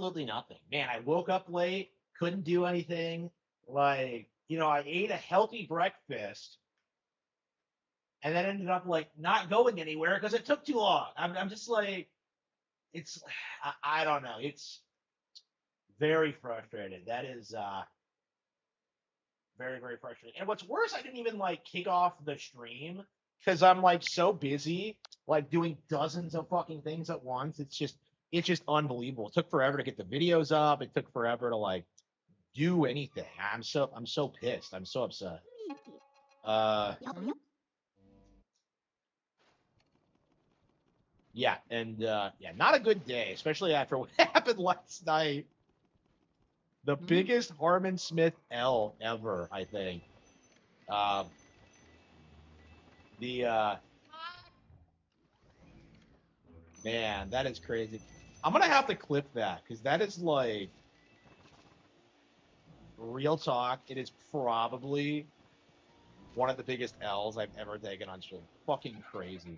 absolutely nothing. Man, I woke up late, couldn't do anything. Like, I ate a healthy breakfast and then ended up like not going anywhere because it took too long. I'm just like, it's, I don't know. It's very frustrating. That is very, very frustrating. And what's worse, I didn't even like kick off the stream because I'm like so busy, like doing dozens of fucking things at once. It's just unbelievable. It took forever to get the videos up. It took forever to like do anything. I'm so pissed. I'm so upset. Uh yeah, and yeah, not a good day, especially after what happened last night. The biggest Harman Smith L ever, I think. Uh the Man, that is crazy. I'm gonna have to clip that because that is like real talk. It is probably one of the biggest L's I've ever taken on stream. Fucking crazy.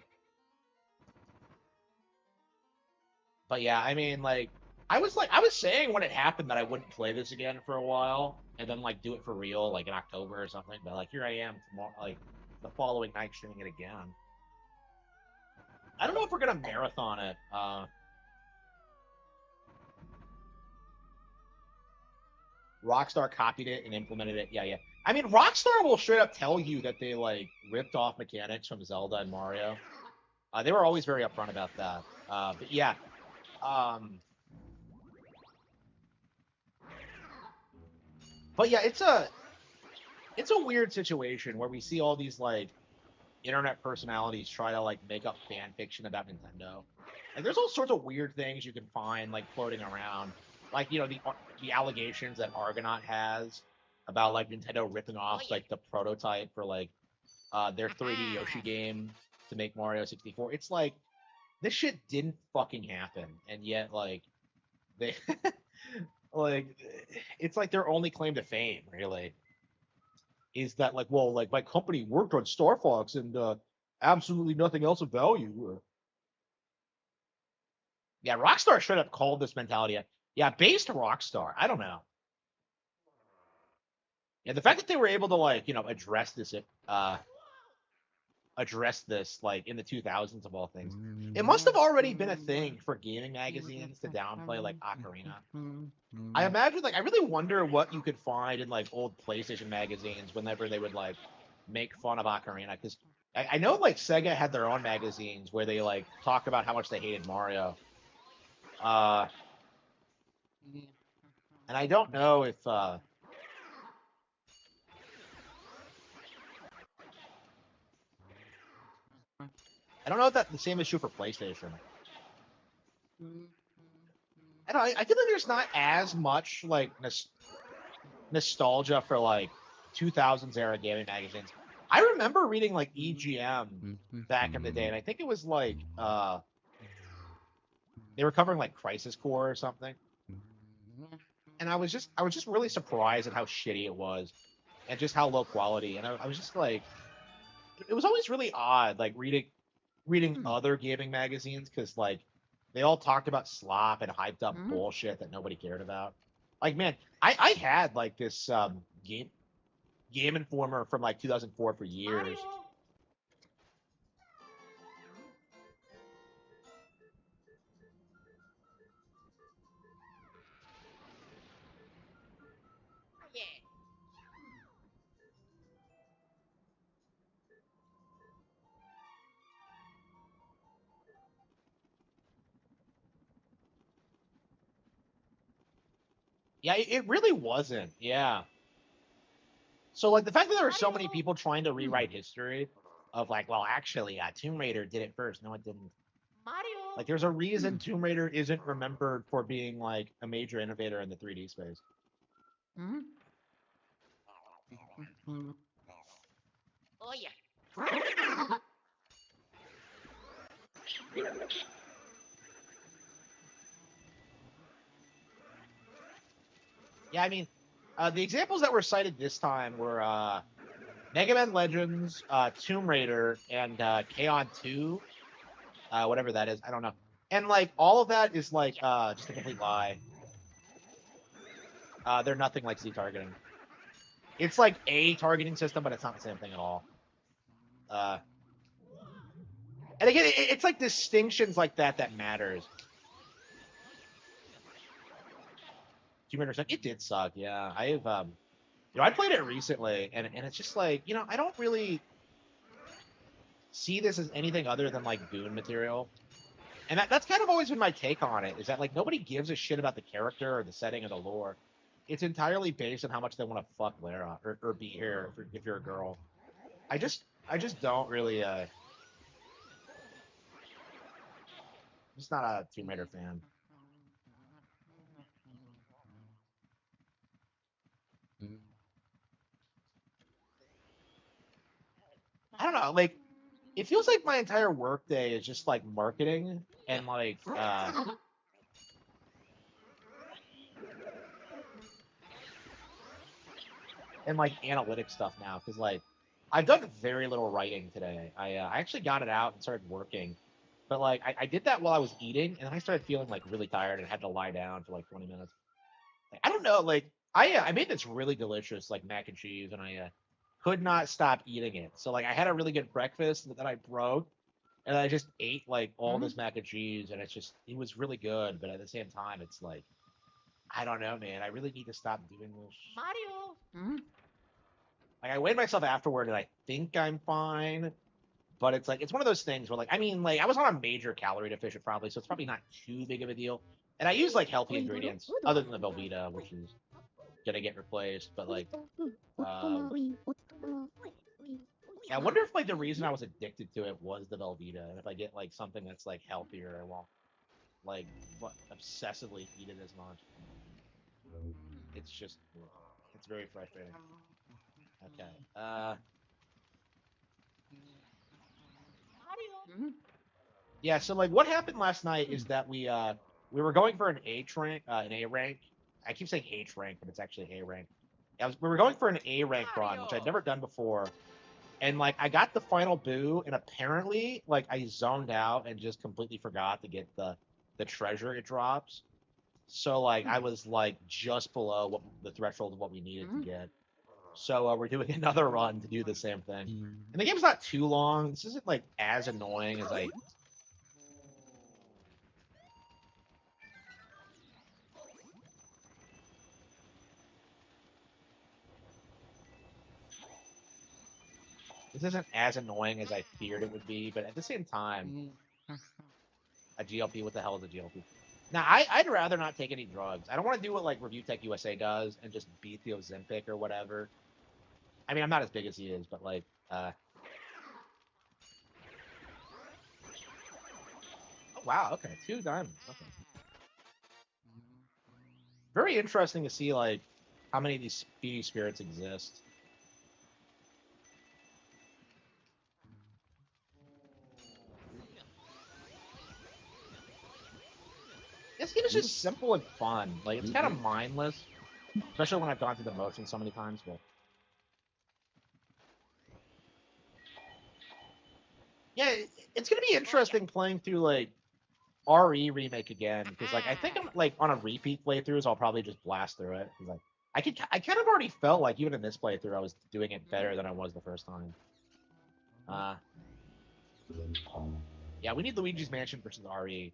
But yeah, I mean, I was saying when it happened that I wouldn't play this again for a while, and then like do it for real, like in October or something. But like here I am tomorrow, like the following night streaming it again. I don't know if we're gonna marathon it. Rockstar copied it and implemented it. Yeah, yeah. I mean, Rockstar will straight up tell you that they like ripped off mechanics from Zelda and Mario. They were always very upfront about that. But yeah, um, but yeah, it's a weird situation where we see all these like internet personalities try to like make up fan fiction about Nintendo. And there's all sorts of weird things you can find like floating around, like the allegations that Argonaut has about like Nintendo ripping off like the prototype for like their 3D Yoshi game to make Mario 64. It's like this shit didn't fucking happen, and yet like they like it's like their only claim to fame, really, is that like, well, like my company worked on Star Fox and absolutely nothing else of value. Yeah, Rockstar straight up called this mentality. Yeah, based Rockstar. I don't know. Yeah, the fact that they were able to like uh address this like in the 2000s of all things, it must have already been a thing for gaming magazines to downplay like Ocarina. I imagine like I really wonder what you could find in like old PlayStation magazines whenever they would like make fun of Ocarina, because I know like Sega had their own magazines where they like talk about how much they hated Mario. Uh, and I don't know if I don't know if that the same is true for PlayStation. I don't. I feel like there's not as much like nostalgia for like 2000s era gaming magazines. I remember reading like EGM back in the day, and I think it was like they were covering like Crisis Core or something. And I was just really surprised at how shitty it was, and just how low quality. And I was just like, it was always really odd, like reading other gaming magazines because like they all talked about slop and hyped up bullshit that nobody cared about. Like, man, I had like this Game Informer from like 2004 for years. Yeah, it really wasn't. Yeah. So like the fact that there were so many people trying to rewrite history of like, well, actually, Tomb Raider did it first. No, it didn't. Like, there's a reason Tomb Raider isn't remembered for being like a major innovator in the 3D space. Yeah, I mean, the examples that were cited this time were Mega Man Legends, Tomb Raider, and K-On! 2, whatever that is. I don't know. And like all of that is like just a complete lie. They're nothing like Z targeting. It's like a targeting system, but it's not the same thing at all. Uh, and again, it's like distinctions like that matters. 2 minutes. It did suck. Yeah, I played it recently, and it's just like, I don't really see this as anything other than like goon material. And that's kind of always been my take on it, is that like nobody gives a shit about the character or the setting or the lore. It's entirely based on how much they want to fuck Lara or be here if you're a girl. I just don't really just not a Tomb Raider fan. I don't know, like it feels like my entire workday is just like marketing and like analytic stuff now, because like I've done very little writing today. I actually got it out and started working, but like I did that while I was eating, and then I started feeling like really tired and had to lie down for like 20 minutes. Like, I don't know, like I made this really delicious like mac and cheese, and I could not stop eating it. So like I had a really good breakfast that I broke, and I just ate like all this mac and cheese, and it was really good, but at the same time it's like, I don't know, man. I really need to stop doing this. Mario. Like I weighed myself afterward, and I think I'm fine. But it's like it's one of those things where like I was on a major calorie deficit probably, so it's probably not too big of a deal. And I use like healthy ingredients other than the Velveeta, which is gonna get replaced. But like, yeah, I wonder if like the reason I was addicted to it was the Velveeta, and if I get like something that's like healthier, I won't like obsessively eat it as much. It's very frustrating. Okay. Yeah, so like what happened last night is that we were going for an A rank. I keep saying H rank, but it's actually A rank. We were going for an A rank run, which I'd never done before. And like I got the final boo, and apparently like I zoned out and just completely forgot to get the treasure it drops. So like I was like just below what the threshold of what we needed to get. So we're doing another run to do the same thing. And the game's not too long. This isn't like as annoying as I. This isn't as annoying as I feared it would be, but at the same time, a GLP. What the hell is a GLP? Now, I'd rather not take any drugs. I don't want to do what like Review Tech USA does and just beat the Ozempic or whatever. I mean, I'm not as big as he is, but like, oh wow, okay, 2 diamonds. Okay, very interesting to see like how many of these speedy spirits exist. This game is just simple and fun. Like it's kind of mindless, especially when I've gone through the motions so many times. But yeah, it's gonna be interesting playing through like RE remake again, because like I think I'm like on a repeat playthroughs, I'll probably just blast through it. Like I kind of already felt like even in this playthrough I was doing it better than I was the first time. Yeah, we need Luigi's Mansion versus RE.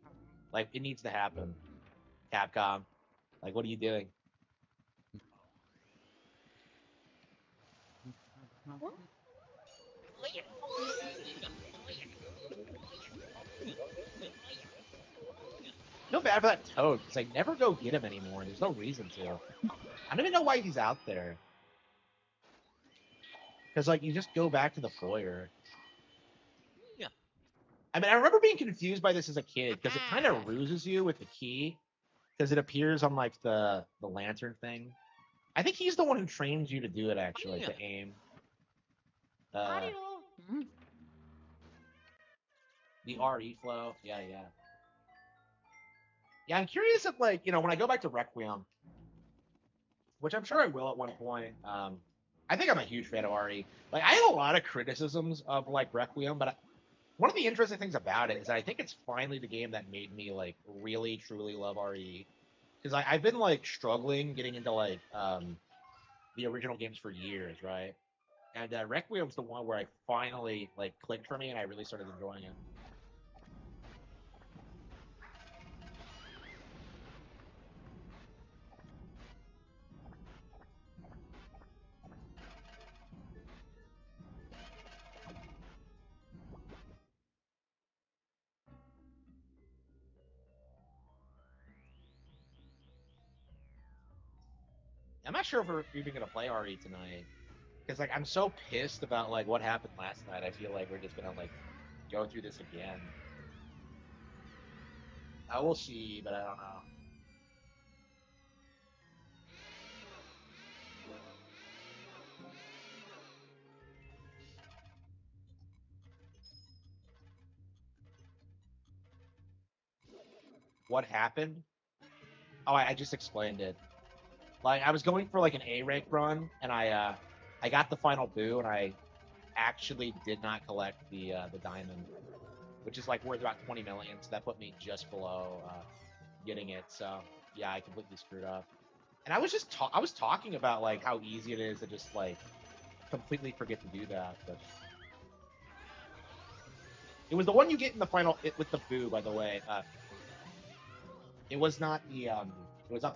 Like it needs to happen. Capcom, like what are you doing? I feel bad for that Toad because I never go get him anymore. There's no reason to. I don't even know why he's out there. Because like you just go back to the foyer. I mean, I remember being confused by this as a kid because it kind of ruses you with the key because it appears on like the lantern thing. I think he's the one who trains you to do it actually, to aim. The RE flow. Yeah, yeah. Yeah, I'm curious if like, when I go back to Requiem, which I'm sure I will at one point. I think I'm a huge fan of RE. Like I have a lot of criticisms of like Requiem, but one of the interesting things about it is that I think it's finally the game that made me like really truly love RE. because I've been like struggling getting into like the original games for years, right? And Requiem was the one where I finally like clicked for me, and I really started enjoying it. I'm not sure if we're even gonna play RE tonight, because like I'm so pissed about like what happened last night. I feel like we're just gonna like go through this again. I will see, but I don't know. What happened? Oh, I just explained it. Like I was going for like an A rank run, and I got the final boo, and I actually did not collect the diamond, which is like worth about 20 million. So that put me just below getting it. So yeah, I completely screwed up. And I was just I was talking about like how easy it is to just like completely forget to do that. But it was the one you get in the final with the boo, by the way. It was not the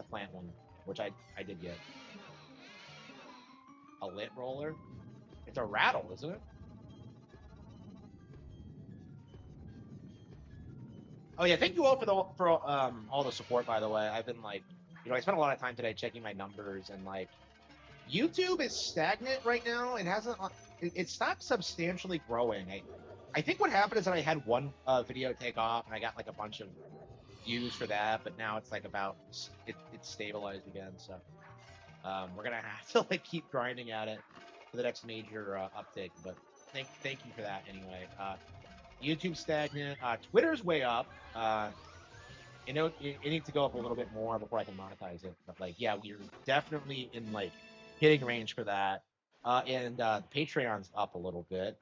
plant one, which I did get. A lit roller. It's a rattle, isn't it? Oh yeah, thank you all for all the support. By the way, I've been like, I spent a lot of time today checking my numbers, and like YouTube is stagnant right now. It hasn't. It stopped substantially growing. I think what happened is that I had one video take off, and I got like a bunch of views for that, but now it's like it's stabilized again. So we're gonna have to like keep grinding at it for the next major uptake. But thank you for that anyway. YouTube stagnant. Twitter's way up. It needs to go up a little bit more before I can monetize it. But like, yeah, we're definitely in like hitting range for that. And Patreon's up a little bit,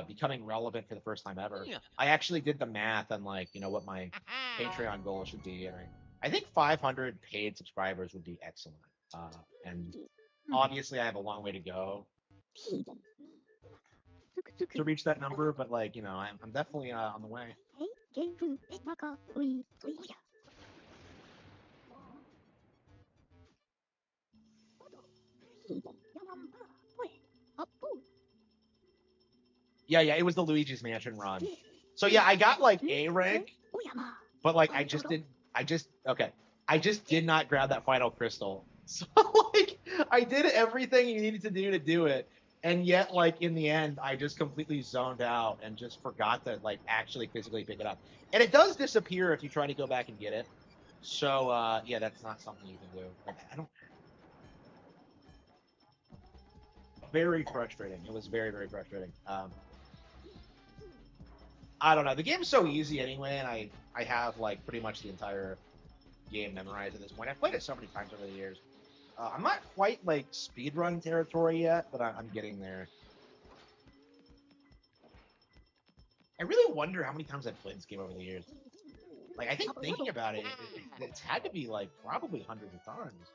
becoming relevant for the first time ever. I actually did the math on like what my Patreon goal should be, and I think 500 paid subscribers would be excellent. And obviously, I have a long way to go to reach that number, but like I'm definitely on the way. Yeah, yeah, it was the Luigi's Mansion run. So yeah, I got like A rank, but like I just did not grab that final crystal. So like I did everything you needed to do it, and yet like in the end I just completely zoned out and just forgot to like actually physically pick it up. And it does disappear if you try to go back and get it. So yeah, that's not something you can do. Like, I don't. Very frustrating. It was very very frustrating. I don't know. The game's so easy anyway, and I have like pretty much the entire game memorized at this point. I've played it so many times over the years. I'm not quite like speedrun territory yet, but I'm getting there. I really wonder how many times I've played this game over the years. Like, I think thinking about it, it's had to be like probably hundreds of times.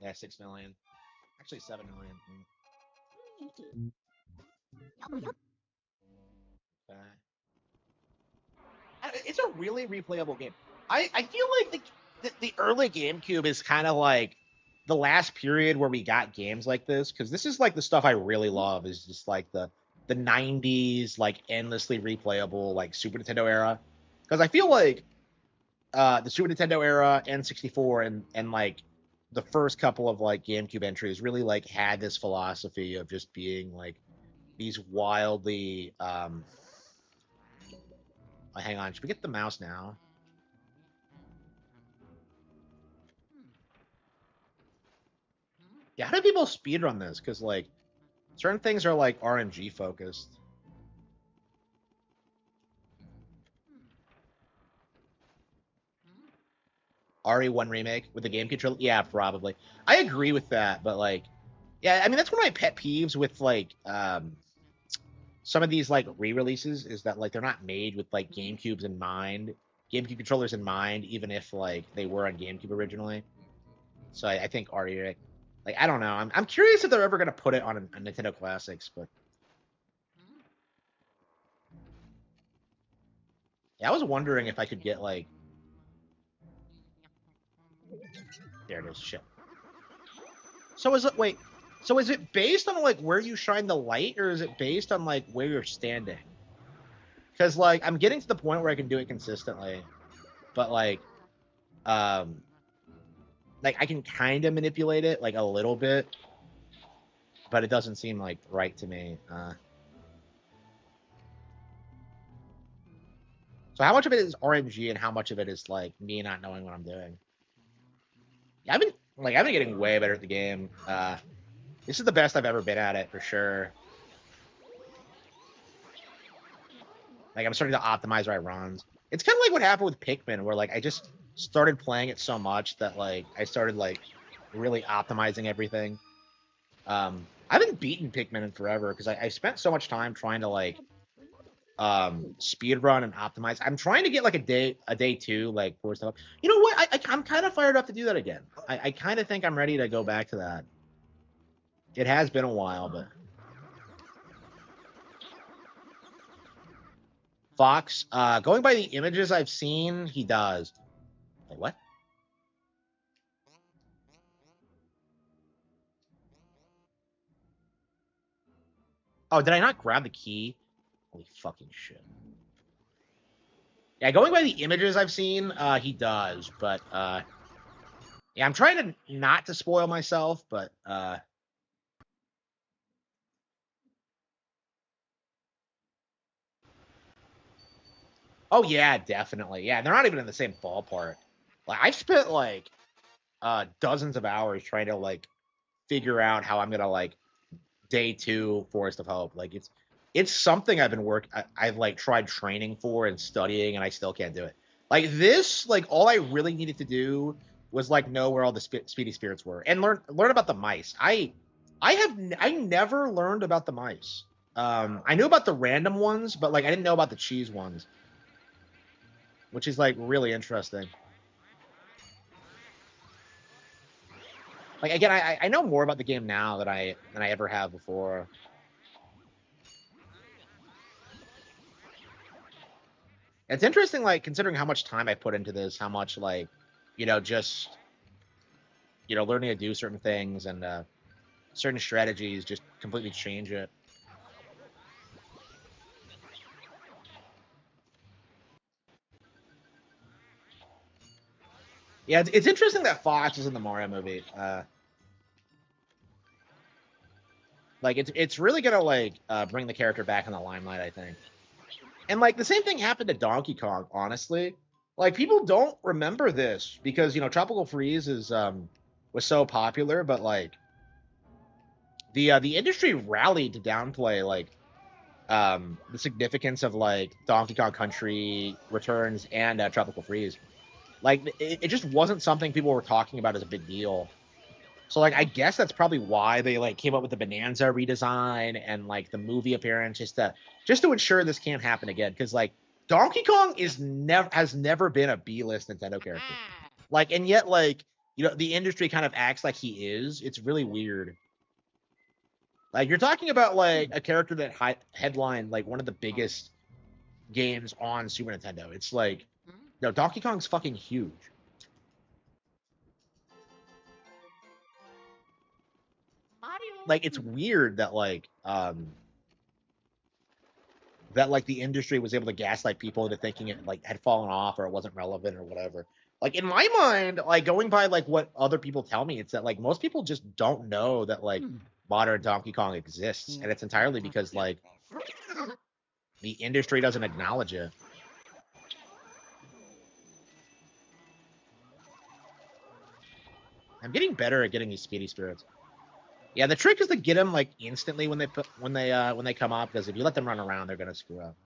Yeah, 6 million. Actually, 7 million. Okay. It's a really replayable game. I feel like the early GameCube is kind of like the last period where we got games like this, because this is like the stuff I really love is just like the 90s like endlessly replayable like Super Nintendo era, because I feel like the Super Nintendo era, N64, and like the first couple of like GameCube entries really like had this philosophy of just being like these wildly hang on, should we get the mouse now? Yeah, how do people speedrun this? Because like certain things are like RNG focused. RE1 remake with the game control? Yeah, probably. I agree with that, but like, yeah, I mean that's one of my pet peeves with like some of these like re-releases is that like they're not made with like GameCubes in mind. GameCube controllers in mind, even if like they were on GameCube originally. So I think already, like I don't know. I'm curious if they're ever gonna put it on a Nintendo Classics, but yeah, I was wondering if I could get like there it is. Shit. So is it wait? So is it based on like where you shine the light, or is it based on like where you're standing? Because like I'm getting to the point where I can do it consistently, but um like I can kind of manipulate it like a little bit, but it doesn't seem like right to me. So how much of it is RNG and how much of it is like me not knowing what I'm doing? Yeah, I've been getting way better at the game. This is the best I've ever been at it for sure. Like I'm starting to optimize my runs. It's kind of like what happened with Pikmin, where like I just started playing it so much that like I started like really optimizing everything. I haven't beaten Pikmin in forever because I spent so much time trying to like speed run and optimize. I'm trying to get like a day two like for stuff. You know what? I'm kind of fired up to do that again. I kind of think I'm ready to go back to that. It has been a while, but Fox, going by the images I've seen, he does. Wait, what? Oh, did I not grab the key? Holy fucking shit. Yeah, going by the images I've seen, he does, but yeah, I'm trying to not to spoil myself, but oh yeah, definitely. Yeah, they're not even in the same ballpark. Like I've spent like dozens of hours trying to like figure out how I'm gonna like day two Forest of Hope. Like it's something I've been I've like tried training for and studying, and I still can't do it. Like this, like all I really needed to do was like know where all the speedy spirits were and learn about the mice. I never learned about the mice. I knew about the random ones, but like I didn't know about the cheese ones, which is like really interesting. Like again, I know more about the game now than I ever have before. It's interesting, like considering how much time I put into this, how much like, just learning to do certain things and certain strategies just completely change it. Yeah, it's interesting that Fox is in the Mario movie. Like it's really gonna like bring the character back in the limelight, I think. And like the same thing happened to Donkey Kong, honestly. Like people don't remember this because Tropical Freeze is was so popular, but like the industry rallied to downplay like the significance of like Donkey Kong Country Returns and Tropical Freeze. Like it just wasn't something people were talking about as a big deal. So like I guess that's probably why they like came up with the Bonanza redesign and like the movie appearance just to ensure this can't happen again. Because like Donkey Kong is never has never been a B-list Nintendo character. Like and yet like the industry kind of acts like he is. It's really weird. Like you're talking about like a character that headlined like one of the biggest games on Super Nintendo. It's like no, Donkey Kong's fucking huge. Like it's weird that like the industry was able to gaslight people into thinking it like had fallen off or it wasn't relevant or whatever. Like in my mind, like going by like what other people tell me, it's that like most people just don't know that like modern Donkey Kong exists, and it's entirely because like the industry doesn't acknowledge it. I'm getting better at getting these speedy spirits. Yeah, the trick is to get them like instantly when they come up because if you let them run around, they're gonna screw up.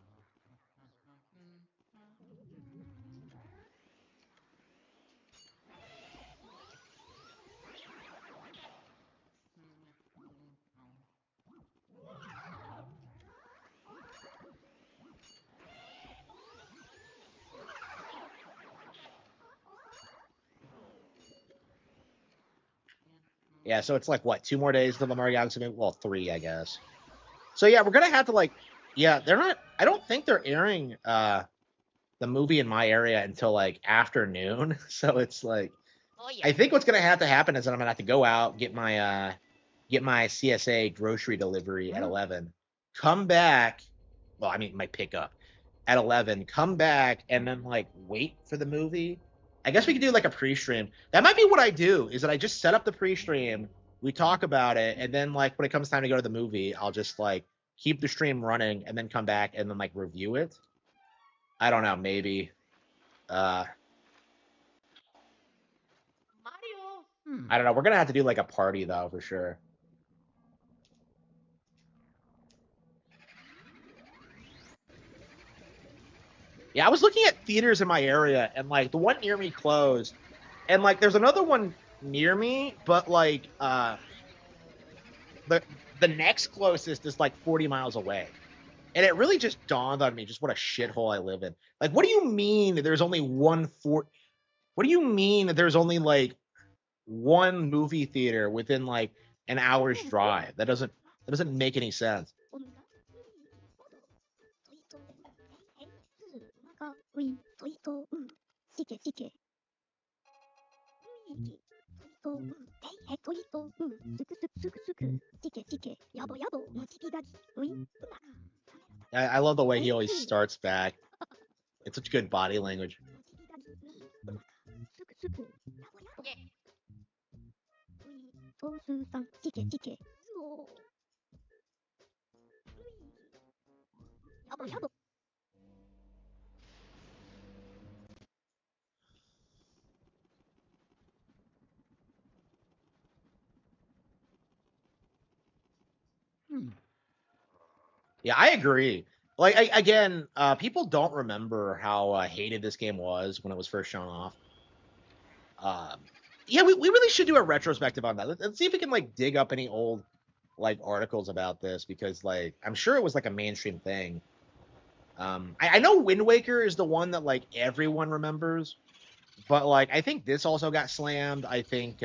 Yeah, so it's like what, 2 more days till the Mario Galaxy movie? Well, 3, I guess. So yeah, we're gonna have to like, yeah, they're not. I don't think they're airing the movie in my area until like afternoon. So it's like, I think what's gonna have to happen is that I'm gonna have to go out get my CSA grocery delivery at 11, come back. Well, I mean my pickup at 11, come back, and then like wait for the movie. I guess we could do like a pre-stream. That might be what I do. Is that I just set up the pre-stream, we talk about it, and then like when it comes time to go to the movie, I'll just like keep the stream running and then come back and then like review it. I don't know, maybe. Uh, I don't know. We're gonna have to do like a party though for sure. Yeah, I was looking at theaters in my area, and like the one near me closed, and like there's another one near me, but like the the next closest is like 40 miles away. And it really just dawned on me just what a shithole I live in. Like, what do you mean there's only what do you mean there's only like one movie theater within like an hour's drive? That doesn't make any sense. I love the way he always starts back. It's such good body language. Yeah, I agree. Like again, people don't remember how hated this game was when it was first shown off. Yeah, we really should do a retrospective on that. Let's see if we can like dig up any old like articles about this, because like I'm sure it was like a mainstream thing. I know Wind Waker is the one that like everyone remembers, but like I think this also got slammed. I think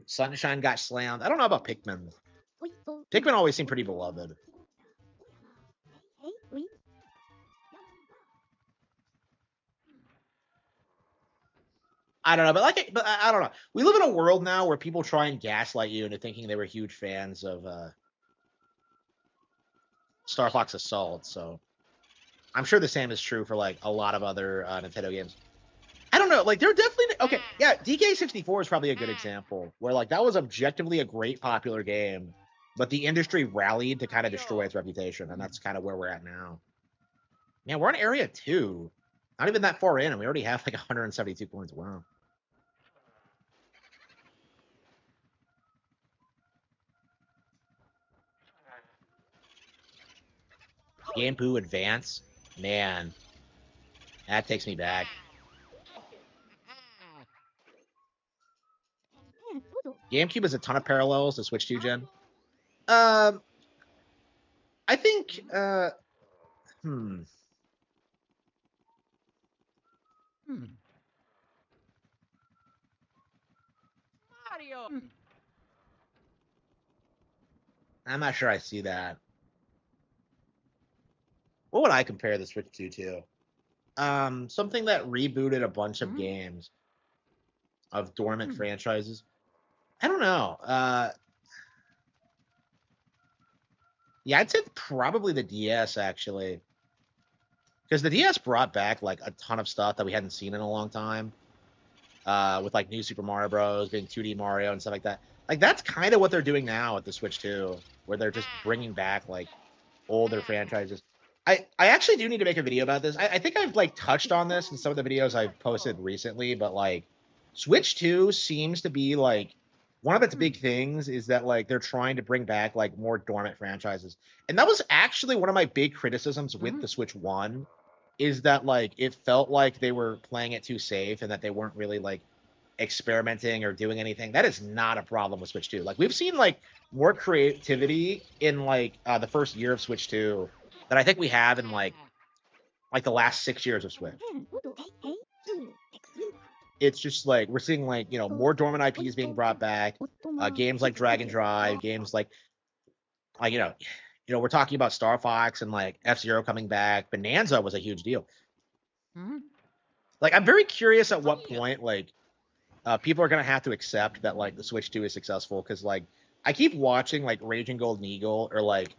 Sunshine got slammed. I don't know about Pikmin. Pikmin always seemed pretty beloved. I don't know, but like, but I don't know. We live in a world now where people try and gaslight you into thinking they were huge fans of Star Fox Assault. So I'm sure the same is true for like a lot of other Nintendo games. I don't know. Like, they're definitely okay. Yeah, DK64 is probably a good example where like that was objectively a great popular game, but the industry rallied to kind of destroy its reputation, and that's kind of where we're at now. Yeah, we're in Area 2, not even that far in, and we already have like 172 points. Wow. Game Poo Advance, man, that takes me back. GameCube has a ton of parallels to Switch 2 gen. Um, I think. Hmm. I'm not sure I see that. What would I compare the Switch 2 to? Something that rebooted a bunch of games of dormant franchises. I don't know. Yeah, I'd say probably the DS actually, because the DS brought back like a ton of stuff that we hadn't seen in a long time. With like New Super Mario Bros. Being 2D Mario and stuff like that. Like that's kind of what they're doing now with the Switch 2, where they're just bringing back like older franchises. I actually do need to make a video about this. I think I've like touched on this in some of the videos I've posted recently, but like Switch 2 seems to be like one of its big things is that like they're trying to bring back like more dormant franchises. And that was actually one of my big criticisms with the Switch 1, is that like it felt like they were playing it too safe and that they weren't really like experimenting or doing anything. That is not a problem with Switch 2. Like we've seen like more creativity in like the first year of Switch 2 than I think we have in like the last 6 years of Switch. it's just like we're seeing like more dormant IPs being brought back. Games like Dragon Drive, games like we're talking about Star Fox and like F-Zero coming back. Bonanza was a huge deal. Like I'm very curious at what point like people are gonna have to accept that like the Switch 2 is successful because like I keep watching like Raging Golden Eagle or like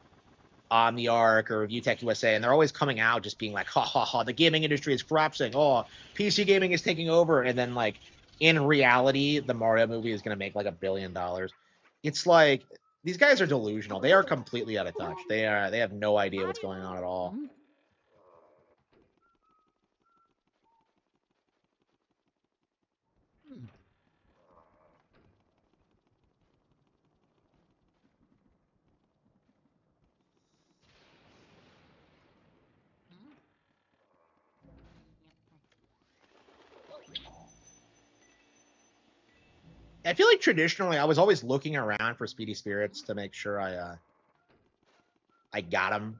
on the Arc or VTech USA, and they're always coming out just being like, ha ha ha, the gaming industry is collapsing. Oh, PC gaming is taking over. And then like in reality, the Mario movie is gonna make like $1 billion. It's like these guys are delusional. They are completely out of touch. They have no idea what's going on at all. I feel like traditionally I was always looking around for Speedy Spirits to make sure I got them.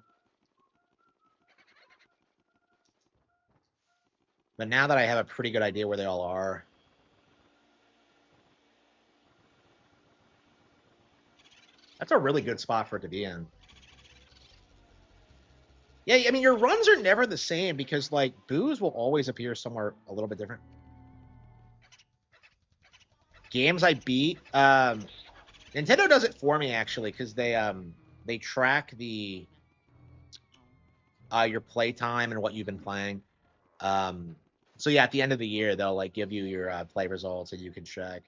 But now that I have a pretty good idea where they all are, that's a really good spot for it to be in. Yeah, I mean, your runs are never the same because, like, booze will always appear somewhere a little bit different. Games I beat, Nintendo does it for me, actually, because they track your playtime and what you've been playing. So yeah, at the end of the year, they'll, like, give you your play results and you can check.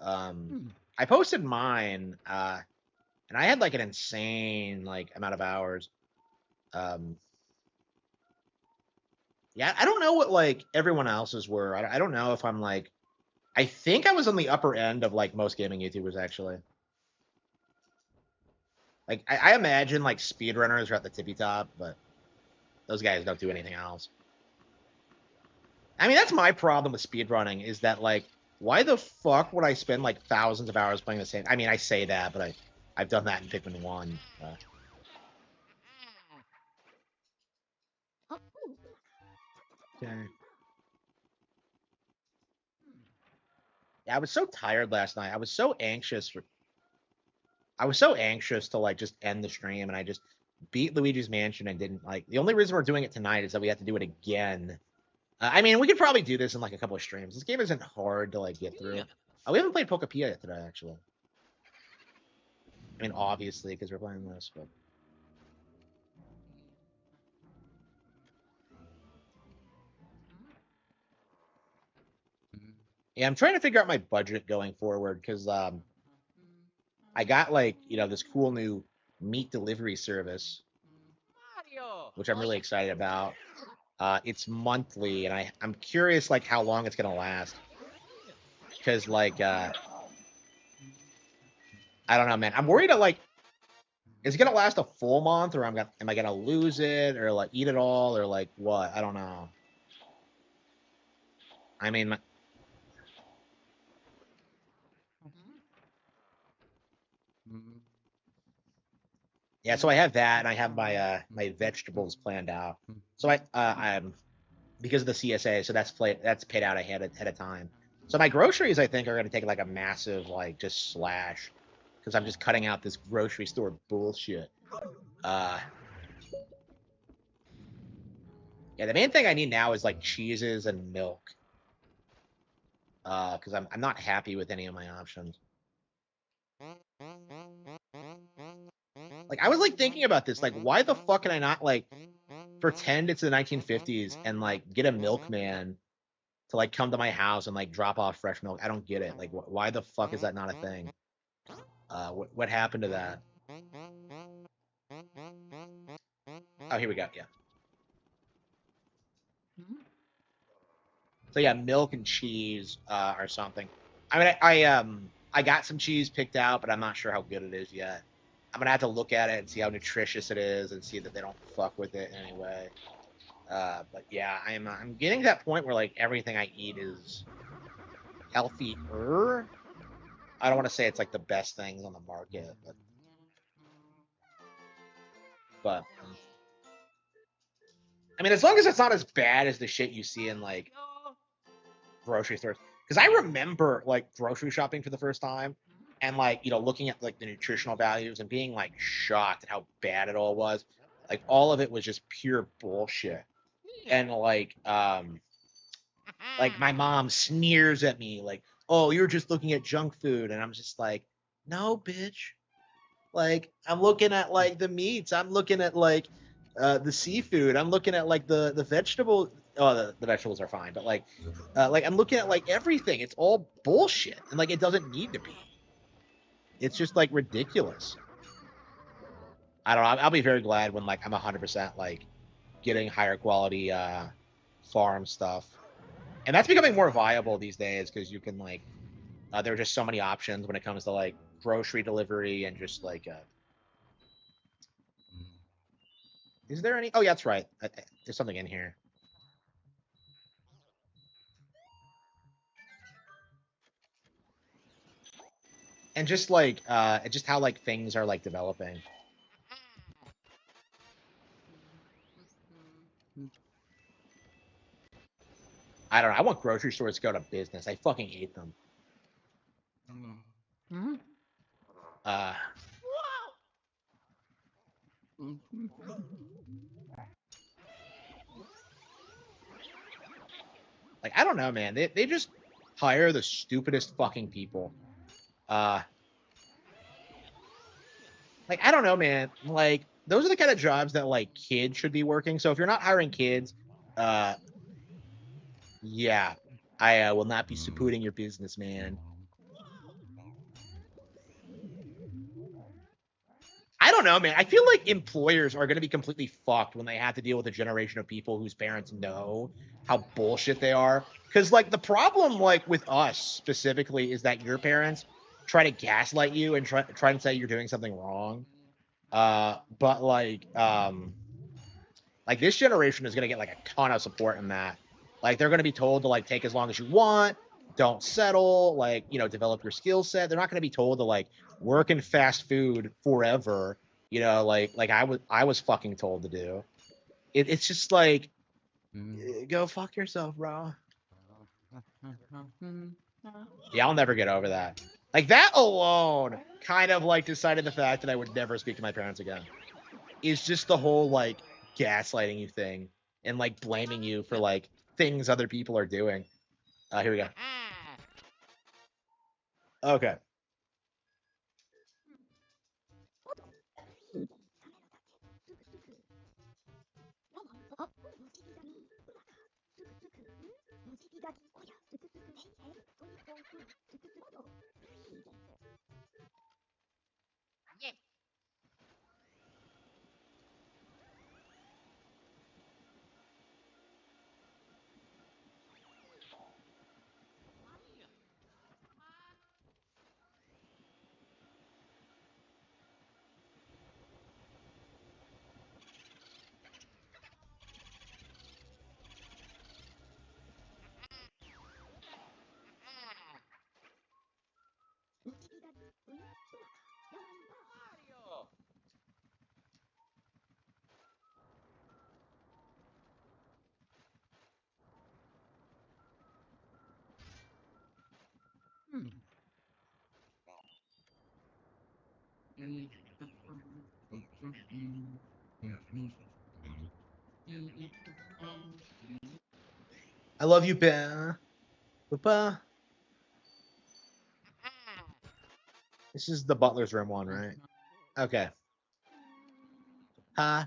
I posted mine, and I had, like, an insane, like, amount of hours. Yeah, I don't know what like everyone else's were. I don't know if I'm like. I think I was on the upper end of like most gaming YouTubers actually. Like I imagine like speedrunners are at the tippy top, but those guys don't do anything else. I mean, that's my problem with speedrunning is that like, why the fuck would I spend like thousands of hours playing the same? I mean, I say that, but I've done that in Pikmin 1. Okay. Yeah, I was so tired last night. I was so anxious to like just end the stream, and I just beat Luigi's Mansion and didn't like. The only reason we're doing it tonight is that we have to do it again. I mean, we could probably do this in like a couple of streams. This game isn't hard to like get through. We haven't played Pokapia yet today, actually. I mean, obviously, because we're playing this, but yeah, I'm trying to figure out my budget going forward because I got like this cool new meat delivery service, which I'm really excited about. It's monthly, and I'm curious like how long it's gonna last because like I don't know, man. I'm worried that like is it gonna last a full month, or am I gonna lose it, or like eat it all, or like what? I don't know. I mean, yeah. So I have that, and I have my vegetables planned out. So I'm because of the CSA, so that's paid out ahead of time. So my groceries, I think, are gonna take like a massive like just slash because I'm just cutting out this grocery store bullshit. Uh, yeah, the main thing I need now is like cheeses and milk. Because I'm not happy with any of my options. Like I was like thinking about this, like why the fuck can I not like pretend it's the 1950s and like get a milkman to like come to my house and like drop off fresh milk? I don't get it. Like why the fuck is that not a thing? What happened to that? Oh, here we go. Yeah. So yeah, milk and cheese or something. I mean, I got some cheese picked out, but I'm not sure how good it is yet. I'm gonna have to look at it and see how nutritious it is and see that they don't fuck with it in any way. But yeah, I'm getting to that point where like everything I eat is healthier. I don't want to say it's like the best things on the market, but I mean, as long as it's not as bad as the shit you see in like grocery stores because I remember like grocery shopping for the first time and like looking at like the nutritional values and being like shocked at how bad it all was. Like all of it was just pure bullshit. And like my mom sneers at me like, "Oh, you're just looking at junk food." And I'm just like, "No, bitch. Like I'm looking at like the meats. I'm looking at like the seafood. I'm looking at like the vegetable. Oh, the vegetables are fine, but like I'm looking at like everything. It's all bullshit, and like it doesn't need to be. It's just like ridiculous. I don't know. I'll be very glad when like I'm 100% like getting higher quality farm stuff, and that's becoming more viable these days because you can like there are just so many options when it comes to like grocery delivery and just like is there any? Oh, yeah, that's right. There's something in here. And just like just how like things are like developing. I don't know. I want grocery stores to go to business. I fucking hate them. Uh, like I don't know, man. They just hire the stupidest fucking people. Uh, like I don't know, man. Like those are the kind of jobs that like kids should be working. So if you're not hiring kids, uh, yeah, I will not be supporting your business, man. I don't know, man. I feel like employers are going to be completely fucked when they have to deal with a generation of people whose parents know how bullshit they are. Because, like, the problem, like, with us specifically is that your parents try to gaslight you and try and say you're doing something wrong. But like this generation is going to get like a ton of support in that. Like, they're going to be told to like take as long as you want, don't settle, like develop your skill set. They're not going to be told to like work in fast food forever. Like I was fucking told to do. It's just like go fuck yourself, bro. Yeah, I'll never get over that. Like that alone kind of like decided the fact that I would never speak to my parents again. Is just the whole like gaslighting you thing and like blaming you for like things other people are doing. Here we go. Okay. I love you, Ben. Papa. This is the butler's room one, right? Okay. Huh?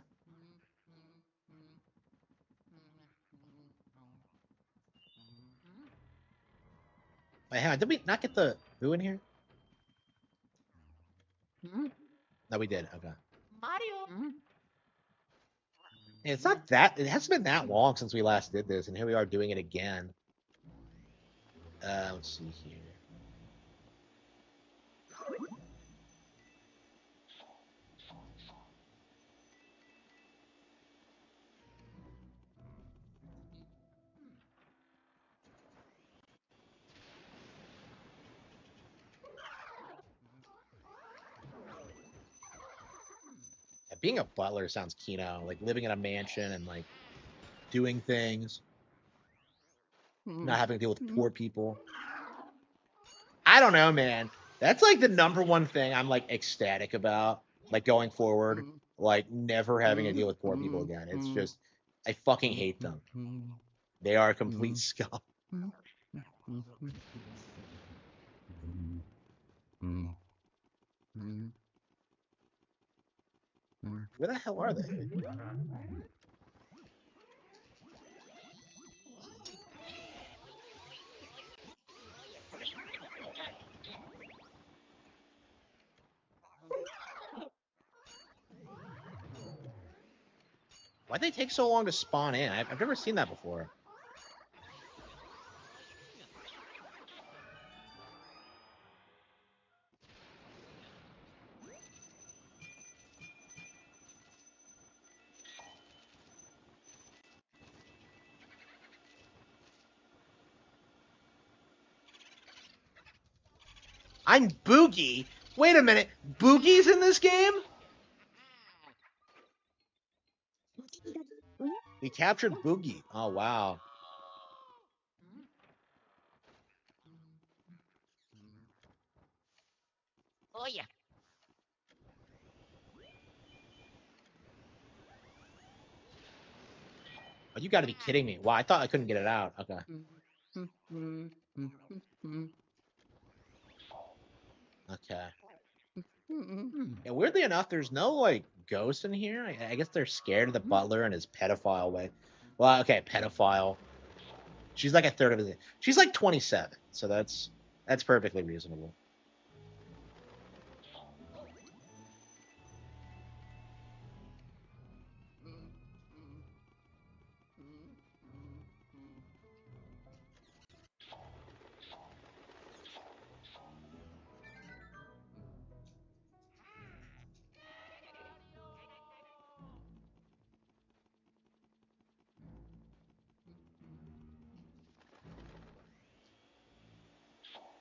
Wait, hang on. Did we not get the Boo in here? No, we did. Okay. It's not that. It hasn't been that long since we last did this, and here we are doing it again. Let's see here. Being a butler sounds kino, like living in a mansion and like doing things. not having to deal with poor people. I don't know, man. That's like the number one thing I'm like ecstatic about, like going forward, like never having to deal with poor people again. It's just, I fucking hate them. They are a complete scum. Where the hell are they? Why'd they take so long to spawn in? I've never seen that before. I'm Boogie. Wait a minute. Boogie's in this game? We captured Boogie. Oh, wow. Oh yeah. Oh, you gotta be kidding me. Wow, I thought I couldn't get it out. Okay. Okay. Yeah, weirdly enough, there's no like ghost in here. I guess they're scared of the butler and his pedophile way. Well, okay, pedophile. She's like a third of his. She's like 27, so that's perfectly reasonable.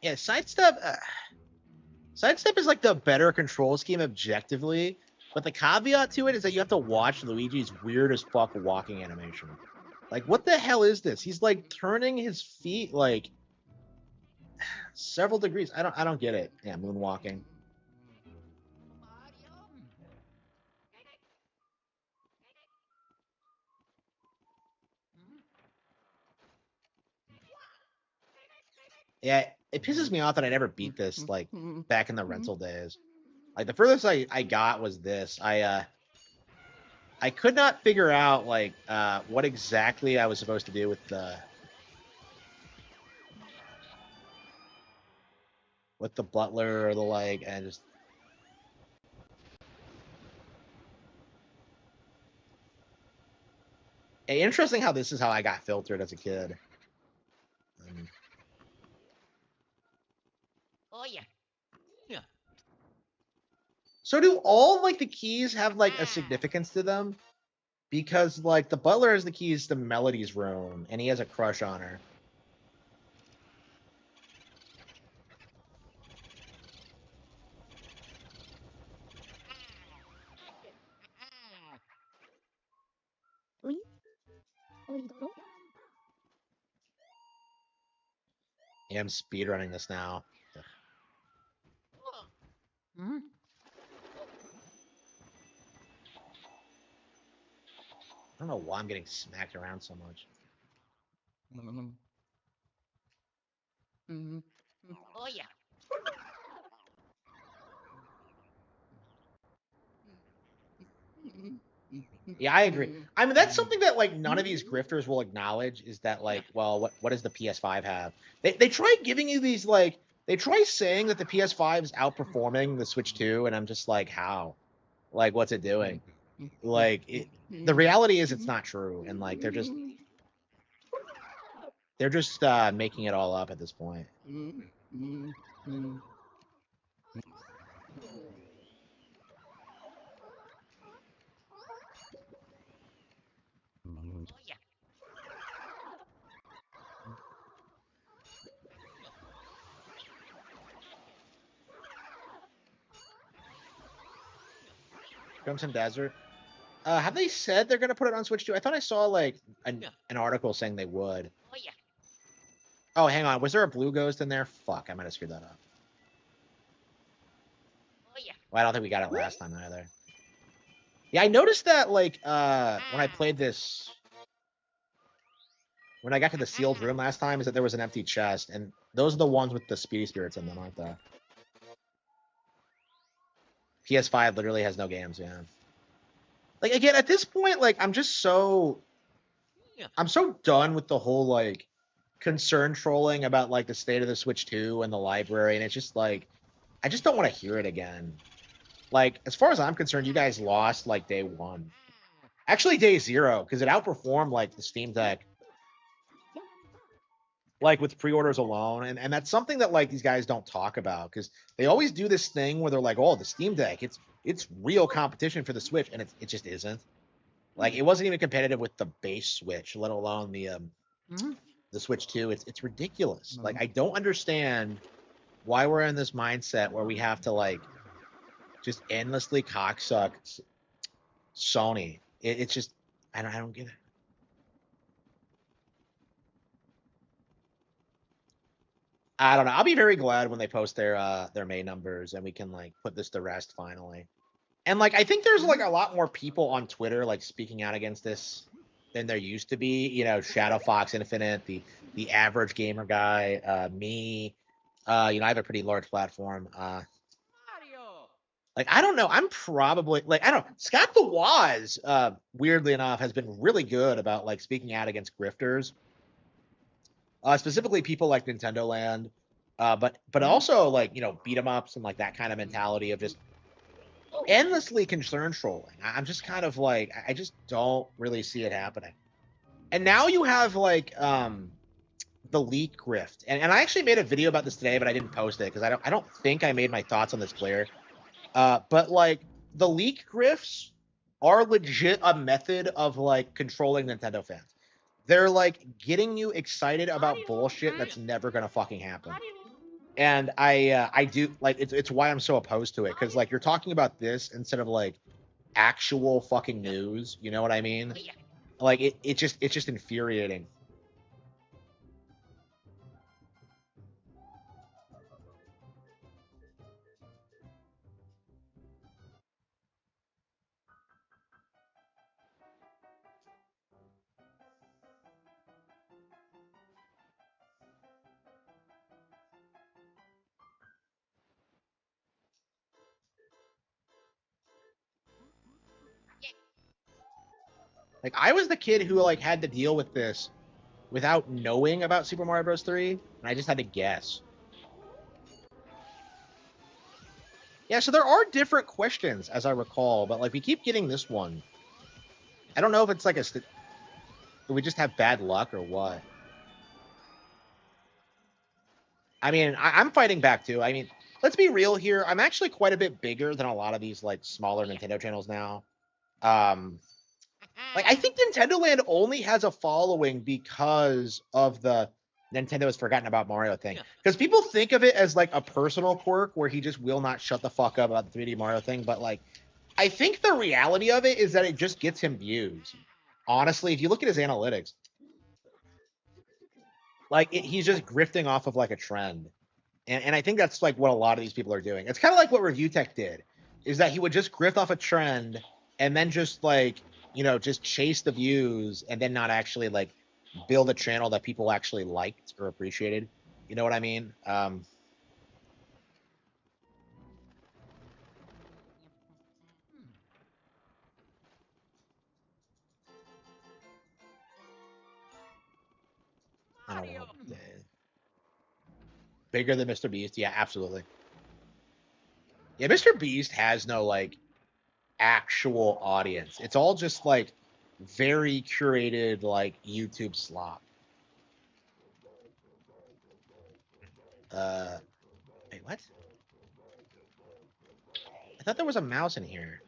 Yeah, sidestep. Sidestep is like the better control scheme objectively, but the caveat to it is that you have to watch Luigi's weird as fuck walking animation. Like, what the hell is this? He's like turning his feet like several degrees. I don't get it. Yeah, moonwalking. Yeah, it pisses me off that I never beat this like back in the rental days. Like the furthest I got was this. I could not figure out like what exactly I was supposed to do with the butler or the like, and just interesting how this is how I got filtered as a kid. Um, Oh yeah. Yeah. so do all like the keys have like a significance to them? Because like the butler has the keys to Melody's room, and he has a crush on her. Yeah, I'm speedrunning this now. Hmm? I don't know why I'm getting smacked around so much. Oh yeah. Yeah, I agree. I mean, that's something that like none of these grifters will acknowledge is that like, well, what does the PS5 have? They try giving you these like they try saying that the PS5 is outperforming the Switch 2, and I'm just like, how? Like, what's it doing? Like, the reality is it's not true, and like they're just making it all up at this point. Oh yeah. Crimson Desert. Have they said they're gonna put it on Switch 2? I thought I saw like an article saying they would. Oh yeah. Oh, hang on. Was there a blue ghost in there? Fuck, I might have screwed that up. Oh yeah. Well, I don't think we got it last time either. Yeah, I noticed that like when I played this, when I got to the sealed room last time, is that there was an empty chest, and those are the ones with the speedy spirits in them, aren't they? PS5 literally has no games, yeah. Like again, at this point, like I'm Yeah. so done with the whole like concern trolling about like the state of the Switch 2 and the library, and it's just like I just don't want to hear it again. Like, as far as I'm concerned, you guys lost like day one. Actually, day zero, because it outperformed like the Steam Deck, like with pre-orders alone. And that's something that like these guys don't talk about because they always do this thing where they're like, oh, the Steam Deck, it's real competition for the Switch, and it just isn't. Like it wasn't even competitive with the base Switch, let alone the Switch 2. It's ridiculous. Like I don't understand why we're in this mindset where we have to like just endlessly cocksuck Sony. It's just I don't get it. I don't know. I'll be very glad when they post their May numbers and we can like put this to rest finally. And like I think there's like a lot more people on Twitter like speaking out against this than there used to be. You know, Shadow Fox Infinite, the average gamer guy, me. You know, I have a pretty large platform. Mario. Like I don't know. I'm probably like I don't know. Scott the Waz, weirdly enough, has been really good about like speaking out against grifters. Specifically people like Nintendo Land, but also like beat 'em ups and like that kind of mentality of just endlessly concern trolling. I'm just kind of like I just don't really see it happening. And now you have like the leak grift, and I actually made a video about this today, but I didn't post it because I don't think I made my thoughts on this clear. But like the leak grifts are legit a method of like controlling Nintendo fans. They're like getting you excited about bullshit that's never gonna fucking happen. And I do like it's why I'm so opposed to it because like you're talking about this instead of like actual fucking news. You know what I mean? Oh yeah. Like it's just infuriating. Like I was the kid who like had to deal with this without knowing about Super Mario Bros. 3, and I just had to guess. Yeah, so there are different questions as I recall, but like we keep getting this one. I don't know if it's like we just have bad luck or what. I mean, I'm fighting back too. I mean, let's be real here. I'm actually quite a bit bigger than a lot of these like smaller Nintendo channels now. Um, like I think Nintendo Land only has a following because of the Nintendo has forgotten about Mario thing. Because people think of it as like a personal quirk where he just will not shut the fuck up about the 3D Mario thing. But like, I think the reality of it is that it just gets him views. Honestly, if you look at his analytics, like he's just grifting off of like a trend. And I think that's like what a lot of these people are doing. It's kind of like what Review Tech did, is that he would just grift off a trend and then just like, just chase the views and then not actually like build a channel that people actually liked or appreciated. You know what I mean? I don't know. Bigger than Mr. Beast? Yeah, absolutely. Yeah, Mr. Beast has no like actual audience. It's all just like very curated like YouTube slop. Uh, wait, what? I thought there was a mouse in here.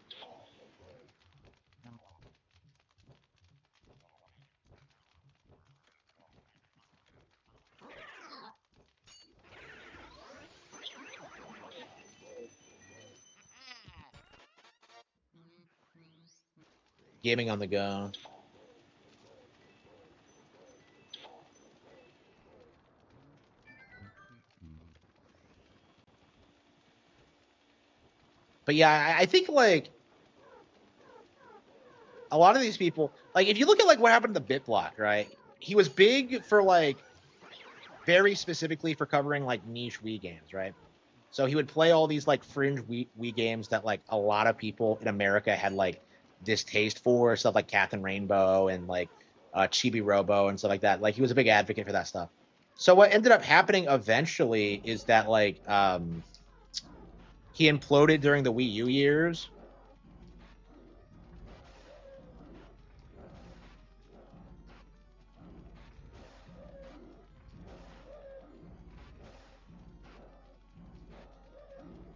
Gaming on the go. But yeah, I think like a lot of these people, like if you look at like what happened to BitBlock, right? He was big for like very specifically for covering like niche Wii games, right? So he would play all these like fringe Wii games that like a lot of people in America had like distaste for, stuff like Captain Rainbow and like Chibi Robo and stuff like that. Like he was a big advocate for that stuff. So what ended up happening eventually is that like he imploded during the Wii U years.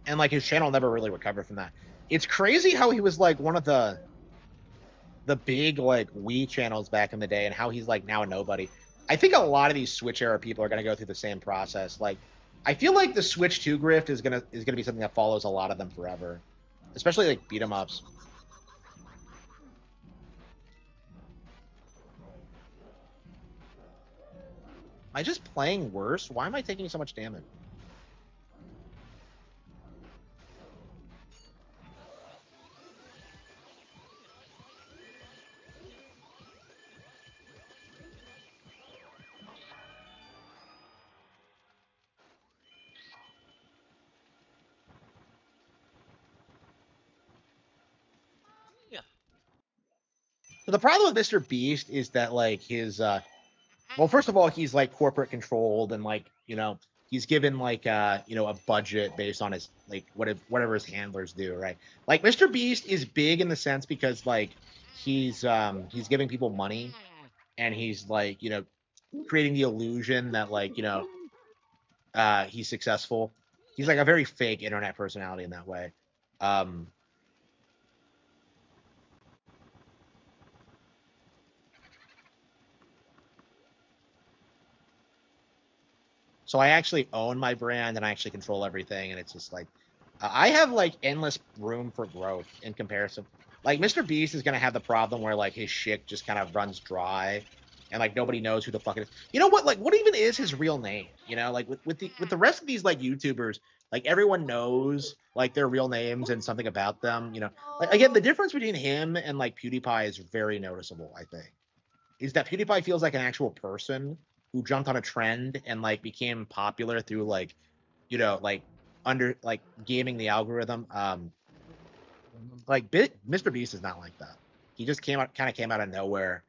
And like his channel never really recovered from that. It's crazy how he was like one of the big like Wii channels back in the day, and how he's like now a nobody. I think a lot of these Switch era people are gonna go through the same process. Like, I feel like the Switch 2 grift is gonna be something that follows a lot of them forever, especially like beat 'em ups. Am I just playing worse? Why am I taking so much damage? Yeah. So the problem with Mr. Beast is that like his well, first of all, he's like corporate controlled, and like he's given like a budget based on his like whatever his handlers do, right? Like Mr. Beast is big in the sense because like he's giving people money, and he's like creating the illusion that like he's successful. He's like a very fake internet personality in that way. Um, So I actually own my brand, and I actually control everything, and it's just like I have like endless room for growth in comparison. Like Mr. Beast is gonna have the problem where like his shit just kind of runs dry, and like nobody knows who the fuck it is. You know what? Like, what even is his real name? Like with the rest of these like YouTubers, like everyone knows like their real names and something about them. Like again, the difference between him and like PewDiePie is very noticeable. I think is that PewDiePie feels like an actual person who jumped on a trend and like became popular through like like under like gaming the algorithm. Like Mr. Beast is not like that. He just came out of nowhere.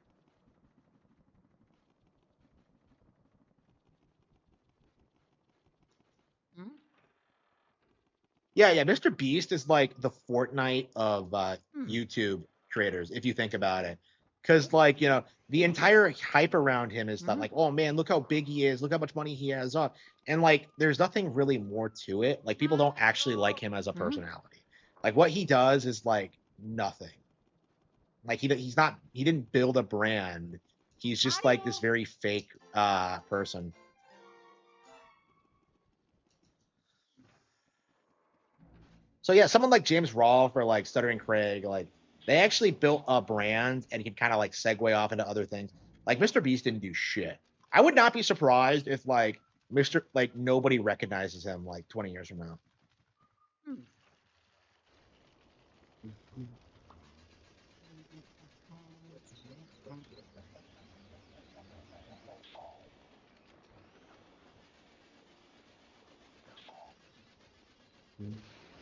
Mhm. Yeah. Mr. Beast is like the Fortnite of Hmm. YouTube creators, if you think about it. Because like the entire hype around him is that Mhm. like, oh man, look how big he is, look how much money he has up, and like there's nothing really more to it. Like people don't actually like him as a Mhm. personality. Like what he does is like nothing. Like he didn't build a brand. He's just like this Mario. very fake person. So yeah, someone like James Rolfe or like Stuttering Craig, like they actually built a brand and can kind of like segue off into other things. Like Mr. Beast didn't do shit. I would not be surprised if like Mr. like nobody recognizes him like 20 years from now. Hmm.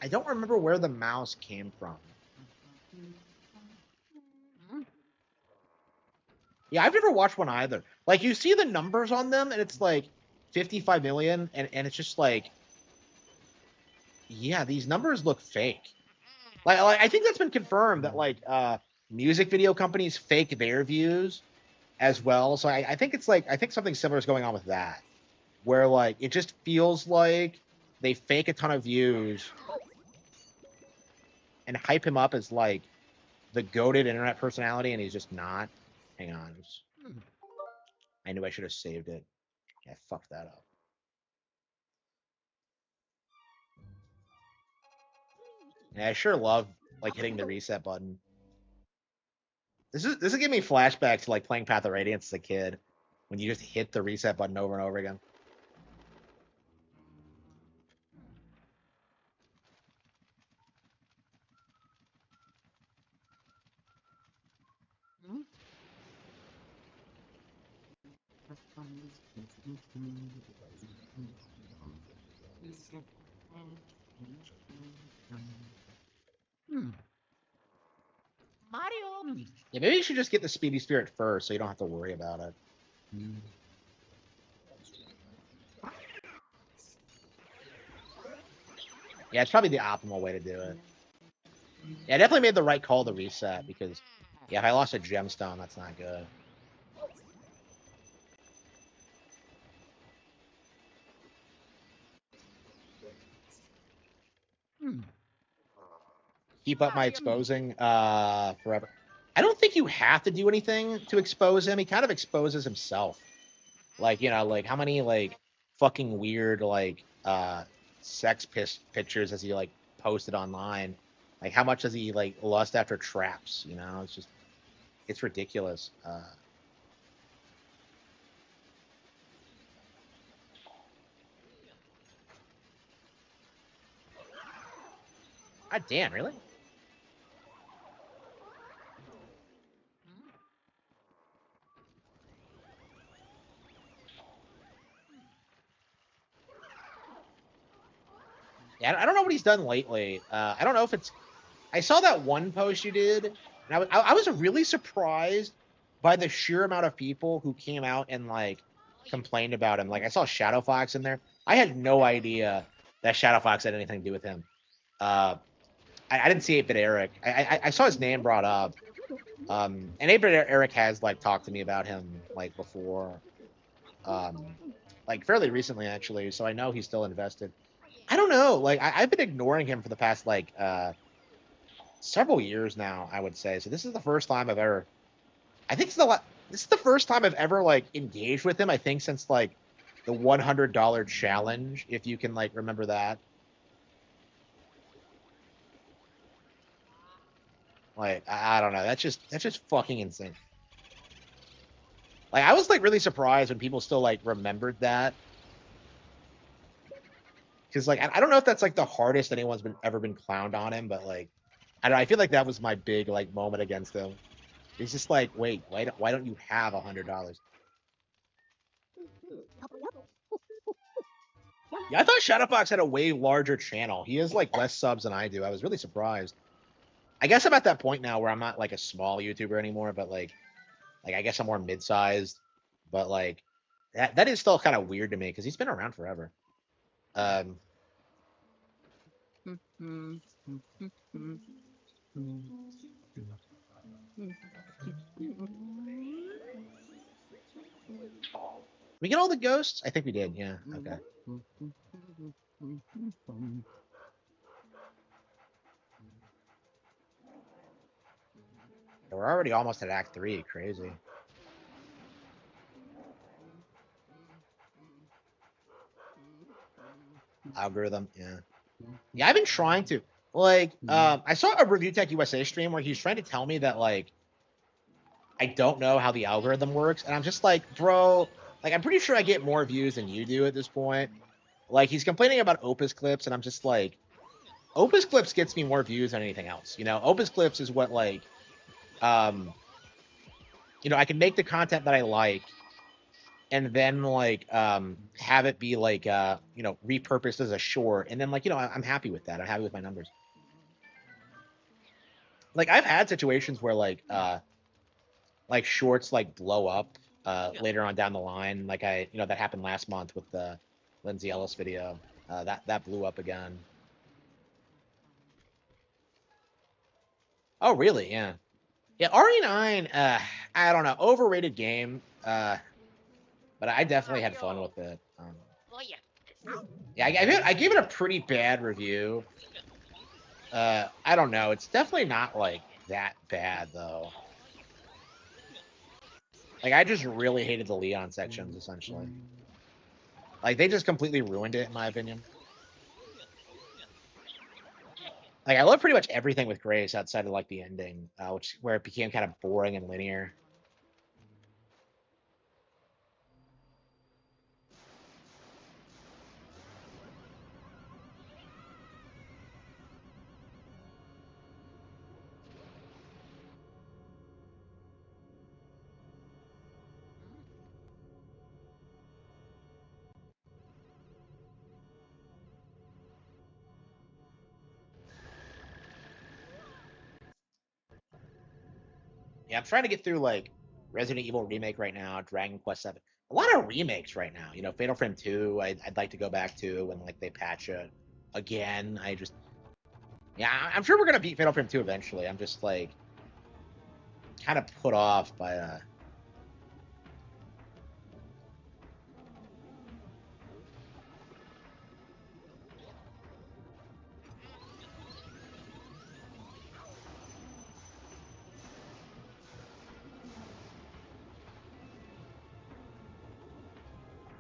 I don't remember where the mouse came from. Mhm. Yeah, I've never watched one either. Like you see the numbers on them and it's like 55 million, and it's just like yeah, these numbers look fake. Like I think that's been confirmed that like music video companies fake their views as well. So I think it's like I think something similar is going on with that, where like it just feels like they fake a ton of views and hype him up as like the goated internet personality, and he's just not. Hang on, I knew I should have saved it. Yeah, fuck that up. Yeah, I sure love like hitting the reset button. This is giving me flashbacks to like playing Path of Radiance as a kid, when you just hit the reset button over and over again. Hmm. Mario. Yeah, maybe you should just get the Speedy Spirit first, so you don't have to worry about it. Yeah, it's probably the optimal way to do it. Yeah, I definitely made the right call to reset because, yeah, if I lost a gemstone, that's not good. Hmm. Keep up my exposing forever. I don't think you have to do anything to expose him. He kind of exposes himself. Like, like how many like fucking weird like sex pictures has he like posted online? Like how much does he like lust after traps? It's just it's ridiculous. God damn, really? Yeah, I don't know what he's done lately. I don't know if it's. I saw that one post you did, and I was really surprised by the sheer amount of people who came out and like complained about him. Like I saw Shadow Fox in there. I had no idea that Shadow Fox had anything to do with him. Uh, I didn't see 8-Bit Eric. I saw his name brought up. And 8-Bit Eric has like talked to me about him like before, um, like fairly recently actually. So I know he's still invested. I don't know. Like I've been ignoring him for the past like several years now. I would say. So this is the first time I've ever. I think this is the first time I've ever like engaged with him. I think since like the $100 challenge, if you can like remember that. Like I don't know. That's just fucking insane. Like I was like really surprised when people still like remembered that because like I don't know if that's like the hardest anyone's been ever been clowned on him, but like I don't know, I feel like that was my big like moment against him. It's just like, wait, why don't you have $100? Yeah, I thought Shadowfox had a way larger channel. He has like less subs than I do. I was really surprised. I guess I'm at that point now where I'm not like a small YouTuber anymore, but like I guess I'm more mid-sized. But like that is still kind of weird to me because he's been around forever. Um, we get all the ghosts? I think we did. Yeah. Okay. We're already almost at Act 3. Crazy. Algorithm. Yeah. Yeah, I've been trying to. Like, I saw a Review Tech USA stream where he's trying to tell me that like I don't know how the algorithm works, and I'm just like, bro, like I'm pretty sure I get more views than you do at this point. Like he's complaining about Opus Clips, and I'm just like, Opus Clips gets me more views than anything else. Opus Clips is what like, um, I can make the content that I like, and then like have it be like repurposed as a short, and then like I'm happy with that. I'm happy with my numbers. Like I've had situations where like shorts like blow up later on down the line. Like that happened last month with the Lindsay Ellis video. That blew up again. Oh really? Yeah. Yeah, RE9, I don't know, overrated game. But I definitely had fun with it. Oh yeah. Yeah, I gave it a pretty bad review. I don't know. It's definitely not like that bad though. Like I just really hated the Leon sections essentially. Like they just completely ruined it in my opinion. Like I love pretty much everything with Grace outside of like the ending, which where it became kind of boring and linear. Yeah, I'm trying to get through like Resident Evil remake right now, Dragon Quest 7. A lot of remakes right now. You know, Fatal Frame 2. I'd like to go back to when like they patch it again. Yeah, I'm sure we're gonna beat Fatal Frame 2 eventually. I'm just like kind of put off by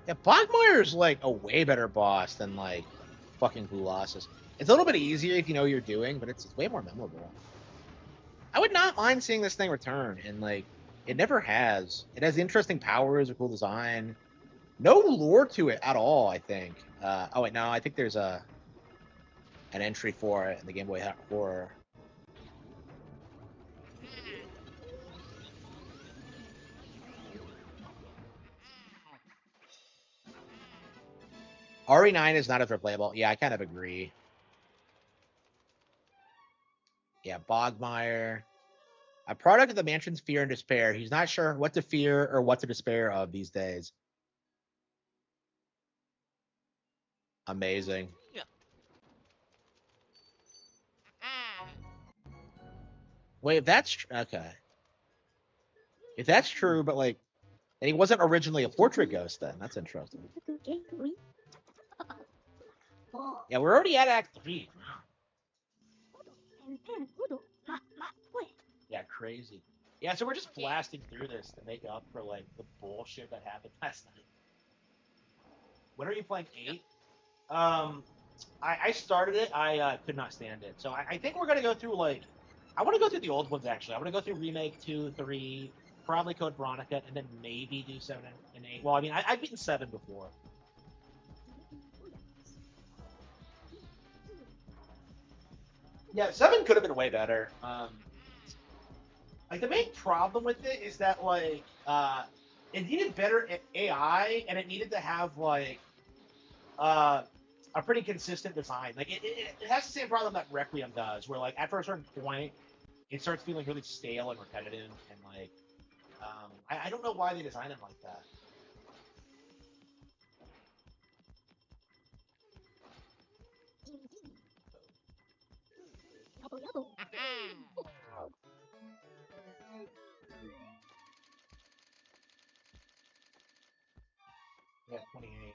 Yeah, Bogmire's like a way better boss than like fucking Colossus. It's a little bit easier if you know what you're doing, but it's way more memorable. I would not mind seeing this thing return, and like it never has. It has interesting powers, a cool design, no lore to it at all. I think. Oh wait, no, I think there's an entry for it in the Game Boy Horror. RE9 is not as replayable. Yeah, I kind of agree. Yeah, Bogmire. A product of the mansion's fear and despair. He's not sure what to fear or what to despair of these days. Amazing. Yeah. Wait, if that's okay. If that's true, but like, and he wasn't originally a portrait ghost, then that's interesting. Yeah, we're already at Act 3. Yeah, crazy. Yeah, so we're just blasting through this to make up for like the bullshit that happened last night. When are you playing 8? I started it. I could not stand it. So I think we're gonna go through like I want to go through the old ones actually. I want to go through remake 2, 3, probably Code Veronica, and then maybe do 7 and 8. Well, I mean, I've beaten 7 before. Yeah, 7 could have been way better. Like the main problem with it is that like it needed better AI and it needed to have like uh a pretty consistent design. Like it has the same problem that Requiem does, where like after a certain point it starts feeling really stale and repetitive and like I don't know why they designed it like that. Yeah, 28.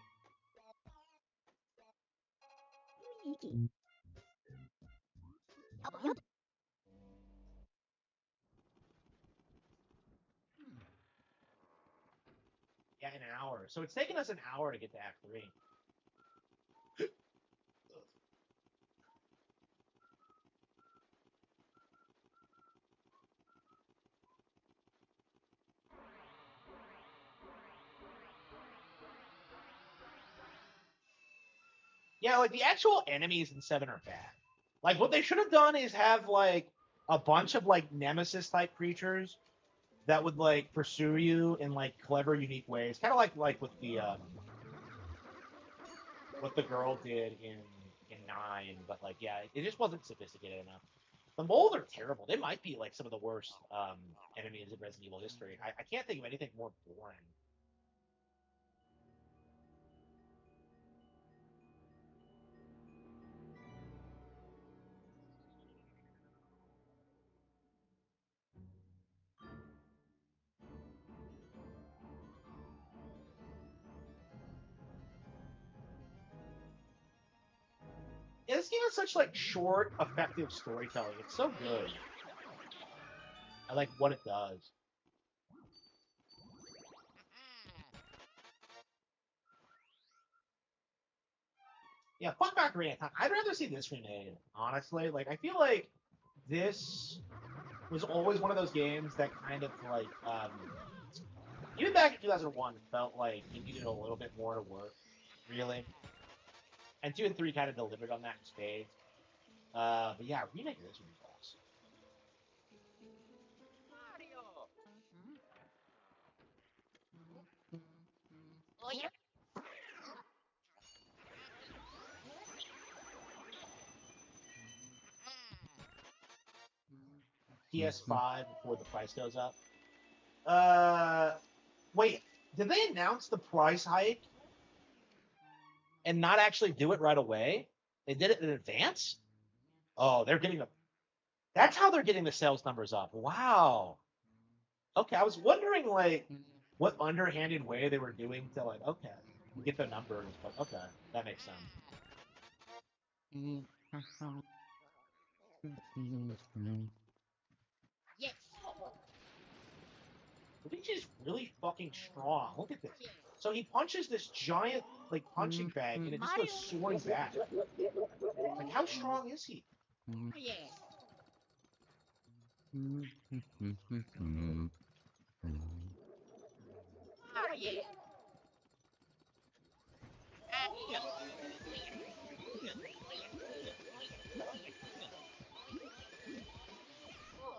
Yeah, in an hour. So it's taken us an hour to get to Act 3. Yeah, like the actual enemies in 7 are bad. Like what they should have done is have like a bunch of like nemesis type creatures that would like pursue you in like clever, unique ways. Kind of like with the what the girl did in 9, but like yeah, it just wasn't sophisticated enough. The moles are terrible. They might be like some of the worst enemies in Resident Evil history. I can't think of anything more boring. Yeah, this game has such like short, effective storytelling. It's so good. I like what it does. Yeah, fuck Ocarina of Time. I'd rather see this remade, honestly. Like, I feel like this was always one of those games that kind of like, even back in 2001, felt like it needed a little bit more to work, really. And 2 and 3 kind of delivered on that in spades. But yeah, remake of this would be awesome. Oh yeah. PS5 before the price goes up. Uh, Wait, did they announce the price hike and not actually do it right away? They did it in advance. Oh, they're getting the. That's how they're getting the sales numbers up. Wow. Okay, I was wondering like what underhanded way they were doing to like okay get the numbers, but okay, that makes sense. Yes. Luigi's really fucking strong. Look at this. So he punches this giant like punching bag and it just goes Mario. soaring back. Like how strong is he? Yeah. Mario.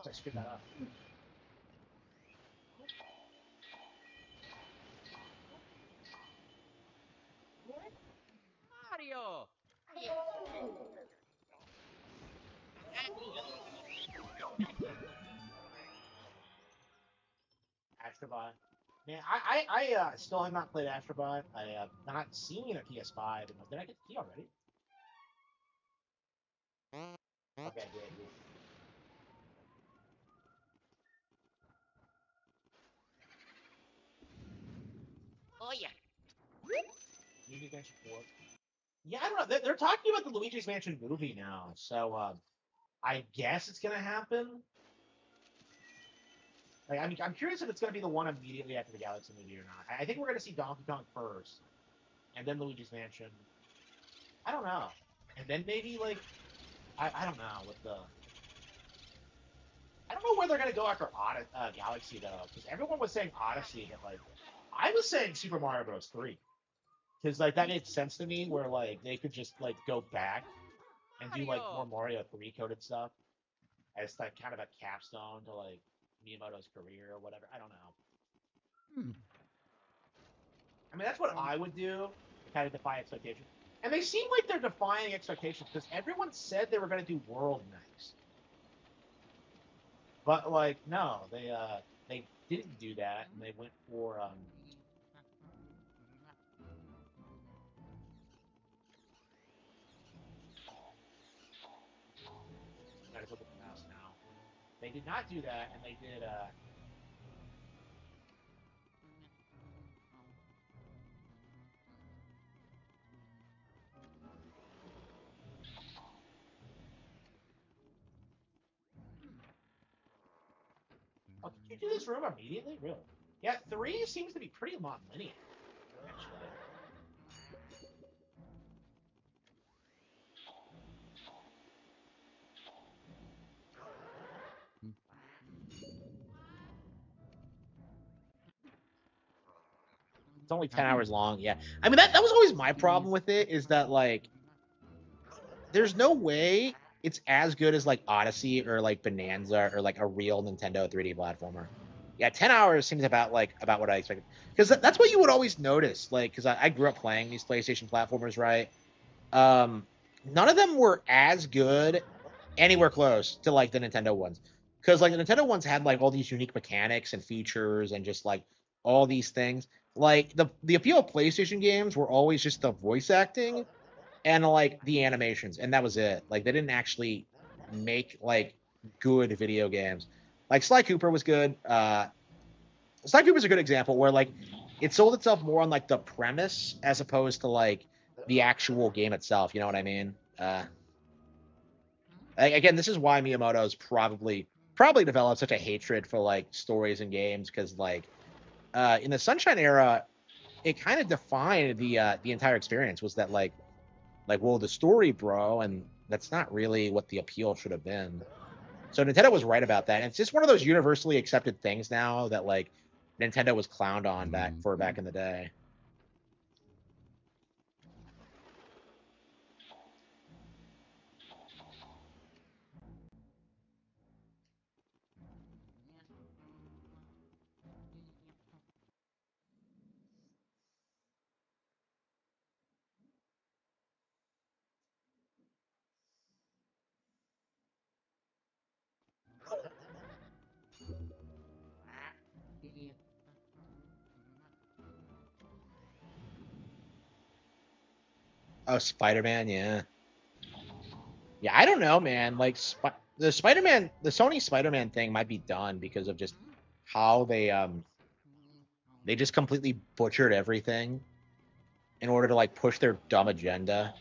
So I screwed that up. Mario. Astrobot. Man, I still have not played Astrobot. I have not seen a PS5. Did I get the key already? Okay, good. Oh yeah. Luigi's Mansion 4. Yeah, I don't know. They're talking about the Luigi's Mansion movie now, so I guess it's gonna happen. Like, I mean, I'm curious if it's gonna be the one immediately after the Galaxy movie or not. I think we're gonna see Donkey Kong first, and then Luigi's Mansion. I don't know, and then maybe like I don't know with the I don't know where they're gonna go after Galaxy though, because everyone was saying Odyssey, and like I was saying Super Mario Bros. 3, because like that made sense to me, where like they could just like go back and do like more Mario. Mario 3 coded stuff as like kind of a capstone to like Miyamoto's career or whatever. I don't know. I mean, that's what I would do to kind of defy expectations. And they seem like they're defying expectations because everyone said they were going to do World next, but like no, they didn't do that, and they went for I just look at the mouse now. They did not do that, and they did. Oh, did you do this room immediately? Really? Yeah, 3 seems to be pretty non-linear, actually. It's only 10 hours long. Yeah, I mean that was always my problem with it is that like there's no way it's as good as like Odyssey or like Bonanza or like a real Nintendo 3D platformer. Yeah, 10 hours seems about what I expected because that's what you would always notice. Like, because I grew up playing these PlayStation platformers, right? Um, None of them were as good anywhere close to like the Nintendo ones, because like the Nintendo ones had like all these unique mechanics and features and just like all these things. Like the appeal of PlayStation games were always just the voice acting and like the animations, and that was it. Like they didn't actually make like good video games. Like Sly Cooper was good. Sly Cooper's a good example where like it sold itself more on like the premise as opposed to like the actual game itself. You know what I mean? Again, this is why Miyamoto's probably developed such a hatred for like stories and games because like in the Sunshine era, it kind of defined the entire experience. Was that like well the story, bro, and that's not really what the appeal should have been. So Nintendo was right about that. And it's just one of those universally accepted things now that like Nintendo was clowned on back in the day. Oh, Spider-Man, yeah. Yeah, I don't know, man. Like the Spider-Man, the Sony Spider-Man thing might be done because of just how they just completely butchered everything in order to like push their dumb agenda.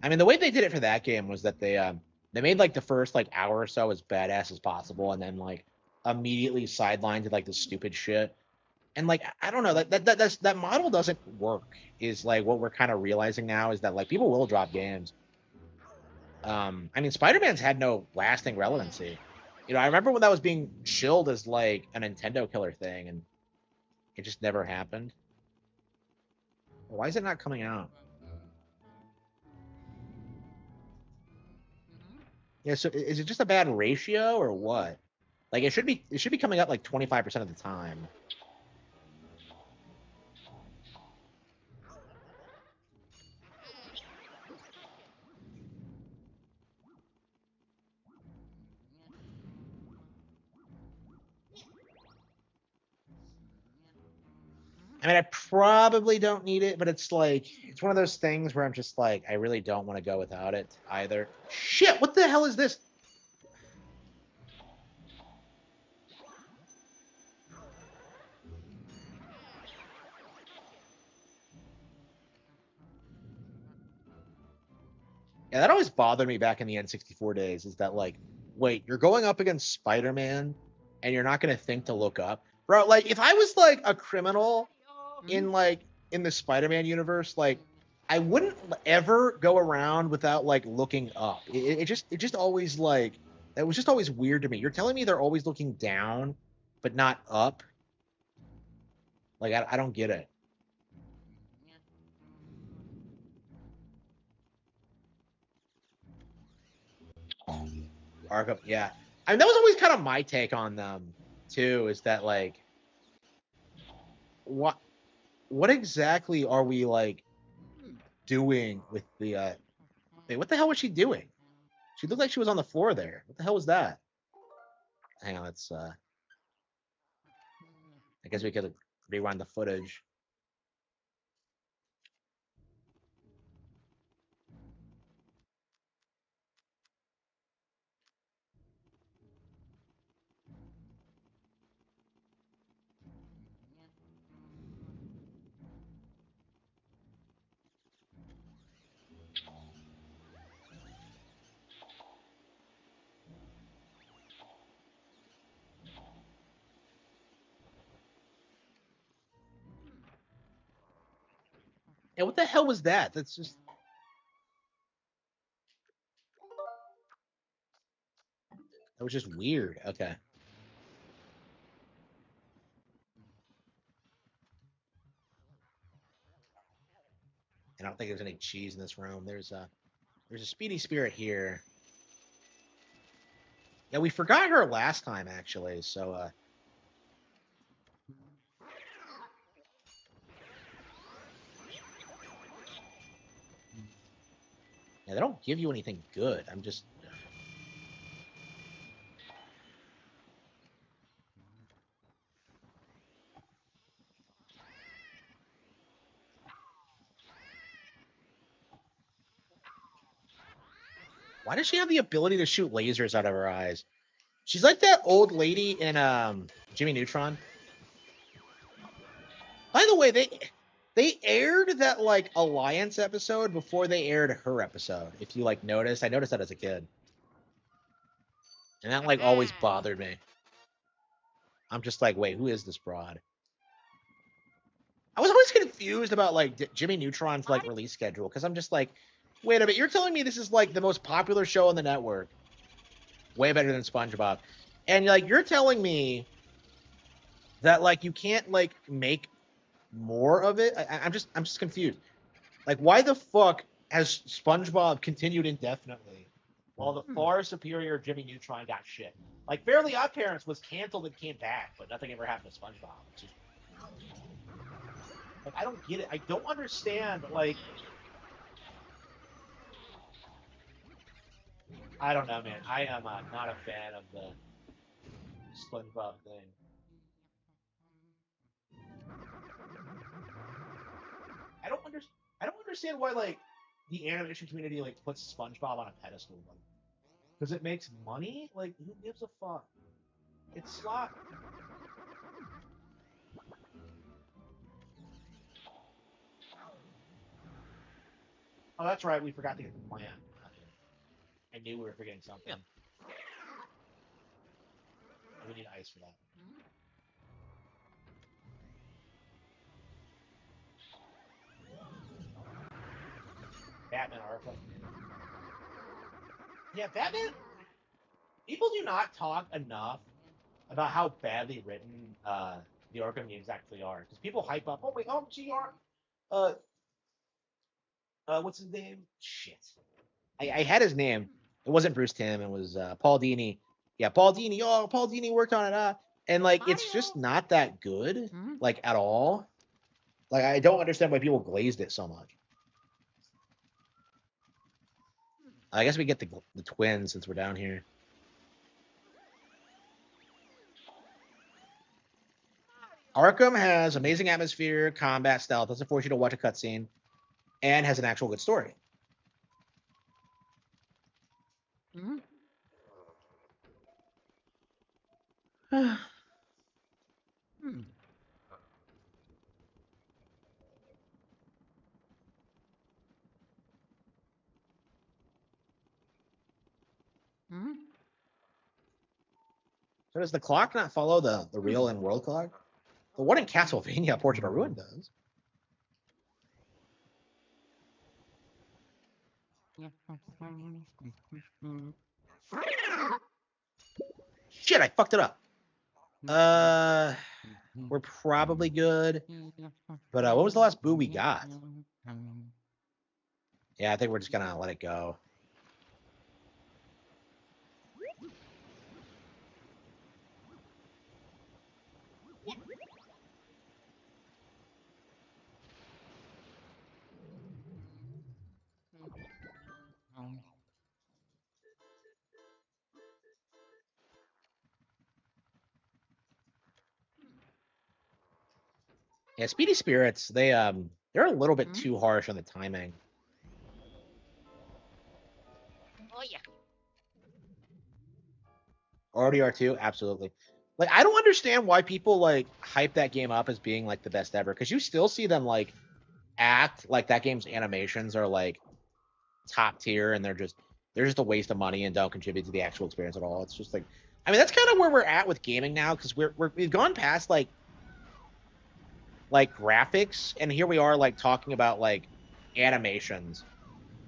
I mean, the way they did it for that game was that they made like the first like hour or so as badass as possible, and then like immediately sidelined to like the stupid shit. And like I don't know that model doesn't work. Is like what we're kind of realizing now is that like people will drop games. I mean, Spider-Man's had no lasting relevancy. You know, I remember when that was being shilled as like a Nintendo killer thing, and it just never happened. Why is it not coming out? Yeah, so is it just a bad ratio or what? Like it should be coming up like 25% of the time. I mean, I probably don't need it, but it's like it's one of those things where I'm just like I really don't want to go without it either. Shit, what the hell is this? Yeah, that always bothered me back in the N64 days. Is that like, wait, you're going up against Spider-Man, and you're not gonna think to look up, bro? Like, if I was like a criminal in the Spider-Man universe, like, I wouldn't ever go around without like looking up. It just always like that was just always weird to me. You're telling me they're always looking down, but not up? Like, I don't get it. Arkham, yeah. I mean, that was always kind of my take on them too. Is that like what what exactly are we like doing with the wait, what the hell was she doing? She looked like she was on the floor there. What the hell was that? Hang on, let's I guess we could rewind the footage. And what the hell was that? That was just weird. Okay. I don't think there's any cheese in this room. There's a speedy spirit here. Yeah, we forgot her last time actually, so yeah, they don't give you anything good. I'm just why does she have the ability to shoot lasers out of her eyes? She's like that old lady in Jimmy Neutron. By the way, they aired that like Alliance episode before they aired her episode. If you like notice, I noticed that as a kid, and that like always bothered me. I'm just like, wait, who is this broad? I was always confused about like Jimmy Neutron's like release schedule because I'm just like, wait a minute, you're telling me this is like the most popular show on the network, way better than SpongeBob, and like you're telling me that like you can't like make more of it? I'm just confused. Like, why the fuck has SpongeBob continued indefinitely while the far superior Jimmy Neutron got shit? Like, Fairly Odd Parents was canceled and came back, but nothing ever happened to SpongeBob. Which is, like, I don't get it. I don't understand. Like, I don't know, man. I am not a fan of the. SpongeBob thing. I don't under, I don't understand why like the animation community like puts SpongeBob on a pedestal. Like, because it makes money. Like, who gives a fuck? It's slot. Oh, that's right. We forgot to get the plant. I knew we were forgetting something. Yeah. We need ice for that. Batman Arkham. Yeah, Batman. People do not talk enough about how badly written the Arkham games actually are. Because people hype up, oh wait, oh GR, uh, what's his name? Shit, I had his name. It wasn't Bruce Timm. It was Paul Dini. Yeah, Paul Dini. Oh, Paul Dini worked on it. And like, it's just not that good, like at all. Like, I don't understand why people glazed it so much. I guess we get the twins since we're down here. Arkham has amazing atmosphere, combat stealth, doesn't force you to watch a cutscene, and has an actual good story. So does the clock not follow the real and world clock? The one in Castlevania, Portrait of Ruin, does. Shit, I fucked it up. We're probably good. But what was the last boo we got? Yeah, I think we're just gonna let it go. Yeah, Speedy Spirits, they're a little bit too harsh on the timing. Oh yeah. RDR2, absolutely. Like, I don't understand why people like hype that game up as being like the best ever, because you still see them like act like that game's animations are like top tier, and they're just a waste of money and don't contribute to the actual experience at all. It's just like, I mean, that's kind of where we're at with gaming now, because we've gone past like graphics, and here we are like talking about like animations.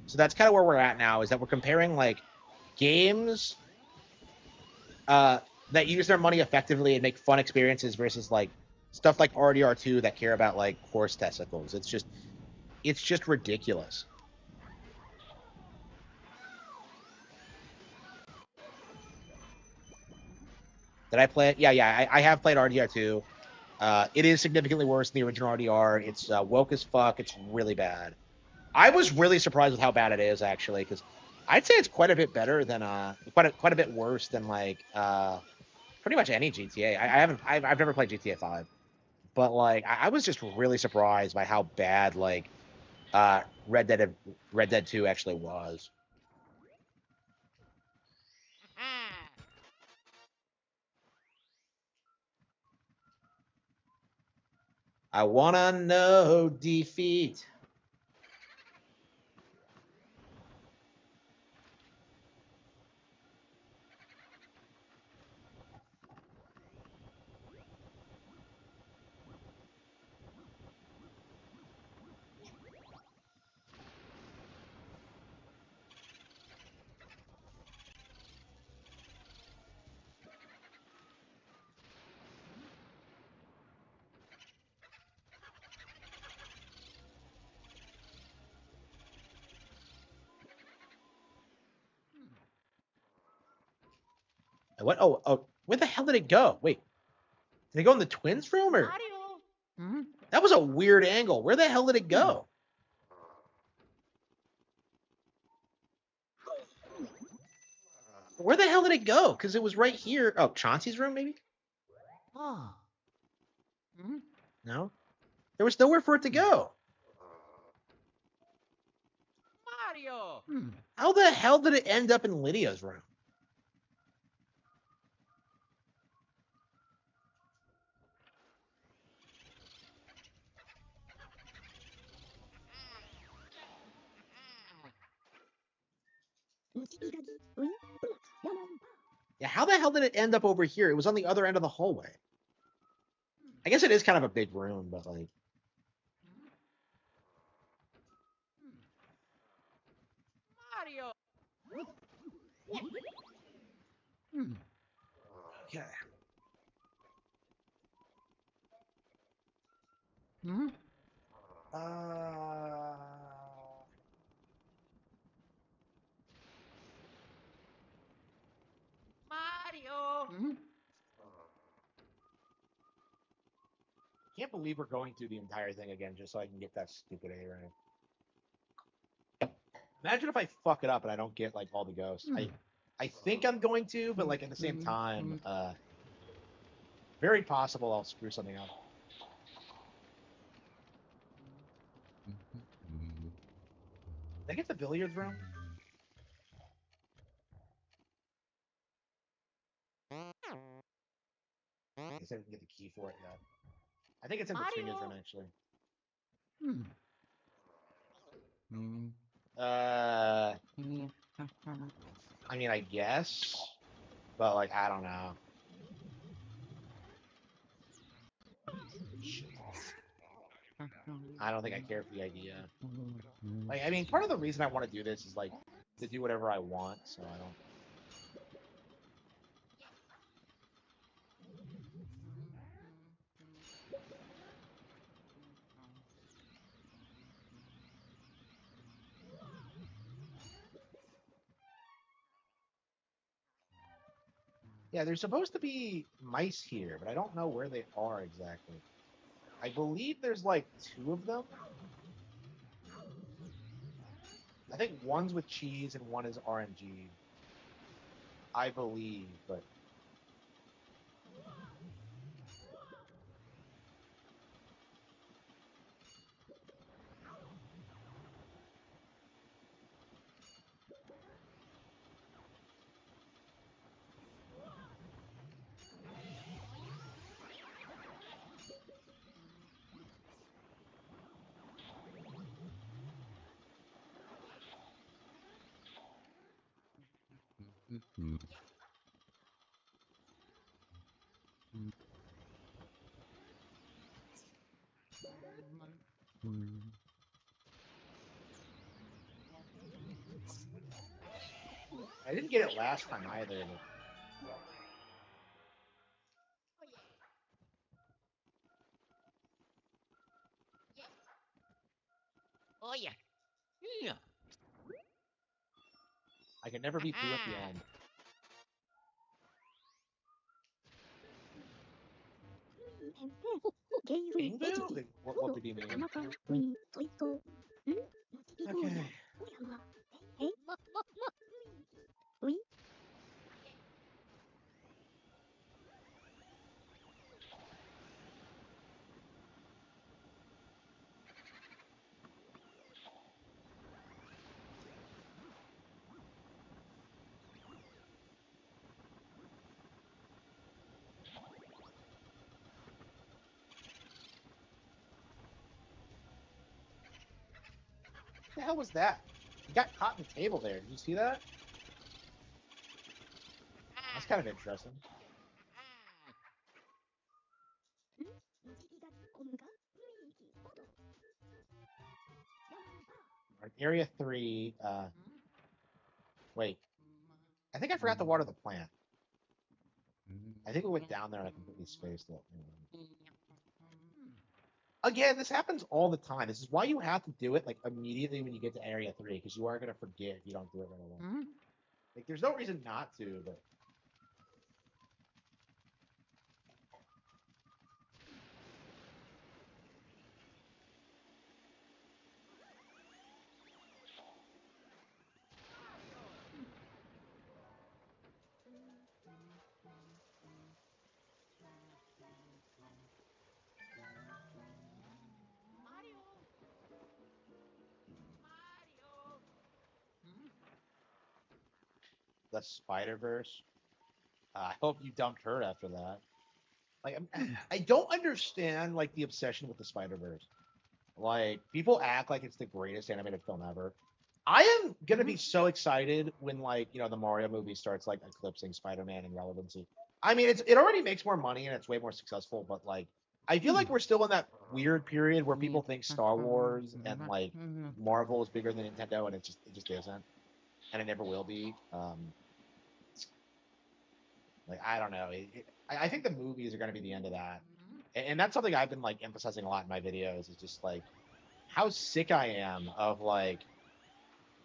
So that's kind of where we're at now, is that we're comparing like games that use their money effectively and make fun experiences versus like stuff like RDR2 that care about like horse testicles. It's just ridiculous. Did I play it? Yeah. I have played RDR2. It is significantly worse than the original RDR. It's woke as fuck. It's really bad. I was really surprised with how bad it is, actually, because I'd say it's quite a bit better than quite a bit worse than like pretty much any GTA. I've never played GTA 5, but like I was just really surprised by how bad like uh Red Dead Red Dead 2 actually was. I wanna know defeat. What? Oh, where the hell did it go? Wait, did it go in the twins' room, or Mario. that was a weird angle? Where the hell did it go? Where the hell did it go? Because it was right here. Oh, Chauncey's room, maybe? Oh. Hmm? No? There was nowhere for it to go. Mario. Hmm. How the hell did it end up in Lydia's room? Yeah, how the hell did it end up over here? It was on the other end of the hallway. I guess it is kind of a big room, but like. Mario. Hmm. Okay. Hmm? Uh. Mario. Hmm? Can't believe we're going through the entire thing again just so I can get that stupid A right. Imagine if I fuck it up and I don't get like all the ghosts. I think I'm going to, but like at the same time, very possible I'll screw something up. Did I get the billiards room? I guess I didn't get the key for it yet. I think it's in Petrina's room actually. Hmm. Hmm. I mean, I guess, but like, I don't know. I don't think I care for the idea. Like, I mean, part of the reason I want to do this is like to do whatever I want, so I don't. Yeah, there's supposed to be mice here, but I don't know where they are exactly. I believe there's like 2 of them. I think one's with cheese and one is RNG. I believe, but I didn't get it last time either. But Oh yeah. Yeah. I can never beat Boo at the end. King Boo? Like, what did he mean? Okay. What the hell was that? He got caught in the table there. Did you see that? That's kind of interesting. Area 3. Wait. I think I forgot to water the plant. I think we went down there and I completely spaced it. Again, this happens all the time. This is why you have to do it like immediately when you get to Area 3, because you are going to forget if you don't do it right away. Hmm? Like, there's no reason not to, but. the Spider Verse. I hope you dumped her after that. Like, I don't understand like the obsession with the Spider Verse. Like, people act like it's the greatest animated film ever. I am gonna be so excited when like the Mario movie starts like eclipsing Spider-Man in relevancy. I mean, it already makes more money and it's way more successful, but like I feel like we're still in that weird period where people think Star Wars and like Marvel is bigger than Nintendo, and it just isn't, and it never will be. Like I don't know. I think the movies are gonna be the end of that, and that's something I've been like emphasizing a lot in my videos. Is just like how sick I am of like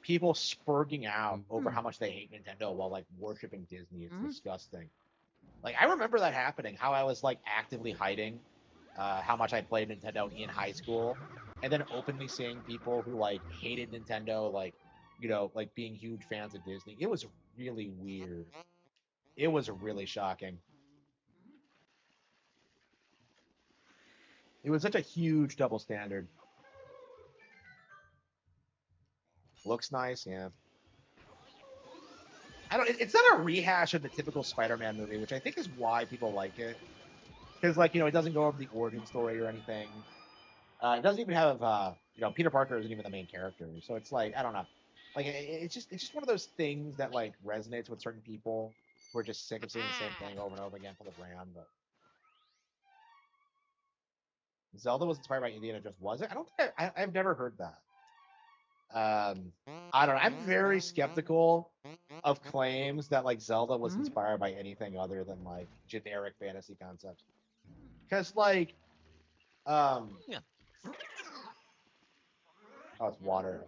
people spurging out over how much they hate Nintendo while like worshiping Disney. It's disgusting. Like I remember that happening. How I was like actively hiding how much I played Nintendo in high school, and then openly seeing people who like hated Nintendo, like like being huge fans of Disney. It was really weird. It was really shocking. It was such a huge double standard. Looks nice, yeah. I don't. It's not a rehash of the typical Spider-Man movie, which I think is why people like it. Because like it doesn't go over the origin story or anything. It doesn't even have Peter Parker isn't even the main character, so it's like I don't know, like it's just one of those things that like resonates with certain people who are just sick of seeing the same thing over and over again for the brand. But Zelda was inspired by Indiana Jones, was it? I don't think I've never heard that. I don't know. I'm very skeptical of claims that like Zelda was inspired by anything other than like generic fantasy concepts, because like um Yeah. oh, it's water.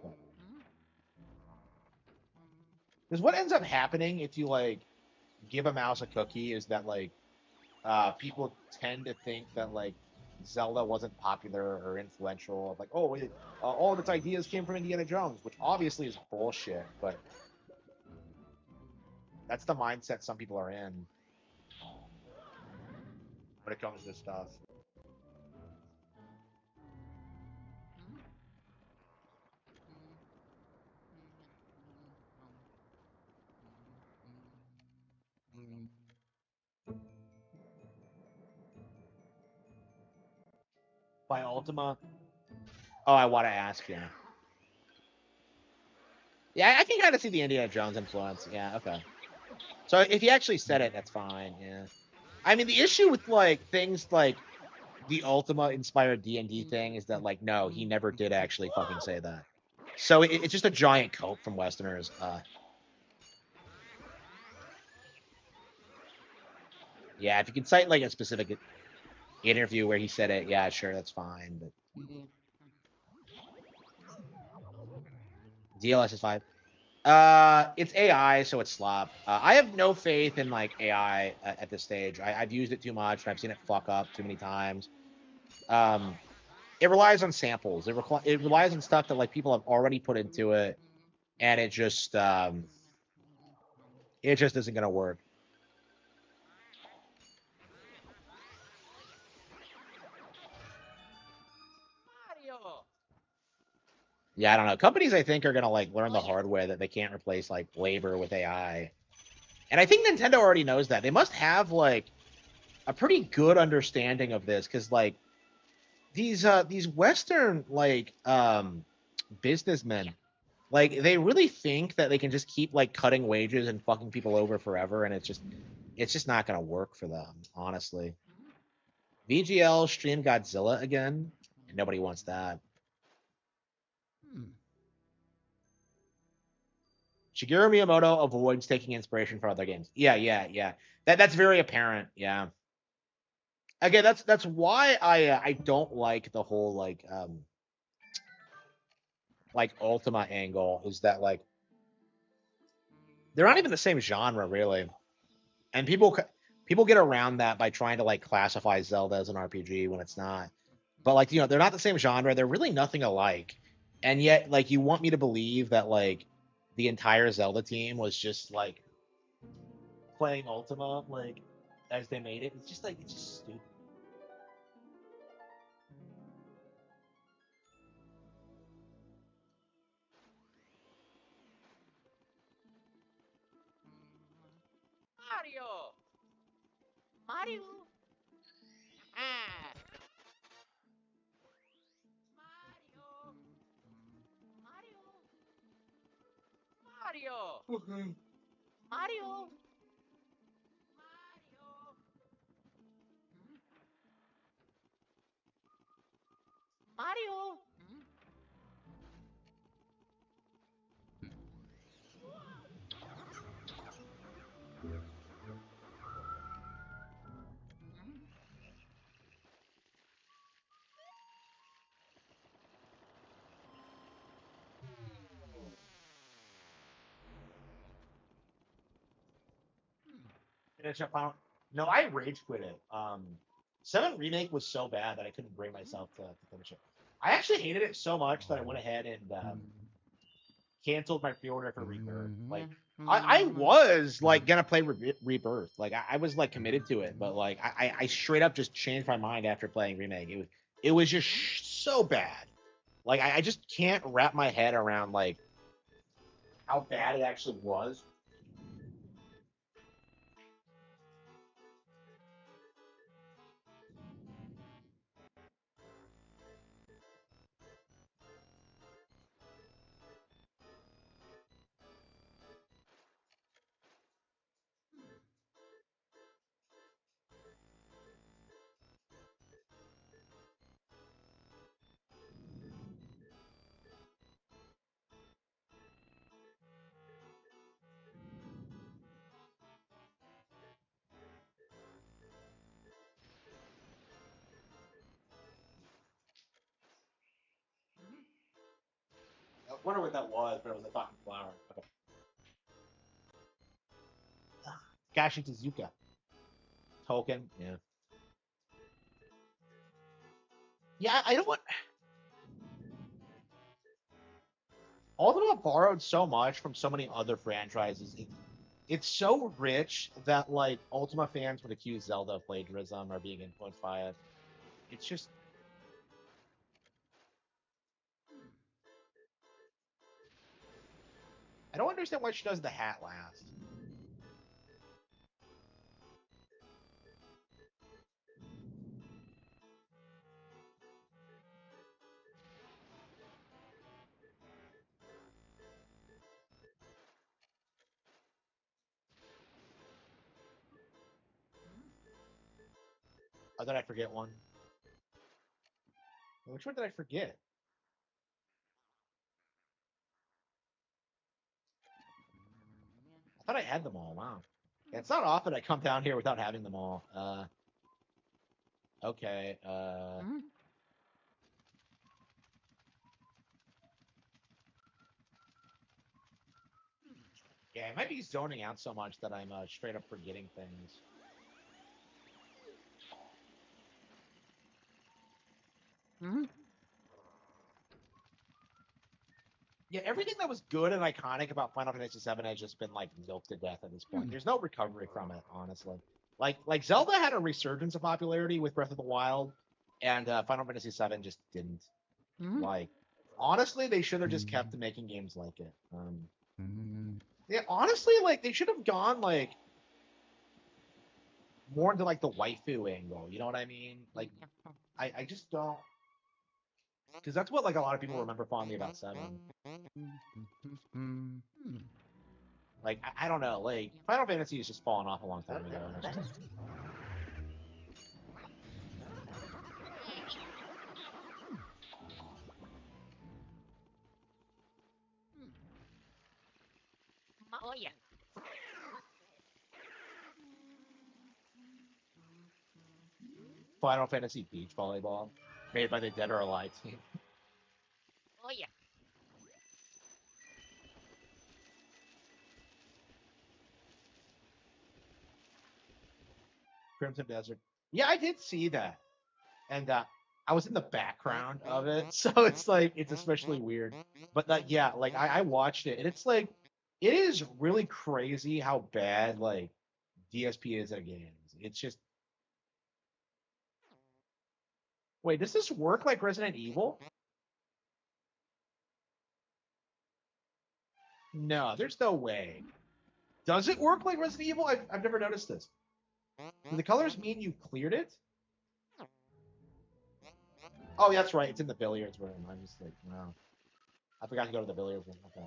Because what ends up happening if you like give a mouse a cookie is that like people tend to think that like Zelda wasn't popular or influential. Like, oh, all of its ideas came from Indiana Jones, which obviously is bullshit. But that's the mindset some people are in when it comes to this stuff. By Ultima, oh, I want to ask you. Yeah, I can kind of see the Indiana Jones influence. Yeah, okay. So if he actually said it, that's fine. Yeah. I mean, the issue with like things like the Ultima inspired D&D thing is that like no, he never did actually fucking say that. So it's just a giant cope from Westerners. Yeah, if you can cite like a specific interview where he said it, yeah, sure, that's fine. But DLS is fine. It's AI, so it's slop. I have no faith in like AI at this stage. I've used it too much, and I've seen it fuck up too many times. Um, it relies on samples. It relies on stuff that like people have already put into it, and it just isn't gonna work. Mario. Yeah, I don't know. Companies I think are gonna like learn Oh the yeah. hard way that they can't replace like labor with AI. And I think Nintendo already knows that. They must have like a pretty good understanding of this because like these Western like businessmen Yeah. like they really think that they can just keep like cutting wages and fucking people over forever, and it's just not gonna work for them, honestly. VGL stream Godzilla again, and nobody wants that. Shigeru Miyamoto avoids taking inspiration from other games. Yeah, yeah, yeah. That's very apparent. Yeah. Again, that's why I don't like the whole like Ultima angle is that like they're not even the same genre really, and people get around that by trying to like classify Zelda as an RPG when it's not. But like they're not the same genre. They're really nothing alike, and yet like you want me to believe that like the entire Zelda team was just like playing Ultima like as they made it. It's just stupid. Mario. Mario. Ah. Mario. Mario. Mario. Okay. Mario. Mario. Mario. Finish up Final. No, I rage quit it. Seven remake was so bad that I couldn't bring myself to finish it. I actually hated it so much that I went ahead and canceled my pre-order for Rebirth. Like, I was like gonna play Rebirth. Like, I was like committed to it, but like I straight up just changed my mind after playing remake. It was just so bad. Like, I just can't wrap my head around like how bad it actually was. I wonder what that was, but it was a fucking flower. Okay. Gashi Tezuka. Token. Yeah. Yeah, I don't want. Ultima borrowed so much from so many other franchises. It's so rich that like Ultima fans would accuse Zelda of plagiarism or being influenced by it. It's just I don't understand why she does the hat last. Oh, did I forget one? Which one did I forget? I thought I had them all. Wow. Yeah, it's not often I come down here without having them all. Okay. Yeah, I might be zoning out so much that I'm straight up forgetting things. Yeah, everything that was good and iconic about Final Fantasy VII has just been like milked to death at this point. There's no recovery from it, honestly. Like Zelda had a resurgence of popularity with Breath of the Wild, and Final Fantasy VII just didn't. Like, honestly, they should have just kept making games like it. Yeah, honestly, like they should have gone like more into like the waifu angle. You know what I mean? Like, I just don't, because that's what like a lot of people remember fondly about Seven. Like, I don't know, like Final Fantasy has just fallen off a long time ago. And it's just, Oh yeah. Final Fantasy Beach Volleyball, made by the Dead or Alive team. Oh yeah. Crimson Desert. Yeah, I did see that, and I was in the background of it, so it's like it's especially weird. But yeah, like I watched it, and it's like it is really crazy how bad like DSP is at games. It's just wait, does this work like Resident Evil? No, there's no way. Does it work like Resident Evil? I've never noticed this. Do the colors mean you cleared it? Oh, yeah, that's right. It's in the billiards room. I'm just like, wow. I forgot to go to the billiards room. Okay.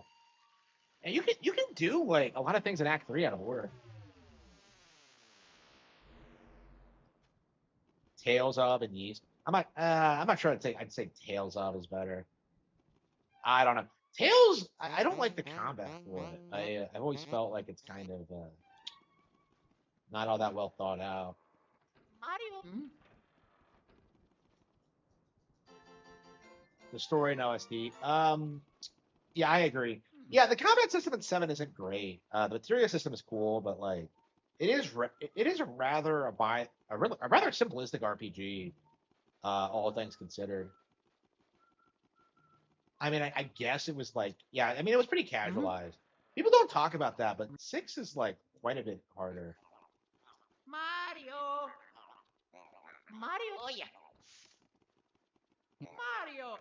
And you can do like a lot of things in Act 3 out of order. Tales of and Yeast. I'm not sure I'd say Tales of is better. I don't know. Tales, I don't like the combat for it. I've always felt like it's kind of not all that well thought out. Mario. The story and OSD. Yeah, I agree. Yeah, the combat system in 7 isn't great. The materia system is cool, but like it is a rather a rather simplistic RPG, all things considered. I mean, I guess it was like, yeah, I mean, it was pretty casualized. People don't talk about that, but 6 is like quite a bit harder. Mario. Mario. Oh yeah. Mario.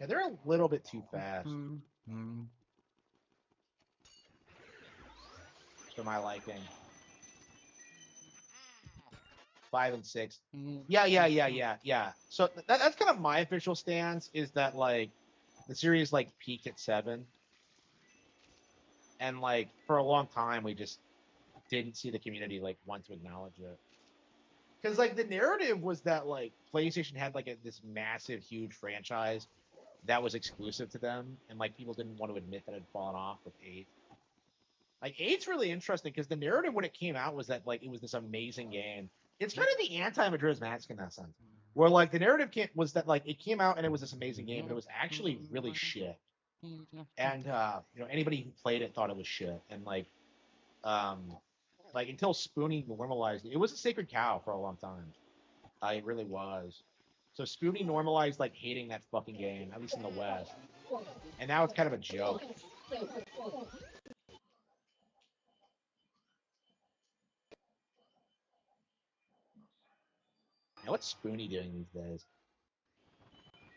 Yeah, they're a little bit too fast for my liking. 5 and 6. Yeah. So that's kind of my official stance is that like the series like peaked at 7, and like for a long time we just didn't see the community like want to acknowledge it. Because like the narrative was that like PlayStation had like this massive, huge franchise that was exclusive to them, and like people didn't want to admit that it had fallen off with 8. Like 8's really interesting because the narrative when it came out was that like it was this amazing game. It's kind of the anti-Majora's Mask in that sense, where like the narrative was that like it came out and it was this amazing game, but it was actually really shit. And anybody who played it thought it was shit, and um, like until Spoonie normalized it, it was a sacred cow for a long time. It really was. So Spoonie normalized like hating that fucking game, at least in the West, and now it's kind of a joke. Now what's Spoonie doing these days?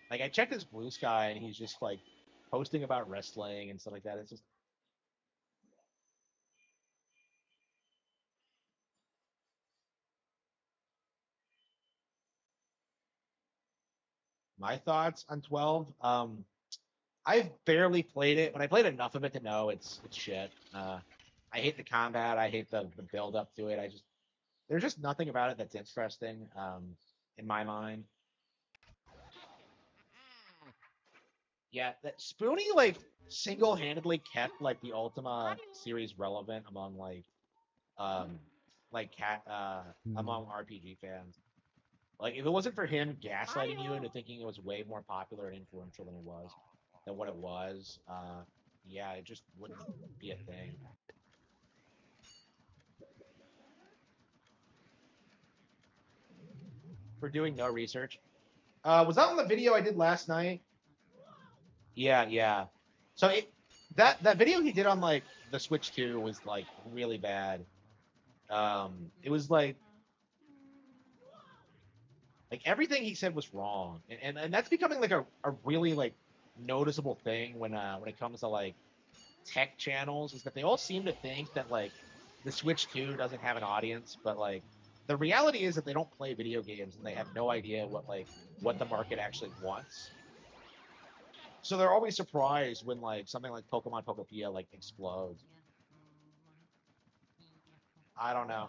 Like I checked his Blue Sky and he's just like posting about wrestling and stuff like that. It's just my thoughts on 12. I've barely played it, but I played enough of it to know it's shit. I hate the combat. I hate the build up to it. There's just nothing about it that's interesting in my mind. Yeah, that Spoonie like single handedly kept like the Ultima Mario. series relevant among um cat among RPG fans. Like if it wasn't for him gaslighting you into Mario. thinking it was way more popular and influential than what it was, yeah, it just wouldn't be a thing. For doing no research. Was that on the video I did last night? Yeah. So that video he did on like the Switch 2 was like really bad. It was like everything he said was wrong, and that's becoming like a really like noticeable thing when it comes to like tech channels is that they all seem to think that like the Switch 2 doesn't have an audience, but like the reality is that they don't play video games and they have no idea what the market actually wants. So they're always surprised when like something like Pokemon Pokopia like explodes. I don't know.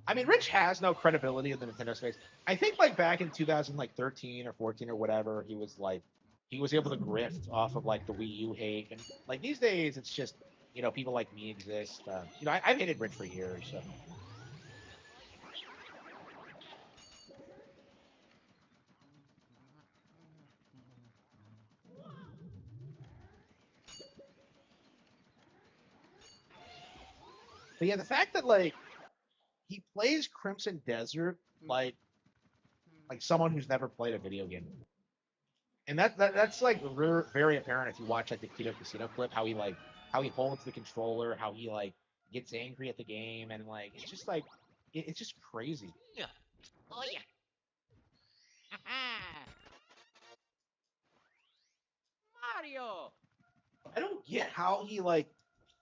I mean, Rich has no credibility in the Nintendo space. I think like back in 2013 or 14 or whatever, he was able to grift off of like the Wii U hate, and like these days it's just people like me exist. I've hated Rich for years. So. But yeah, the fact that like he plays Crimson Desert like someone who's never played a video game, and that's like very apparent if you watch like the Keto Casino clip, how he holds the controller, how he like gets angry at the game, and like it's just like it's just crazy. Yeah. Oh yeah. Mario. I don't get how he like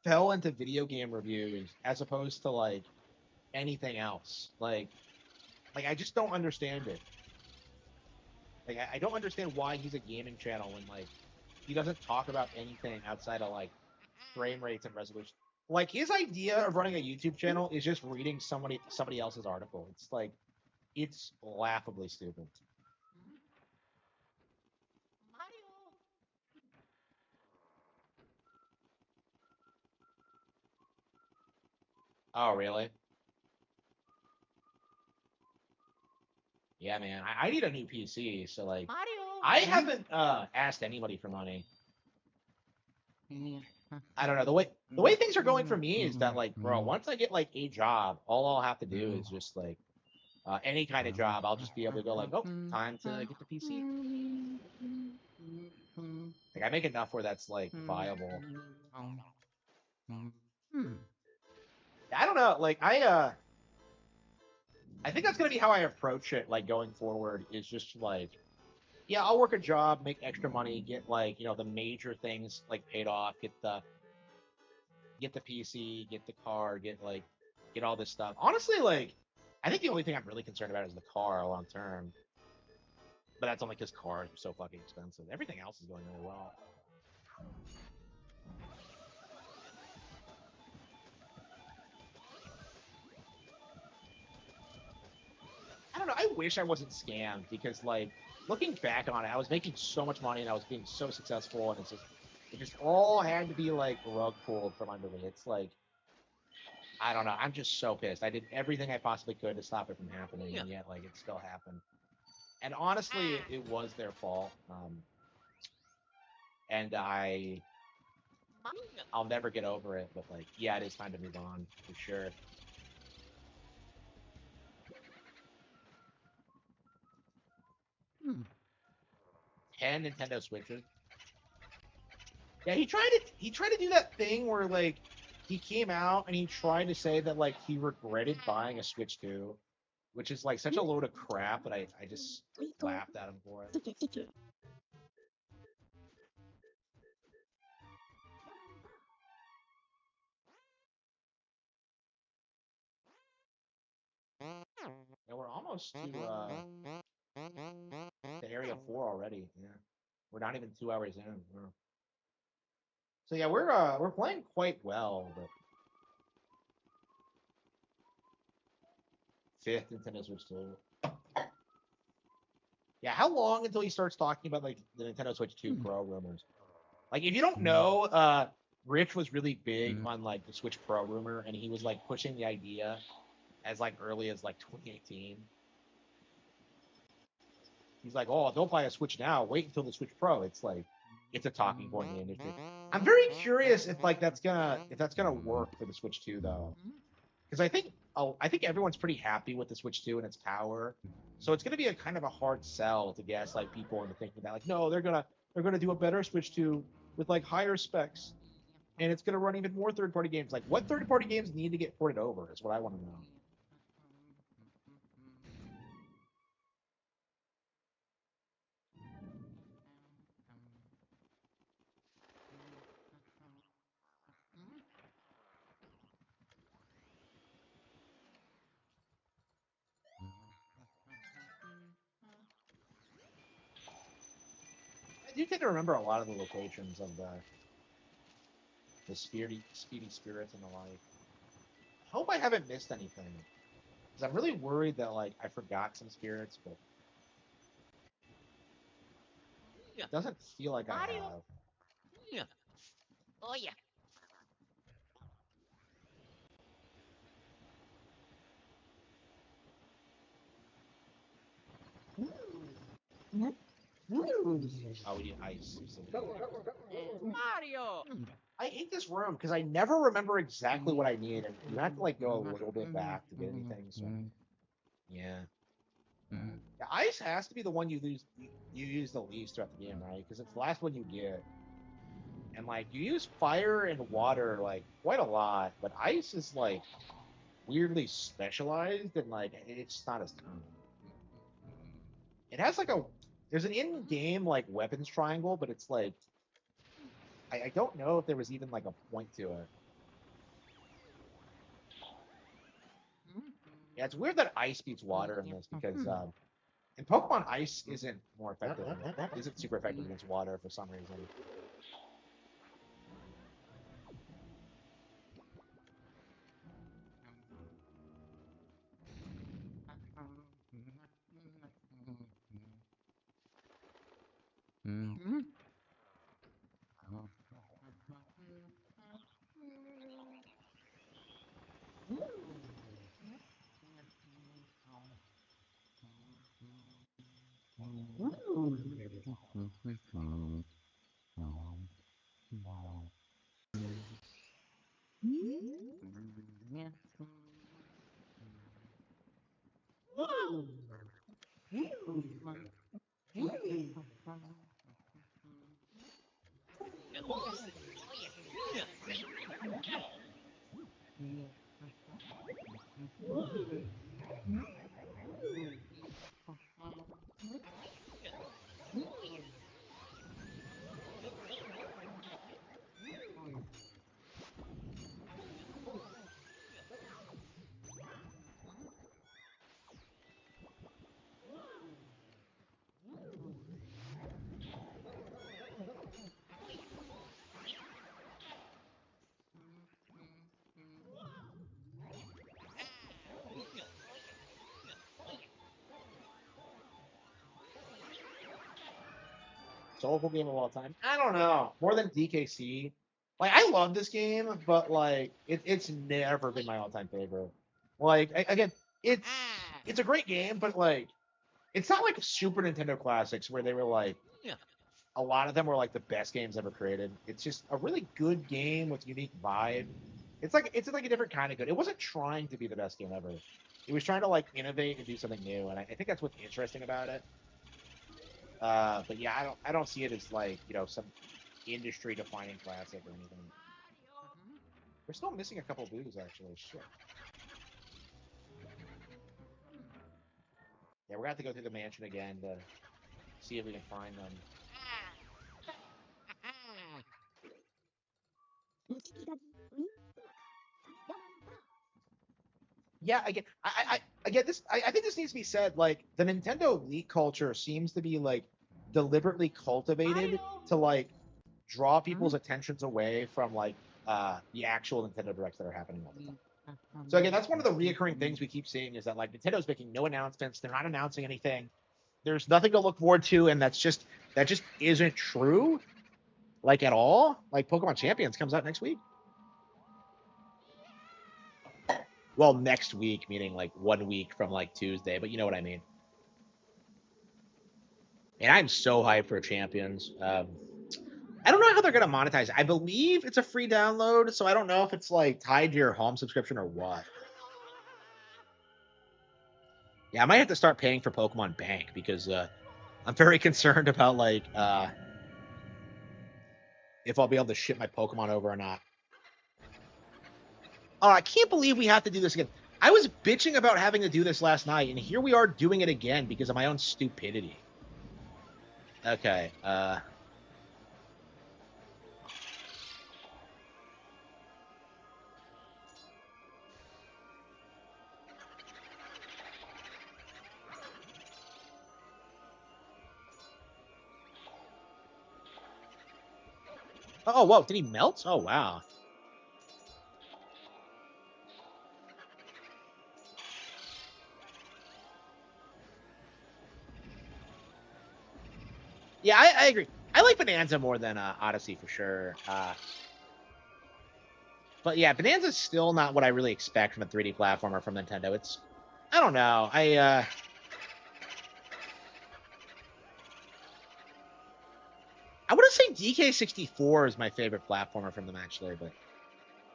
fell into video game reviews as opposed to like anything else. Like I just don't understand it. Like I don't understand why he's a gaming channel when like he doesn't talk about anything outside of like frame rates and resolution. Like his idea of running a YouTube channel is just reading somebody else's article. It's like it's laughably stupid. Mario. Oh really? Yeah, man. I need a new PC. So like Mario. I haven't asked anybody for money. I don't know. The way things are going for me is that like, bro, once I get like a job, all I'll have to do is just like any kind of job. I'll just be able to go like, oh, time to get the PC. Like I make enough where that's like viable. I don't know. Like I think that's gonna be how I approach it. Like going forward is just like, yeah, I'll work a job, make extra money, get like the major things like paid off, get the PC, get the car, get all this stuff. Honestly, like I think the only thing I'm really concerned about is the car long term. But that's only because cars are so fucking expensive. Everything else is going really well. I don't know. I wish I wasn't scammed because, like, looking back on it, I was making so much money and I was being so successful, and it just all had to be like rug pulled from under me. It's like I don't know. I'm just so pissed. I did everything I possibly could to stop it from happening, Yeah. and yet like it still happened. And honestly, it was their fault. And I'll never get over it. But like, yeah, it is time to move on for sure. 10 Nintendo Switches. Yeah, he tried to do that thing where like he came out and he tried to say that like he regretted buying a Switch 2, which is like such a load of crap, but I just laughed at him for it. And we're almost to Area 4 already. Yeah. We're not even 2 hours in. So yeah, we're playing quite well, but fifth Nintendo Switch 2. Yeah, how long until he starts talking about like the Nintendo Switch 2 Pro rumors? Like if you don't know, Rich was really big on like the Switch Pro rumor, and he was like pushing the idea as like early as like 2018. He's like, "Oh, don't buy a Switch now. Wait until the Switch Pro." It's like it's a talking point in the industry. I'm very curious if that's gonna work for the Switch 2 though, because I think everyone's pretty happy with the Switch 2 and its power. So it's gonna be a kind of a hard sell to guess like people into thinking that like no, they're gonna do a better Switch 2 with like higher specs, and it's gonna run even more third-party games. Like what third-party games need to get ported over is what I want to know. I do tend to remember a lot of the locations of the speedy spirits and the like. I hope I haven't missed anything because I'm really worried that like I forgot some spirits, but Yeah. it doesn't feel like I Mario. have. Yeah. Oh yeah. Oh, we need ice. So Mario. I hate this room because I never remember exactly what I need, and you have to like go a little bit back to get anything. So yeah, the ice has to be the one you lose. You use the least throughout the game, right? Because it's the last one you get, and like you use fire and water like quite a lot, but ice is like weirdly specialized and like it's not as common. It has like a there's an in-game like weapons triangle, but it's like I don't know if there was even like a point to it. Yeah, it's weird that ice beats water in this because in Pokemon Ice isn't more effective, isn't super effective against water for some reason. Soulful game of all time. I don't know. More than DKC. Like I love this game, but like it's never been my all-time favorite. Like again, it's it's a great game, but like it's not like Super Nintendo classics where they were like a lot of them were like the best games ever created. It's just a really good game with unique vibe. It's like a different kind of good. It wasn't trying to be the best game ever. It was trying to like innovate and do something new, and I think that's what's interesting about it. But yeah, I don't see it as like some industry defining classic or anything. We're still missing a couple of boos actually. Shit. Yeah, we're gonna have to go through the mansion again to see if we can find them. Yeah, I get this. I think this needs to be said. Like the Nintendo leak culture seems to be like deliberately cultivated to like draw people's attentions away from like the actual Nintendo directs that are happening all the time. So again, that's one of the reoccurring things we keep seeing is that like Nintendo's making no announcements. They're not announcing anything. There's nothing to look forward to, and that just isn't true, like at all. Like Pokemon Champions comes out next week. Well, next week, meaning like 1 week from like Tuesday, but you know what I mean. And I'm so hyped for Champions. I don't know how they're gonna monetize it. I believe it's a free download, so I don't know if it's like tied to your home subscription or what. Yeah, I might have to start paying for Pokemon Bank because I'm very concerned about like if I'll be able to ship my Pokemon over or not. Oh, I can't believe we have to do this again. I was bitching about having to do this last night, and here we are doing it again because of my own stupidity. Okay. Oh, whoa! Did he melt? Oh, wow. Yeah, I agree. I like Bonanza more than Odyssey for sure. But yeah, Bonanza's still not what I really expect from a 3D platformer from Nintendo. I don't know. I want to say DK64 is my favorite platformer from them, actually, but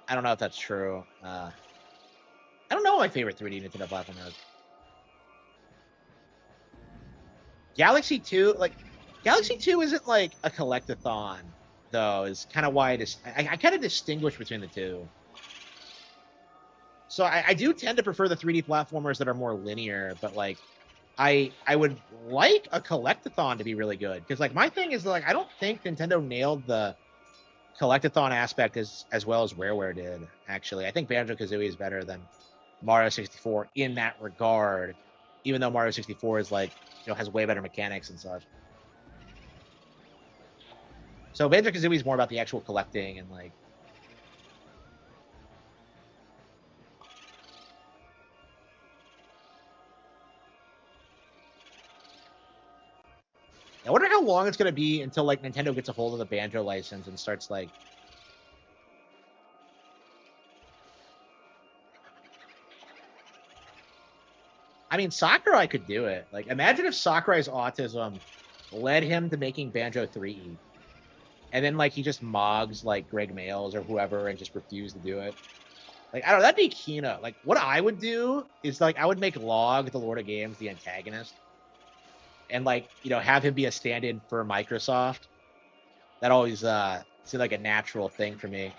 I don't know if that's true. I don't know what my favorite 3D Nintendo platformer is. Galaxy 2, like, Galaxy 2 isn't like a collectathon, though, is kind of why I kind of distinguish between the two. So I do tend to prefer the 3D platformers that are more linear, but like I would like a collectathon to be really good, because like my thing is like I don't think Nintendo nailed the collectathon aspect as well as Rareware did. Actually, I think Banjo-Kazooie is better than Mario 64 in that regard, even though Mario 64 is like has way better mechanics and such. So Banjo-Kazooie is more about the actual collecting and like. I wonder how long it's gonna be until like Nintendo gets a hold of the Banjo license and starts like. I mean, Sakurai could do it. Like, imagine if Sakurai's autism led him to making Banjo 3E, and then like he just mogs like Greg Mails or whoever and just refused to do it. Like, I don't know, that'd be Kino. Like, what I would do is like I would make Log the Lord of Games the antagonist, and like have him be a stand-in for Microsoft. That always seemed like a natural thing for me.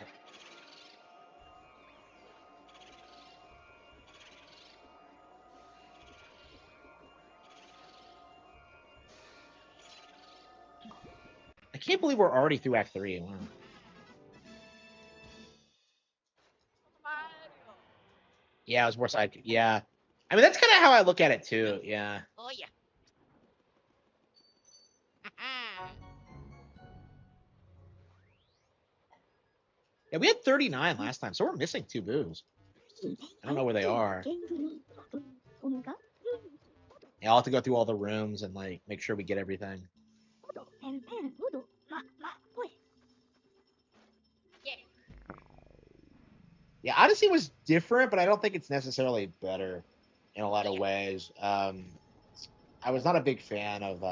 I can't believe we're already through Act 3. Wow. Mario. Yeah, it was more side. Yeah, I mean that's kind of how I look at it too. Yeah. Oh yeah. Yeah, we had 39 last time, so we're missing 2 boos. I don't know where they are. Yeah, I'll have to go through all the rooms and like make sure we get everything. Yeah. Yeah, Odyssey was different, but I don't think it's necessarily better in a lot of ways. I was not a big fan of.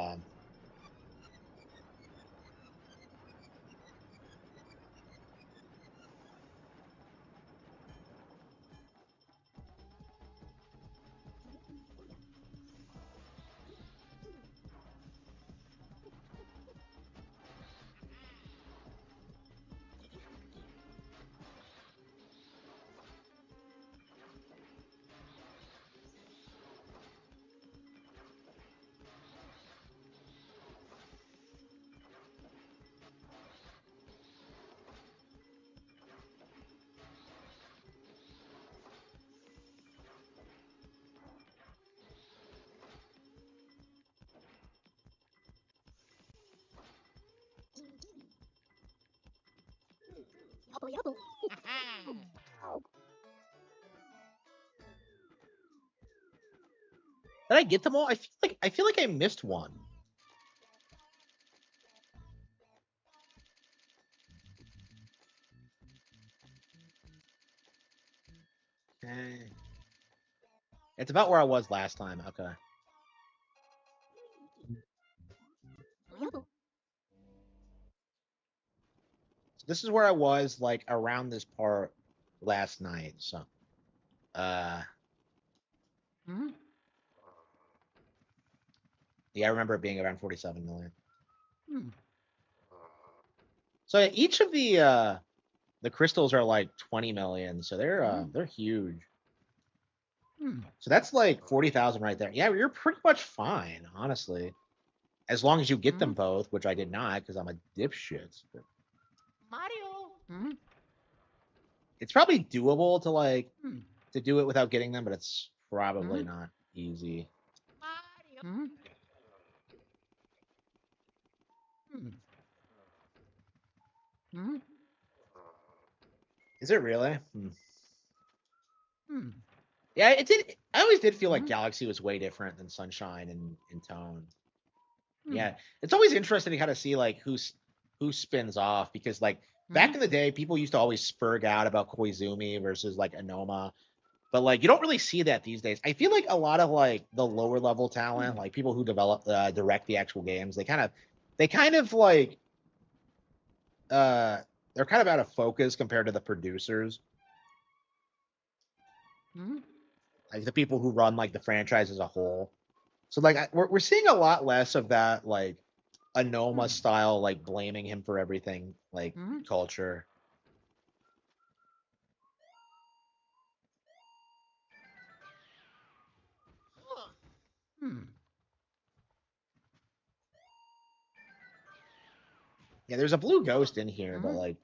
Did I get them all? I feel like I missed one. Eh. It's about where I was last time. Okay. So this is where I was like around this part last night. So, uh, yeah, I remember it being around 47 million. So each of the crystals are like 20 million, so they're huge. So that's like 40,000 right there. Yeah, you're pretty much fine, honestly, as long as you get them both, which I did not because I'm a dipshit. But Mario. it's probably doable to like to do it without getting them, but it's probably not easy. Mario. Is it really? Yeah, it did. I always did feel like Galaxy was way different than Sunshine in tone. Yeah, it's always interesting to kind of see like who spins off, because like back in the day, people used to always spurg out about Koizumi versus like Anoma, but like you don't really see that these days. I feel like a lot of like the lower level talent, like people who develop direct the actual games, they kind of like uh they're kind of out of focus compared to the producers, like the people who run like the franchise as a whole. So like we're seeing a lot less of that like Anoma style like blaming him for everything like culture. Yeah, there's a blue ghost in here, but like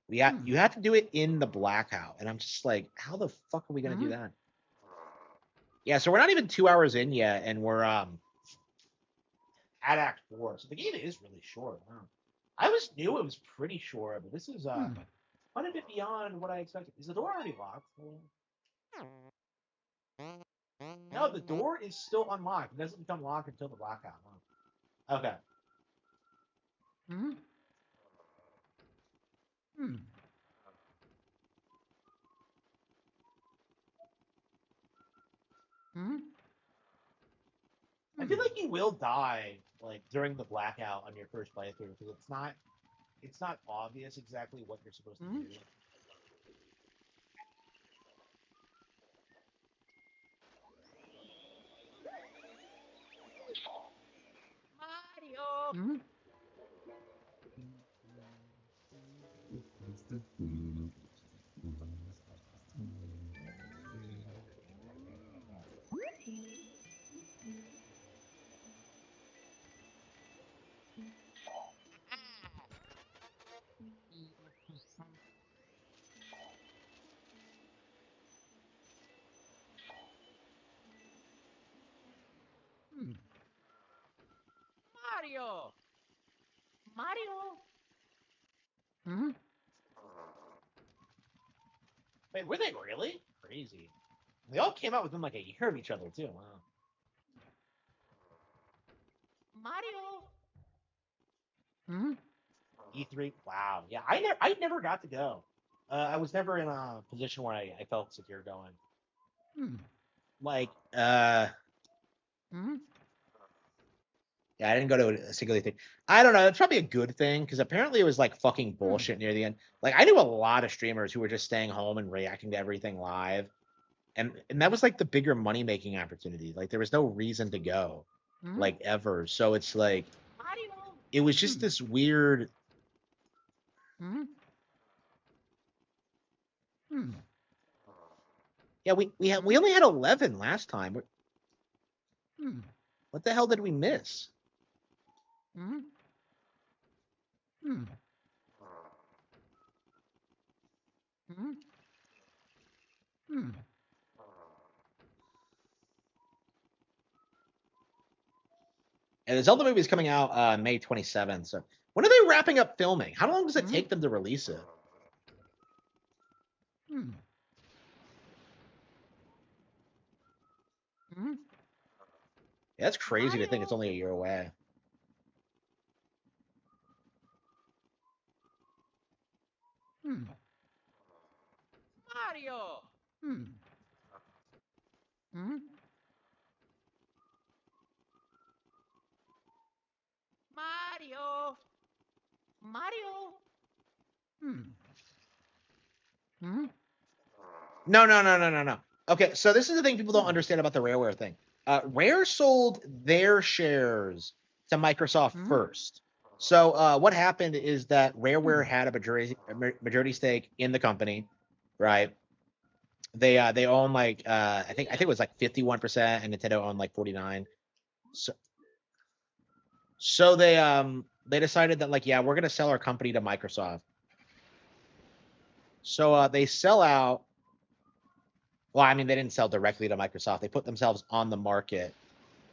you have to do it in the blackout, and I'm just like, how the fuck are we gonna do that? Yeah, so we're not even 2 hours in yet, and we're at Act 4, so the game is really short. Wow. I was knew it was pretty short, but this is quite a bit beyond what I expected. Is the door already locked? No, the door is still unlocked. It doesn't become locked until the blackout. Huh? Okay. I feel like you will die like during the blackout on your first playthrough because it's not obvious exactly what you're supposed to do. Mario. Mario. Mario. Wait, were they really? Crazy. They all came out within like a year of each other too. Wow. Mario. E3. Wow. Yeah, I never got to go. I was never in a position where I felt secure going. Like, yeah, I didn't go to a singular thing. I don't know. It's probably a good thing because apparently it was like fucking bullshit near the end. Like, I knew a lot of streamers who were just staying home and reacting to everything live, and that was like the bigger money making opportunity. Like, there was no reason to go, like ever. So it's like Mario. it was just this weird. Yeah, we only had 11 last time. What the hell did we miss? And the Zelda movie is coming out May 27th. So when are they wrapping up filming? How long does it take them to release it? Yeah, that's crazy to think it's Mario. only a year away. Mario. Mario. Mario. No, no, no, no, no, no. Okay, so this is the thing people don't understand about the Rareware thing. Rare sold their shares to Microsoft first. So what happened is that Rareware had a majority stake in the company, right? They own like I think it was like 51%, and Nintendo owned like 49. So they decided that like, yeah, we're gonna sell our company to Microsoft. So they sell out. Well, I mean, they didn't sell directly to Microsoft. They put themselves on the market,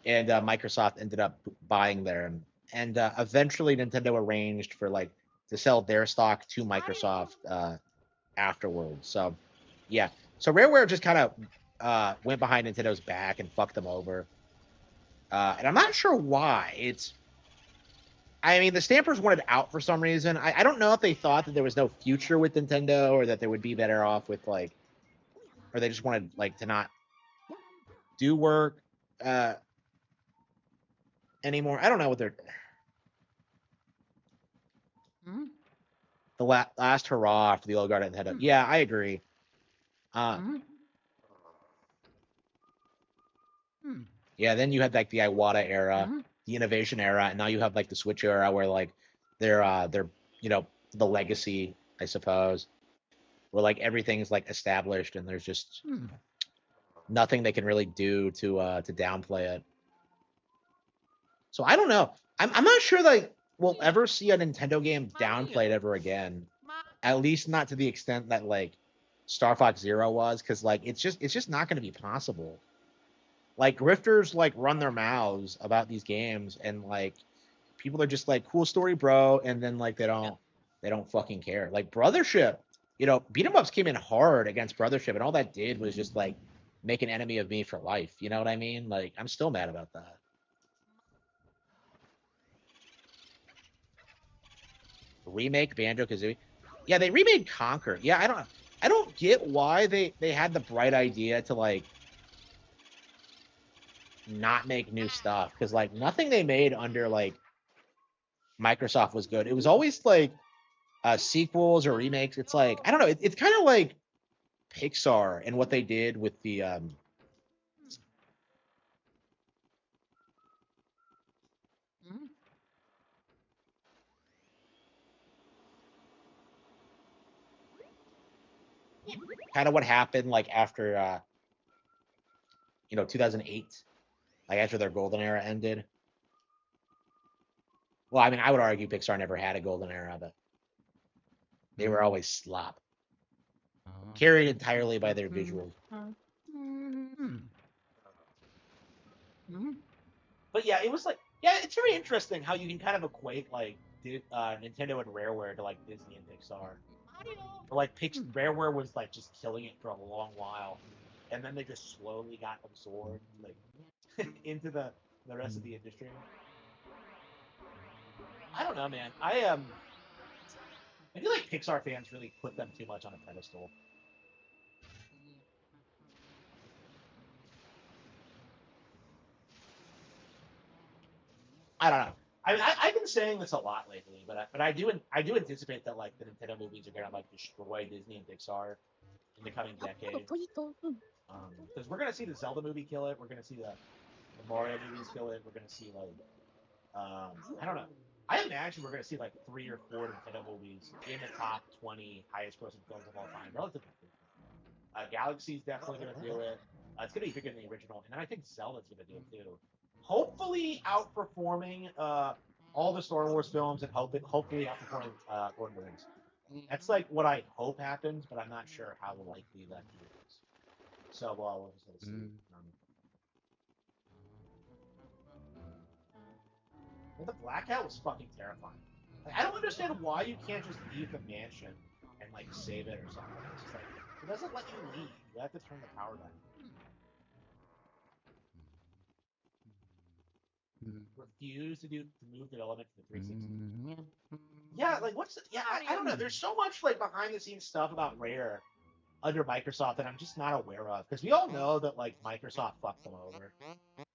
and Microsoft ended up buying them. And eventually, Nintendo arranged for like to sell their stock to Microsoft afterwards. So, yeah. So Rareware just kind of went behind Nintendo's back and fucked them over. And I'm not sure why. I mean, the Stampers wanted out for some reason. I don't know if they thought that there was no future with Nintendo or that they would be better off with like, or they just wanted like to not do work uh, anymore. I don't know what they're. The last hurrah for the old guard at Nintendo. Yeah, I agree. Yeah, then you had like the Iwata era, the innovation era, and now you have like the Switch era where like they're the legacy, I suppose, where like everything's like established and there's just nothing they can really do to downplay it. So I don't know. I'm not sure like we'll ever see a Nintendo game downplayed ever again. At least not to the extent that like Star Fox Zero was, because like it's just not going to be possible. Like grifters like run their mouths about these games, and like people are just like cool story, bro, and then like they don't fucking care. Like Brothership, beat 'em ups came in hard against Brothership, and all that did was just like make an enemy of me for life. You know what I mean? Like I'm still mad about that. Remake Banjo Kazooie. Yeah, they remade Conquer. Yeah, I don't get why they had the bright idea to like not make new stuff, because like nothing they made under like Microsoft was good. It was always like sequels or remakes. It's like I don't know. It's kind of like Pixar and what they did with the kind of what happened like after 2008, like after their golden era ended. Well, I mean, I would argue Pixar never had a golden era, but they were always slop, carried entirely by their visuals. But yeah, it was like, yeah, it's very interesting how you can kind of equate like Nintendo and Rareware to like Disney and Pixar. Or like Rareware was like just killing it for a long while, and then they just slowly got absorbed like into the rest of the industry. I don't know, man. I feel like Pixar fans really put them too much on a pedestal. I don't know. I've been saying this a lot lately, but I do anticipate that like the Nintendo movies are gonna like destroy Disney and Pixar in the coming decade. Because we're gonna see the Zelda movie kill it. We're gonna see the Mario movies kill it. We're gonna see like I don't know. I imagine we're gonna see like 3 or 4 Nintendo movies in the top 20 highest grossing films of all time, relatively quickly. Galaxy's definitely gonna do it. It's gonna be bigger than the original, and then I think Zelda's gonna do it too. Hopefully outperforming all the Star Wars films, and hopefully outperforming Lord of the Rings. That's like what I hope happens, but I'm not sure how likely that is. So well, we'll just have to see. The blackout was fucking terrifying. Like, I don't understand why you can't just leave the mansion and like save it or something. It's just like it doesn't let you leave. You have to turn the power down. Refuse to move development to the 360. Yeah, like yeah, I don't know. There's so much like behind the scenes stuff about Rare under Microsoft that I'm just not aware of, because we all know that like Microsoft fucked them over,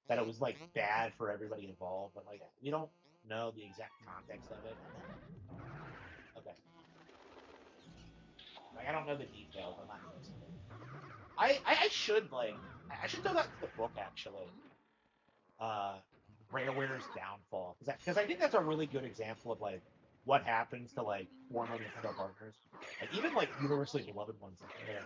that it was like bad for everybody involved, but like we don't know the exact context of it. Okay, like I don't know the details. I'm not noticing it. I should like I should throw that to the book actually. Uh, Rareware's downfall, because I think that's a really good example of like what happens to like former Nintendo partners, like even like universally beloved ones like Rare.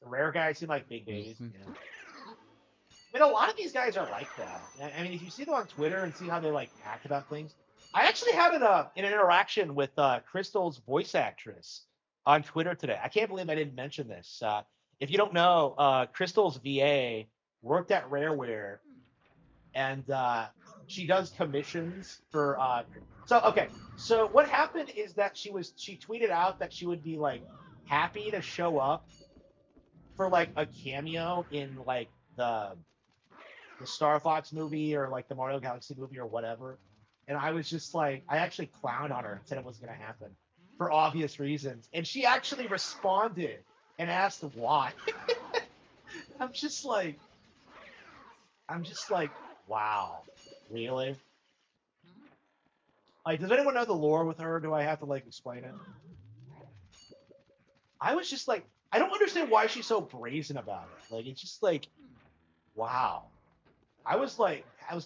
The Rare guys seem like big babies. Yeah. I mean, a lot of these guys are like that. I mean, if you see them on Twitter and see how they like act about things, I actually had an interaction with Crystal's voice actress on Twitter today. I can't believe I didn't mention this. If you don't know, Crystal's VA worked at Rareware, and she does commissions for. So okay, so what happened is that she tweeted out that she would be like happy to show up for like a cameo in like the Star Fox movie or like the Mario Galaxy movie or whatever. And I was just like, I actually clowned on her and said it wasn't going to happen for obvious reasons. And she actually responded and asked why. I'm just like, I'm just like, wow, really? Like, does anyone know the lore with her? Do I have to like explain it? I was just like, I don't understand why she's so brazen about it. Like, it's just like, wow. I was kind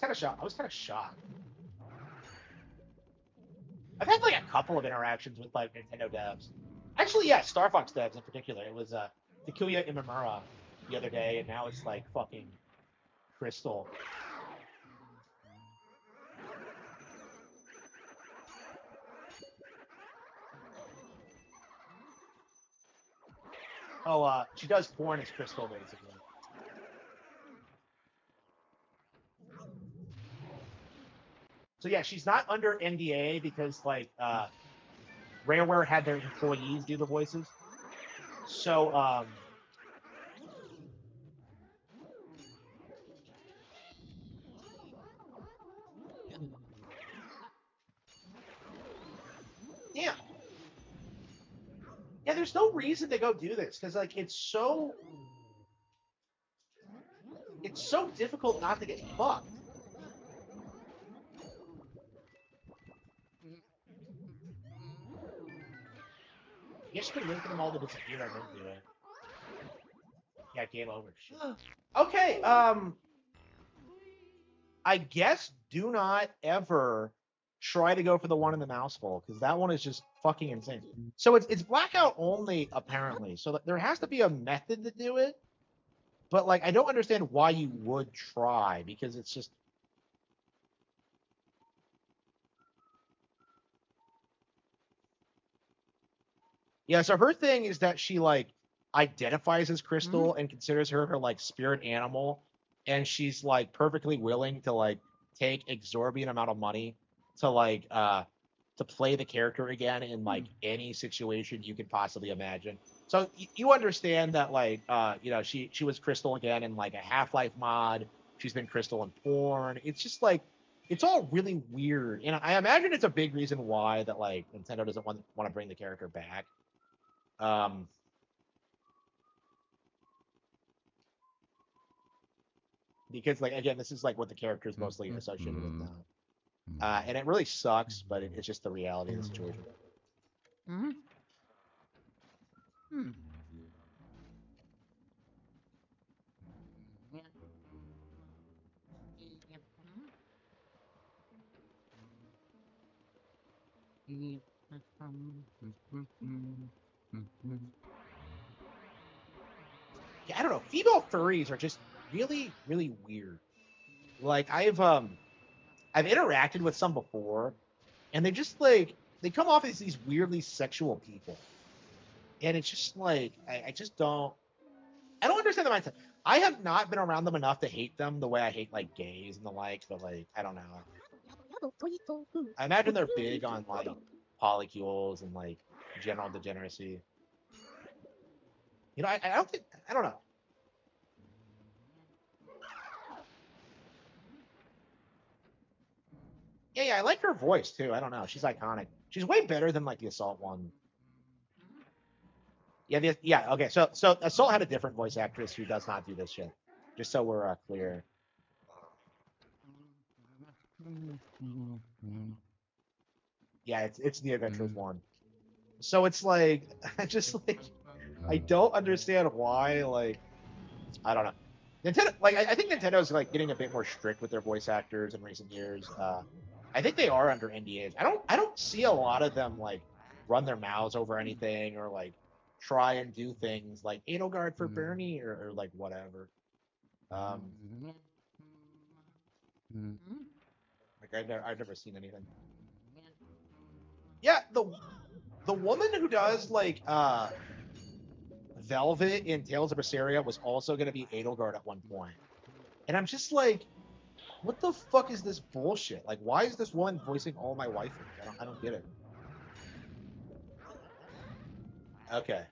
of shocked. I was kind of shocked. I've had like a couple of interactions with like Nintendo devs. Actually, yeah, Star Fox devs in particular. It was Takuya Imamura the other day, and now it's like fucking Crystal. Oh, she does porn as Crystal basically. So yeah, she's not under NDA because like Rareware had their employees do the voices. So yeah, yeah. There's no reason to go do this because like it's so difficult not to get fucked. You just been linking them all to disappear. I didn't do it. Yeah, game over. Shit. Okay, I guess do not ever try to go for the one in the mouse hole because that one is just fucking insane. So it's blackout only apparently. So there has to be a method to do it, but like I don't understand why you would try because it's just yeah. So her thing is that she like identifies as Crystal and considers her like spirit animal, and she's like perfectly willing to like take exorbitant amount of money to like to play the character again in like any situation you could possibly imagine. So you understand that like you know she was Crystal again in like a Half-Life mod. She's been Crystal in porn. It's just like it's all really weird, and I imagine it's a big reason why that like Nintendo doesn't want to bring the character back. Um, because like again, this is like what the character is mostly associated with now, and it really sucks, but it's just the reality of the situation. Yeah, I don't know. Female furries are just really, really weird. Like I've interacted with some before, and they just like they come off as these weirdly sexual people, and it's just like I just I don't understand the mindset. I have not been around them enough to hate them the way I hate like gays and the like, but like I don't know. I imagine they're big on like polycules and like general degeneracy. You know, I don't think I don't know. Yeah, yeah, I like her voice too. I don't know. She's iconic. She's way better than like the Assault one. Yeah, yeah. Okay, so Assault had a different voice actress who does not do this shit. Just so we're clear. Yeah, it's the Adventures one. So it's like I just like I don't understand why like I don't know. Nintendo like I think Nintendo's like getting a bit more strict with their voice actors in recent years. I think they are under NDAs. I don't see a lot of them like run their mouths over anything or like try and do things like Edelgard for Bernie or like whatever. Um, like I've never seen anything. Yeah, the woman who does like Velvet in Tales of Berseria was also going to be Edelgard at one point, and I'm just like, what the fuck is this bullshit? Like, why is this woman voicing all my waifus? I don't get it. Okay.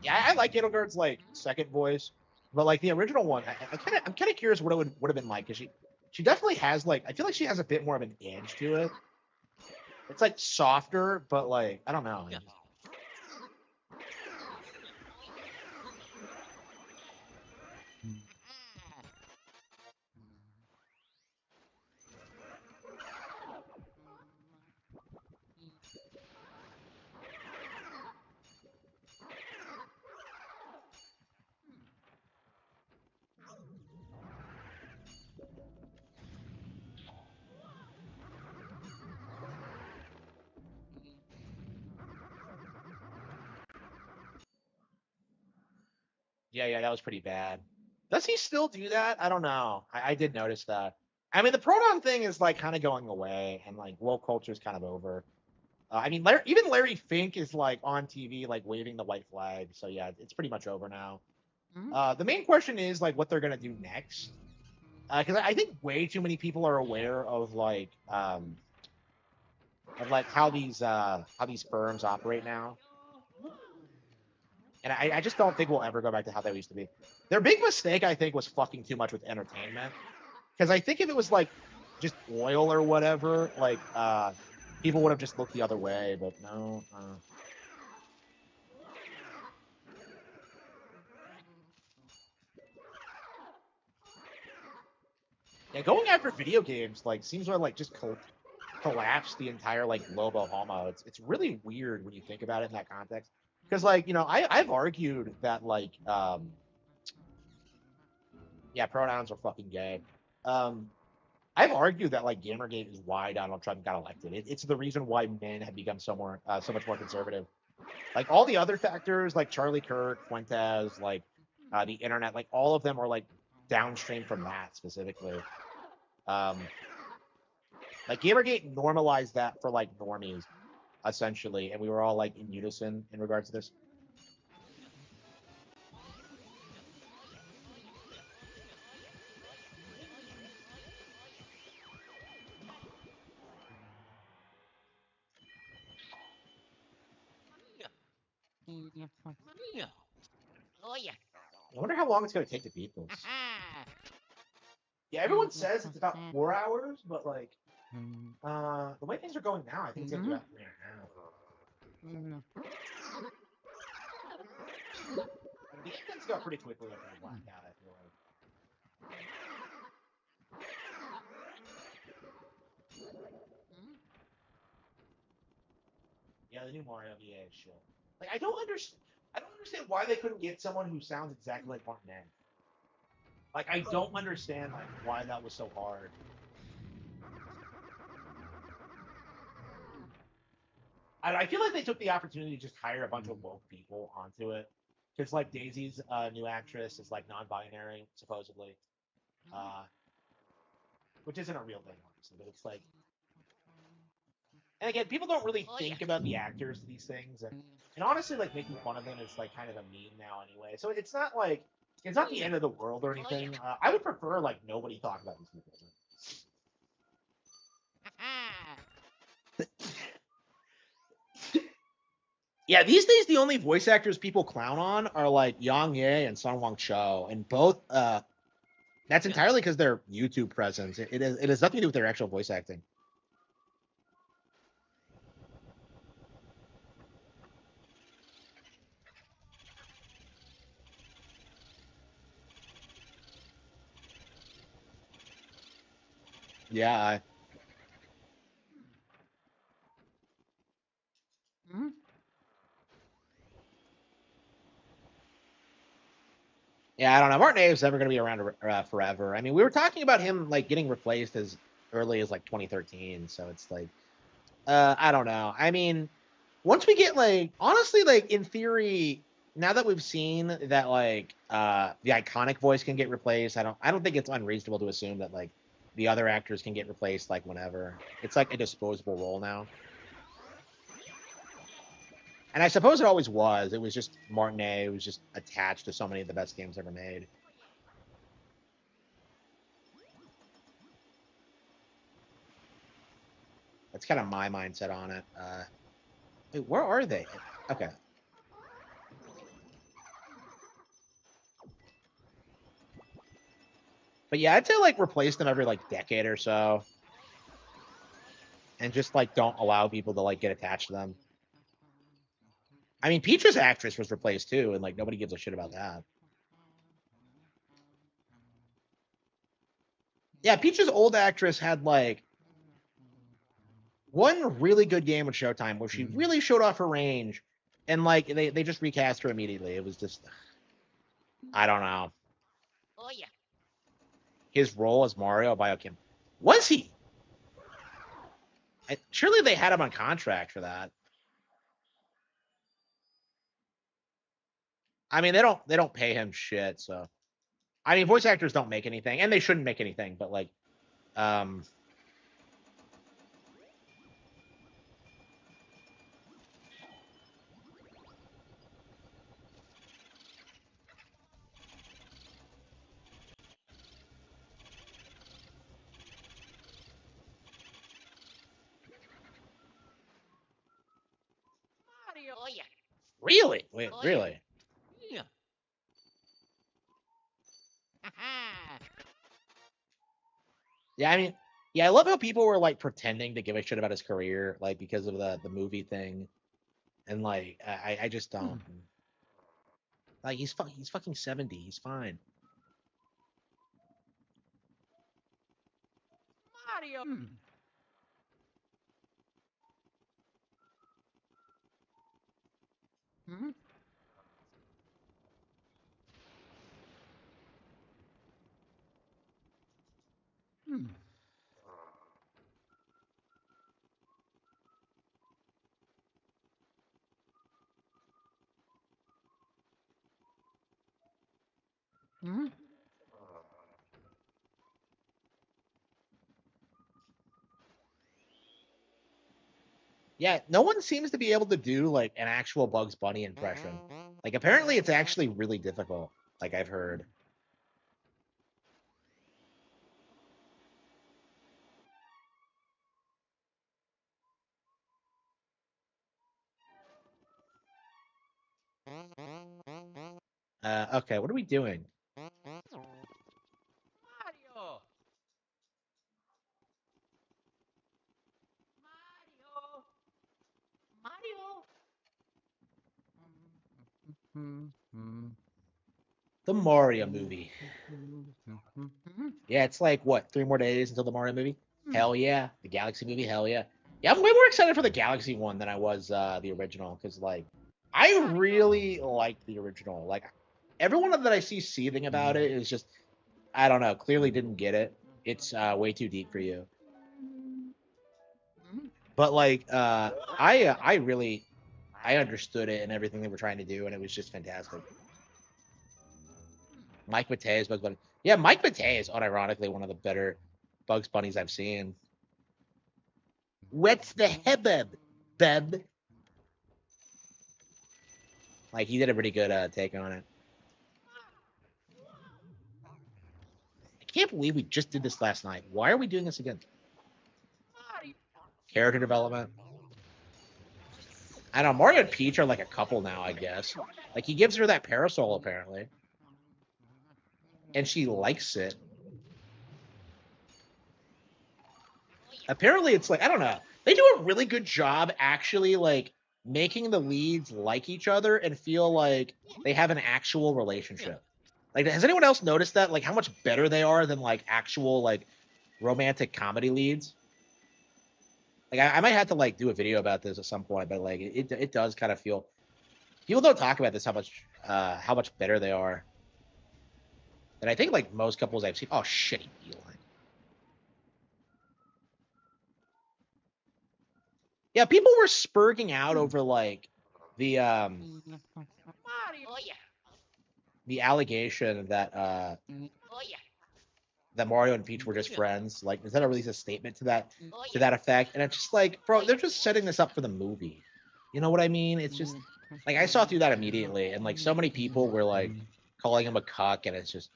Yeah, I like Edelgard's like second voice, but like the original one, I'm kind of curious what it would have been like because she definitely has like I feel like she has a bit more of an edge to it. It's like softer, but like I don't know. Yeah. Yeah, that was pretty bad. Does he still do that? I don't know. I did notice that. I mean, the pronoun thing is like kind of going away, and like woke culture is kind of over. I mean, even Larry Fink is like on TV, like waving the white flag. So yeah, it's pretty much over now. The main question is like what they're gonna do next, because I think way too many people are aware of like how these firms operate now, and I just don't think we'll ever go back to how they used to be. Their big mistake, I think, was fucking too much with entertainment. Because I think if it was like just oil or whatever, like people would have just looked the other way. But no. Yeah, going after video games like seems to like just collapse the entire like Lobo Homo. It's really weird when you think about it in that context. Because like I've argued that like yeah, pronouns are fucking gay. Um, I've argued that like Gamergate is why Donald Trump got elected. It's the reason why men have become so much more conservative. Like all the other factors, like Charlie Kirk, Fuentes, like the internet, like all of them are like downstream from that specifically. Um, like Gamergate normalized that for like normies essentially, and we were all like in unison in regards to this. Maria. Oh yeah. I wonder how long it's gonna take to beat this. Yeah, everyone says it's about 4 hours, but like the way things are going now, I think it's gonna be about 3.5. The endings go pretty quickly after the blackout, I feel like. Yeah, the new Mario VA is shit. Like I don't understand why they couldn't get someone who sounds exactly like Martinet. Like I don't understand like why that was so hard. I feel like they took the opportunity to just hire a bunch of woke people onto it. Because like Daisy's new actress is like non-binary supposedly, uh, which isn't a real thing honestly, but it's like. And again, people don't really Oh yeah. think about the actors of these things, and honestly, like making fun of them is like kind of a meme now anyway. So it's not the end of the world or anything. I would prefer like nobody talk about these people. Yeah, these days the only voice actors people clown on are like Yang Ye and Song Wang Cho, and both that's entirely because their YouTube presence. It has nothing to do with their actual voice acting. Yeah, yeah, I don't know. Martin Abe's never going to be around forever. I mean, we were talking about him like getting replaced as early as like 2013, so it's like I don't know. I mean, once we get like honestly like in theory now that we've seen that like the iconic voice can get replaced, I don't think it's unreasonable to assume that like the other actors can get replaced like whenever. It's like a disposable role now. And I suppose it always was. It was just Martinet who was just attached to so many of the best games ever made. That's kind of my mindset on it. Wait, where are they? Okay. But yeah, I'd say like replace them every like decade or so, and just like don't allow people to like get attached to them. I mean, Peach's actress was replaced too, and like nobody gives a shit about that. Yeah, Peach's old actress had like one really good game with Showtime where she really showed off her range, and like they just recast her immediately. It was just I don't know. Oh yeah. His role as Mario Biochim. Was he? Surely they had him on contract for that. I mean, they don't pay him shit, so I mean, voice actors don't make anything, and they shouldn't make anything. But like, um, Mario. Oh yeah. really, wait, Oh yeah. really? Yeah. Haha. Yeah, I mean, yeah, I love how people were like pretending to give a shit about his career, like because of the movie thing, and like I just don't. Like he's fucking 70. He's fine. Mario. Hmm? Hmm. Hmm? Yeah, no one seems to be able to do like an actual Bugs Bunny impression. Like apparently it's actually really difficult. Like I've heard. Okay, what are we doing? Mario. Mario. Mario. The Mario movie. Yeah, it's like what, 3 more days until the Mario movie? Hell yeah. The Galaxy movie, hell yeah. Yeah, I'm way more excited for the Galaxy one than I was the original, because like I really liked the original. Like everyone that I see seething about it is just I don't know, clearly didn't get it. It's way too deep for you. But like I really I understood it and everything they were trying to do, and it was just fantastic. Mike Matei's Bugs Bunny. Yeah, Mike Matei is unironically one of the better Bugs Bunnies I've seen. What's the hebeb, beb? Like he did a pretty good take on it. I can't believe we just did this last night. Why are we doing this again? Character development. I don't know. Mario and Peach are like a couple now, I guess. Like he gives her that parasol apparently, and she likes it. Apparently, it's like I don't know. They do a really good job actually like making the leads like each other and feel like they have an actual relationship. Like, has anyone else noticed that? Like, how much better they are than like actual like romantic comedy leads? Like, I might have to like do a video about this at some point, but like, it does kind of feel. People don't talk about this how much better they are. And I think like most couples I've seen. Oh shitty beeline. Yeah, people were spurging out over like the um Mario. Oh yeah. the allegation that Oh yeah. that Mario and Peach were just friends. Like, Nintendo released a statement Oh to yeah. that effect, and it's just like, bro, they're just setting this up for the movie. You know what I mean? It's just like I saw through that immediately, and like so many people were like calling him a cuck, and it's just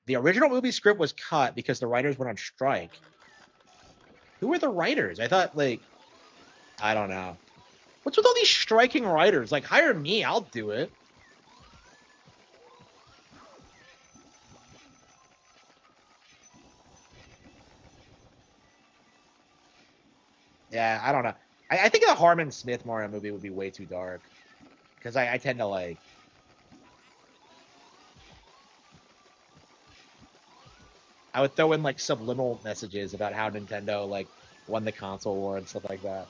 the original movie script was cut because the writers went on strike. Who were the writers? I thought like I don't know. What's with all these striking writers? Like, hire me, I'll do it. Yeah, I don't know. I think a Harman Smith Mario movie would be way too dark because I tend to like I would throw in like subliminal messages about how Nintendo like won the console war and stuff like that.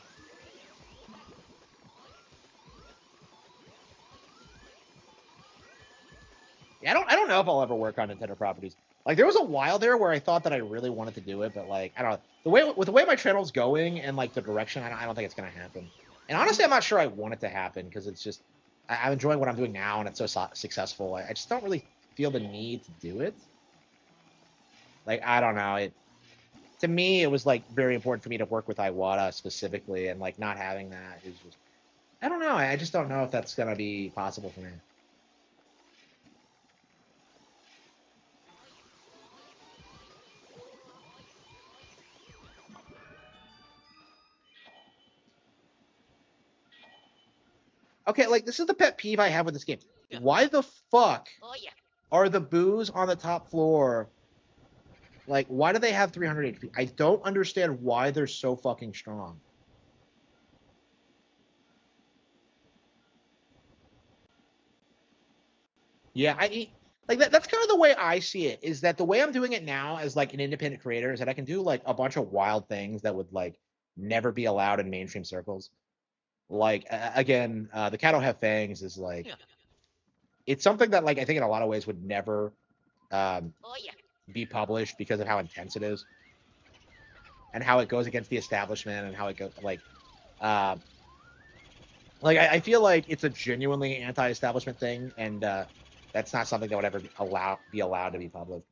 Yeah, I don't know if I'll ever work on Nintendo properties. Like there was a while there where I thought that I really wanted to do it, but like I don't know the way my channel's going and like the direction, I don't think it's gonna happen. And honestly, I'm not sure I want it to happen because it's just I'm enjoying what I'm doing now and it's so successful. I just don't really feel the need to do it. Like I don't know it. To me, it was like very important for me to work with Iwata specifically, and like not having that is just I don't know. I just don't know if that's gonna be possible for me. Okay, like this is the pet peeve I have with this game. Why the fuck Oh yeah. are the boos on the top floor? Like, why do they have 300 HP? I don't understand why they're so fucking strong. Yeah, like that's kind of the way I see it. Is that the way I'm doing it now as like an independent creator is that I can do like a bunch of wild things that would like never be allowed in mainstream circles. Like again, the cat don't have fangs is like it's something that like I think in a lot of ways would never um, Oh yeah. be published because of how intense it is and how it goes against the establishment and how it goes uh, like I feel like it's a genuinely anti-establishment thing, and that's not something that would ever be allowed to be public.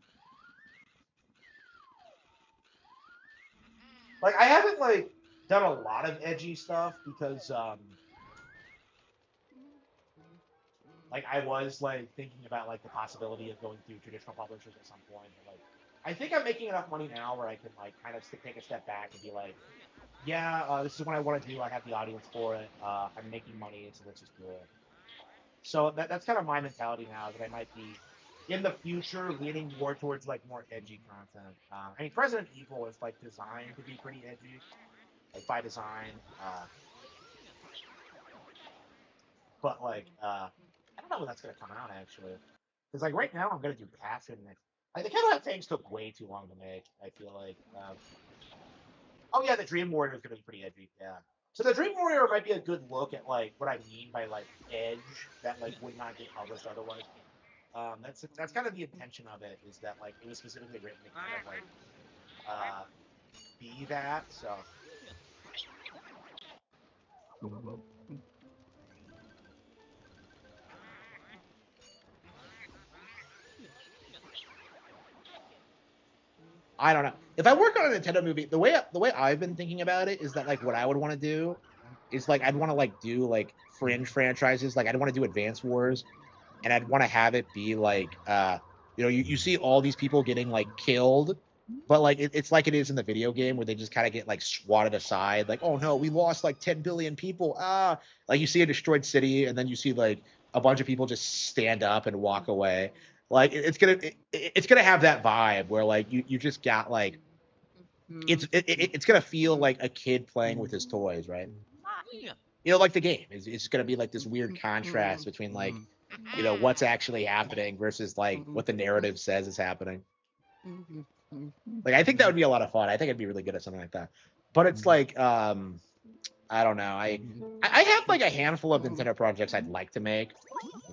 Like I haven't like done a lot of edgy stuff because like I was like thinking about like the possibility of going through traditional publishers at some point. But, like I think I'm making enough money now where I can like kind of take a step back and be like, yeah, this is what I want to do. I have the audience for it. I'm making money, so let's just do it. So that's kind of my mentality now that I might be in the future leaning more towards like more edgy content. I mean, Resident Evil is like designed to be pretty edgy, like by design. But like, I don't know when that's gonna come out actually, because like right now I'm gonna do Passion next. Like the kind of things took way too long to make. I feel like. Oh yeah, the Dream Warrior is gonna be pretty edgy. Yeah. So the Dream Warrior might be a good look at like what I mean by like edge that like would not get published otherwise. That's kind of the intention of it is that like it was specifically written to kind of like uh be that. So I don't know. If I work on a Nintendo movie, the way I've been thinking about it is that like what I would want to do is like I'd want to like do like fringe franchises. Like I'd want to do Advance Wars, and I'd want to have it be like you see all these people getting like killed, but like it's like it is in the video game where they just kind of get like swatted aside, like oh no, we lost like 10 billion people. Like you see a destroyed city, and then you see like a bunch of people just stand up and walk away. Like it's gonna have that vibe where like you just got like it's gonna feel like a kid playing with his toys, right? Like the game it's gonna be like this weird contrast between like what's actually happening versus like what the narrative says is happening. Like I think that would be a lot of fun. I think I'd be really good at something like that. But it's like I don't know. I have like a handful of Nintendo projects I'd like to make,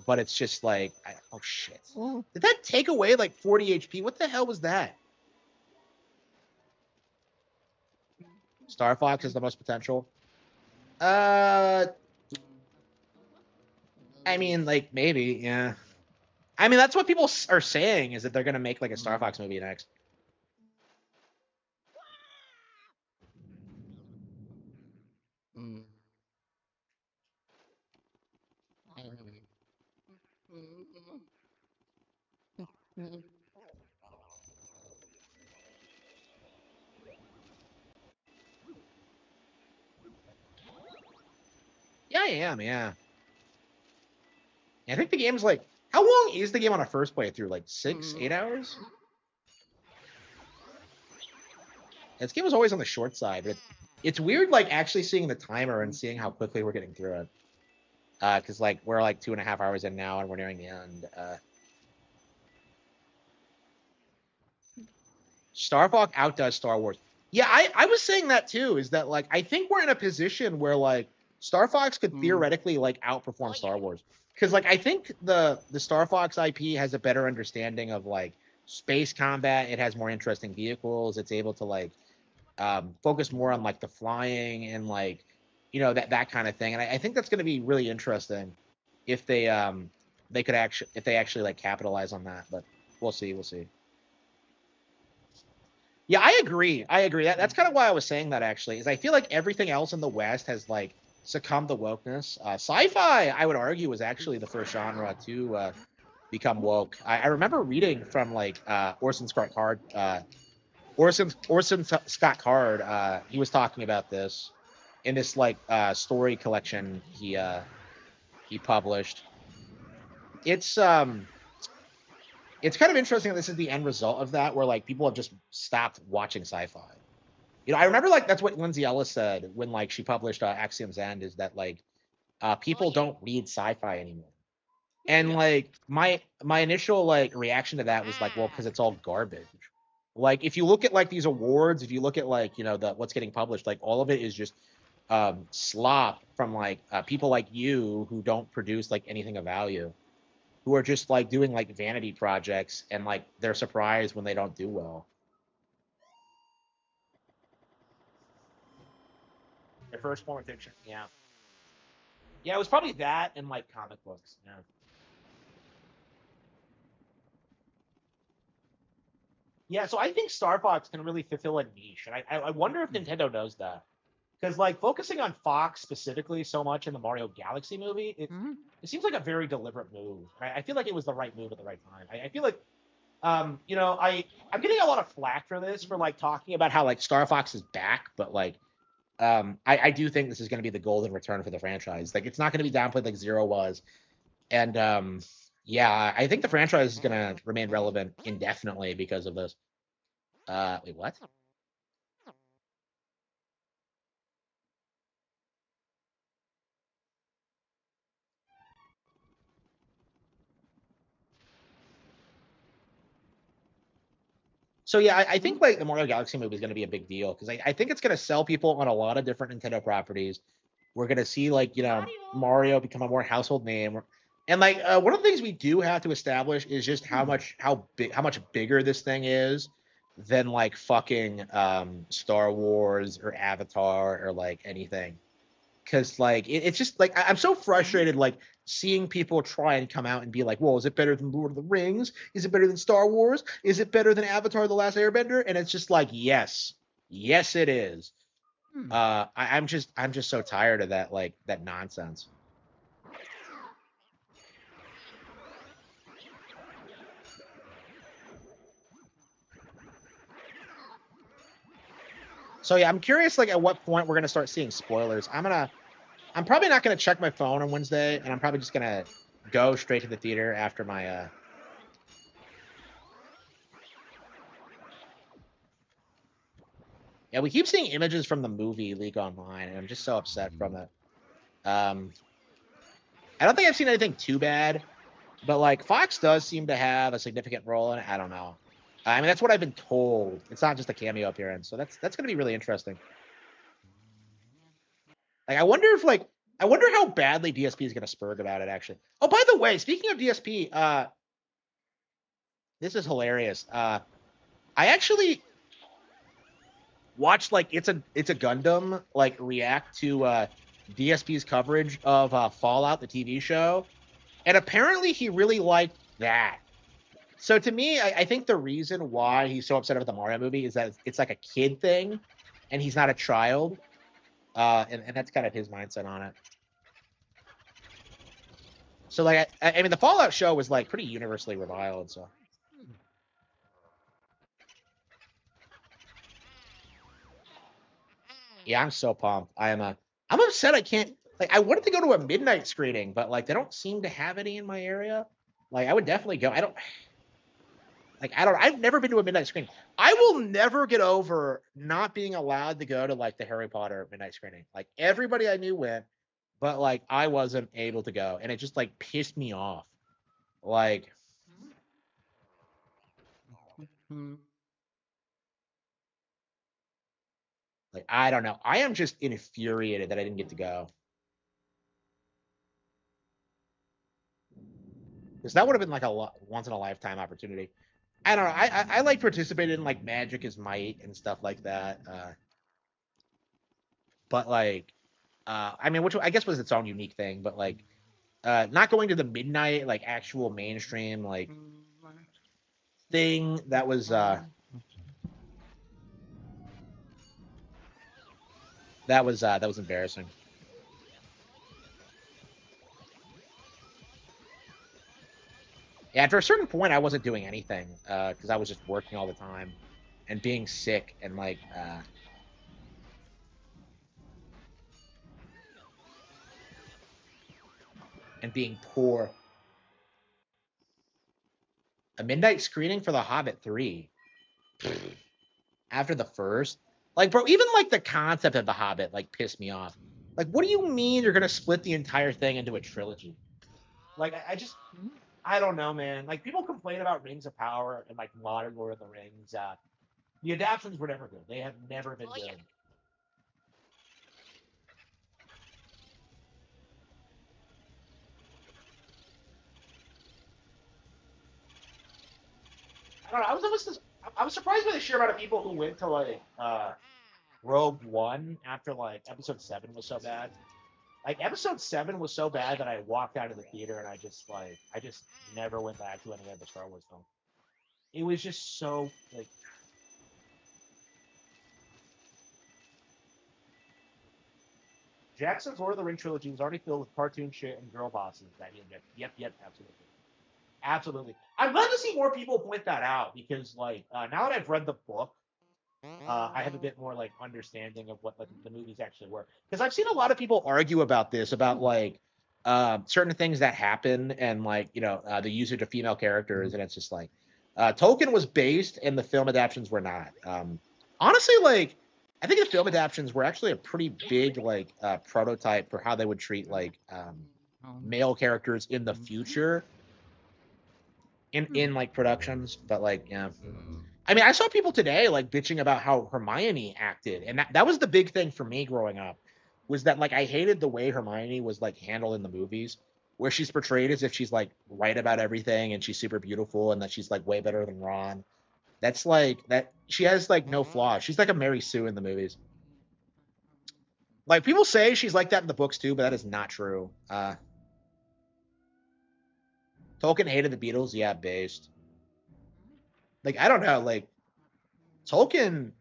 but it's just like oh shit. Did that take away like 40 HP? What the hell was that? Star Fox is the most potential. Uh I mean like maybe, yeah. I mean that's what people are saying is that they're gonna make like a Star Fox movie next. Yeah, I am. Yeah, I think the game's like how long is the game on a first playthrough? Like 6, 8 hours? This game was always on the short side, but it's weird like actually seeing the timer and seeing how quickly we're getting through it. Because like we're like 2.5 hours in now and we're nearing the end. Star Fox outdoes Star Wars. Yeah, I was saying that too. Is that like I think we're in a position where like Star Fox could theoretically like outperform Oh yeah. Star Wars because like I think the Star Fox IP has a better understanding of like space combat. It has more interesting vehicles. It's able to like focus more on like the flying and like that kind of thing. And I think that's going to be really interesting if they could actually if they actually like capitalize on that. But we'll see. We'll see. Yeah, I agree. I agree. That's kind of why I was saying that actually, is I feel like everything else in the West has like succumbed to wokeness. Sci-fi, I would argue, was actually the first genre to become woke. I remember reading from like Orson Scott Card. He was talking about this in this like story collection he published. It's um it's kind of interesting that this is the end result of that, where like people have just stopped watching sci-fi. I remember like that's what Lindsay Ellis said when like she published Axiom's End, is that like Oh people yeah. don't read sci-fi anymore. Oh And yeah. like my initial like reaction to that was like, well, because it's all garbage. Like if you look at like these awards, if you look at like the what's getting published, like all of it is just slop from like people like you who don't produce like anything of value, who are just like doing like vanity projects, and like they're surprised when they don't do well. Their first form of fiction, yeah. Yeah, it was probably that and like comic books. Yeah. Yeah, so I think Star Fox can really fulfill a niche, and I wonder if Nintendo knows that, because like focusing on Fox specifically so much in the Mario Galaxy movie, it seems like a very deliberate move. I feel like it was the right move at the right time. I feel like I'm getting a lot of flack for this, for like talking about how like Star Fox is back, but like I do think this is going to be the golden return for the franchise. Like it's not going to be downplayed like Zero was, and yeah, I think the franchise is going to remain relevant indefinitely because of this. Wait, what? So yeah, I think like the Mario Galaxy movie is going to be a big deal because I think it's going to sell people on a lot of different Nintendo properties. We're going to see like Mario. Mario become a more household name, and like one of the things we do have to establish is just how much bigger this thing is than like fucking Star Wars or Avatar or like anything. Because like it's just like I'm so frustrated like seeing people try and come out and be like, well, is it better than Lord of the Rings? Is it better than Star Wars? Is it better than Avatar: The Last Airbender? And it's just like, yes, yes, it is. I'm just so tired of that, like that nonsense. So yeah, I'm curious like at what point we're gonna start seeing spoilers. I'm probably not gonna check my phone on Wednesday, and I'm probably just gonna go straight to the theater after my yeah, we keep seeing images from the movie leak online, and I'm just so upset from it. Um, I don't think I've seen anything too bad, but like Fox does seem to have a significant role in it. I don't know. I mean, that's what I've been told. It's not just a cameo appearance, so that's gonna be really interesting. Like, I wonder how badly DSP is gonna spurg about it. Actually. Oh, by the way, speaking of DSP, this is hilarious. I actually watched like it's a Gundam like react to DSP's coverage of Fallout, the TV show, and apparently he really liked that. So to me, I think the reason why he's so upset about the Mario movie is that it's like a kid thing, and he's not a child, and that's kind of his mindset on it. So like, I mean, the Fallout show was like pretty universally reviled. So yeah, I'm so pumped. I'm upset I can't. Like, I wanted to go to a midnight screening, but like they don't seem to have any in my area. Like, I would definitely go. I don't. I've never been to a midnight screening. I will never get over not being allowed to go to like the Harry Potter midnight screening. Like everybody I knew went, but like I wasn't able to go, and it just like pissed me off. Like Like, I don't know. I am just infuriated that I didn't get to go. Because that would have been like a once in a lifetime opportunity. I don't know. I like participated in like Magic is Might and stuff like that. But like, I mean, which I guess was its own unique thing. But like, not going to the midnight like actual mainstream like thing that was embarrassing. Yeah, after a certain point, I wasn't doing anything because I was just working all the time and being sick and like and being poor. A midnight screening for The Hobbit 3 after the first. Like, bro, even like the concept of The Hobbit like pissed me off. Like, what do you mean you're gonna split the entire thing into a trilogy? Like, I just I don't know, man. Like, people complain about Rings of Power and like modern Lord of the Rings. The adaptations were never good. They have never been Oh yeah. good. I don't know. I was surprised by the sheer amount of people who went to like Rogue One after like Episode 7 was so bad. Like Episode 7 was so bad that I walked out of the theater and I just never went back to any other Star Wars film. It was just so like Jackson's Lord of the Ring trilogy was already filled with cartoon shit and girl bosses that he injected. Yep, absolutely. Absolutely. I'm glad to see more people point that out because like now that I've read the book, I have a bit more like understanding of what like, the movies actually were. Because I've seen a lot of people argue about this, about like certain things that happen and like the usage of female characters, and it's just like Tolkien was based and the film adaptations were not. Honestly, like I think the film adaptations were actually a pretty big like prototype for how they would treat like male characters in the future in like productions. But like yeah. I mean, I saw people today like bitching about how Hermione acted, and that was the big thing for me growing up, was that like I hated the way Hermione was like handled in the movies, where she's portrayed as if she's like right about everything and she's super beautiful and that she's like way better than Ron. That's like that she has like no flaws. She's like a Mary Sue in the movies. Like people say she's like that in the books too, but that is not true. Tolkien hated the Beatles, yeah, based. Like I don't know, like Tolkien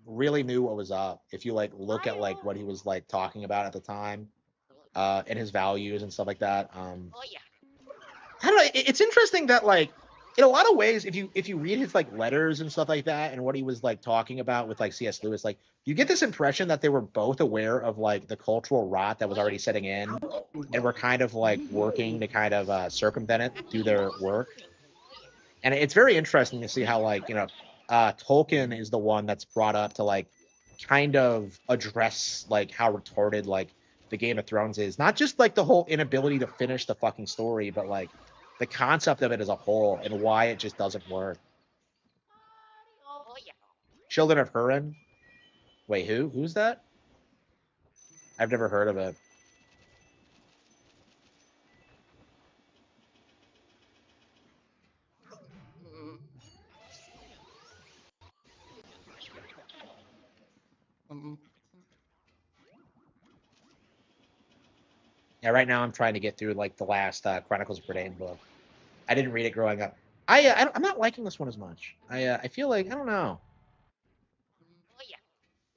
really knew what was up if you like look at like what he was like talking about at the time and his values and stuff like that. Oh yeah. I don't know. It's interesting that like in a lot of ways, if you read his like letters and stuff like that and what he was like talking about with like C.S. Lewis, like you get this impression that they were both aware of like the cultural rot that was already setting in and were kind of like working to kind of circumvent it through their work. And it's very interesting to see how like Tolkien is the one that's brought up to like kind of address like how retarded like the Game of Thrones is. Not just like the whole inability to finish the fucking story, but like the concept of it as a whole and why it just doesn't work. Oh yeah. Children of Hurin. Wait, who? Who's that? I've never heard of it. Yeah, right now I'm trying to get through like the last Chronicles of Bernard book. I didn't read it growing up. I'm not liking this one as much. I feel like I don't know. Oh yeah.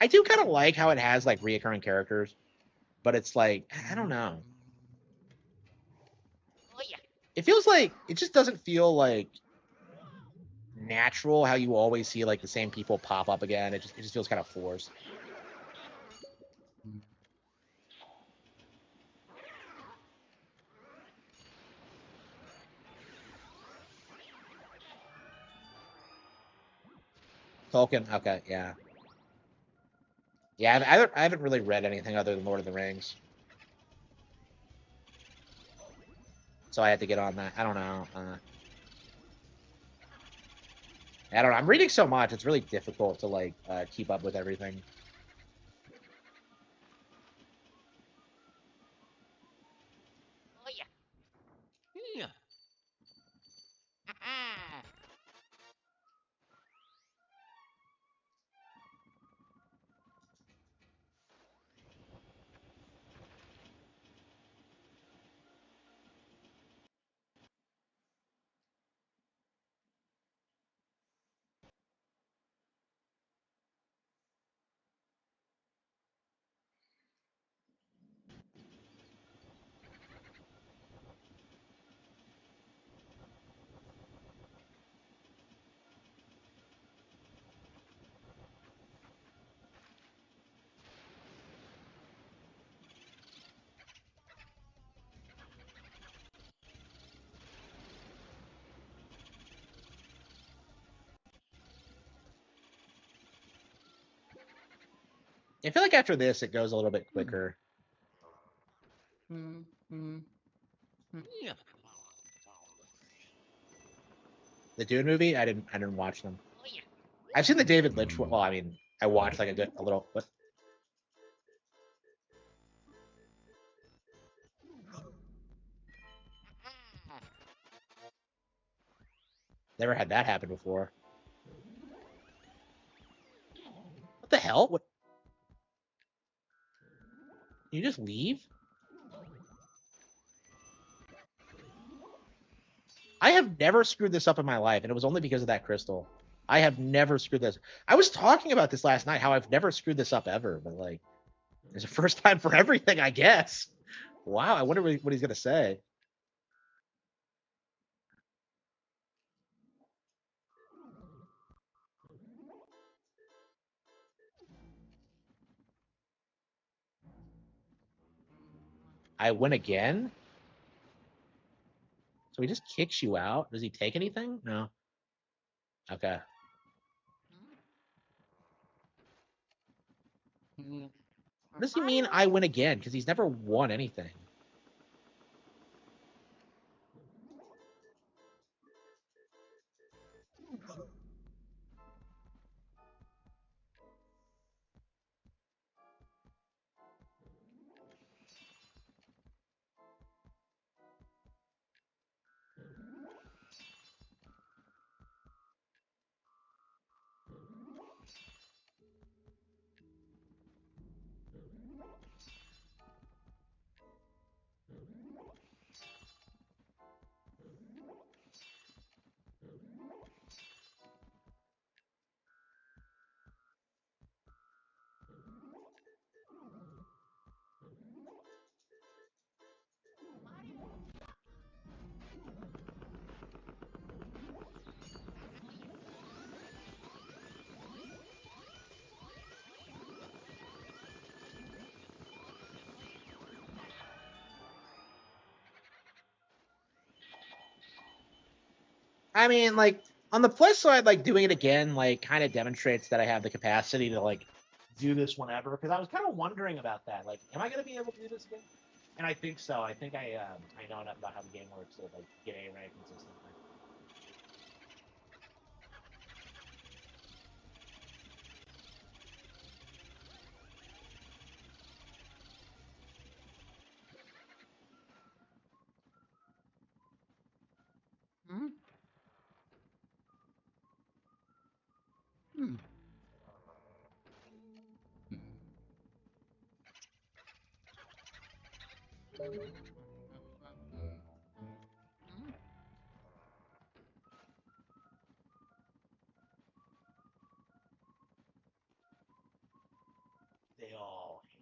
I do kind of like how it has like reoccurring characters, but it's like I don't know. Oh yeah. It feels like it just doesn't feel like natural how you always see like the same people pop up again. It just feels kind of forced. Tolkien, okay, yeah, yeah. I haven't really read anything other than Lord of the Rings, so I had to get on that. I don't know. I don't know. I'm reading so much; it's really difficult to like keep up with everything. I feel like after this, it goes a little bit quicker. Yeah. The Dune movie, I didn't watch them. Oh yeah. I've seen the David Lynch one. Well, I mean, I watched like a little. What? Ah. Never had that happen before. What the hell? What? You just leave? I have never screwed this up in my life, and it was only because of that crystal. I have never screwed this. I was talking about this last night, how I've never screwed this up ever, but like, it's a first time for everything, I guess. Wow, I wonder what he's gonna say. I win again? So he just kicks you out? Does he take anything? No. Okay. What does he mean I win again? Because he's never won anything. I mean, like on the plus side, like doing it again, like kind of demonstrates that I have the capacity to like do this whenever. Because I was kind of wondering about that. Like, am I going to be able to do this again? And I think so. I think I know enough about how the game works to like get A rank consistently. They all hate.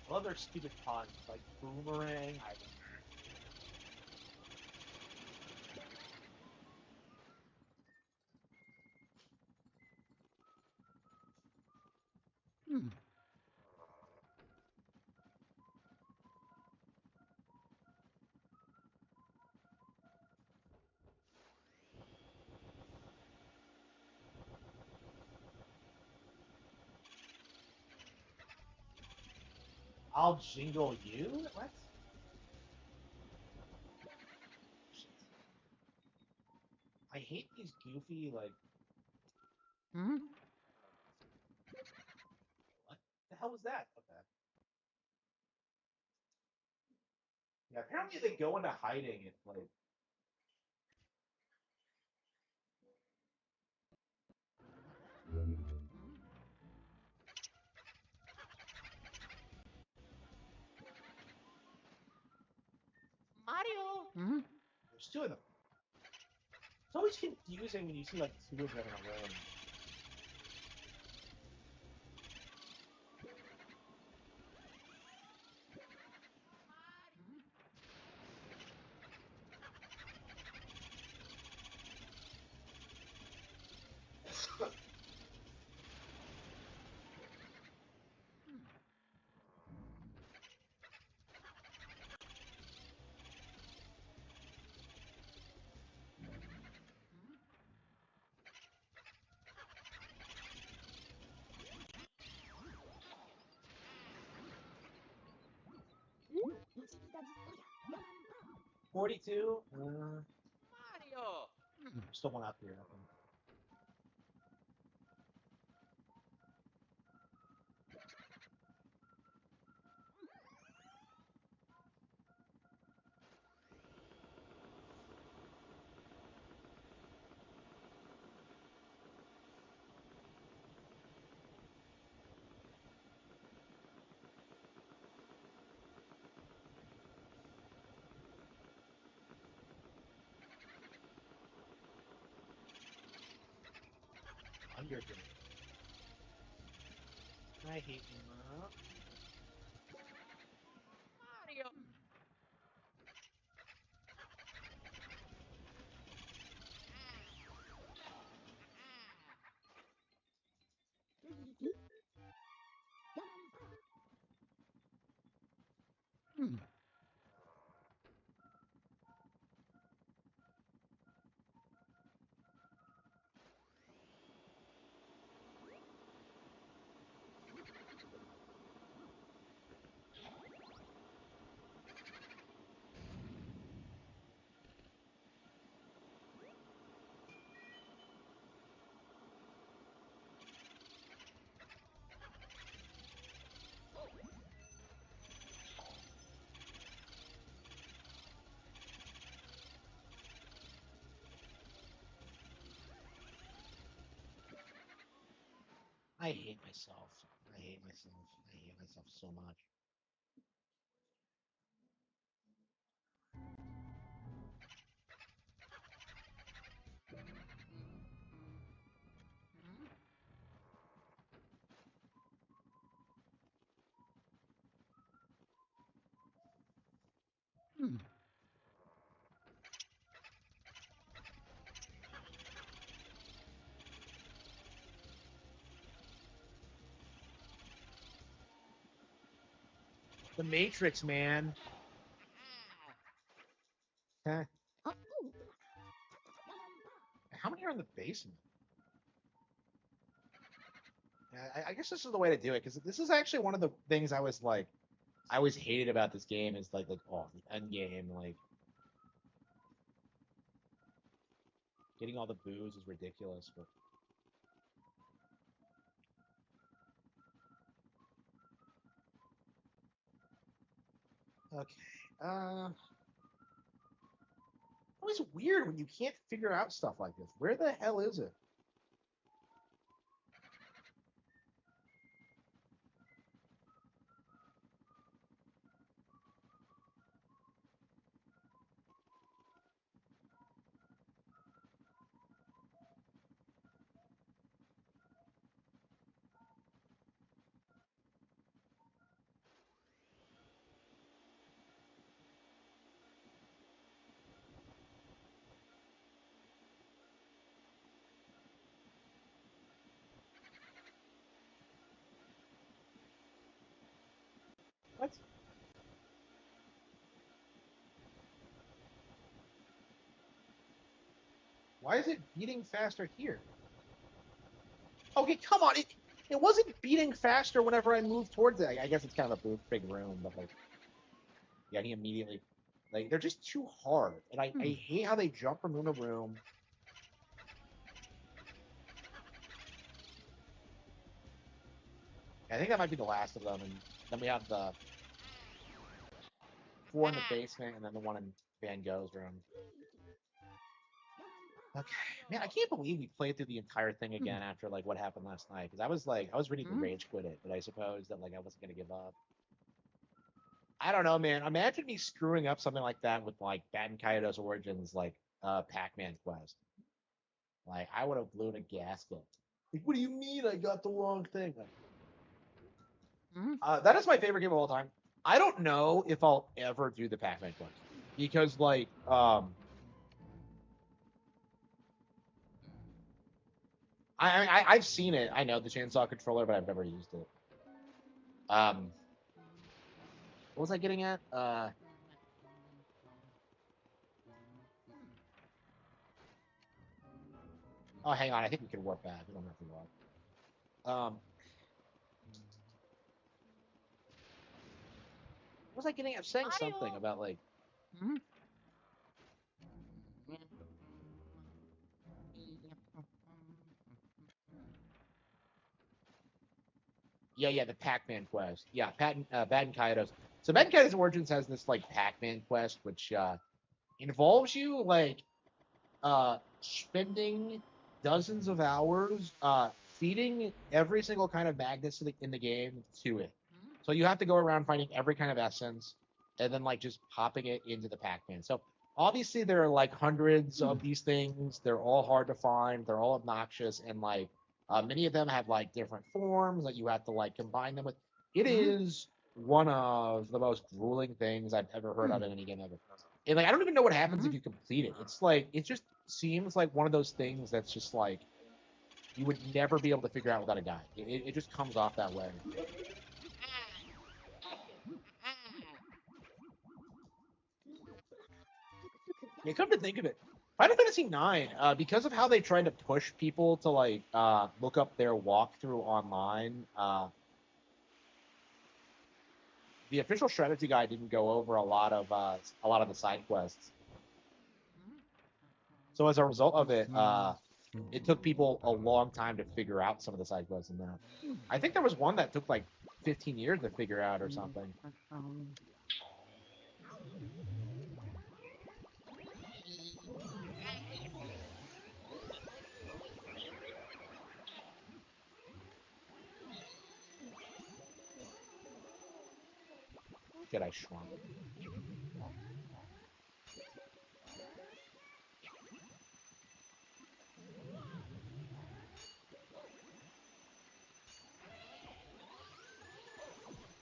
I love their stupid puns like boomerang. I I'll jingle you. What? Shit. I hate these goofy like. What the hell was that? Okay. Yeah, apparently they go into hiding if like Mario. there's two of them. It's always confusing when you see like two of them in a room. 42. Mario. Still one up here. I think. Underground. I hate you, Mom. Mario. I hate myself. I hate myself. I hate myself so much. The Matrix, man. Huh? How many are in the basement? I guess this is the way to do it because this is actually one of the things I was like, I always hated about this game is like oh the end game like getting all the booze is ridiculous. But okay, always weird when you can't figure out stuff like this. Where the hell is it? What? Why is it beating faster here? Okay, come on. It wasn't beating faster whenever I moved towards it. I guess it's kind of a big room, but like yeah, he immediately like they're just too hard, and I hate how they jump from room to room. I think that might be the last of them, and then we have the four in the basement, and then the one in Van Gogh's room. Okay, man, I can't believe we played through the entire thing again after like what happened last night. Because I was like, I was ready to rage quit it, but I suppose that like I wasn't gonna give up. I don't know, man. Imagine me screwing up something like that with like Batten Kaido's Origins, like Pac-Man Quest. Like I would have blown a gasket. Like, what do you mean I got the wrong thing? That is my favorite game of all time. I don't know if I'll ever do the Pac-Man Quest because like I've seen it. I know the chainsaw controller, but I've never used it. Um, what was I getting at? Oh, hang on. I think we can warp back. We don't have to warp. What was I getting at? Saying something Mario. about like Yeah, the Pac-Man quest. Yeah, Bad and Kaitos. So Bad and Kaitos Origins has this like Pac-Man quest, which involves you like spending dozens of hours feeding every single kind of magnet in the game to it. So you have to go around finding every kind of essence and then like just popping it into the Pac-Man. So obviously there are like hundreds of these things. They're all hard to find. They're all obnoxious and like many of them have like different forms that you have to like combine them with. It is one of the most grueling things I've ever heard of in any game ever. And like I don't even know what happens if you complete it. It's like it just seems like one of those things that's just like you would never be able to figure out without a guide. It just comes off that way. Yeah, come to think of it, Final Fantasy IX, because of how they tried to push people to like look up their walkthrough online, the official strategy guide didn't go over a lot of the side quests. So as a result of it, it took people a long time to figure out some of the side quests in that. I think there was one that took like 15 years to figure out or something. Jedi Shrunk.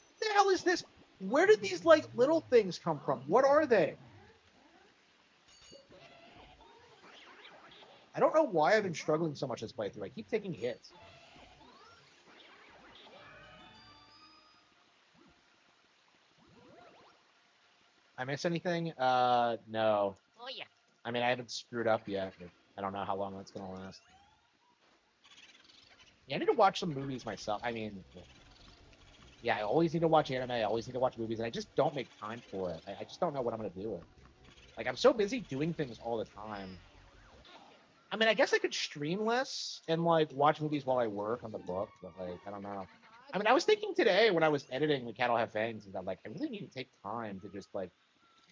What the hell is this? Where did these like little things come from? What are they? I don't know why I've been struggling so much this playthrough. I keep taking hits. I miss anything? No. Oh yeah. I mean, I haven't screwed up yet, but I don't know how long that's gonna last. Yeah, I need to watch some movies myself. I mean, yeah, I always need to watch anime. I always need to watch movies, and I just don't make time for it. I just don't know what I'm gonna do with. Like, I'm so busy doing things all the time. I mean, I guess I could stream less and like watch movies while I work on the book, but like, I don't know. I mean, I was thinking today when I was editing The Cattle Have Fangs that like I really need to take time to just like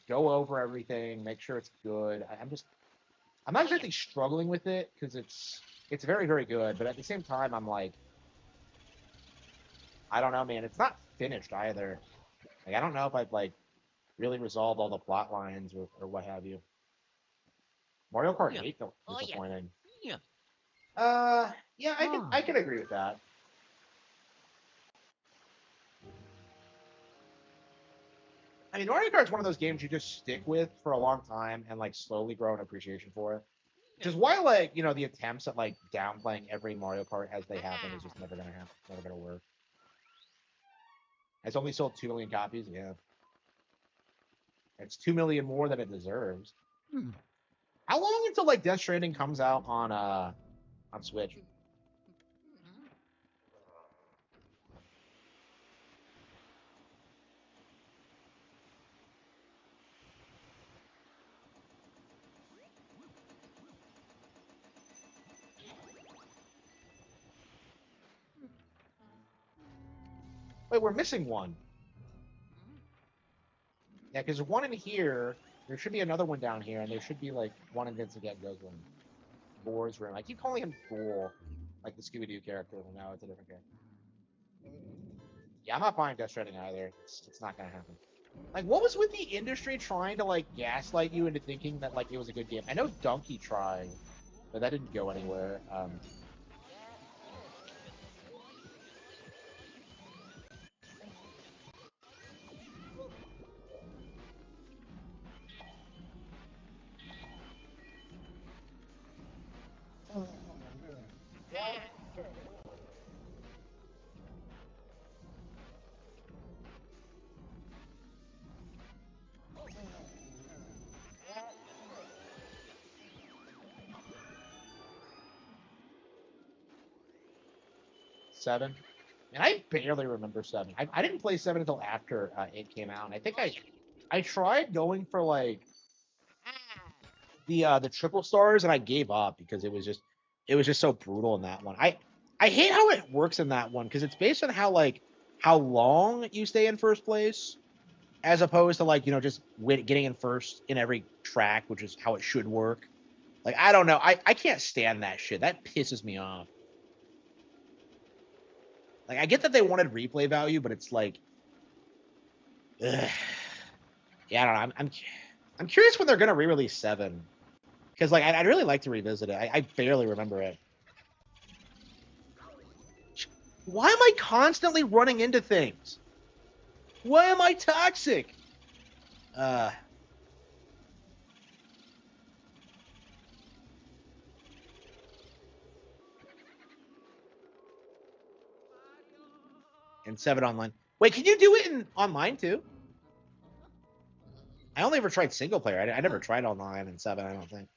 go over everything, make sure it's good. I'm not exactly struggling with it because it's very very good, but at the same time I'm like I don't know, man. It's not finished either. Like I don't know if I've like really resolved all the plot lines or what have you. Mario Oh Kart yeah. 8 though Oh yeah. disappointing. Yeah. Yeah, I can agree with that. I mean, Mario Kart's one of those games you just stick with for a long time and like slowly grow an appreciation for it. Which is why, like, the attempts at like downplaying every Mario Kart as they happen is just never gonna happen, never gonna work. It's only sold 2 million copies. Yeah, it's 2 million more than it deserves. How long until like Death Stranding comes out on Switch? Wait, we're missing one. Yeah, because one in here. There should be another one down here, and there should be like one in Vincent Van Gogh's room. Boar's room. I keep calling him Bool, like the Scooby Doo character. But no, it's a different character. Yeah, I'm not buying Death Stranding either. It's not gonna happen. Like, what was with the industry trying to like gaslight you into thinking that like it was a good game? I know Donkey tried, but that didn't go anywhere. 7, and I barely remember 7. I didn't play 7 until after it came out, and I think I tried going for like the triple stars, and I gave up because it was just so brutal in that one. I hate how it works in that one because it's based on how long you stay in first place, as opposed to like just getting in first in every track, which is how it should work. Like I don't know, I can't stand that shit. That pisses me off. Like I get that they wanted replay value, but it's like, ugh. Yeah, I don't know. I'm curious when they're gonna re-release 7 because like I'd really like to revisit it. I barely remember it. Why am I constantly running into things? Why am I toxic? Uh, in 7 online. Wait, can you do it in online too? I only ever tried single player. I never tried online in 7. I don't think.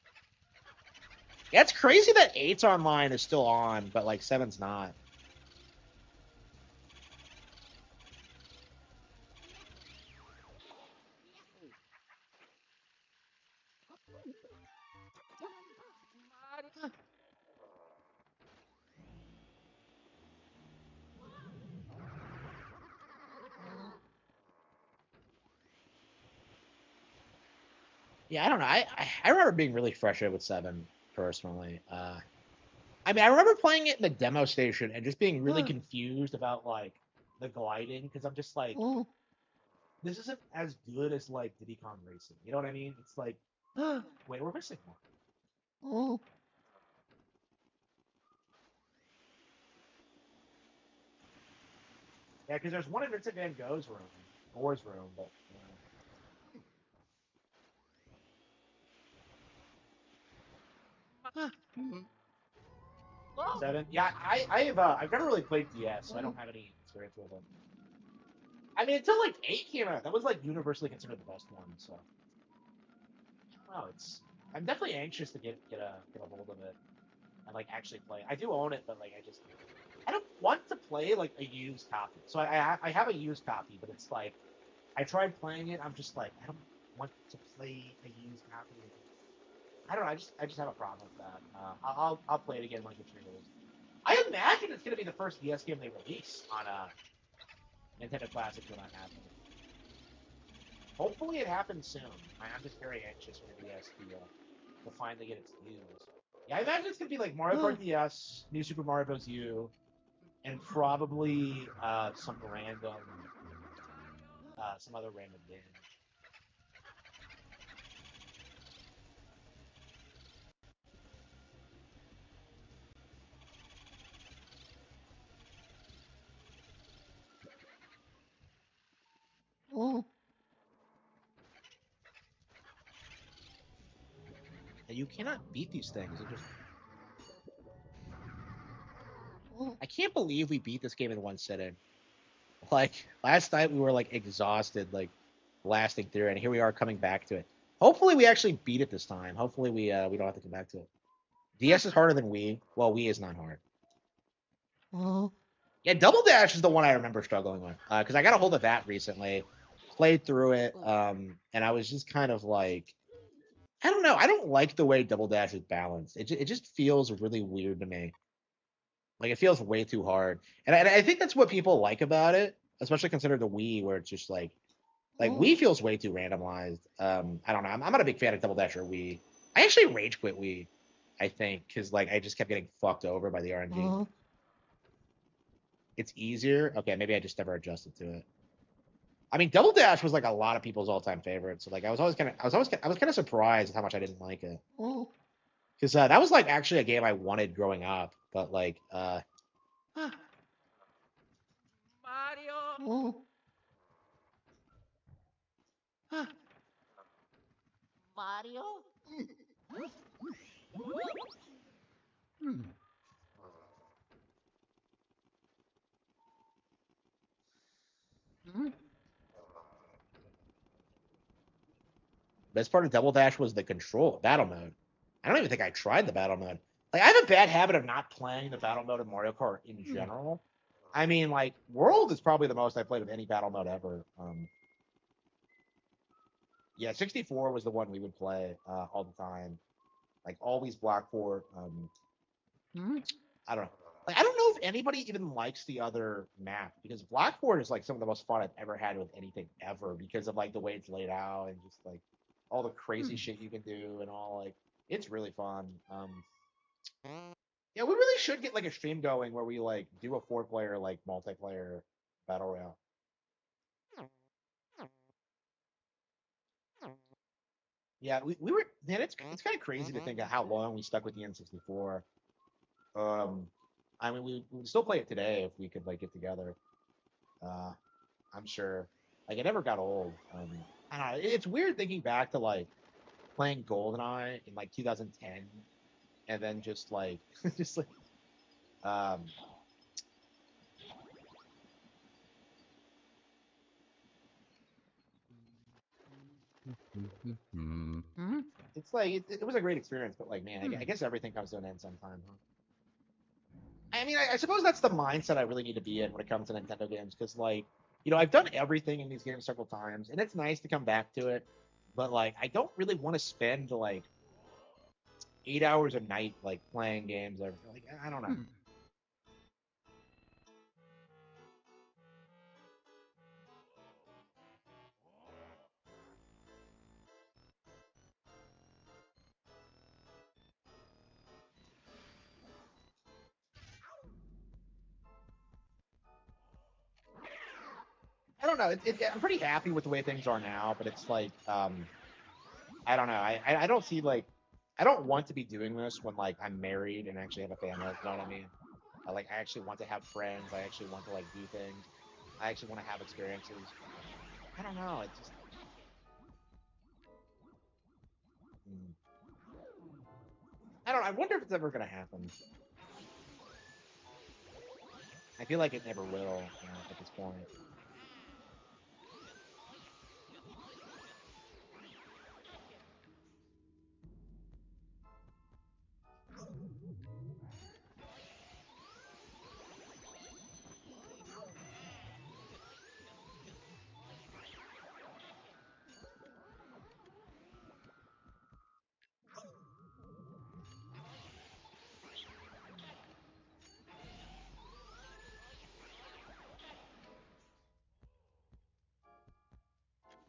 Yeah, it's crazy that 8's online is still on, but like 7's not. Yeah, I don't know. I remember being really frustrated with 7 personally. I mean, I remember playing it in the demo station and just being really confused about like the gliding because I'm just like, this isn't as good as like Diddy Kong Racing. You know what I mean? It's like, wait, we're missing one. Yeah, because there's one in Vincent Van Gogh's room, Gore's room, but. 7. Yeah, I've never really played DS, so I don't have any experience with it. I mean, until like 8 came out, that was like universally considered the best one. So, oh, it's. I'm definitely anxious to get a hold of it and like actually play it. I do own it, but like I don't want to play like a used copy. So I have a used copy, but it's like I tried playing it. I'm just like I don't want to play a used copy. I don't know. I just have a problem with that. I'll play it again once it's released. I imagine it's gonna be the first DS game they release on Nintendo Classic when that happens. Hopefully it happens soon. I'm just very anxious for the DS to finally get its dues. Yeah, I imagine it's gonna be like Mario Kart DS, New Super Mario Bros. U, and probably some other random game. And you cannot beat these things. I can't believe we beat this game in one sitting. Like last night, we were like exhausted, like blasting through, and here we are coming back to it. Hopefully, we actually beat it this time. Hopefully, we don't have to come back to it. DS is harder than Wii. Well, Wii is not hard. Yeah, Double Dash is the one I remember struggling with because I got a hold of that recently, played through it, and I was just kind of like, I don't know. I don't like the way Double Dash is balanced. It just feels really weird to me. Like it feels way too hard, and I think that's what people like about it, especially considering the Wii, where it's just like Wii feels way too randomized. I don't know. I'm not a big fan of Double Dash or Wii. I actually rage quit Wii. I think because like I just kept getting fucked over by the RNG. It's easier. Okay, maybe I just never adjusted to it. I mean, Double Dash was like a lot of people's all-time favorite. So like I was kind of surprised at how much I didn't like it because that was like actually a game I wanted growing up, but like Mario! Mario? best part of Double Dash was the control battle mode. I don't even think I tried the battle mode. Like I have a bad habit of not playing the battle mode of Mario Kart in general. I mean, like World is probably the most I played of any battle mode ever. Yeah, 64 was the one we would play all the time. Like always Blackport. I don't know. Like I don't know if anybody even likes the other map because Blackboard is like some of the most fun I've ever had with anything ever because of like the way it's laid out and just like all the crazy Hmm. shit you can do and all like it's really fun. Yeah, we really should get like a stream going where we like do a four-player like multiplayer battle royale. Yeah, we were man, it's kind of crazy to think of how long we stuck with the N64. Um, I mean, we would still play it today if we could like get together. Uh, I'm sure. Like it never got old. I don't know. It's weird thinking back to like playing GoldenEye in like 2010, and then just like just like um, Hmm. it's like it was a great experience, but like man, I Hmm. guess everything comes to an end sometime, huh? I mean, I suppose that's the mindset I really need to be in when it comes to Nintendo games, because like, I've done everything in these games several times, and it's nice to come back to it, but like, I don't really want to spend like 8 hours a night like playing games. Like, I don't know. Hmm. I don't know. I'm pretty happy with the way things are now, but it's like, I don't know. I don't see like, I don't want to be doing this when like I'm married and actually have a family. You know what I mean? I actually want to have friends. I actually want to like do things. I actually want to have experiences. I don't know. It's just mm. I don't know. I wonder if it's ever gonna happen. I feel like it never will at this point.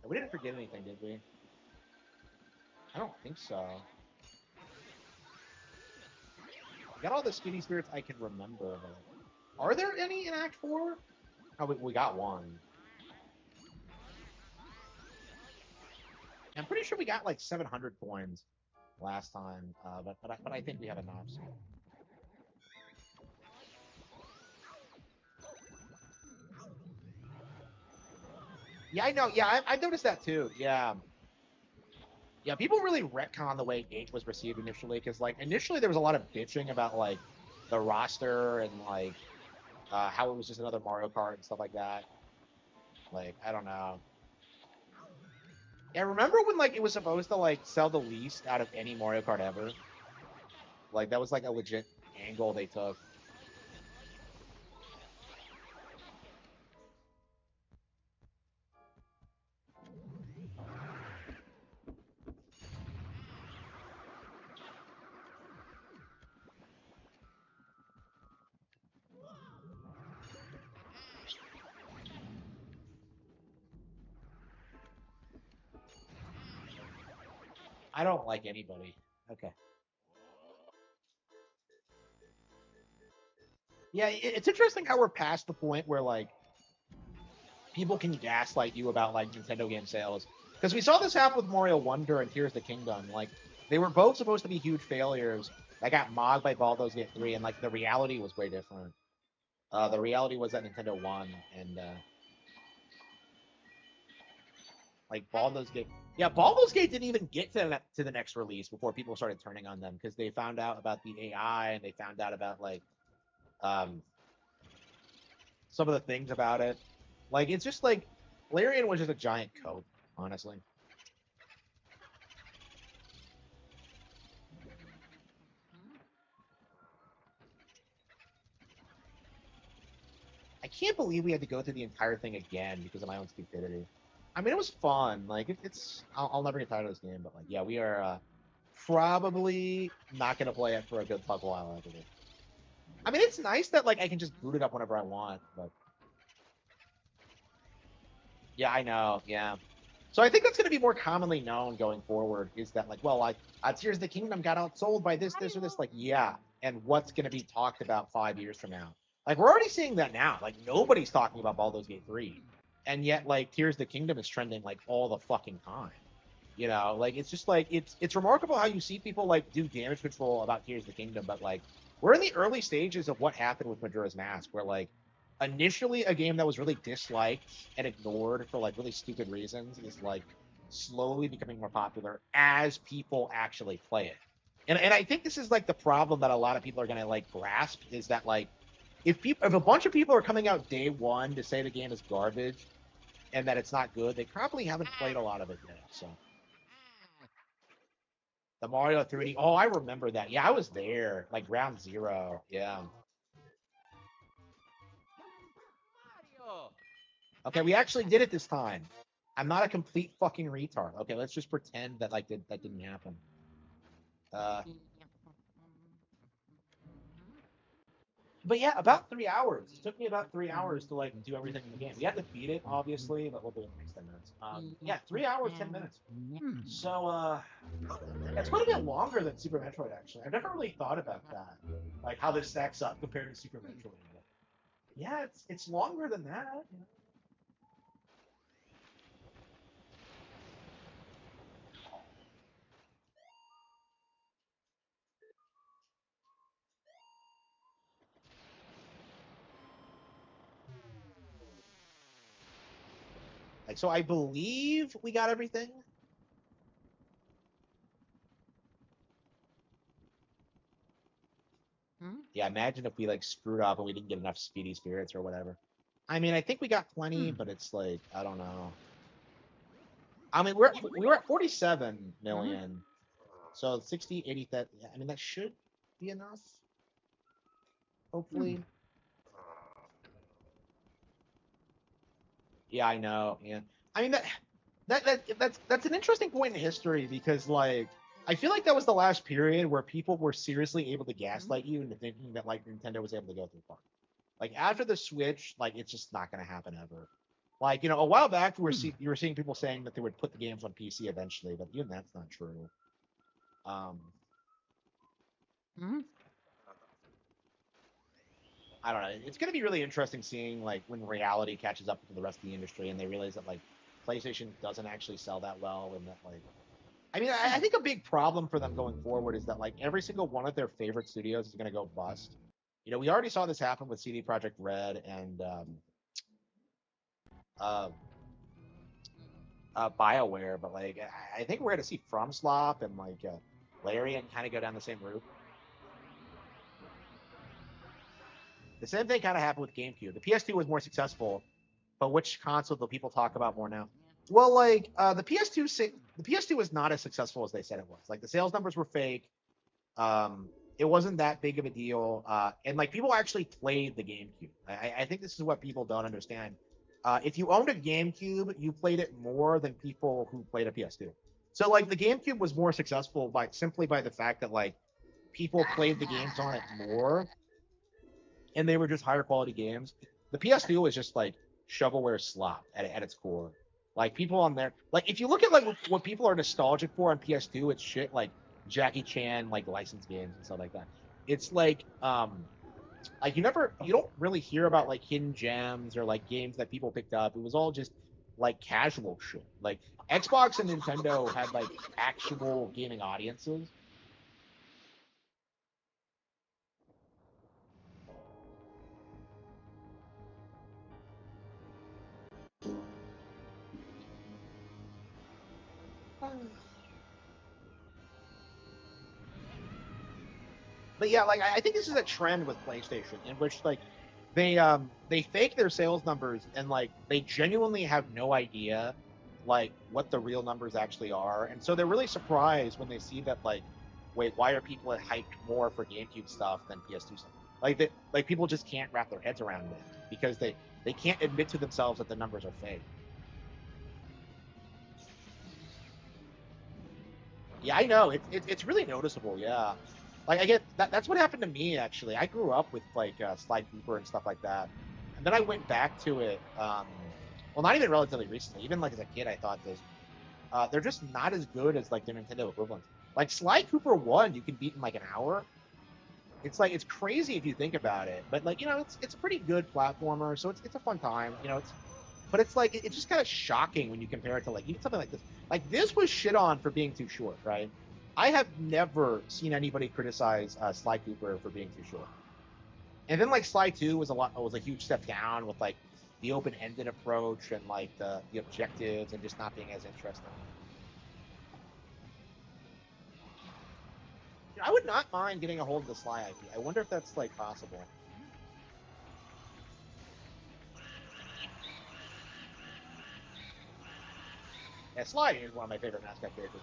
We didn't forget anything, did we? I don't think so. We got all the skinny spirits I can remember. But are there any in Act Four? Oh, we got one. I'm pretty sure we got like 700 coins last time, but I think we have enough. So. Yeah, I know. Yeah, I've noticed that too. Yeah, yeah. People really retcon the way Eight was received initially because like initially there was a lot of bitching about like the roster and like how it was just another Mario Kart and stuff like that. Like I don't know. Yeah, remember when like it was supposed to like sell the least out of any Mario Kart ever? Like that was like a legit angle they took. I don't like anybody. Okay. Yeah, it's interesting how we're past the point where like people can gaslight you about like Nintendo game sales because we saw this happen with Mario Wonder and Tears of the Kingdom. Like they were both supposed to be huge failures. That got mocked by Baldur's Gate 3, and like the reality was way different. The reality was that Nintendo won, and like Baldur's Gate. Yeah, Baldur's Gate didn't even get to the next release before people started turning on them because they found out about the AI and they found out about like um, some of the things about it. Like it's just like Larian was just a giant coat, honestly. I can't believe we had to go through the entire thing again because of my own stupidity. I mean, it was fun. Like I'll never get tired of this game. But like, yeah, we are probably not gonna play it for a good fuck while after this. I mean, it's nice that like I can just boot it up whenever I want, but yeah, I know. Yeah. So I think that's going to be more commonly known going forward is that like, well, like Tears of the Kingdom got outsold by this, or this. Like, yeah, and what's going to be talked about 5 years from now? Like, we're already seeing that now. Like, nobody's talking about Baldur's Gate 3, and yet like Tears of the Kingdom is trending like all the fucking time. You know, like it's just like it's remarkable how you see people like do damage control about Tears of the Kingdom, but like we're in the early stages of what happened with Majora's Mask, where like initially a game that was really disliked and ignored for like really stupid reasons is like slowly becoming more popular as people actually play it. And I think this is like the problem that a lot of people are gonna like grasp is that like if a bunch of people are coming out day one to say the game is garbage and that it's not good, they probably haven't played a lot of it yet. So the Mario 3D. Oh, I remember that. Yeah, I was there, like round zero. Yeah. Mario. Okay, we actually did it this time. I'm not a complete fucking retard. Okay, let's just pretend that like that didn't happen. Uh, but yeah, about 3 hours. It took me about 3 hours to like do everything in the game. We had to beat it, obviously, but we'll do it in the next 10 minutes. Yeah, 3 hours, 10 minutes. So it's quite a bit longer than Super Metroid. Actually, I've never really thought about that, like how this stacks up compared to Super Metroid. But yeah, it's longer than that. You know? Like, so I believe we got everything. Yeah, imagine if we like screwed up and we didn't get enough speedy spirits or whatever. I mean, I think we got plenty, but it's like I don't know. I mean, we were at 47 million, so 60, 80. That I mean, that should be enough. Hopefully. Yeah, I know. Yeah, I mean that's an interesting point in history because like I feel like that was the last period where people were seriously able to gaslight you into thinking that like Nintendo was able to go through far. Like after the Switch, like it's just not going to happen ever. Like a while back, you were seeing people saying that they would put the games on PC eventually, but even that's not true. Um, I don't know. It's going to be really interesting seeing like when reality catches up to the rest of the industry and they realize that like PlayStation doesn't actually sell that well, and that like I mean, I think a big problem for them going forward is that like every single one of their favorite studios is going to go bust. We already saw this happen with CD Projekt Red and uh, BioWare, but like I think we're going to see FromSlop and like Larian kind of go down the same route. The same thing kind of happened with GameCube. The PS2 was more successful, but which console do people talk about more now? Well, like the PS2 was not as successful as they said it was. Like the sales numbers were fake. It wasn't that big of a deal, and like people actually played the GameCube. I think this is what people don't understand. If you owned a GameCube, you played it more than people who played a PS2. So like the GameCube was more successful by simply by the fact that like people played the games on it more, and they were just higher quality games. The PS2 was just like shovelware slop at its core. Like people on there, like if you look at like what people are nostalgic for on PS2, it's shit like Jackie Chan like licensed games and stuff like that. It's like you don't really hear about like hidden gems or like games that people picked up. It was all just like casual shit. Like Xbox and Nintendo had like actual gaming audiences. But yeah, like I think this is a trend with PlayStation in which like they fake their sales numbers and like they genuinely have no idea like what the real numbers actually are, and so they're really surprised when they see that like, wait, why are people hyped more for GameCube stuff than PS2 stuff? Like people just can't wrap their heads around it because they can't admit to themselves that the numbers are fake. Yeah, I know it's really noticeable. Yeah. Like I get that. That's what happened to me actually. I grew up with like Sly Cooper and stuff like that, and then I went back to it. Well, not even relatively recently. Even like as a kid, I thought this. They're just not as good as like their Nintendo equivalents. Like Sly Cooper One, you can beat in like an hour. It's like it's crazy if you think about it, but like it's a pretty good platformer, so it's a fun time. But it's like it's just kind of shocking when you compare it to like even something like this. Like this was shit on for being too short, right? I have never seen anybody criticize Sly Cooper for being too short. And then like Sly Two was a huge step down with like the open ended approach and like the objectives and just not being as interesting. I would not mind getting a hold of the Sly IP. I wonder if that's like possible. Yeah, Sly is one of my favorite mascot characters.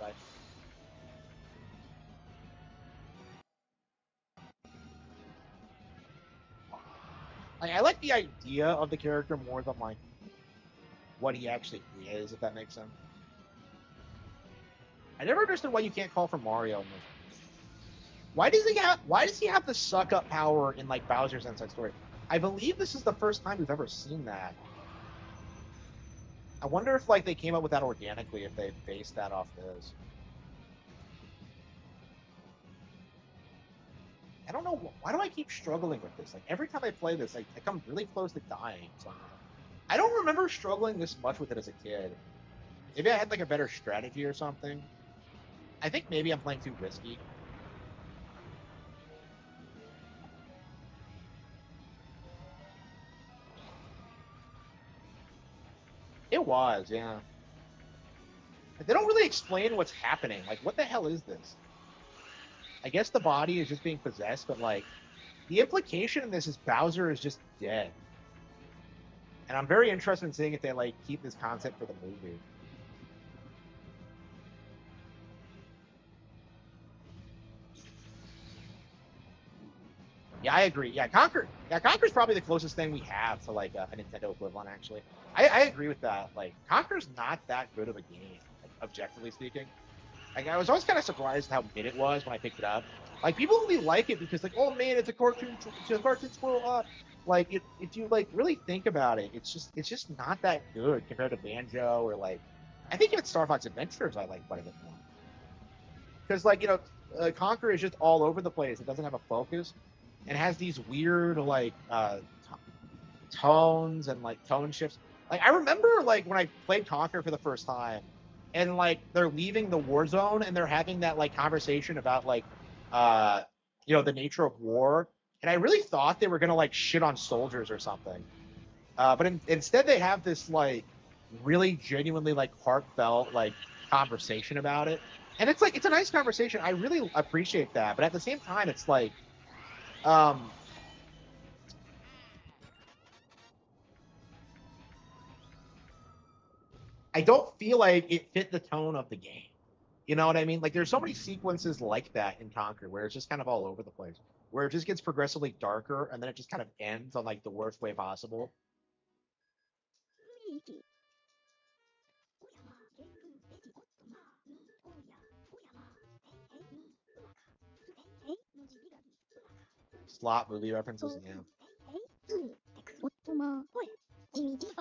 I like the idea of the character more than like what he actually is, if that makes sense. I never understood why you can't call for Mario in this. Why does he have the suck up power in like Bowser's Inside Story? I believe this is the first time we've ever seen that. I wonder if like they came up with that organically, if they based that off this. I don't know why do I keep struggling with this. Like every time I play this, I come really close to dying. So I don't remember struggling this much with it as a kid. Maybe I had like a better strategy or something. I think maybe I'm playing too risky. It was, yeah. They don't really explain what's happening. Like, what the hell is this? I guess the body is just being possessed, but like, the implication in this is Bowser is just dead. And I'm very interested in seeing if they like keep this concept for the movie. Yeah, I agree. Yeah, Conquer. Yeah, Conquer's probably the closest thing we have to like a Nintendo equivalent. Actually, I agree with that. Like, Conquer's not that good of a game, like, objectively speaking. Like, I was always kind of surprised how mid it was when I picked it up. Like, people only like it because like, oh man, it's a cartoon squirrel. Like, if you like really think about it, it's just not that good compared to Banjo or like, I think even Star Fox Adventures I like quite a bit more because like Conquer is just all over the place. It doesn't have a focus and has these weird like tones and like tone shifts. Like I remember like when I played Conquer for the first time, and like they're leaving the war zone and they're having that like conversation about like uh the nature of war, and I really thought they were gonna like shit on soldiers or something. But instead they have this like really genuinely like heartfelt like conversation about it, and it's like it's a nice conversation. I really appreciate that, but at the same time, it's like um I don't feel like it fit the tone of the game. You know what I mean? Like there's so many sequences like that in Conquer where it's just kind of all over the place, where it just gets progressively darker and then it just kind of ends on like the worst way possible. Slot movie references, yeah.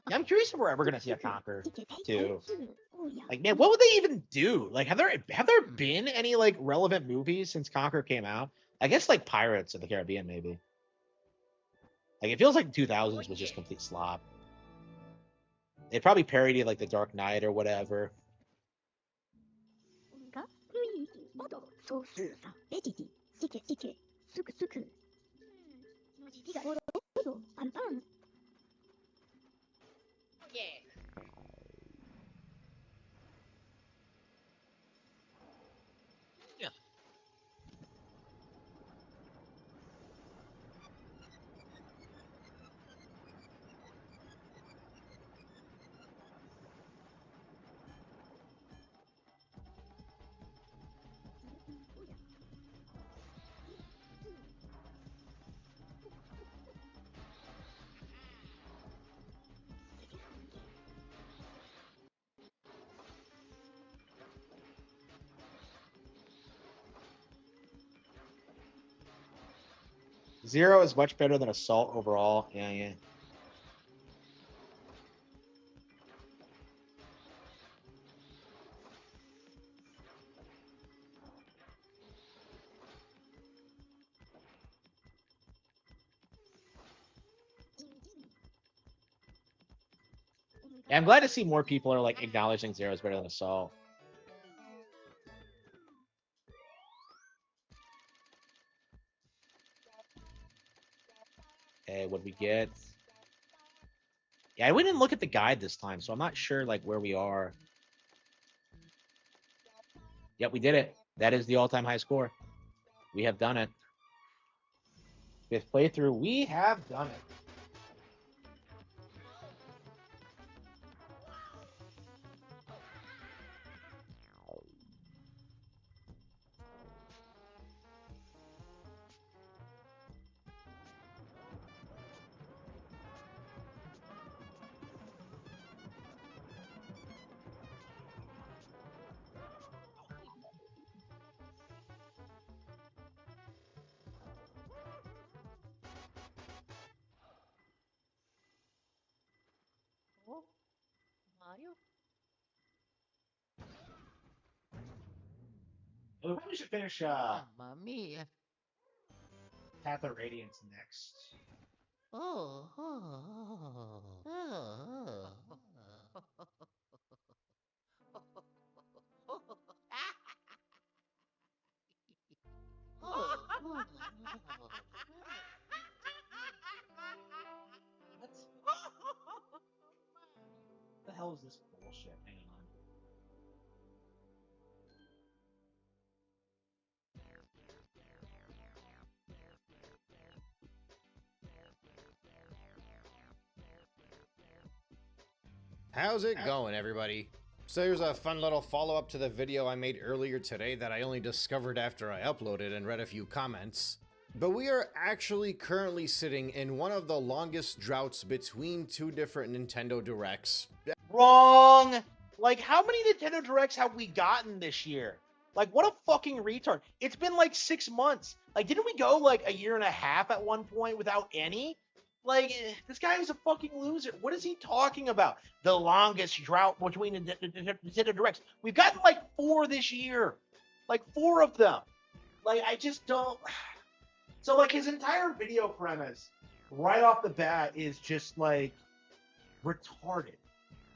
Yeah, I'm curious if we're ever gonna see a Conquer too. Like, man, what would they even do? Like, have there been any like relevant movies since Conquer came out? I guess like Pirates of the Caribbean, maybe. Like, it feels like 2000s was just complete slop. They probably parodied like The Dark Knight or whatever. Yeah. Yeah. Zero is much better than Assault overall. Yeah, yeah. Yeah, I'm glad to see more people are like acknowledging Zero is better than Assault. Hey, what we get? Yeah, we didn't look at the guide this time, so I'm not sure like where we are. Yep, we did it. That is the all-time high score. We have done it. Fifth playthrough, we have done it. Oh, Mario? We probably should finish Mamma mia. Path of Radiance next. Oh, oh, oh, oh, oh. What the hell is this bullshit? Hang on. How's it going, everybody? So here's a fun little follow-up to the video I made earlier today that I only discovered after I uploaded and read a few comments. But we are actually currently sitting in one of the longest droughts between two different Nintendo Directs. Wrong. Like, how many Nintendo Directs have we gotten this year? Like, what a fucking retard. It's been like 6 months. Like, didn't we go like a year and a half at one point without any? Like, this guy is a fucking loser. What is he talking about? The longest drought between the Nintendo Directs. We've gotten like 4 this year. Like, 4 of them. Like, I just don't. So, like, his entire video premise right off the bat is just like retarded.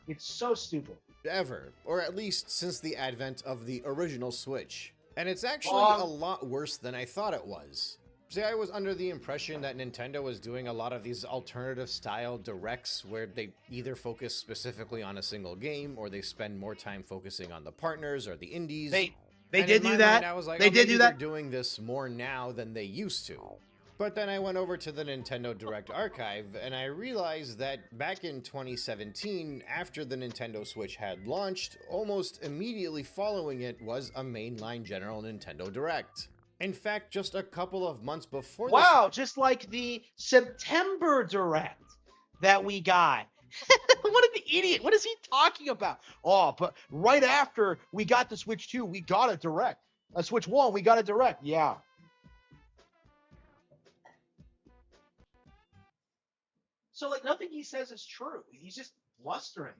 It's so stupid. Ever, or at least since the advent of the original Switch. And it's actually Wrong. a lot worse than I thought it was. See, I was under the impression that Nintendo was doing a lot of these alternative style directs where they either focus specifically on a single game or they spend more time focusing on the partners or the indies. They And did in my do that. mind, I was like, They oh, did maybe do they're that. doing this more now than they used to. But then I went over to the Nintendo Direct archive and I realized that back in 2017, after the Nintendo Switch had launched, almost immediately following it was a mainline General Nintendo Direct. In fact, just a couple of months before Wow, just like the September Direct that we got. What an idiot. What is he talking about? Oh, but right after we got the Switch 2, we got a Direct. A Switch 1, we got a Direct. Yeah. So, like, nothing he says is true. He's just blustering.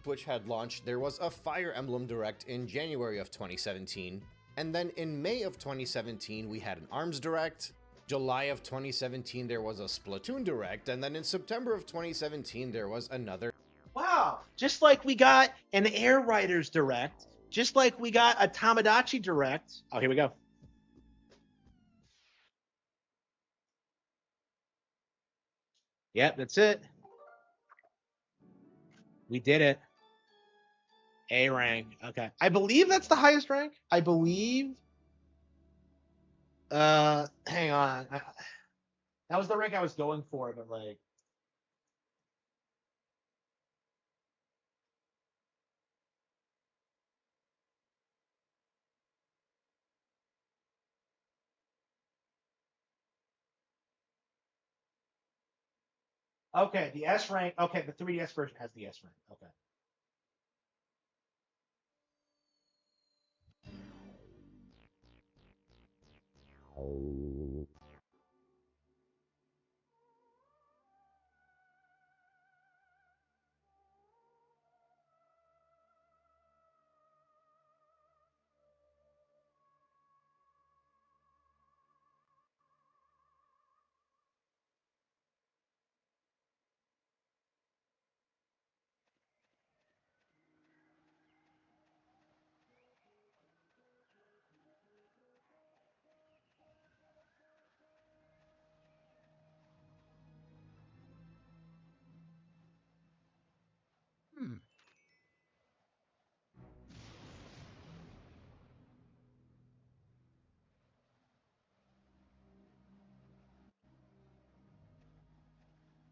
Switch had launched, there was a Fire Emblem Direct in January of 2017, and then in May of 2017 we had an ARMS Direct, July of 2017 there was a Splatoon Direct, and then in September of 2017 there was another. Wow. Just like we got an Air Riders Direct, just like we got a Tamagotchi Direct. Oh, here we go. Yep, that's it. We did it. A rank. Okay. I believe that's the highest rank. I believe. Hang on. That was the rank I was going for, but like. Okay, the S rank. Okay, the 3DS version has the S rank. Okay. Hmm.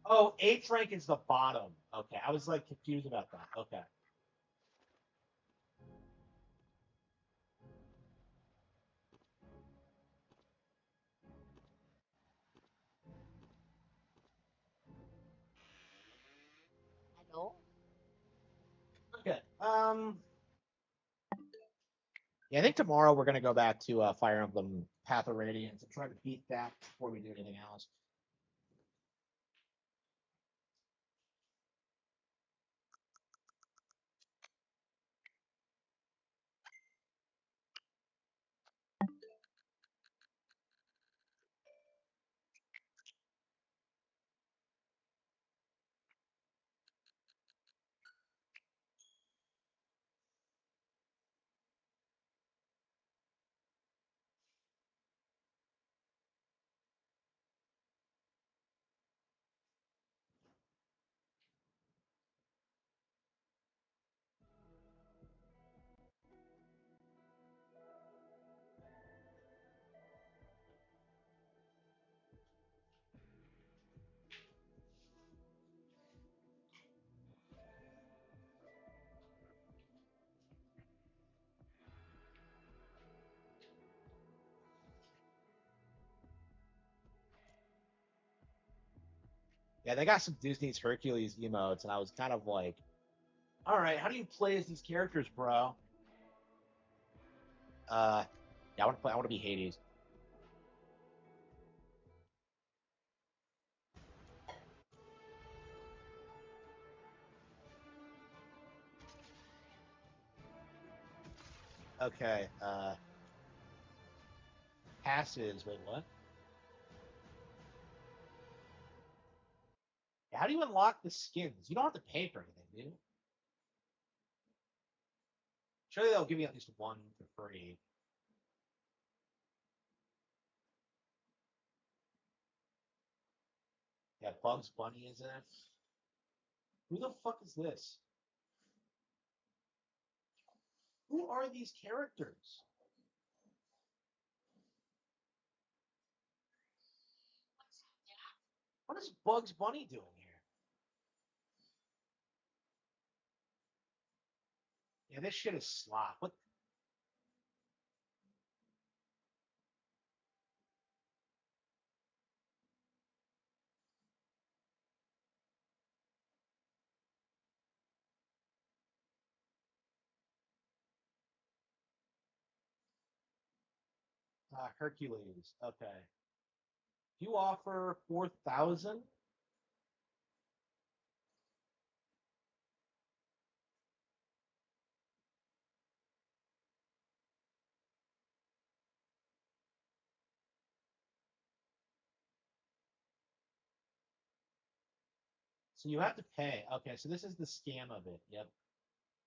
Oh, H rank is the bottom. Okay, I was like confused about that. Okay. Hello? Okay. Yeah, I think tomorrow we're gonna go back to Fire Emblem Path of Radiance and try to beat that before we do anything else. Yeah, they got some Disney's Hercules emotes, and I was kind of like, all right, how do you play as these characters, bro? Yeah, I want to play. I want to be Hades. Okay. Passes. Wait, what? How do you unlock the skins? You don't have to pay for anything, do you? Surely they'll give you at least one for free. Yeah, Bugs Bunny is in it. Who the fuck is this? Who are these characters? What is Bugs Bunny doing here? Yeah, this shit is slop. What? Hercules. Okay. You offer 4,000. So you have to pay. Okay, so this is the scam of it. Yep.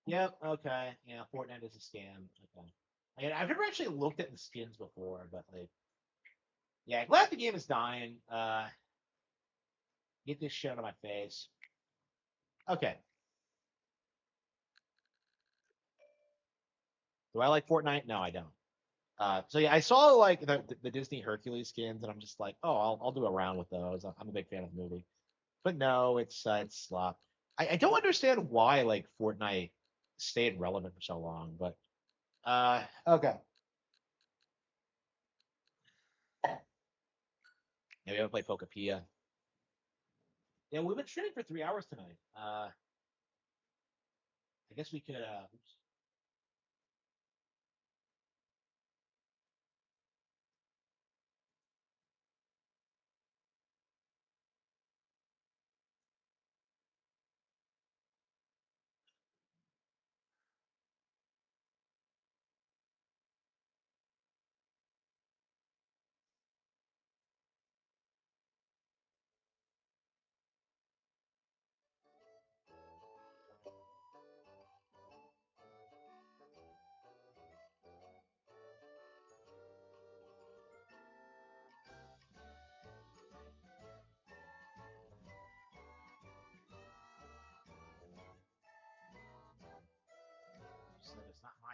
Yep. Okay. Yeah, Fortnite is a scam. Okay. And I've never actually looked at the skins before, but like, yeah, glad the game is dying. Get this shit out of my face. Okay. Do I like Fortnite? No, I don't. So yeah, I saw like the Disney Hercules skins, and I'm just like, oh, I'll do a round with those. I'm a big fan of the movie, but no, it's slop. I don't understand why like Fortnite stayed relevant for so long, but okay. Yeah, we haven't played Pokepia. Yeah, we've been streaming for 3 hours tonight. I guess we could. Oops.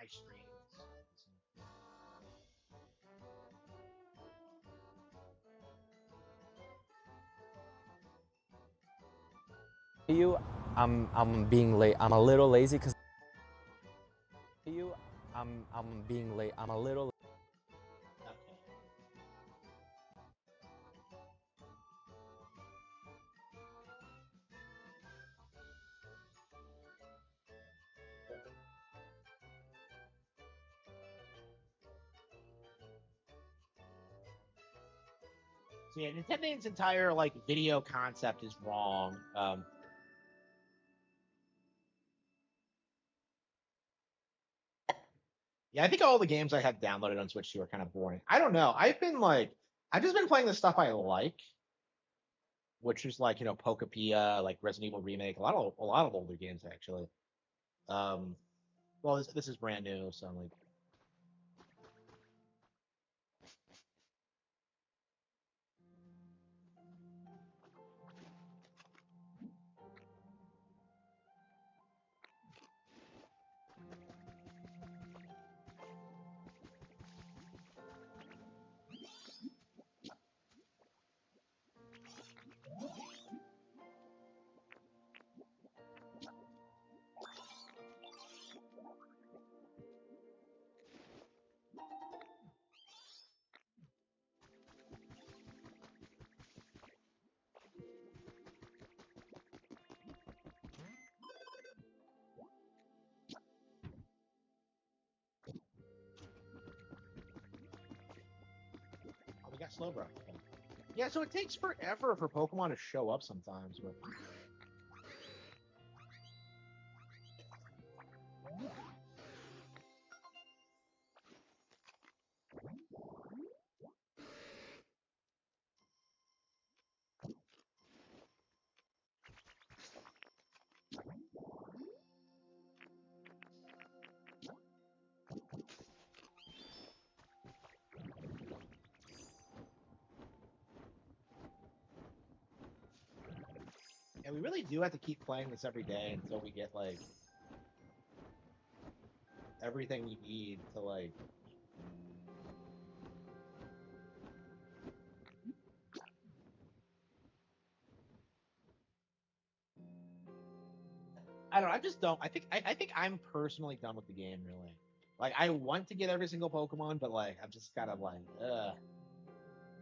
my streams. You, I'm being late. I'm a little lazy because you, I'm being late. I'm a little. Okay. So yeah, Nintendo's entire like video concept is wrong. Yeah, I think all the games I had downloaded on Switch 2 are kind of boring. I don't know. I've just been playing the stuff I like, which is like Pokepia, like Resident Evil Remake, a lot of older games actually. Um, well, this is brand new, so I'm like, oh, we got Slowbro. Okay. Yeah, so it takes forever for Pokemon to show up sometimes. But yeah, we really do have to keep playing this every day until we get like everything we need to like. I don't know. I just don't. I think I'm personally done with the game. Really, like I want to get every single Pokemon, but like I'm just kind of like,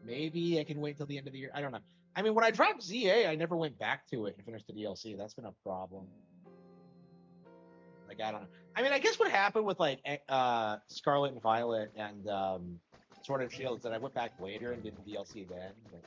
maybe I can wait till the end of the year. I don't know. I mean, when I dropped ZA, I never went back to it and finished the DLC. That's been a problem. Like I don't know. I mean, I guess what happened with like Scarlet and Violet and Sword and Shield is that I went back later and did the DLC then. But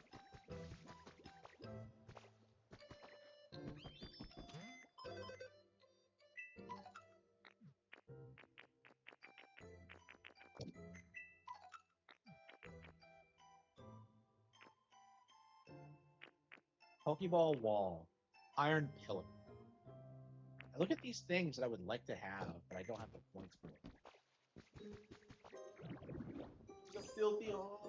Pokeball Wall, Iron Pillar. I look at these things that I would like to have, but I don't have the points for it. The filthy. Oh.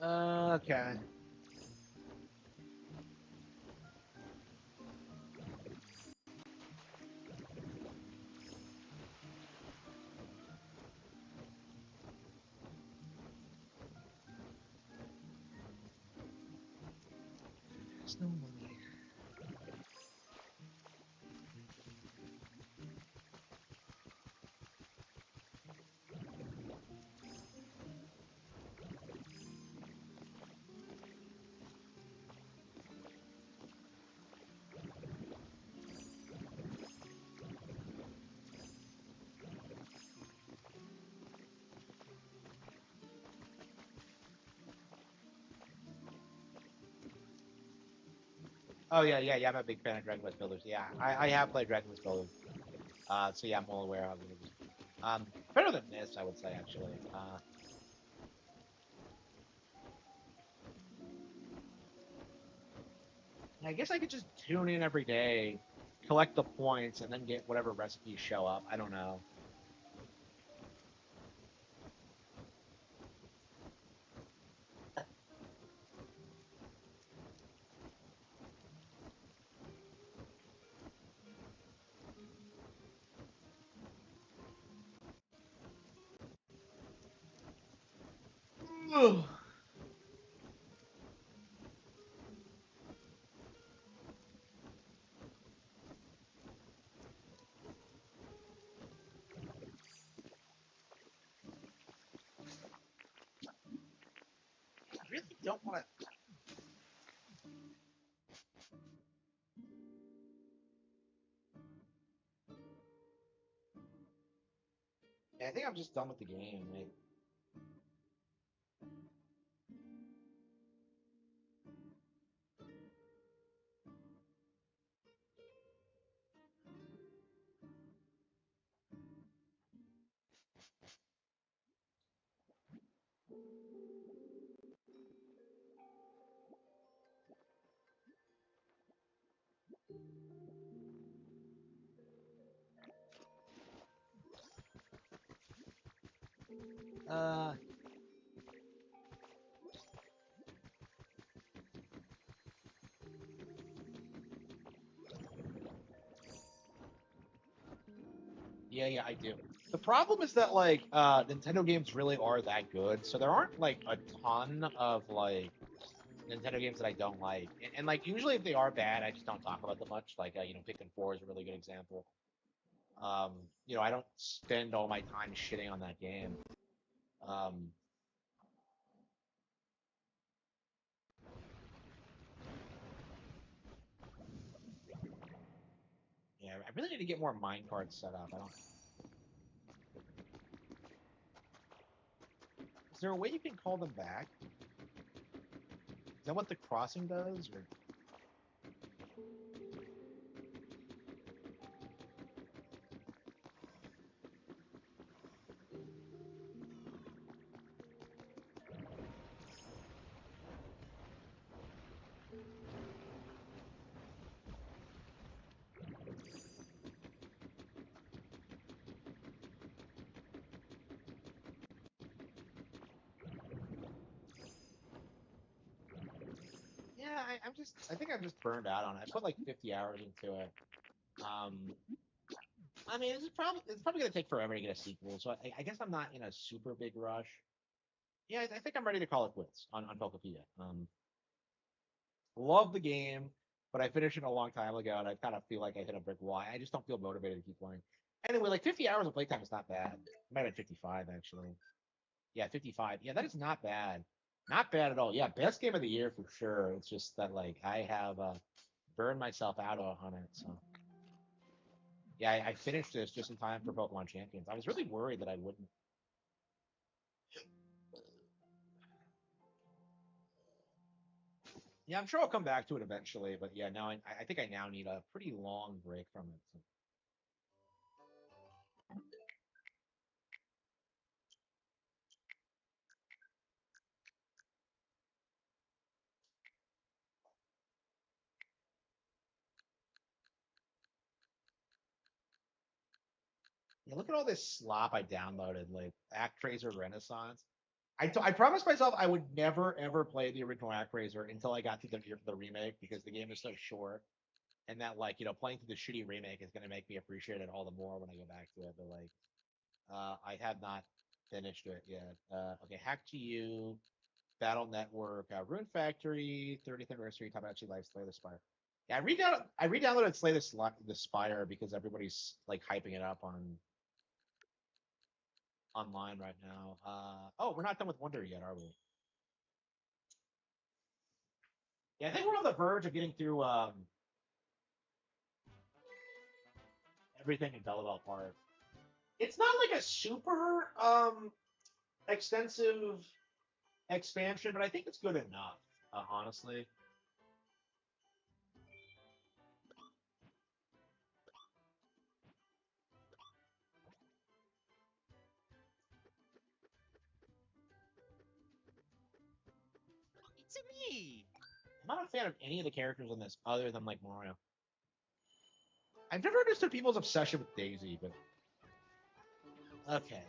Okay. There's no money. Oh yeah. I'm a big fan of Dragon Quest Builders. Yeah, I have played Dragon Quest Builders. So yeah, I'm well aware of it. Better than this, I would say actually. I guess I could just tune in every day, collect the points, and then get whatever recipes show up. I don't know. I really don't want to. I think I'm just done with the game. Like, uh, yeah, I do. The problem is that like Nintendo games really are that good, so there aren't like a ton of like Nintendo games that I don't like, and like usually if they are bad, I just don't talk about them much. Like Pikmin 4 is a really good example. Um, I don't spend all my time shitting on that game. Um, yeah, I really need to get more mine cards set up. I don't. Is there a way you can call them back? Is that what the crossing does? Or yeah, I think I'm just burned out on it. I put like 50 hours into it. Um, I mean, it's probably gonna take forever to get a sequel, so I guess I'm not in a super big rush. Yeah, I think I'm ready to call it quits on Pokepedia. Love the game, but I finished it a long time ago, and I kind of feel like I hit a brick wall. I just don't feel motivated to keep playing. Anyway, like 50 hours of playtime is not bad. It might have been 55 actually. Yeah, 55. Yeah, that is not bad. Not bad at all. Yeah, best game of the year for sure. It's just that like I have burned myself out on it. So yeah, I finished this just in time for Pokemon Champions. I was really worried that I wouldn't. Yeah, I'm sure I'll come back to it eventually, but yeah, now I think I now need a pretty long break from it. So, yeah, look at all this slop I downloaded, like ActRaiser Renaissance. I promised myself I would never ever play the original ActRaiser until I got to the remake because the game is so short, and that like playing through the shitty remake is going to make me appreciate it all the more when I go back to it. But like, I have not finished it yet. Okay, Hack to You, Battle Network, Rune Factory, 30th anniversary, Tabachi Life, Slay the Spire. Yeah, I re-downloaded Slay the Spire because everybody's like hyping it up online right now. Oh, we're not done with Wonder yet, are we? Yeah, I think we're on the verge of getting through everything in Belleville Park. It's not like a super extensive expansion, but I think it's good enough. Honestly, I'm not a fan of any of the characters in this other than like Mario. I've never understood people's obsession with Daisy, but okay.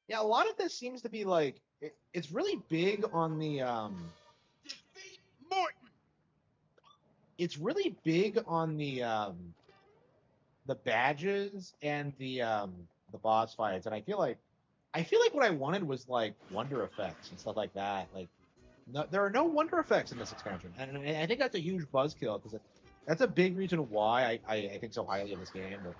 Yeah, a lot of this seems to be like it's really big on the it's really big on the badges and the boss fights, and I feel like what I wanted was like wonder effects and stuff like that. Like, no, there are no wonder effects in this expansion, and I think that's a huge buzzkill because that's a big reason why I think so highly of this game. But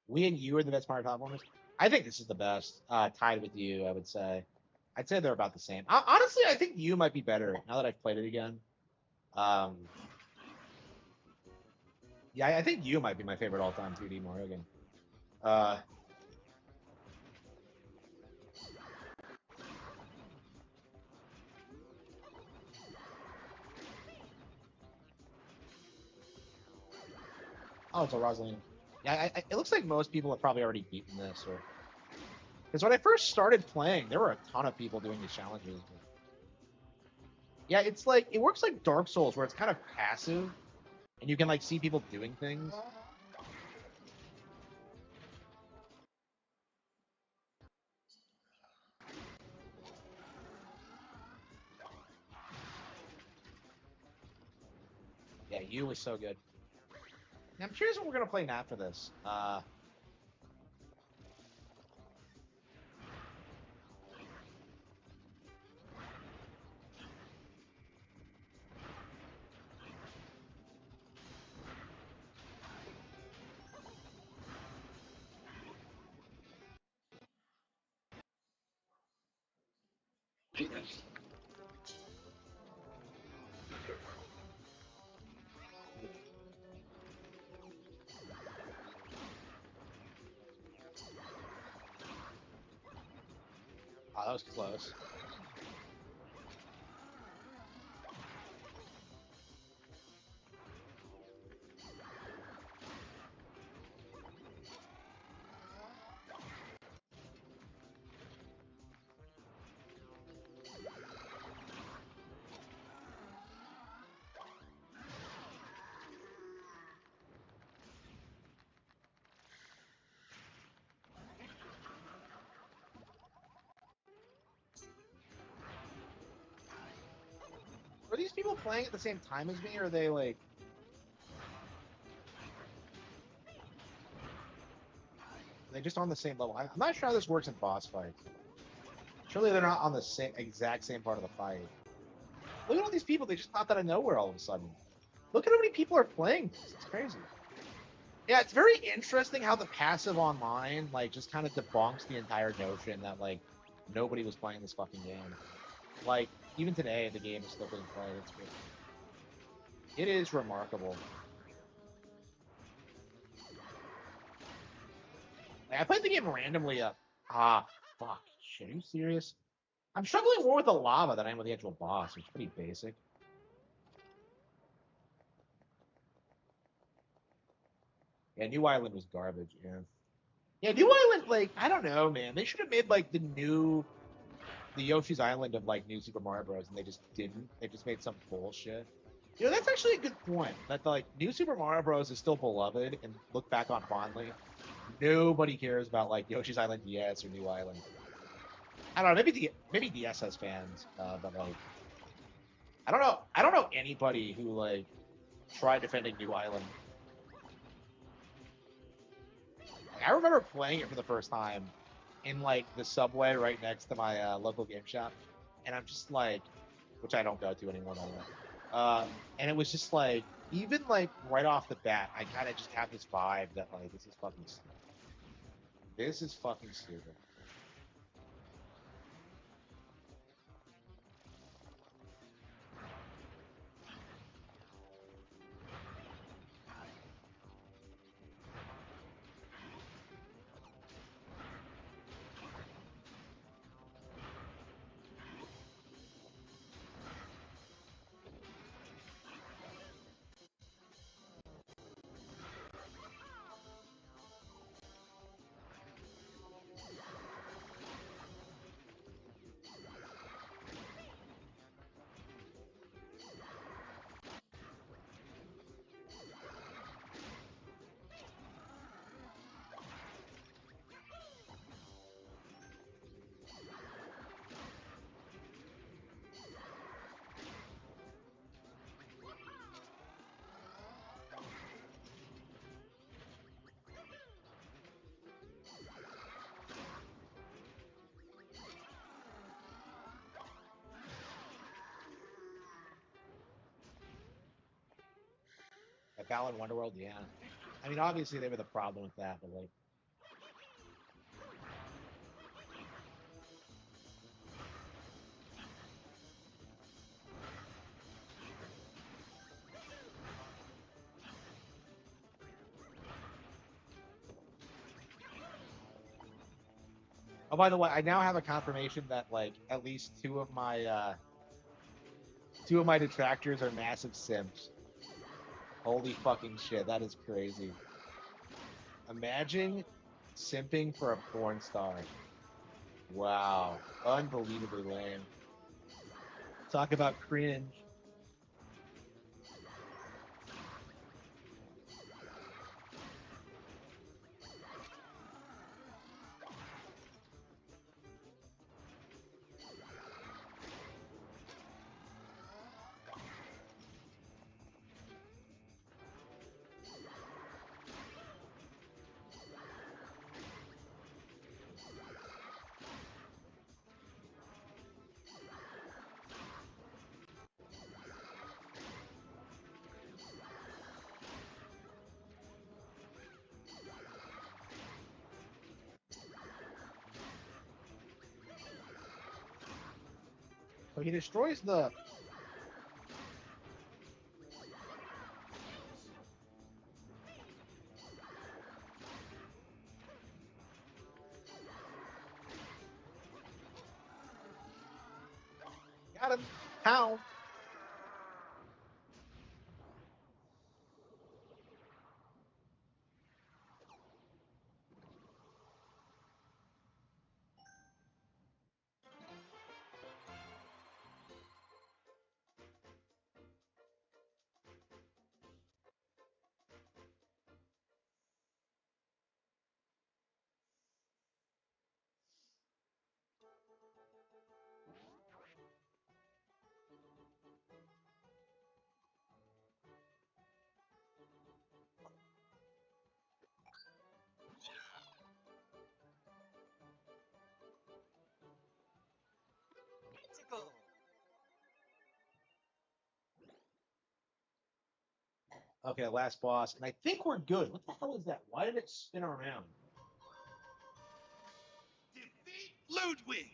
we and you are the best Mario platformers. I think this is the best, tied with you. I would say. I'd say they're about the same. Honestly, I think you might be better now that I've played it again. Um, yeah, I think you might be my favorite all-time 2D Mario game. Uh, oh, it's a Rosalind. Yeah, it looks like most people have probably already beaten this, or because when I first started playing, there were a ton of people doing these challenges. But... yeah, it's like it works like Dark Souls, where it's kind of passive, and you can like see people doing things. Yeah, you was so good. Now, I'm curious what we're gonna play after this. Oh, that was close. Are these people playing at the same time as me, or are they like? Are they just on the same level? I'm not sure how this works in boss fights. Surely they're not on the same exact same part of the fight. Look at all these people; they just popped out of nowhere all of a sudden. Look at how many people are playing this. It's crazy. Yeah, it's very interesting how the passive online like just kind of debunks the entire notion that like nobody was playing this fucking game. Like, even today, the game is still being played. It is remarkable. Like, I played the game randomly. Fuck. Shit, are you serious? I'm struggling more with the lava than I am with the actual boss, which is pretty basic. Yeah, New Island was garbage, yeah. Yeah, New Island, like, I don't know, man. They should have made, like, the Yoshi's Island of, like, New Super Mario Bros., and they just didn't. They just made some bullshit. You know, that's actually a good point. That, like, New Super Mario Bros. Is still beloved and looked back on fondly. Nobody cares about, like, Yoshi's Island DS or New Island. I don't know, maybe DS has fans, but, like, I don't know. I don't know anybody who, like, tried defending New Island. Like, I remember playing it for the first time in like the subway right next to my local game shop, and I'm just like, which I don't go to anymore, by the way. And it was just like, even like right off the bat, I kind of just have this vibe that like this is fucking stupid. This is fucking stupid. At Balan Wonderworld, yeah. I mean, obviously they were the problem with that, but like, oh, by the way, I now have a confirmation that like at least two of my detractors are massive simps. Holy fucking shit, that is crazy. Imagine simping for a porn star. Wow. Unbelievably lame. Talk about cringe. So he destroys the. Got him. How? Okay, last boss. And I think we're good. What the hell is that? Why did it spin around? Defeat Ludwig!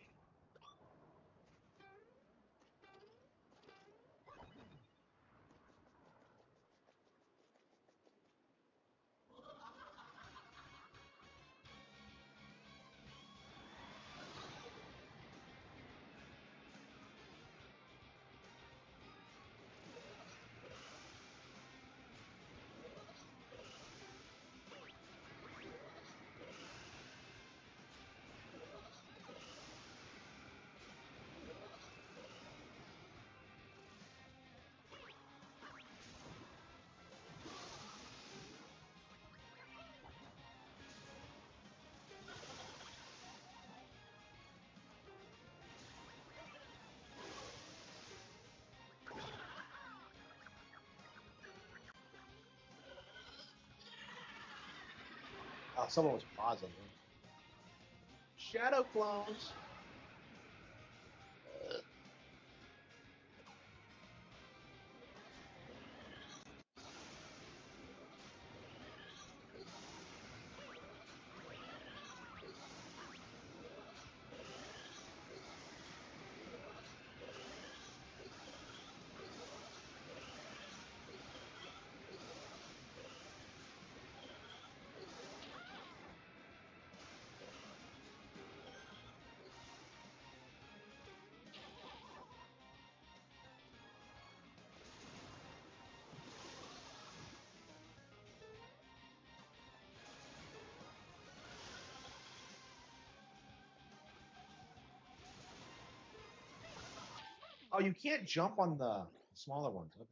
Oh, someone was pausing. Shadow clones. Oh, you can't jump on the smaller ones. Okay.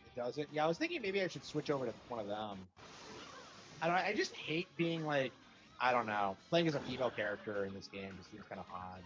It does it. Yeah, I was thinking maybe I should switch over to one of them. I don't know. I just hate being like, I don't know, playing as a female character in this game just seems kind of odd.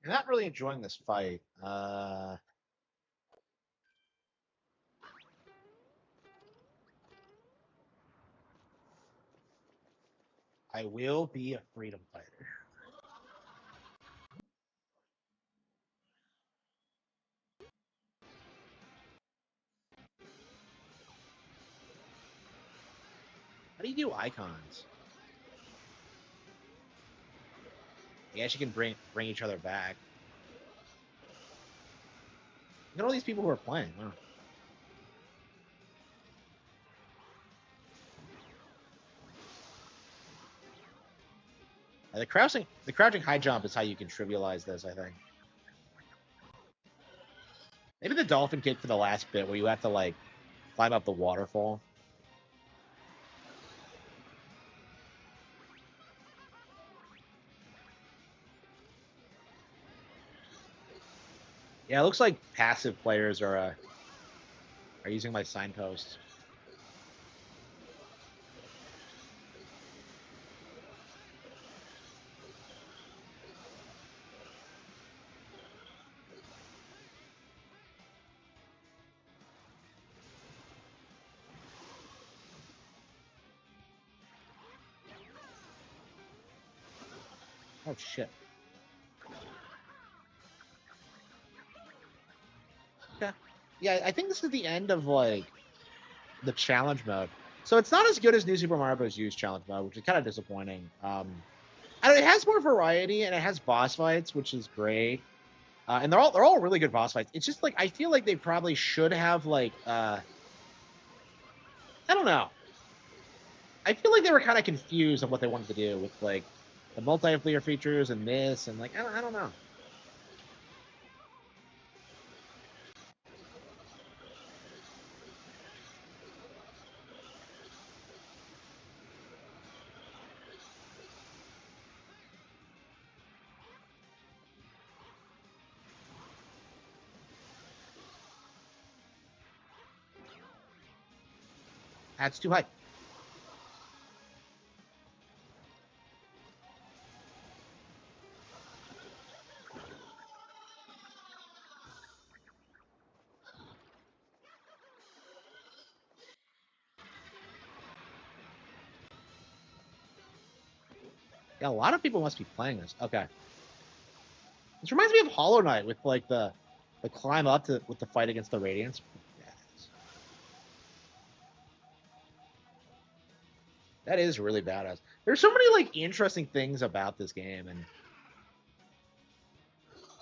I'm not really enjoying this fight. I will be a freedom fighter. How do you do icons? I guess you can bring each other back. Look at all these people who are playing. Wow. The crouching high jump is how you can trivialize this, I think. Maybe the dolphin kick for the last bit where you have to like climb up the waterfall. Yeah, it looks like passive players are using my signposts. Oh shit. Okay. Yeah, I think this is the end of like the challenge mode. So it's not as good as New Super Mario Bros. U's challenge mode, which is kind of disappointing. I don't know, it has more variety and it has boss fights, which is great. And they're all really good boss fights. It's just like I feel like they probably should have like I don't know. I feel like they were kind of confused on what they wanted to do with like the multiplayer features and this and like I don't know. That's too high. Yeah, a lot of people must be playing this. Okay. This reminds me of Hollow Knight with like the climb up to with the fight against the Radiance. That is really badass. There's so many like interesting things about this game, and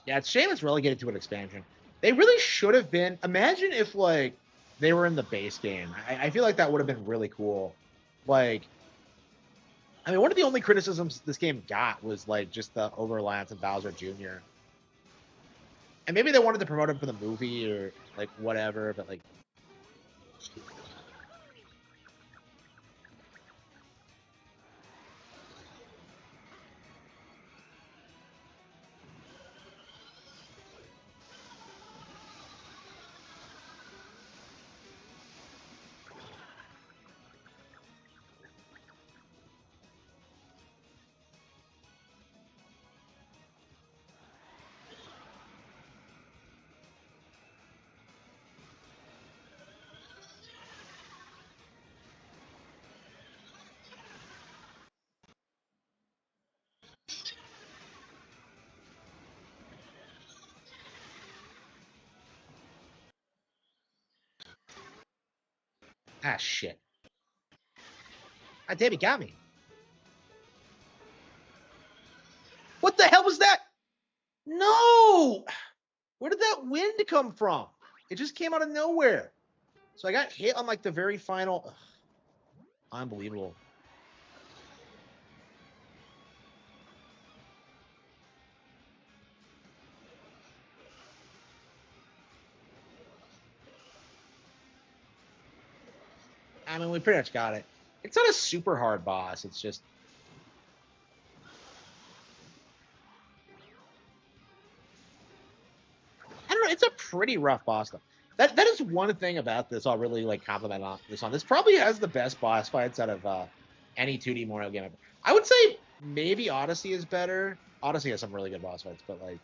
yeah, it's a shame it's relegated to an expansion. They really should have been. Imagine if like they were in the base game. I feel like that would have been really cool. Like, I mean, one of the only criticisms this game got was like just the overlaps of Bowser Jr. And maybe they wanted to promote him for the movie or like whatever, but like shit. Ah, damn, he got me. What the hell was that? No! Where did that wind come from? It just came out of nowhere. So I got hit on like the very final. Ugh, unbelievable. I mean, we pretty much got it. It's not a super hard boss. It's just. I don't know. It's a pretty rough boss though. That is one thing about this. I'll really like compliment on this on. This probably has the best boss fights out of any 2D Mario game ever. I would say maybe Odyssey is better. Odyssey has some really good boss fights, but like,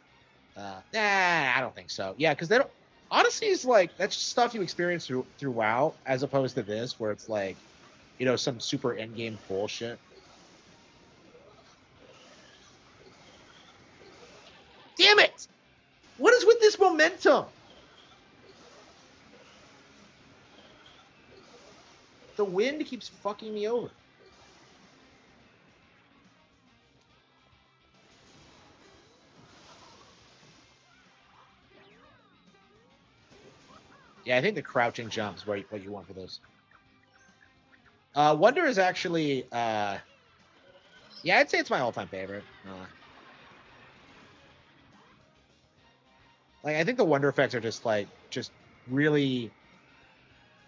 I don't think so. Yeah, because they don't. Odyssey is like that's stuff you experience through WoW, as opposed to this, where it's like, some super end game bullshit. Damn it! What is with this momentum? The wind keeps fucking me over. Yeah, I think the crouching jump is what you want for this. Wonder is actually, yeah, I'd say it's my all-time favorite. Like, I think the Wonder effects are just really,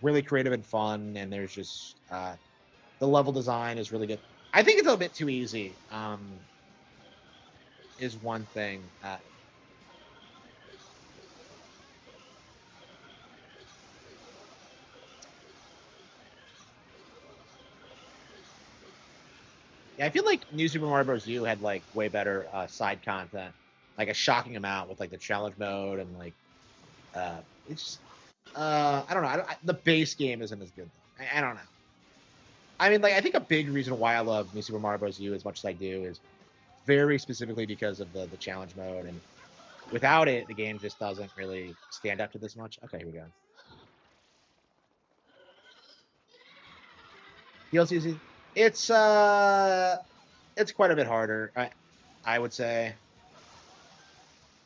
really creative and fun, and there's just the level design is really good. I think it's a bit too easy. Is one thing. Yeah, I feel like New Super Mario Bros. U had like way better side content, like a shocking amount with like the challenge mode and like uh, it's I don't know. The base game isn't as good. I don't know. I mean, like I think a big reason why I love New Super Mario Bros. U as much as I do is very specifically because of the challenge mode, and without it, the game just doesn't really stand up to this much. Okay, here we go. DLC, it's quite a bit harder. I would say.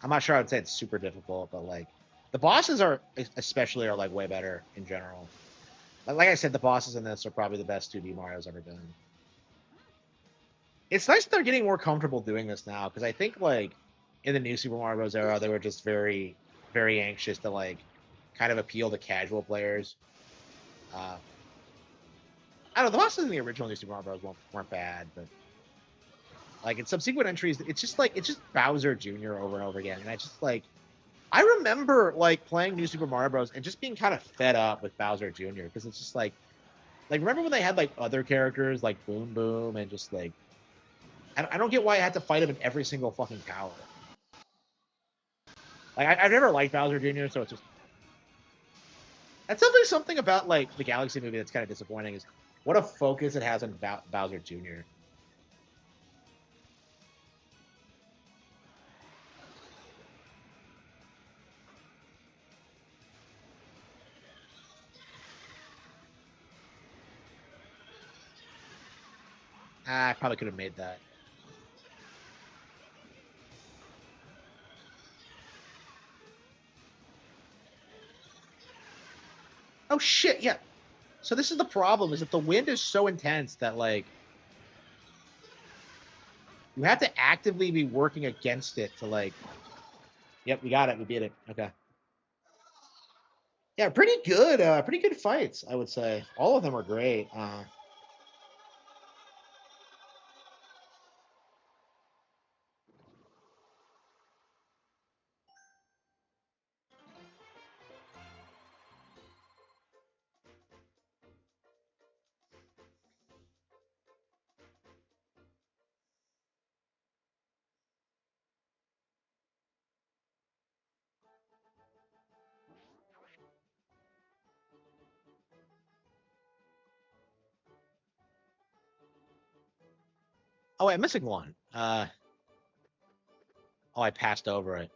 I'm not sure I would say it's super difficult, but like the bosses are especially are like way better in general. Like I said, the bosses in this are probably the best 2D Mario's ever been. It's nice that they're getting more comfortable doing this now because I think like in the new Super Mario Bros. Era, they were just very, very anxious to like kind of appeal to casual players. Uh, I don't know, the bosses in the original New Super Mario Bros. Weren't bad, but like in subsequent entries, it's just Bowser Jr. over and over again, and I just like I remember like playing New Super Mario Bros. And just being kind of fed up with Bowser Jr. because it's just like remember when they had like other characters like Boom Boom and just like I don't get why I had to fight him in every single fucking tower. Like I've never liked Bowser Jr., so it's just that's definitely something about like the Galaxy movie that's kind of disappointing is what a focus it has on Bowser Jr. I probably could have made that. Oh shit, yeah. So this is the problem: is that the wind is so intense that like you have to actively be working against it to like. Yep, we got it. We beat it. Okay. Yeah, pretty good. Pretty good fights, I would say. All of them are great. Oh, I'm missing one. Oh, I passed over it.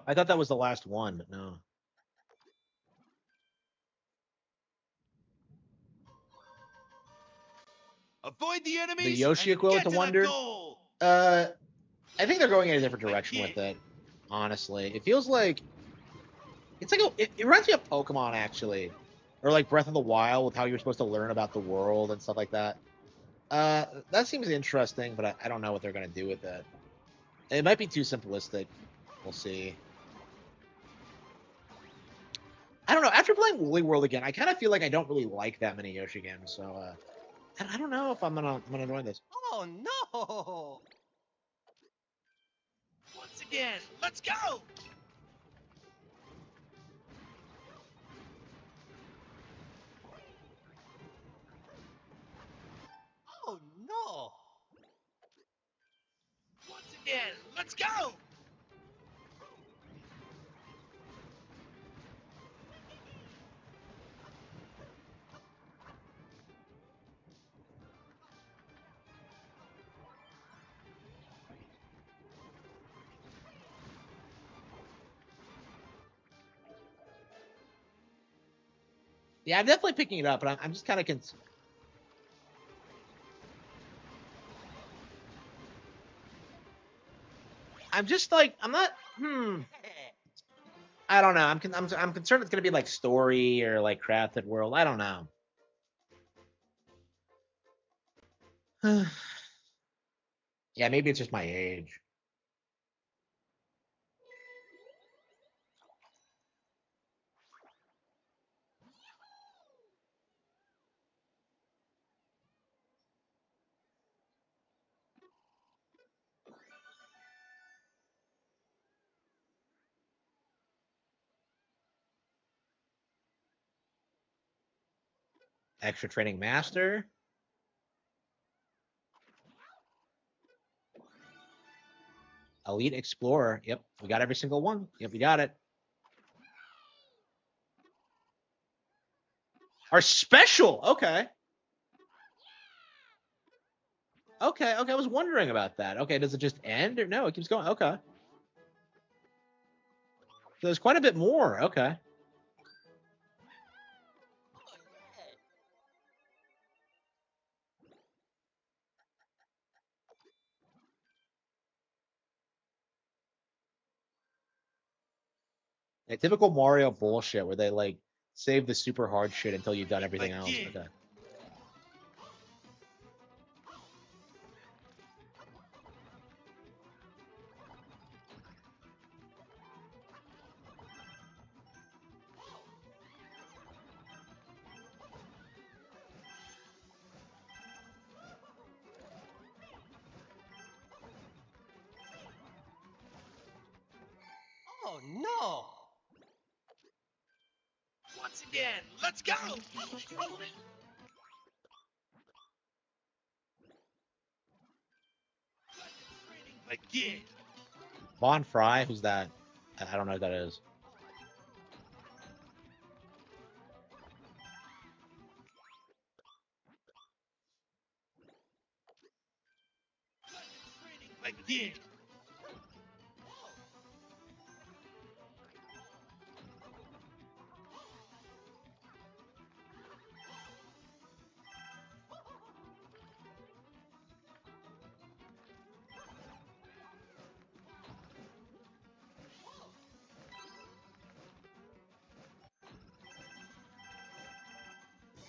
I thought that was the last one, but no. Avoid the The enemies Yoshi and equivalent get to to the Wonder. goal. I think they're going in a different direction with it. Honestly, it feels like it's like it reminds me of Pokemon actually, or like Breath of the Wild with how you're supposed to learn about the world and stuff like that. That seems interesting, but I don't know what they're gonna do with it. It might be too simplistic. We'll see. I don't know. After playing Woolly World again, I kind of feel like I don't really like that many Yoshi games. So I don't know if I'm gonna enjoy this. Oh no! Once again, let's go! Oh no! Once again, let's go! Yeah, I'm definitely picking it up, but I'm just kind of I'm just like I'm not. I don't know. I'm concerned it's gonna be like story or like crafted world. I don't know. Yeah, maybe it's just my age. Extra training master. Elite explorer. Yep, we got every single one. Yep, we got it. Our special. Okay. Okay. Okay. I was wondering about that. Okay. Does it just end or no? It keeps going. Okay. So there's quite a bit more. Okay. A typical Mario bullshit where they like save the super hard shit until you've done everything else. Again. Okay. Oh no! Once again, let's go! Again. Von Fry, who's that? I don't know who that is. Again.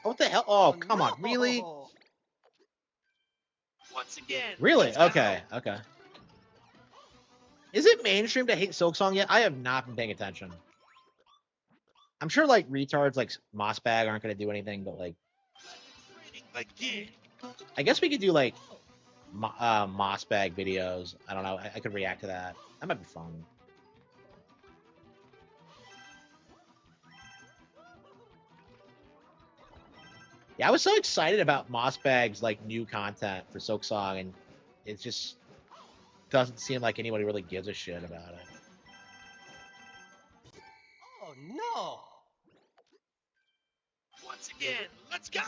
What the hell? Oh, come on, really? no! Once again. Really? let's go. Okay, okay. Is it mainstream to hate Silksong yet? I have not been paying attention. I'm sure like retards like Mossbag aren't gonna do anything, but like Again. I guess we could do like Mossbag videos. I don't know. I could react to that. That might be fun. Yeah, I was so excited about Mossbag's like new content for Silksong, and it just doesn't seem like anybody really gives a shit about it. Oh no! Once again, let's go!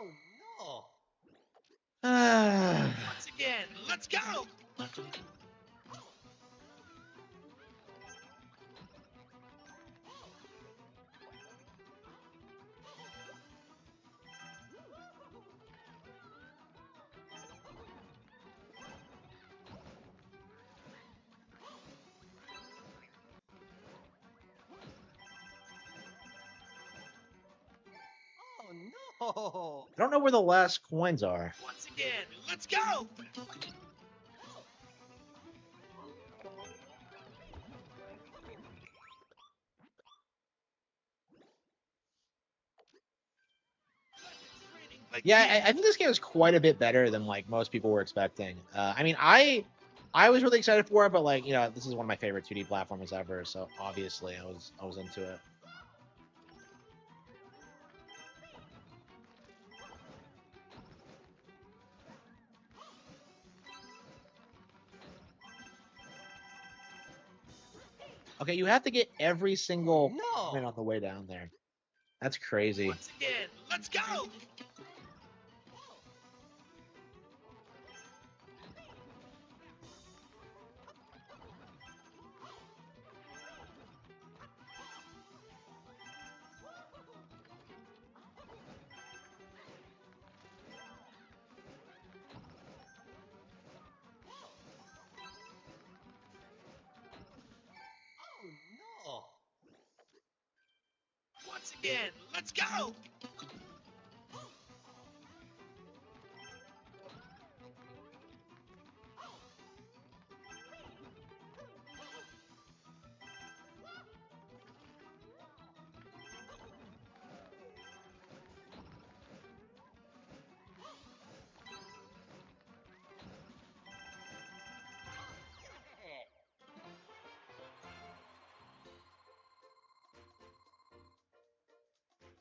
Oh no! Once again, let's go! Oh no! I don't know where the last coins are. Once again, let's go! Yeah, Again. I think this game is quite a bit better than like most people were expecting. I mean, I was really excited for it, but like you know, this is one of my favorite 2D platformers ever, so obviously I was into it. Okay, you have to get every single No. coin on the way down there. That's crazy. Once again, let's go! Oh no! Once again, let's go!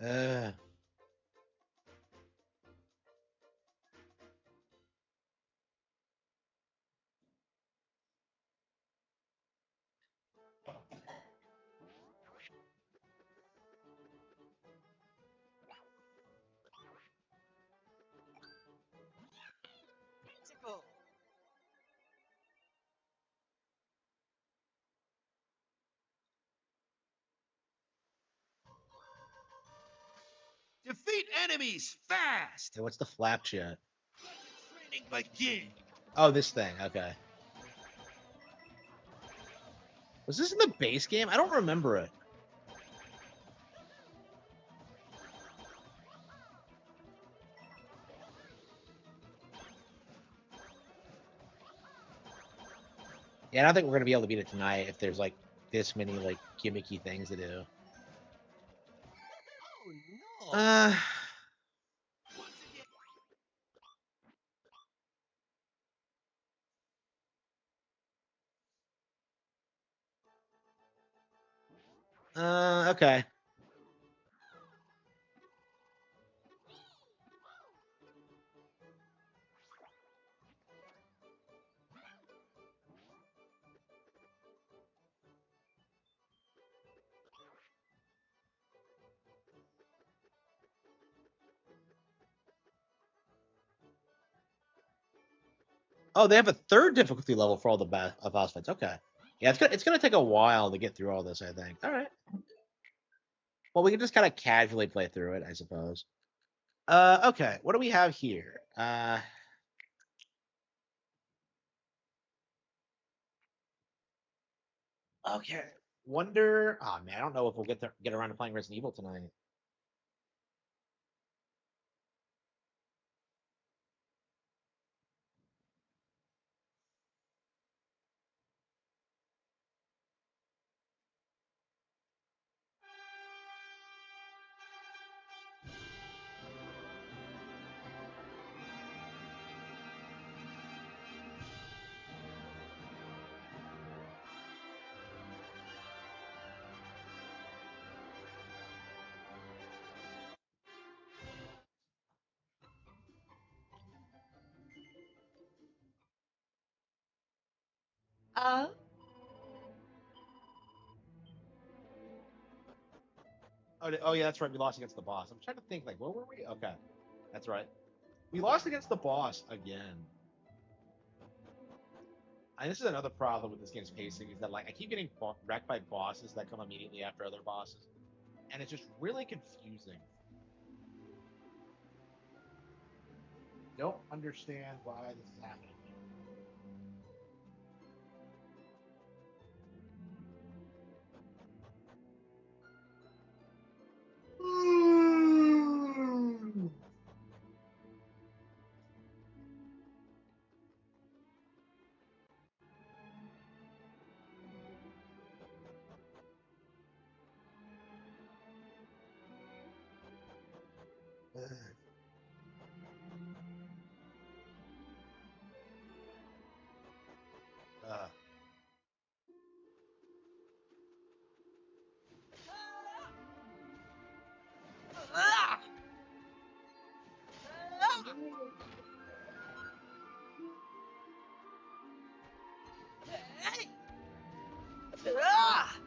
Uh, Defeat enemies fast. Hey, what's the flap chat? Training begin. Oh, this thing. Okay. Was this in the base game? I don't remember it. Yeah, I don't think we're gonna be able to beat it tonight if there's like this many like gimmicky things to do. Oh no. Once again. Okay. Oh, they have a third difficulty level for all the boss fights. Okay. Yeah, it's gonna take a while to get through all this, I think. All right. Well, we can just kind of casually play through it, I suppose. Okay. What do we have here? Okay. Wonder. Oh man, I don't know if we'll get around to playing Resident Evil tonight. Uh, Oh yeah, that's right. We lost against the boss. I'm trying to think. Like, where were we? Okay, that's right. We lost against the boss again. And this is another problem with this game's pacing is that like I keep getting wrecked by bosses that come immediately after other bosses, and it's just really confusing. Don't understand why this is happening. Uh, Ah! Hey! Ah!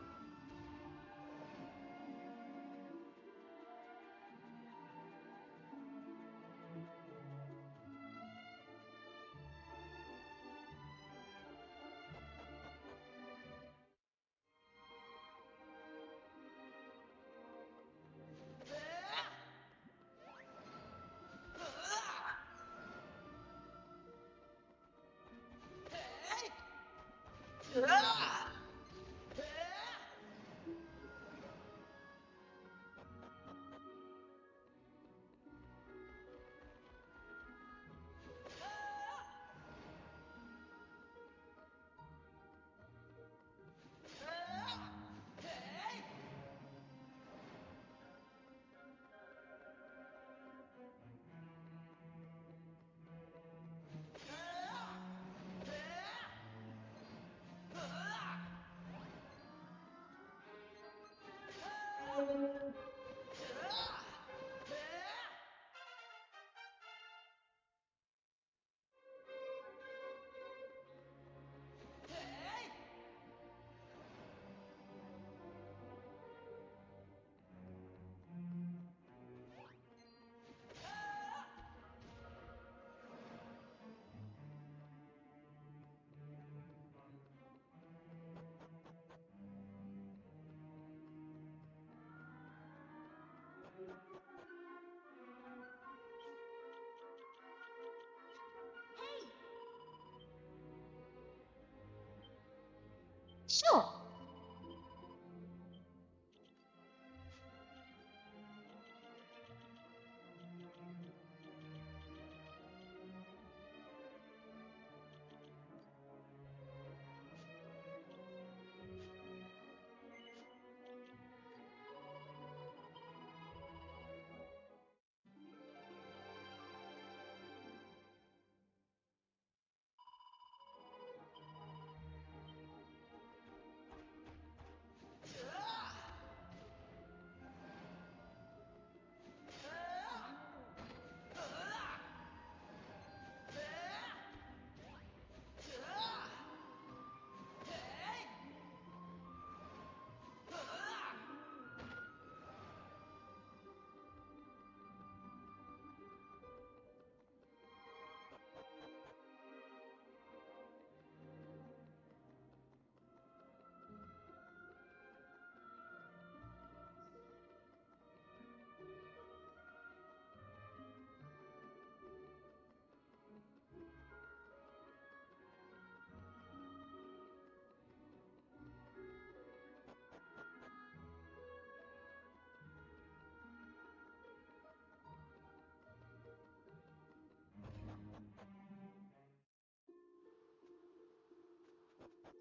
Ah! Sure.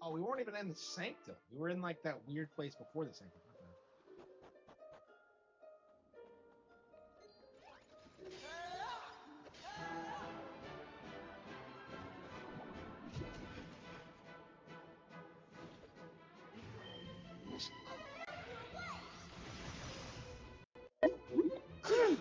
Oh, we weren't even in the sanctum. We were in like that weird place before the sanctum. Okay.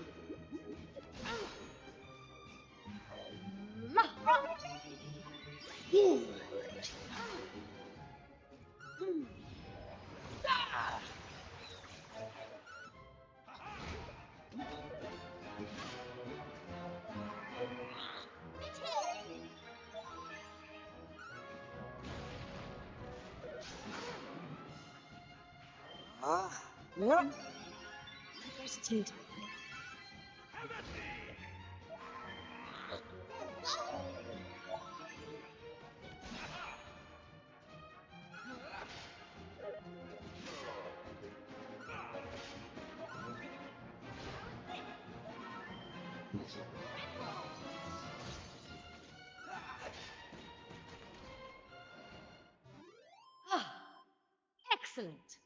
Prostitute. Ah, excellent.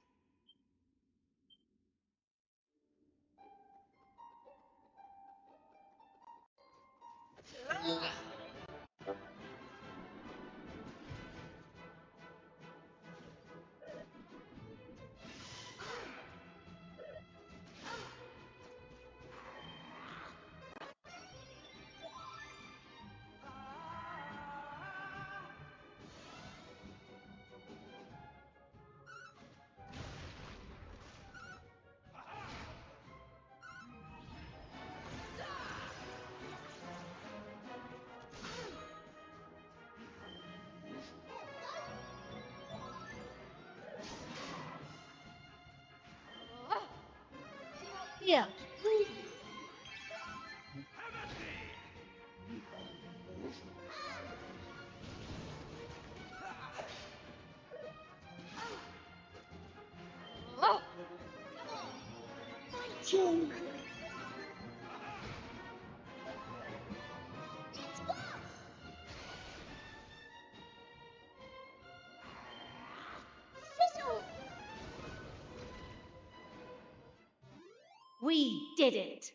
Yeah. Fighting. Sizzle. We did it.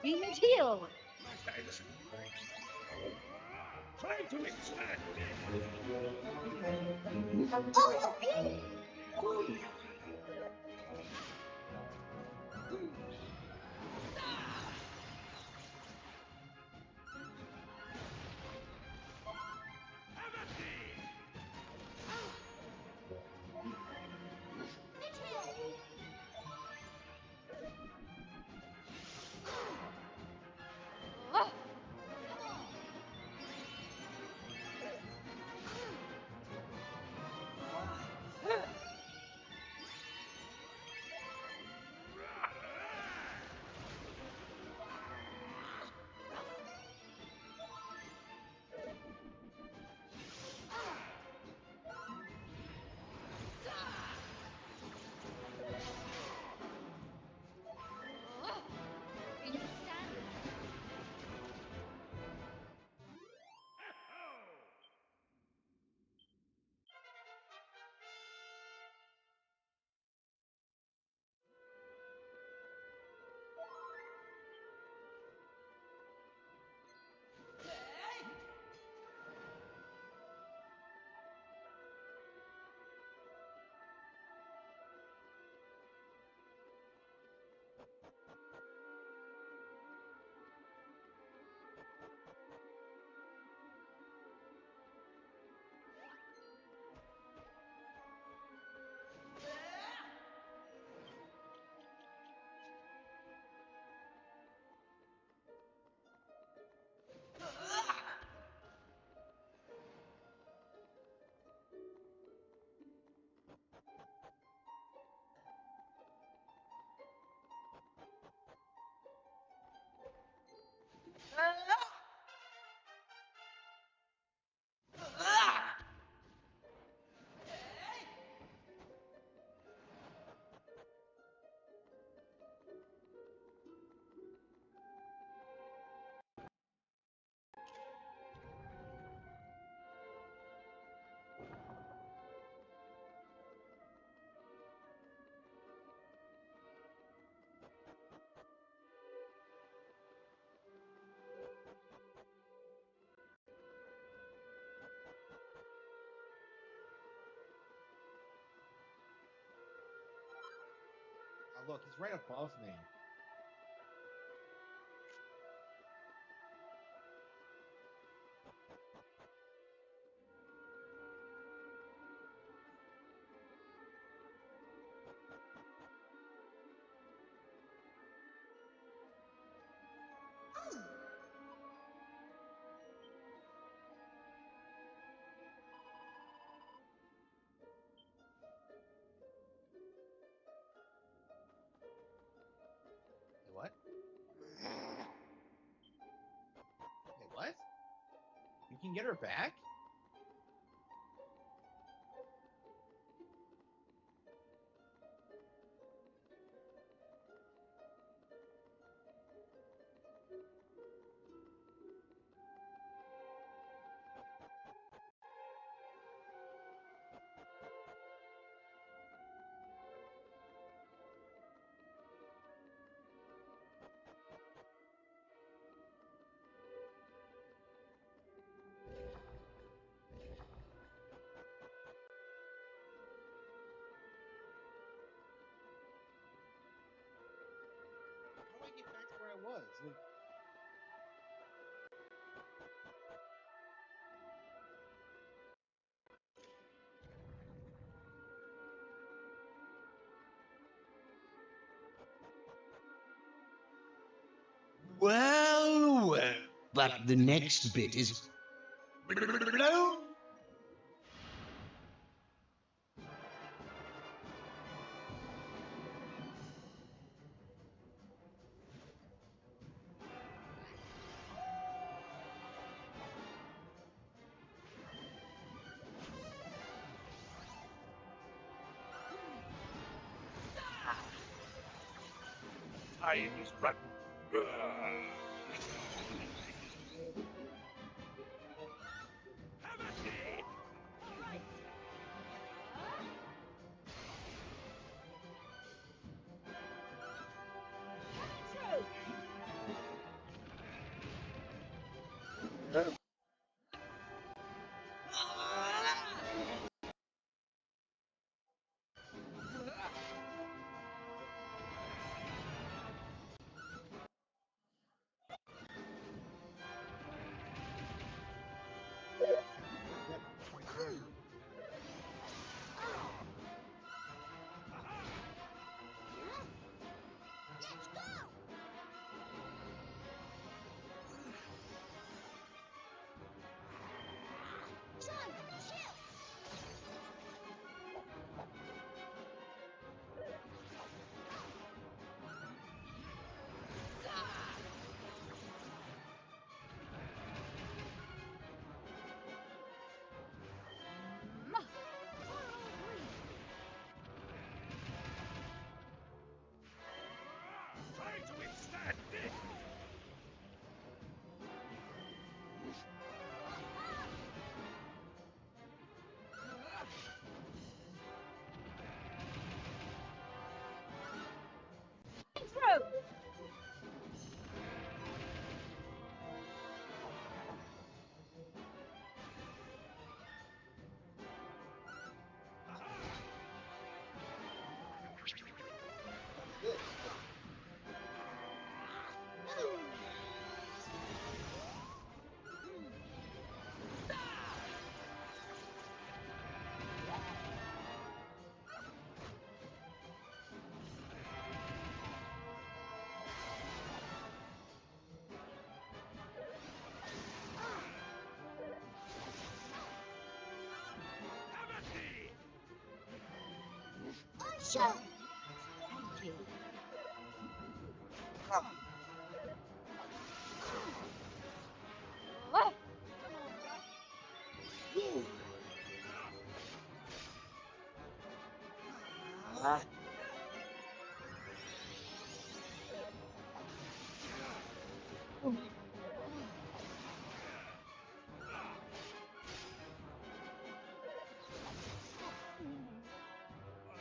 Being healed. Try to extract Oh, look, he's right above me. Wait, what? Wait, what? You can get her back? How do I get back to where I was? Like, Well, Like the next bit is. Time is running. Have at me! Try to withstand this! Through. Have at me! Sure. Thank you. What?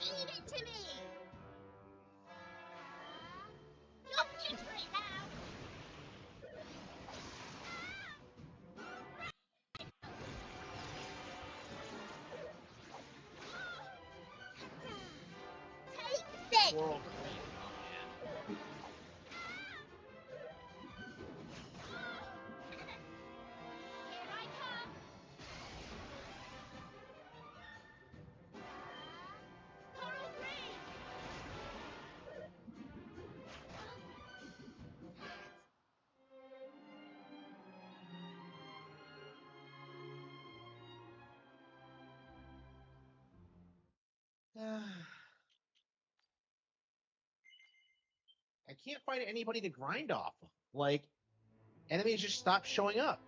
Leave it to me. You're different now. Take this. World. Here I come. Coral Green. I can't find anybody to grind off. Like, enemies just stop showing up.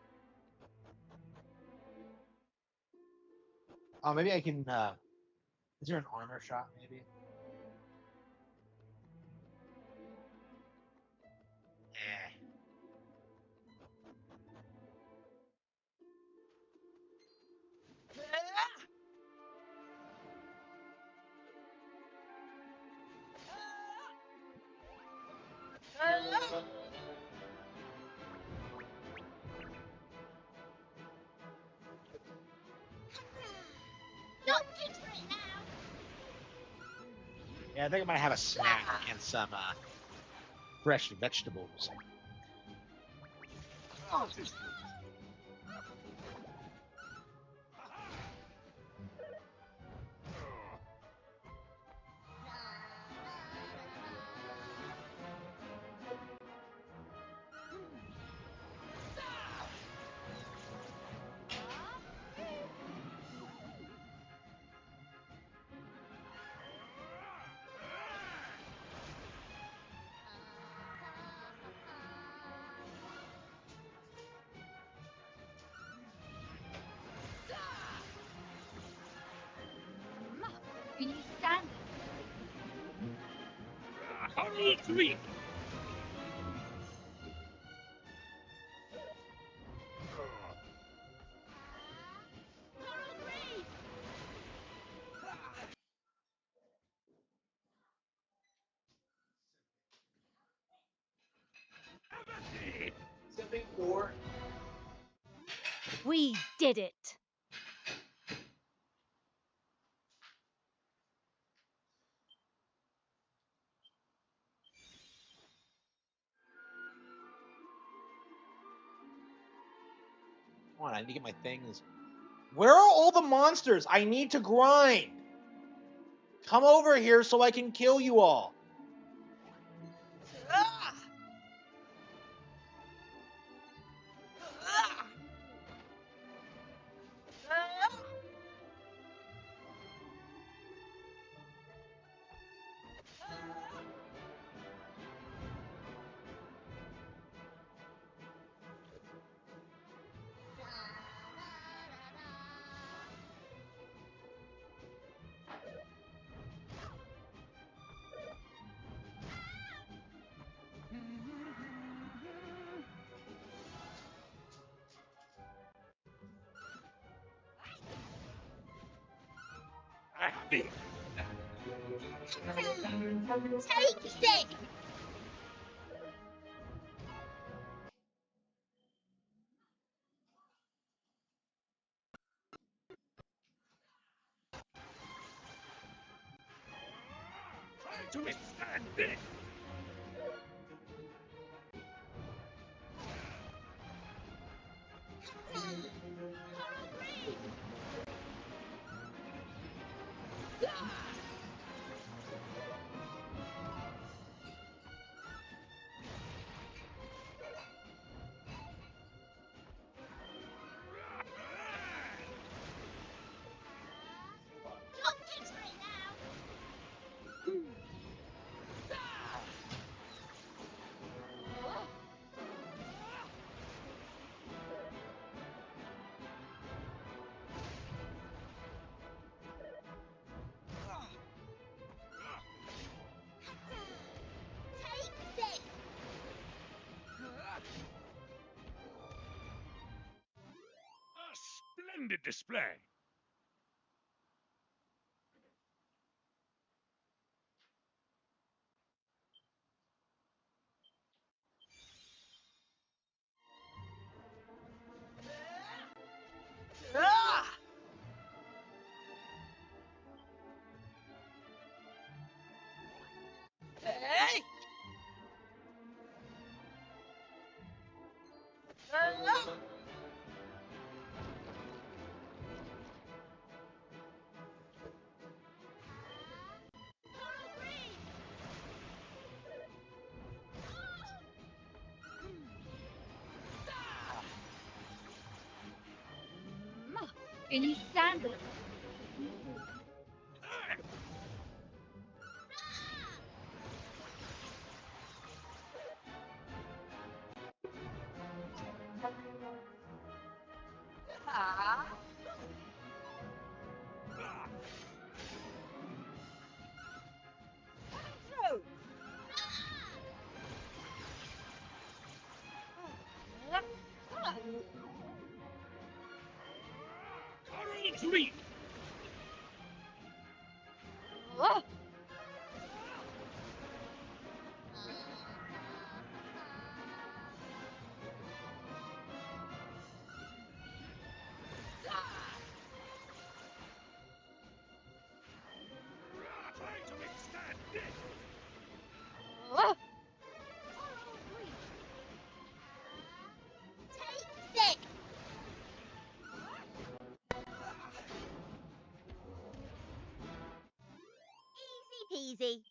Oh, maybe I can. Is there an armor shot? Maybe. Eh. You're different now. Yeah, I think I might have a snack and some fresh vegetables. 3. Coral Green! Amity! Sipping 4. We did it! Come on, I need to get my things. Where are all the monsters? I need to grind. Come over here so I can kill you all. Happy! Take 6! Try to withstand this! Don't catch me now! Take 6! A splendid display! Coral Green! Can you stand it? Coral Dream! Try to withstand this! Take 6! Easy peasy.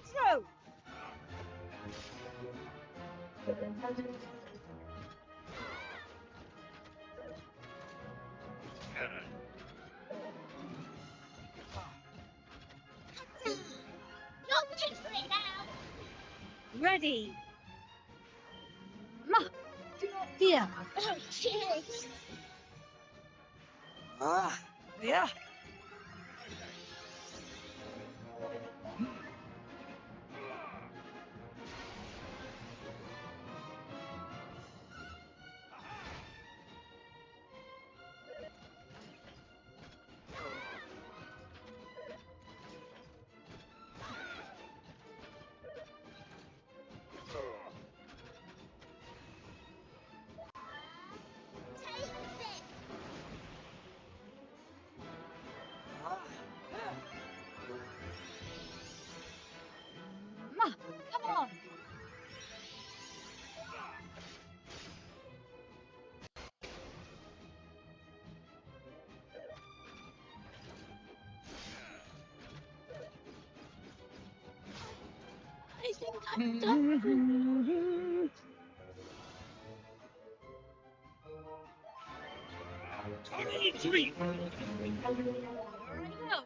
Through. You're fit for it now. Ready. Ma, do not fear. Oh, cheers. Yeah. Take this. Ma, come on. I think I'm done. Retreat! Already go.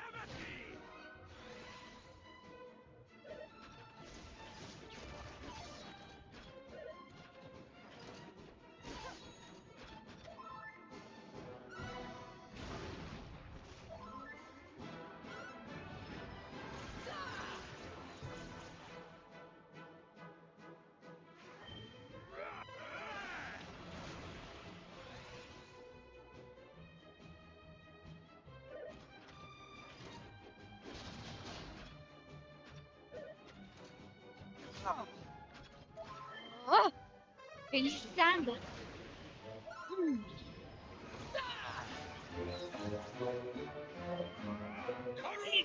Have at thee! Oh, can you stand it?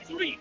Retreat!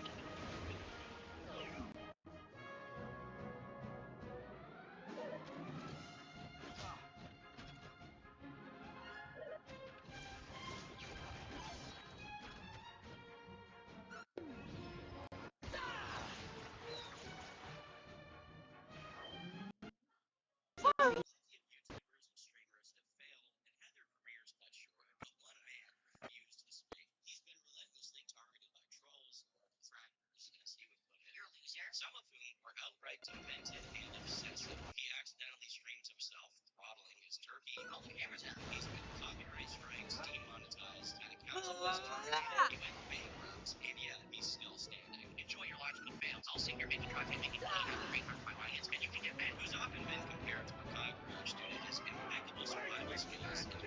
YouTubers and streamers have failed and had their careers cut short, but one man refused to speak. He's been relentlessly targeted by trolls or detractors, as he would put it. You're a loser. Some of whom are outright demented and obsessive. He accidentally streams himself throttling his turkey. All the cameras out. He's been copyright strikes, demonetized, had accounts of his terminated. He went bankrupt, and yet he's still standing. Enjoy your logical fails. I'll sit here making content, making money, have a great time for my audience, and you can get mad. Who's often been compared to a cockroach due to his impeccable survival skills and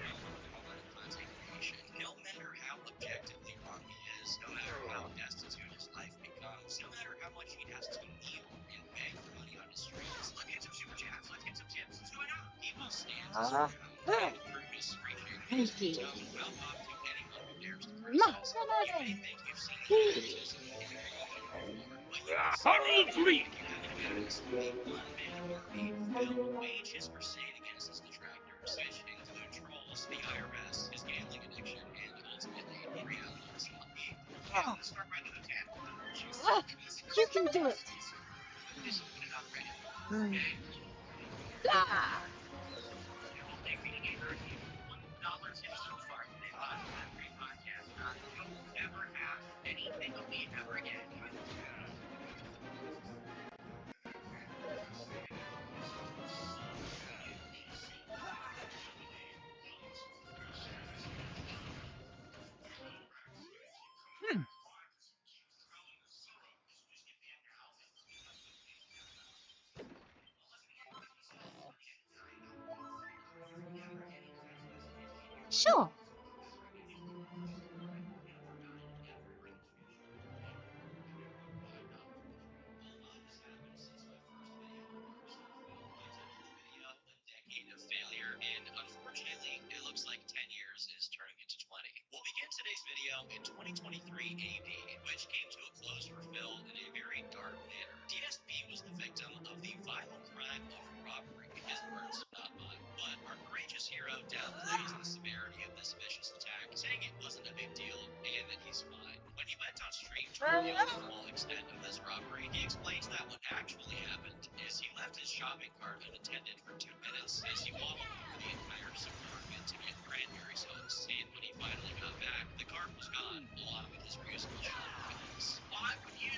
power of content creation. No matter how objectively wrong he is, no matter how destitute his life becomes, no matter how much he has to kneel and beg for money on his streams. Let's get some super chats. Let's get some tips. What's going on? He will stand his ground and through his screeching and his tongue mouth off to anyone who dares to criticize him. You may think you've seen the egotism and confusion before, but you will see Retreat! if you haven't had this. A one-man army will wage his crusade against his detractors, which include trolls, the IRS, his gambling addiction, and ultimately, in reality, his luck. Let's start by the Lieutenant. You can do it. Discipline and upgrade. Ah. It will take me to church $1 tip so far. They bought every podcast. Don't ever ask anything of me ever again. Sure. Failure, and unfortunately, it looks like 10 years is turning into 20. We'll begin today's video in 2023 AD, which came to a close for Phil in a very dark manner. DSP was the victim of the vile crime of robbery. His words, not mine. But our courageous hero downplays the severity of this vicious attack, saying it wasn't a big deal and that he's fine. When he went on stream to reveal the full extent of this robbery, he explains that what actually happened is he left his shopping cart unattended for 2 minutes as he waddled through the entire supermarket to get cranberry sauce. And when he finally got back, the cart was gone, along with his musical shopping bags. Why would you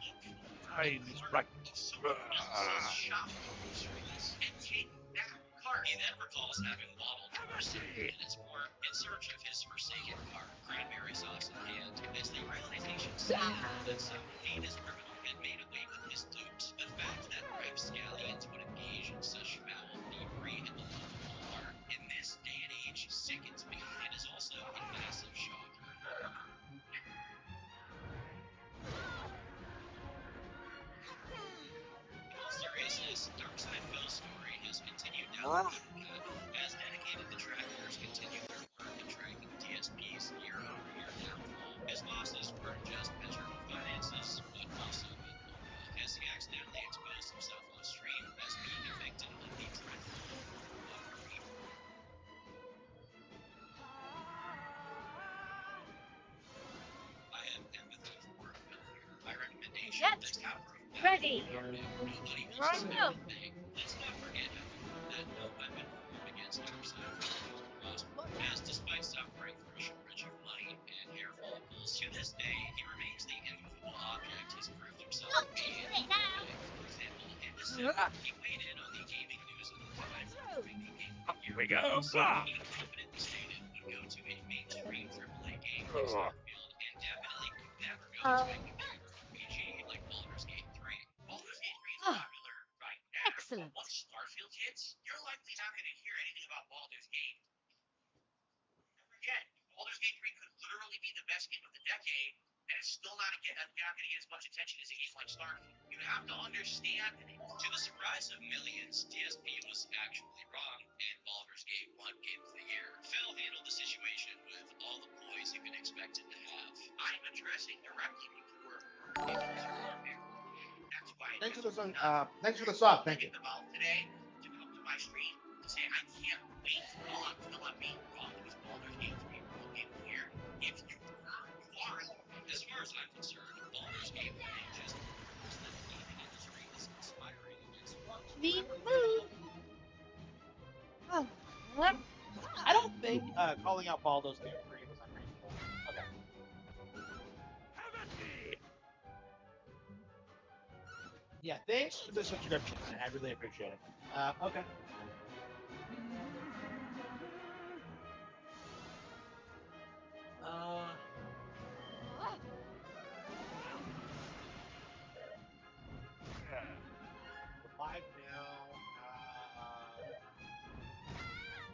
look for Time a is cart right. of someone else's shopping groceries and take that cart? He then recalls having waddled for 7 minutes more in search of his forsaken cart, cranberry sauce in hand, as the realization set in that some heinous criminal had made away with his dupes. The fact that rapscallions would engage in such foul thievery in the local Walmart in this day and age sickens me and is also a massive shocker. In all seriousness, Darkside Phil's story has continued down the path as dedicated detractors continue their work in tracking DSP's year-over-year downfall. His losses weren't just measured in finances, but also in aura, as he accidentally exposed himself on stream as being a victim of the dreadful robbery. I have empathy for Phil here. My recommendation Yep. is however Ready. nobody wants Right to say now. anything. Let's not forget, however, that no weapon formed against Darkseid will prosper, as despite suffering from a shortage of money and hair follicles, to this day he remains the immovable object he's proved himself Not to be. just it now. For example, in December, he weighed in on the gaming news of the time, proving the game of the year. Here we go. He confidently stated would go to a mainstream AAA game like Starfield and definitely would never go to a computer RPG like Baldur's Gate 3. Baldur's Gate 3 is popular right now. Excellent. Once Starfield hits, you're likely not going to hear anything about Baldur's Gate. Never again. Baldur's Gate 3 could literally be the best game of the decade, and it's still not going to get as much attention as a game like Starfield. You have to understand, to the surprise of millions, DSP was actually wrong, and Baldur's Gate 1 Game of the Year. Phil handled the situation with all the poise you can expect him to have. I'm addressing directly before that's why Thanks for the sub. Thank you. the ball today to come to my stream to say I can't wait on Phil and me wrong with Baldur's Gate 3 World Game of the Year. If you prefer, you are. As far as I'm concerned, Baldur's Gate winning just proves that the gaming industry is conspiring against one. Me move. Oh. What? I don't think calling out Baldur's Gate 3 was unreasonable. Okay. Have at me. Yeah, thanks for the subscription. I really appreciate it. Okay. We're live now.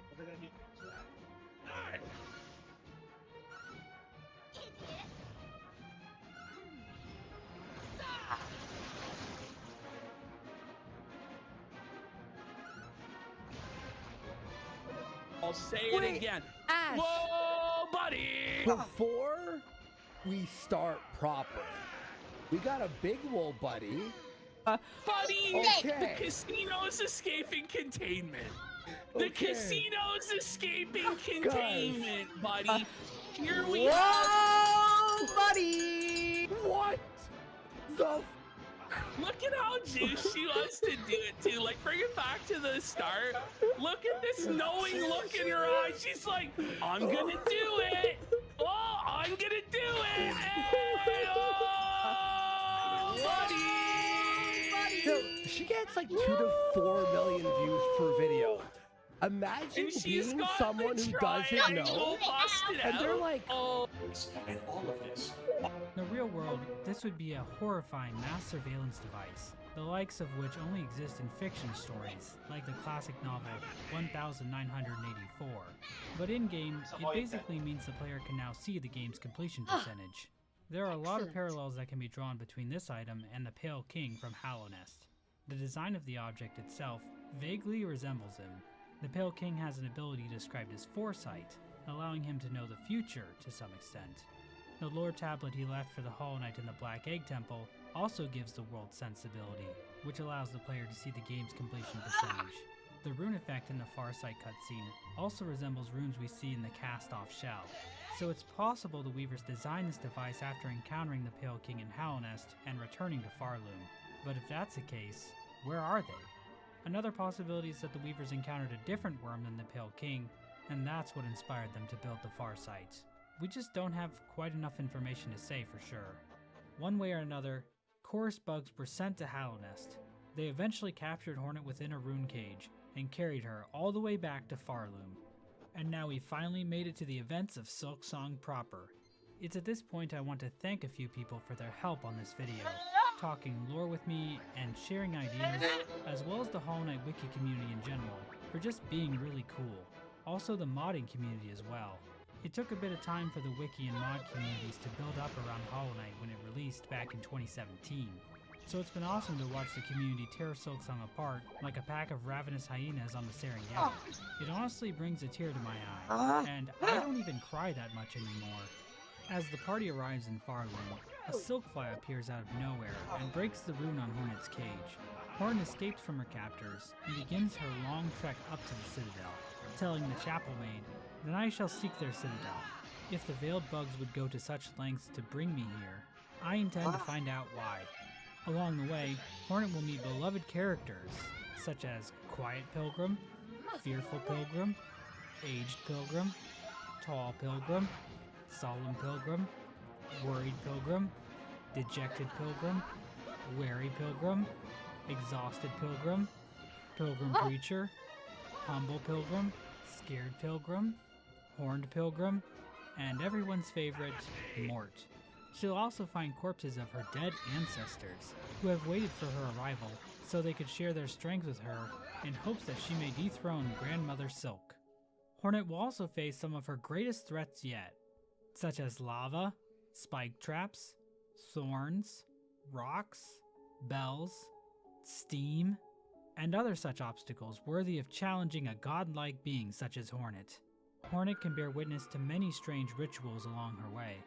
What are they gonna do? Nice. I'll say it again. Ash, Whoa, buddy. before we start proper, we got a big wool buddy. Buddy, Okay. the casino's escaping containment. The Okay. casino's escaping containment, buddy. Here we Whoa, buddy! What the? Look at how juiced she wants to do it too. Like, bring it back to the start. Look at this knowing look in her eyes. She's like, I'm gonna do it. Oh, I'm gonna do it. Hey, oh, buddy. So she gets like 2 to 4 million views per video. Imagine And she's being got someone the who doesn't triangle know, busted and they're out. like, Oh, In the real world, this would be a horrifying mass surveillance device the likes of which only exist in fiction stories, like the classic novel 1984. But in-game, it basically means the player can now see the game's completion percentage. There are a lot of Excellent. parallels that can be drawn between this item and the Pale King from Hallownest. The design of the object itself vaguely resembles him. The Pale King has an ability described as foresight, allowing him to know the future to some extent. The lore tablet he left for the Hollow Knight in the Black Egg Temple also gives the world sense ability, which allows the player to see the game's completion percentage. The rune effect in the Farsight cutscene also resembles runes we see in the cast-off shell, so it's possible the Weavers designed this device after encountering the Pale King in Hallownest and returning to Farloom. But if that's the case, where are they? Another possibility is that the Weavers encountered a different worm than the Pale King, and that's what inspired them to build the Farsight. We just don't have quite enough information to say for sure. One way or another, Chorus bugs were sent to Hallownest. They eventually captured Hornet within a rune cage and carried her all the way back to Farloom. And now we finally made it to the events of Silksong proper. It's at this point I want to thank a few people for their help on this video, talking lore with me and sharing ideas, as well as the Hollow Knight wiki community in general, for just being really cool. Also the modding community as well. It took a bit of time for the wiki and mod communities to build up around Hollow Knight when it released back in 2017. So it's been awesome to watch the community tear Silksong apart like a pack of ravenous hyenas on the Serengeti. It honestly brings a tear to my eye, and I don't even cry that much anymore. As the party arrives in Farloom, a silkfly appears out of nowhere and breaks the rune on Hornet's cage. Hornet escapes from her captors and begins her long trek up to the Citadel, telling the Chapel Maid, "Then I shall seek their Citadel. If the veiled bugs would go to such lengths to bring me here, I intend to find out why." Along the way, Hornet will meet beloved characters, such as Quiet Pilgrim, Fearful Pilgrim, Aged Pilgrim, Tall Pilgrim, Solemn Pilgrim, Worried Pilgrim, Dejected Pilgrim, Wary Pilgrim, Exhausted Pilgrim, Pilgrim Preacher, Humble Pilgrim, Scared Pilgrim, Horned Pilgrim, and everyone's favorite, Mort. She'll also find corpses of her dead ancestors, who have waited for her arrival so they could share their strength with her in hopes that she may dethrone Grandmother Silk. Hornet will also face some of her greatest threats yet, such as lava, spike traps, thorns, rocks, bells, steam, and other such obstacles worthy of challenging a godlike being such as Hornet. Hornet can bear witness to many strange rituals along her way.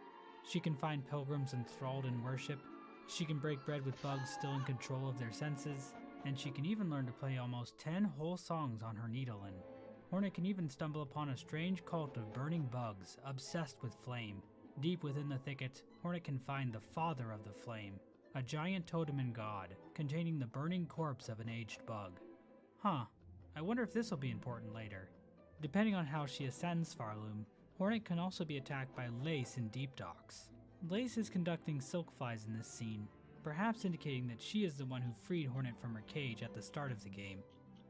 She can find pilgrims enthralled in worship, she can break bread with bugs still in control of their senses, and she can even learn to play almost 10 whole songs on her needlein. Hornet can even stumble upon a strange cult of burning bugs obsessed with flame. Deep within the thicket, Hornet can find the Father of the Flame, a giant totem and god, containing the burning corpse of an aged bug. Huh, I wonder if this will be important later. Depending on how she ascends Farloom, Hornet can also be attacked by Lace in Deep Docks. Lace is conducting silkflies in this scene, perhaps indicating that she is the one who freed Hornet from her cage at the start of the game.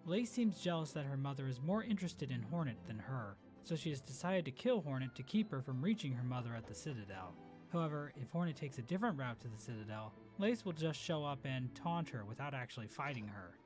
Lace seems jealous that her mother is more interested in Hornet than her, so she has decided to kill Hornet to keep her from reaching her mother at the Citadel. However, if Hornet takes a different route to the Citadel, Lace will just show up and taunt her without actually fighting her.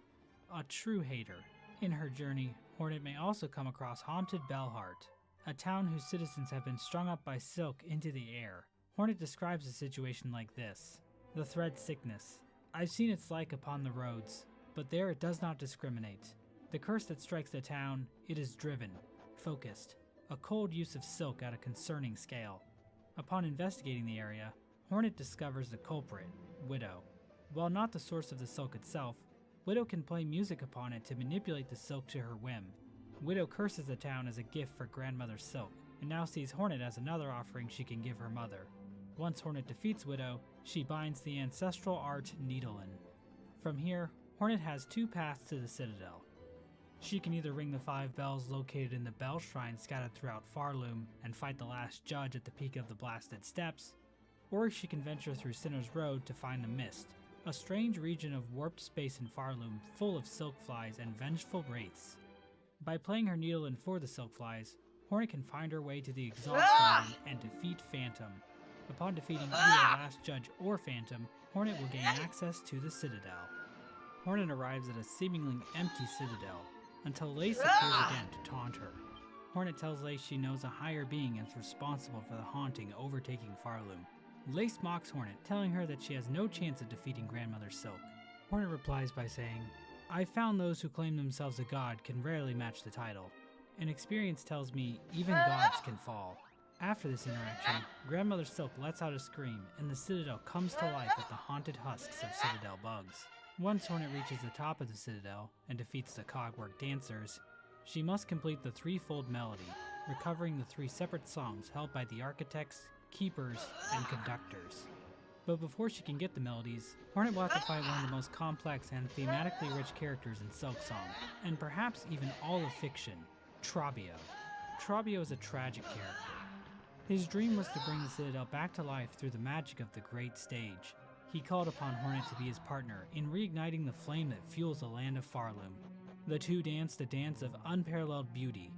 A true hater. In her journey, Hornet may also come across Haunted Bellheart, a town whose citizens have been strung up by silk into the air. Hornet describes a situation like this. The thread sickness. I've seen its like upon the roads, but there it does not discriminate. The curse that strikes the town, it is driven, focused, a cold use of silk at a concerning scale. Upon investigating the area, Hornet discovers the culprit, Widow. While not the source of the silk itself, Widow can play music upon it to manipulate the silk to her whim. Widow curses the town as a gift for Grandmother Silk, and now sees Hornet as another offering she can give her mother. Once Hornet defeats Widow, she binds the ancestral art Needlein. From here, Hornet has two paths to the Citadel. She can either ring the 5 bells located in the bell shrine scattered throughout Farloom and fight the last judge at the peak of the Blasted Steps, or she can venture through Sinner's Road to find the Mist, a strange region of warped space in Farloom full of silkflies and vengeful wraiths. By playing her Needlein for the silkflies, Hornet can find her way to the Exhaust Mine and defeat Phantom. Upon defeating either Last Judge or Phantom, Hornet will gain access to the Citadel. Hornet arrives at a seemingly empty citadel, until Lace appears again to taunt her. Hornet tells Lace she knows a higher being is responsible for the haunting overtaking Farloom. Lace mocks Hornet, telling her that she has no chance of defeating Grandmother Silk. Hornet replies by saying, "I found those who claim themselves a god can rarely match the title, and experience tells me even gods can fall." After this interaction, Grandmother Silk lets out a scream, and the citadel comes to life with the haunted husks of citadel bugs. Once Hornet reaches the top of the citadel and defeats the Cogwork dancers, she must complete the threefold melody, recovering the 3 separate songs held by the architects, keepers, and conductors. But before she can get the melodies, Hornet will have to fight one of the most complex and thematically rich characters in Silk Song, and perhaps even all of fiction, Trabio. Trabio is a tragic character. His dream was to bring the Citadel back to life through the magic of the Great Stage. He called upon Hornet to be his partner in reigniting the flame that fuels the land of Farloom. The two danced a dance of unparalleled beauty,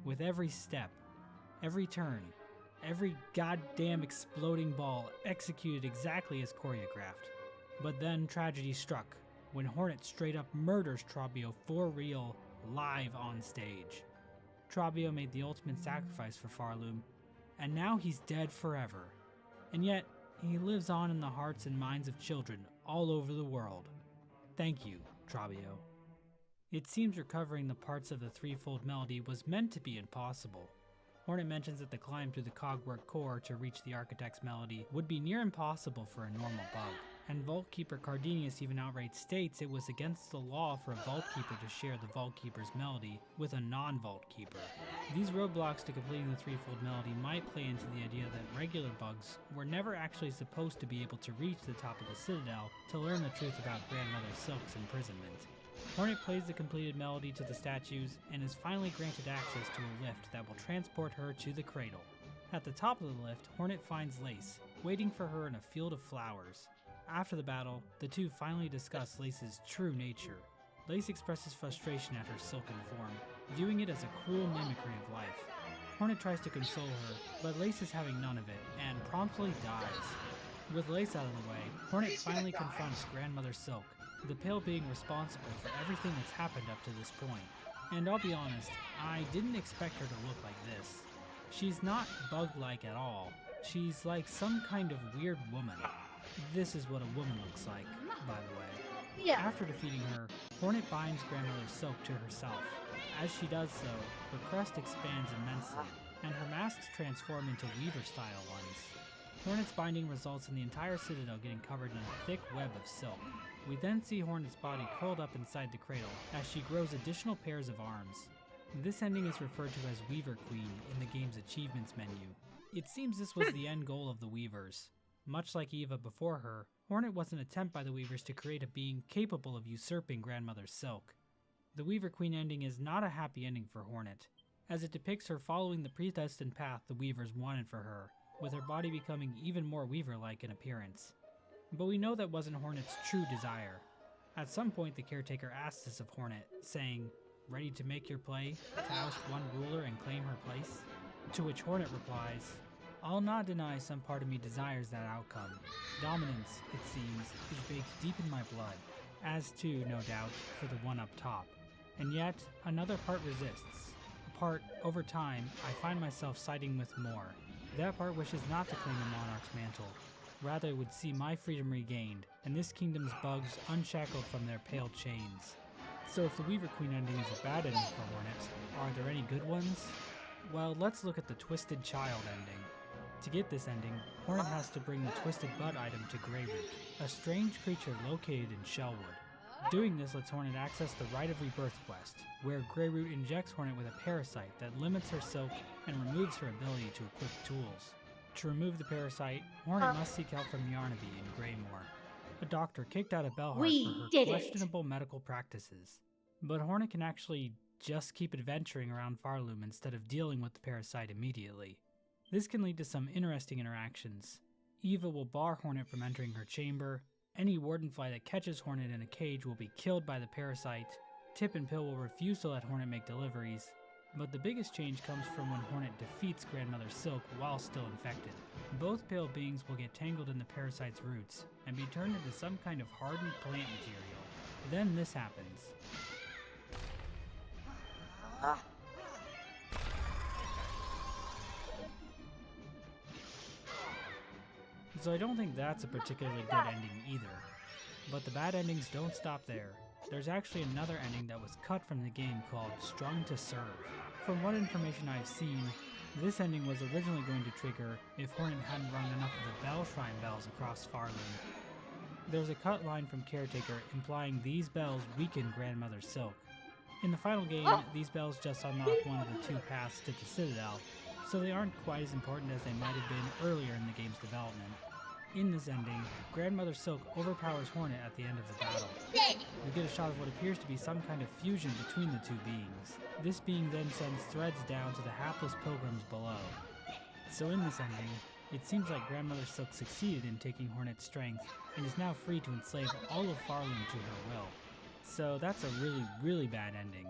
with every step, every turn, every goddamn exploding ball executed exactly as choreographed. But then tragedy struck, when Hornet straight up murders Trabio for real, live on stage. Trabio made the ultimate sacrifice for Farloom, and now he's dead forever. And yet, he lives on in the hearts and minds of children all over the world. Thank you, Trabio. It seems recovering the parts of the threefold melody was meant to be impossible. Hornet mentions that the climb through the Cogwork core to reach the Architect's melody would be near impossible for a normal bug, and Vault Keeper Cardenius even outright states it was against the law for a Vault Keeper to share the Vault Keeper's melody with a non-Vault Keeper. These roadblocks to completing the threefold melody might play into the idea that regular bugs were never actually supposed to be able to reach the top of the Citadel to learn the truth about Grandmother Silk's imprisonment. Hornet plays the completed melody to the statues and is finally granted access to a lift that will transport her to the cradle. At the top of the lift, Hornet finds Lace, waiting for her in a field of flowers. After the battle, the two finally discuss Lace's true nature. Lace expresses frustration at her silken form, viewing it as a cruel mimicry of life. Hornet tries to console her, but Lace is having none of it and promptly dies. With Lace out of the way, Hornet finally confronts Grandmother Silk, the pale being responsible for everything that's happened up to this point. And I'll be honest, I didn't expect her to look like this. She's not bug-like at all. She's like some kind of weird woman. This is what a woman looks like, by the way. Yeah. After defeating her, Hornet binds Grandmother Silk to herself. As she does so, her crest expands immensely, and her masks transform into Weaver-style ones. Hornet's binding results in the entire Citadel getting covered in a thick web of silk. We then see Hornet's body curled up inside the cradle as she grows additional pairs of arms. This ending is referred to as Weaver Queen in the game's achievements menu. It seems this was the end goal of the Weavers. Much like Eva before her, Hornet was an attempt by the Weavers to create a being capable of usurping Grandmother Silk. The Weaver Queen ending is not a happy ending for Hornet, as it depicts her following the predestined path the Weavers wanted for her, with her body becoming even more Weaver-like in appearance. But we know that wasn't Hornet's true desire. At some point the caretaker asks this of Hornet, saying, "Ready to make your play, to oust one ruler and claim her place?" To which Hornet replies, "I'll not deny some part of me desires that outcome. Dominance, it seems, is baked deep in my blood, as too, no doubt, for the one up top. And yet, another part resists. A part, over time, I find myself siding with more. That part wishes not to claim the monarch's mantle. Rather would see my freedom regained, and this kingdom's bugs unshackled from their pale chains." So if the Weaver Queen ending is a bad ending for Hornet, are there any good ones? Well, let's look at the Twisted Child ending. To get this ending, Hornet has to bring the Twisted Bud item to Greyroot, a strange creature located in Shellwood. Doing this lets Hornet access the Rite of Rebirth quest, where Greyroot injects Hornet with a parasite that limits her silk and removes her ability to equip tools. To remove the parasite, Hornet must seek help from Yarnaby in Greymore, a doctor kicked out of Belhart for her questionable medical practices. But Hornet can actually just keep adventuring around Farloom instead of dealing with the parasite immediately. This can lead to some interesting interactions. Eva will bar Hornet from entering her chamber, any Wardenfly that catches Hornet in a cage will be killed by the parasite, Tip and Pill will refuse to let Hornet make deliveries, but the biggest change comes from when Hornet defeats Grandmother Silk while still infected. Both pale beings will get tangled in the parasite's roots and be turned into some kind of hardened plant material. Then this happens. So I don't think that's a particularly good ending either. But the bad endings don't stop there. There's actually another ending that was cut from the game called Strung to Serve. From what information I've seen, this ending was originally going to trigger if Hornet hadn't rung enough of the Bell Shrine bells across Farloom. There's a cut line from Caretaker implying these bells weaken Grandmother Silk. In the final game, these bells just unlock one of the two paths to the Citadel, so they aren't quite as important as they might have been earlier in the game's development. In this ending, Grandmother Silk overpowers Hornet at the end of the battle. We get a shot of what appears to be some kind of fusion between the two beings. This being then sends threads down to the hapless pilgrims below. So in this ending, it seems like Grandmother Silk succeeded in taking Hornet's strength and is now free to enslave all of Farloom to her will. So that's a really, really bad ending.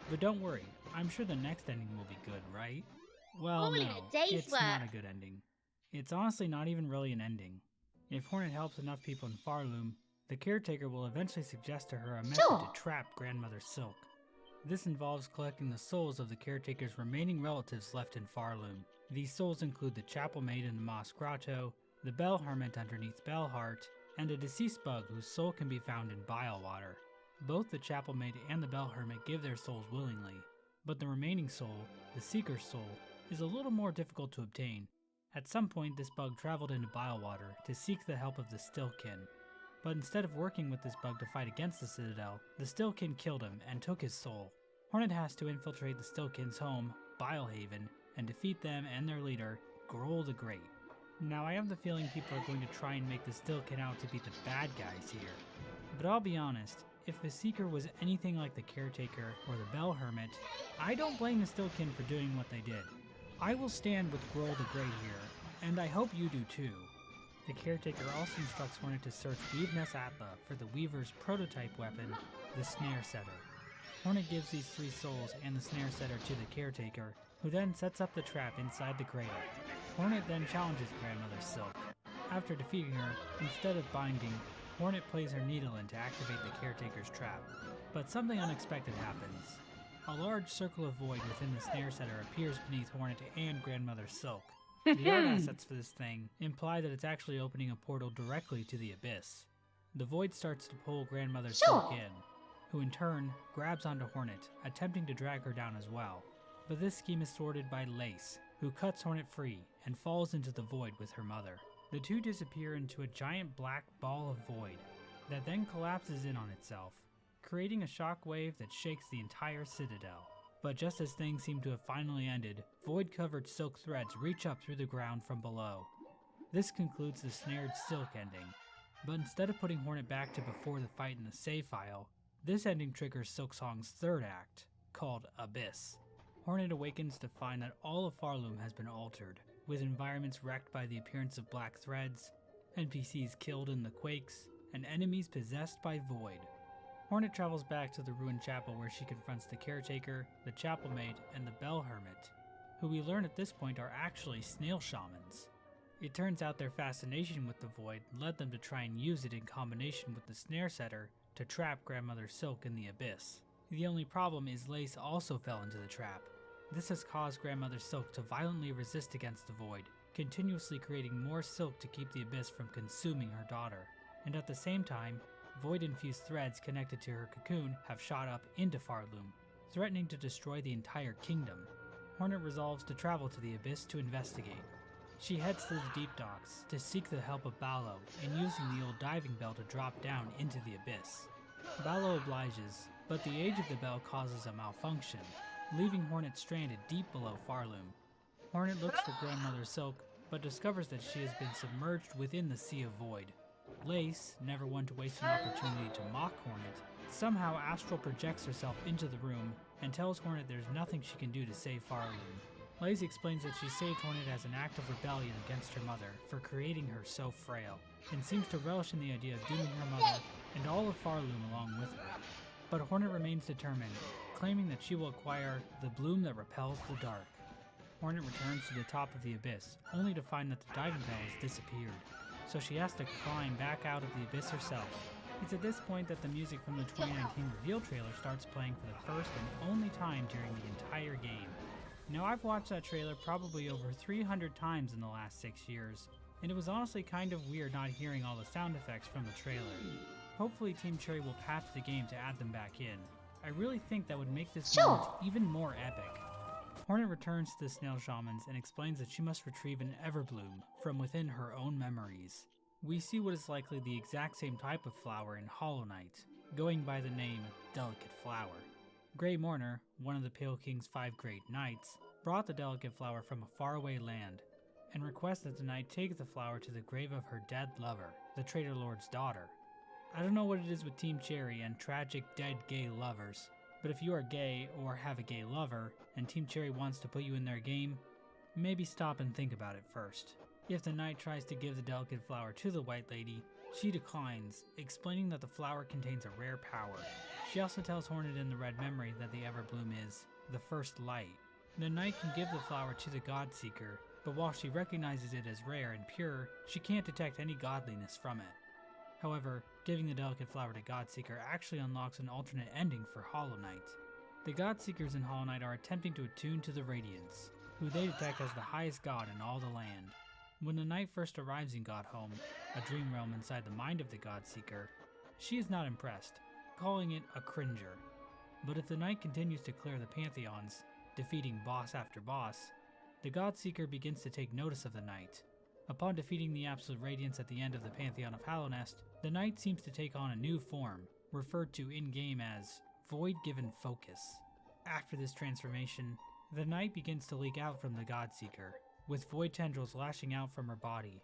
But don't worry, I'm sure the next ending will be good, right? Well, Only no, a day's it's not a worth. good ending. It's honestly not even really an ending. If Hornet helps enough people in Farloom, the Caretaker will eventually suggest to her a method to trap Grandmother Silk. This involves collecting the souls of the Caretaker's remaining relatives left in Farloom. These souls include the Chapel Maid in the Moss Grotto, the Bell Hermit underneath Bellheart, and a deceased bug whose soul can be found in Bilewater. Both the Chapel Maid and the Bell Hermit give their souls willingly, but the remaining soul, the Seeker's soul, is a little more difficult to obtain. At some point, this bug traveled into Bilewater to seek the help of the Stillkin. But instead of working with this bug to fight against the Citadel, the Stillkin killed him and took his soul. Hornet has to infiltrate the Stillkin's home, Bilehaven, and defeat them and their leader, Grohl the Great. Now I have the feeling people are going to try and make the Stillkin out to be the bad guys here. But I'll be honest, if the Seeker was anything like the Caretaker or the Bell Hermit, I don't blame the Stillkin for doing what they did. I will stand with Grohl the Great here, and I hope you do too. The Caretaker also instructs Hornet to search Weaveness Atla for the Weaver's prototype weapon, the Snare Setter. Hornet gives these three souls and the Snare Setter to the Caretaker, who then sets up the trap inside the cradle. Hornet then challenges Grandmother Silk. After defeating her, instead of binding, Hornet plays her needle in to activate the Caretaker's trap. But something unexpected happens. A large circle of void within the Snare Setter appears beneath Hornet and Grandmother Silk. The art assets for this thing imply that it's actually opening a portal directly to the Abyss. The void starts to pull Grandmother Silk in, who in turn grabs onto Hornet, attempting to drag her down as well. But this scheme is thwarted by Lace, who cuts Hornet free and falls into the void with her mother. The two disappear into a giant black ball of void that then collapses in on itself, creating a shockwave that shakes the entire Citadel. But just as things seem to have finally ended, void-covered silk threads reach up through the ground from below. This concludes the snared Silk ending, but instead of putting Hornet back to before the fight in the save file, this ending triggers Silksong's third act, called Abyss. Hornet awakens to find that all of Farloom has been altered, with environments wrecked by the appearance of black threads, NPCs killed in the quakes, and enemies possessed by void. Hornet travels back to the ruined chapel where she confronts the Caretaker, the Chapel Maid, and the Bell Hermit, who we learn at this point are actually snail shamans. It turns out their fascination with the void led them to try and use it in combination with the Snare Setter to trap Grandmother Silk in the Abyss. The only problem is Lace also fell into the trap. This has caused Grandmother Silk to violently resist against the void, continuously creating more silk to keep the Abyss from consuming her daughter. And at the same time, void-infused threads connected to her cocoon have shot up into Farloom, threatening to destroy the entire kingdom. Hornet resolves to travel to the Abyss to investigate. She heads to the deep docks to seek the help of Ballo in using the old diving bell to drop down into the Abyss. Ballo obliges, but the age of the bell causes a malfunction, leaving Hornet stranded deep below Farloom. Hornet looks for Grandmother Silk, but discovers that she has been submerged within the Sea of Void. Lace, never one to waste an opportunity to mock Hornet, somehow astral projects herself into the room and tells Hornet there's nothing she can do to save Farloom. Lace explains that she saved Hornet as an act of rebellion against her mother for creating her so frail, and seems to relish in the idea of dooming her mother and all of Farloom along with her. But Hornet remains determined, claiming that she will acquire the bloom that repels the dark. Hornet returns to the top of the Abyss, only to find that the diving bell has disappeared. So she has to climb back out of the Abyss herself, It's at this point that the music from the 2019 reveal trailer starts playing for the first and only time during the entire game. Now, I've watched that trailer probably over 300 times in the last 6 years, and it was honestly kind of weird not hearing all the sound effects from the trailer. Hopefully Team Cherry will patch the game to add them back in. I really think that would make this moment even more epic. Hornet returns to the Snail Shamans and explains that she must retrieve an Everbloom from within her own memories. We see what is likely the exact same type of flower in Hollow Knight, going by the name Delicate Flower. Grey Mourner, one of the Pale King's 5 great knights, brought the delicate flower from a faraway land, and requests that the knight take the flower to the grave of her dead lover, the Traitor Lord's daughter. I don't know what it is with Team Cherry and tragic dead gay lovers, but if you are gay or have a gay lover, and Team Cherry wants to put you in their game, maybe stop and think about it first. If the knight tries to give the delicate flower to the White Lady, she declines, explaining that the flower contains a rare power. She also tells Hornet in the Red Memory that the Everbloom is the first light. The knight can give the flower to the Godseeker, but while she recognizes it as rare and pure, she can't detect any godliness from it. However, giving the delicate flower to Godseeker actually unlocks an alternate ending for Hollow Knight. The Godseekers in Hollow Knight are attempting to attune to the Radiance, who they detect as the highest god in all the land. When the knight first arrives in Godhome, a dream realm inside the mind of the Godseeker, she is not impressed, calling it a cringer. But if the knight continues to clear the pantheons, defeating boss after boss, the Godseeker begins to take notice of the knight. Upon defeating the Absolute Radiance at the end of the Pantheon of Hallownest, the knight seems to take on a new form, referred to in-game as Void-Given Focus. After this transformation, the knight begins to leak out from the Godseeker, with void tendrils lashing out from her body.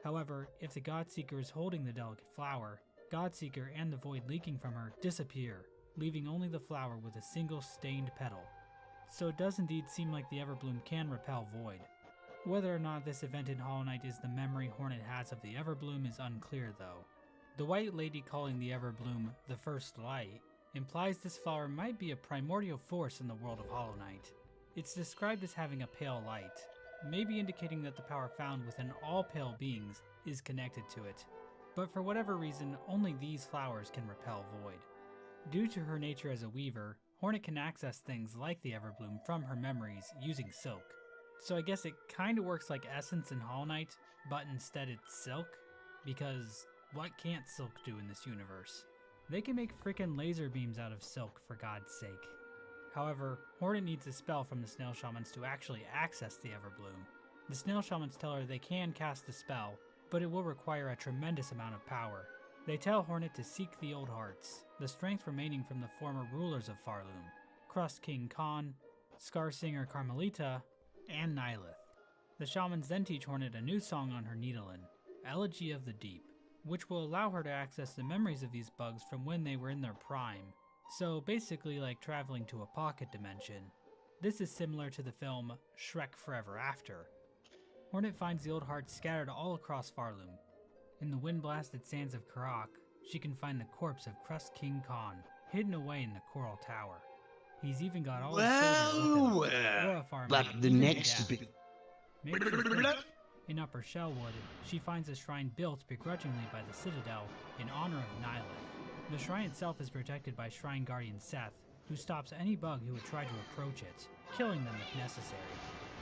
However, if the Godseeker is holding the delicate flower, Godseeker and the void leaking from her disappear, leaving only the flower with a single stained petal. So it does indeed seem like the Everbloom can repel void. Whether or not this event in Hollow Knight is the memory Hornet has of the Everbloom is unclear though. The White Lady calling the Everbloom the First Light implies this flower might be a primordial force in the world of Hollow Knight. It's described as having a pale light, maybe indicating that the power found within all pale beings is connected to it. But for whatever reason, only these flowers can repel void. Due to her nature as a weaver, Hornet can access things like the Everbloom from her memories using silk. So I guess it kinda works like Essence in Hollow Knight, but instead it's silk? Because what can't silk do in this universe? They can make frickin' laser beams out of silk, for God's sake. However, Hornet needs a spell from the Snail Shamans to actually access the Everbloom. The Snail Shamans tell her they can cast the spell, but it will require a tremendous amount of power. They tell Hornet to seek the Old Hearts, the strength remaining from the former rulers of Farloom, Crust King Khan, Scar Singer Carmelita, and Nihilith. The Shamans then teach Hornet a new song on her Needlin, Elegy of the Deep, which will allow her to access the memories of these bugs from when they were in their prime. So basically like traveling to a pocket dimension. This is similar to the film Shrek Forever After. Hornet finds the Old Hearts scattered all across Farloom. In the wind-blasted sands of Karak, she can find the corpse of Crust King Khan, hidden away in the Coral Tower. He's even got all his soldiers with him. Orophar but may the even be next deaf. bit. Maybe she's right. In Upper Shellwood, she finds a shrine built begrudgingly by the Citadel in honor of Nihilith. The shrine itself is protected by Shrine Guardian Seth, who stops any bug who would try to approach it, killing them if necessary.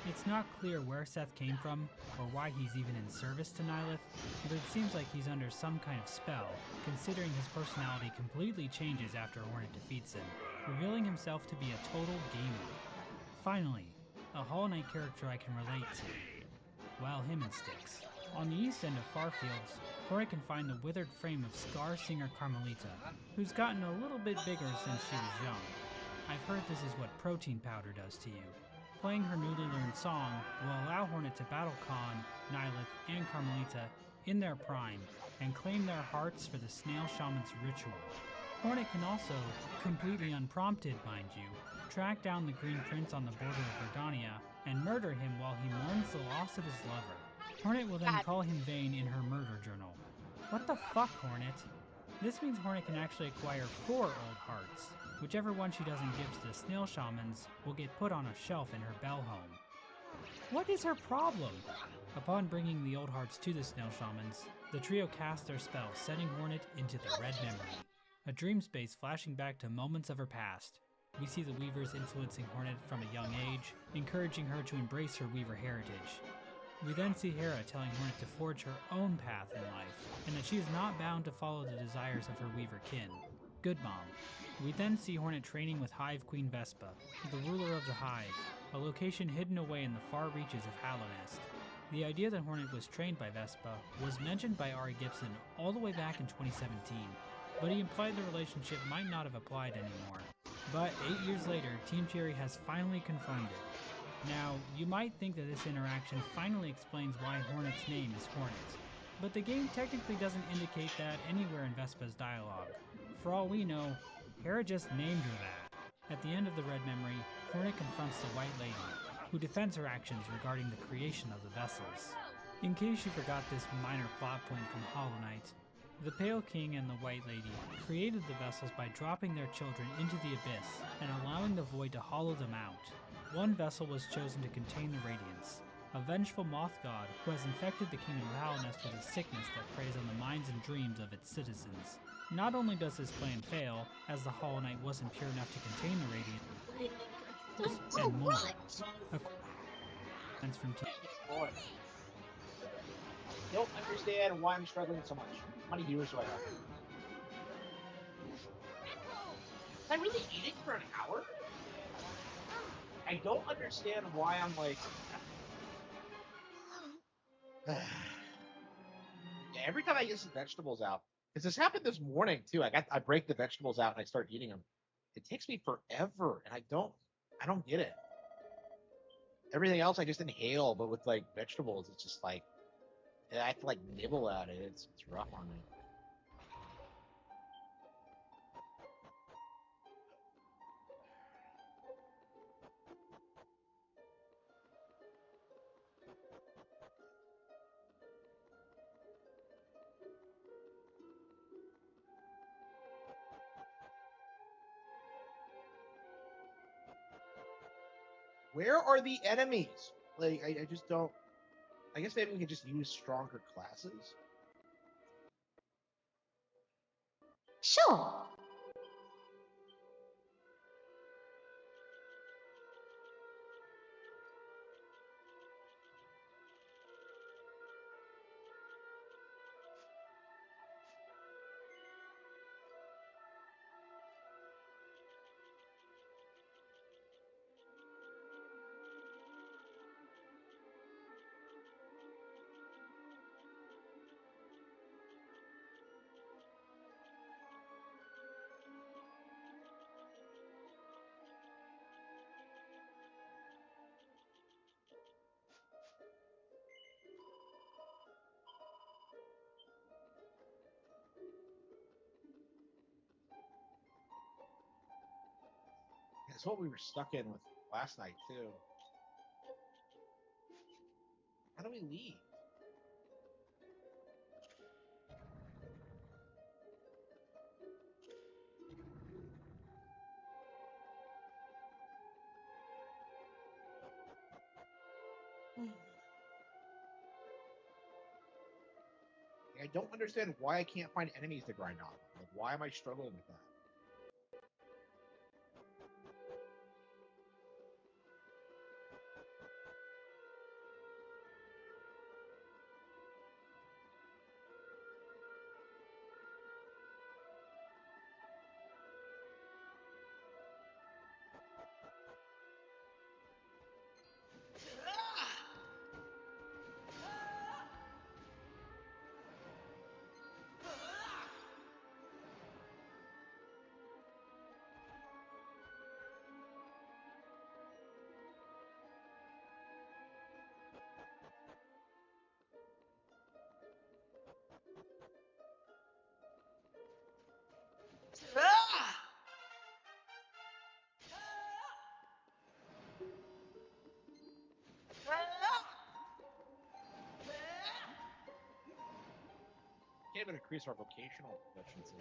It's not clear where Seth came from, or why he's even in service to Nihilith, but it seems like he's under some kind of spell, considering his personality completely changes after Hornet defeats him, revealing himself to be a total gamer. Finally, a Hollow Knight character I can relate to. Well, him and Styx. On the east end of Farfields, Hornet can find the withered frame of Scar Singer Carmelita, who's gotten a little bit bigger since she was young. I've heard this is what protein powder does to you. Playing her newly learned song will allow Hornet to battle Khan, Nihilith, and Carmelita in their prime, and claim their hearts for the Snail Shaman's ritual. Hornet can also, completely unprompted mind you, track down the Green Prince on the border of Verdania and murder him while he mourns the loss of his lover. Hornet will then call him Vane in her murder journal. What the fuck, Hornet? This means Hornet can actually acquire 4 Old Hearts. Whichever one she doesn't give to the Snail Shamans will get put on a shelf in her bell home. What is her problem? Upon bringing the old hearts to the Snow Shamans, the trio cast their spell, sending Hornet into the Red Memory, a dream space flashing back to moments of her past. We see the Weavers influencing Hornet from a young age, encouraging her to embrace her Weaver heritage. We then see Hera telling Hornet to forge her own path in life, and that she is not bound to follow the desires of her Weaver kin. Good mom. We then see Hornet training with Hive Queen Vespa, the ruler of the Hive, a location hidden away in the far reaches of Hallownest. The idea that Hornet was trained by Vespa was mentioned by Ari Gibson all the way back in 2017, but he implied the relationship might not have applied anymore. But 8 years later, Team Cherry has finally confirmed it. Now, you might think that this interaction finally explains why Hornet's name is Hornet, but the game technically doesn't indicate that anywhere in Vespa's dialogue. For all we know, Hera just named her that. At the end of the Red Memory, Hornet confronts the White Lady, who defends her actions regarding the creation of the vessels. In case you forgot this minor plot point from Hollow Knight, the Pale King and the White Lady created the vessels by dropping their children into the abyss and allowing the void to hollow them out. One vessel was chosen to contain the Radiance, a vengeful moth god who has infected the kingdom of Hallownest with a sickness that preys on the minds and dreams of its citizens. Not only does this plan fail, as the Hollow Knight wasn't pure enough to contain the Radiance, and more. From I don't understand why I'm struggling so much. How many viewers do I have? Am I really eating for an hour? I don't understand why I'm like... Yeah, every time I get some vegetables out, because this happened this morning too. I break the vegetables out and I start eating them. It takes me forever, and I don't get it. Everything else I just inhale, but with like vegetables, it's just like I have to like nibble at it. It's rough on me. Where are the enemies? Like, I just don't... I guess maybe we could just use stronger classes. Sure. That's what we were stuck in with last night too. How do we leave? I don't understand why I can't find enemies to grind on. Like, why am I struggling with that? Can't even increase our vocational proficiency.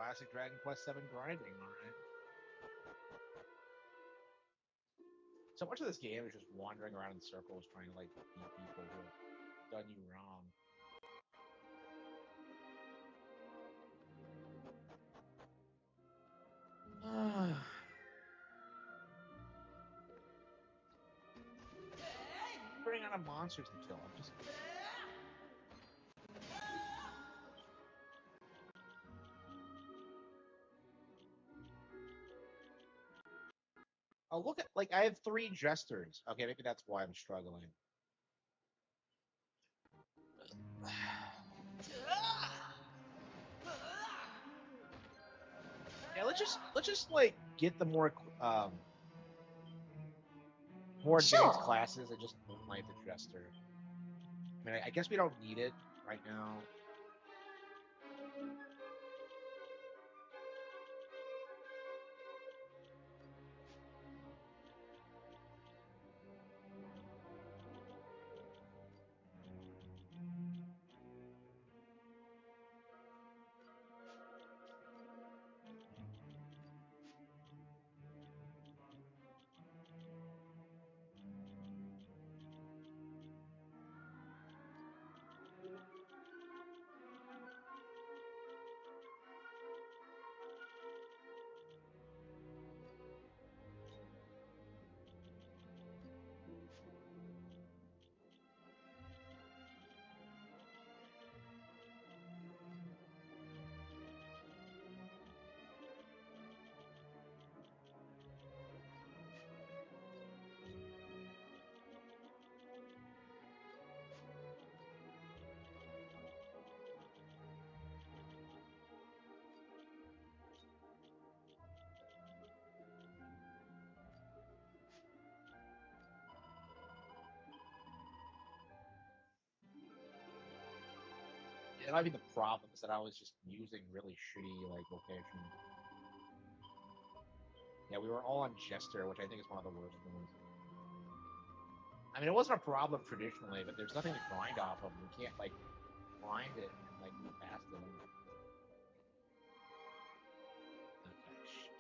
classic Dragon Quest VII grinding, alright. So much of this game is just wandering around in circles trying to like beat people who have done you wrong. Running out of monsters to kill. I'm just. Oh, look at like I have 3 jesters. Okay, maybe that's why I'm struggling. Yeah, let's just like get the more more advanced classes and just moonlight the jester. I mean, I guess we don't need it right now. That might be the problem is that I was just using really shitty like location. Yeah, we were all on Jester, which I think is one of the worst ones. I mean, it wasn't a problem traditionally, but there's nothing to grind off of. We can't like grind it and like move past it. Okay, shit.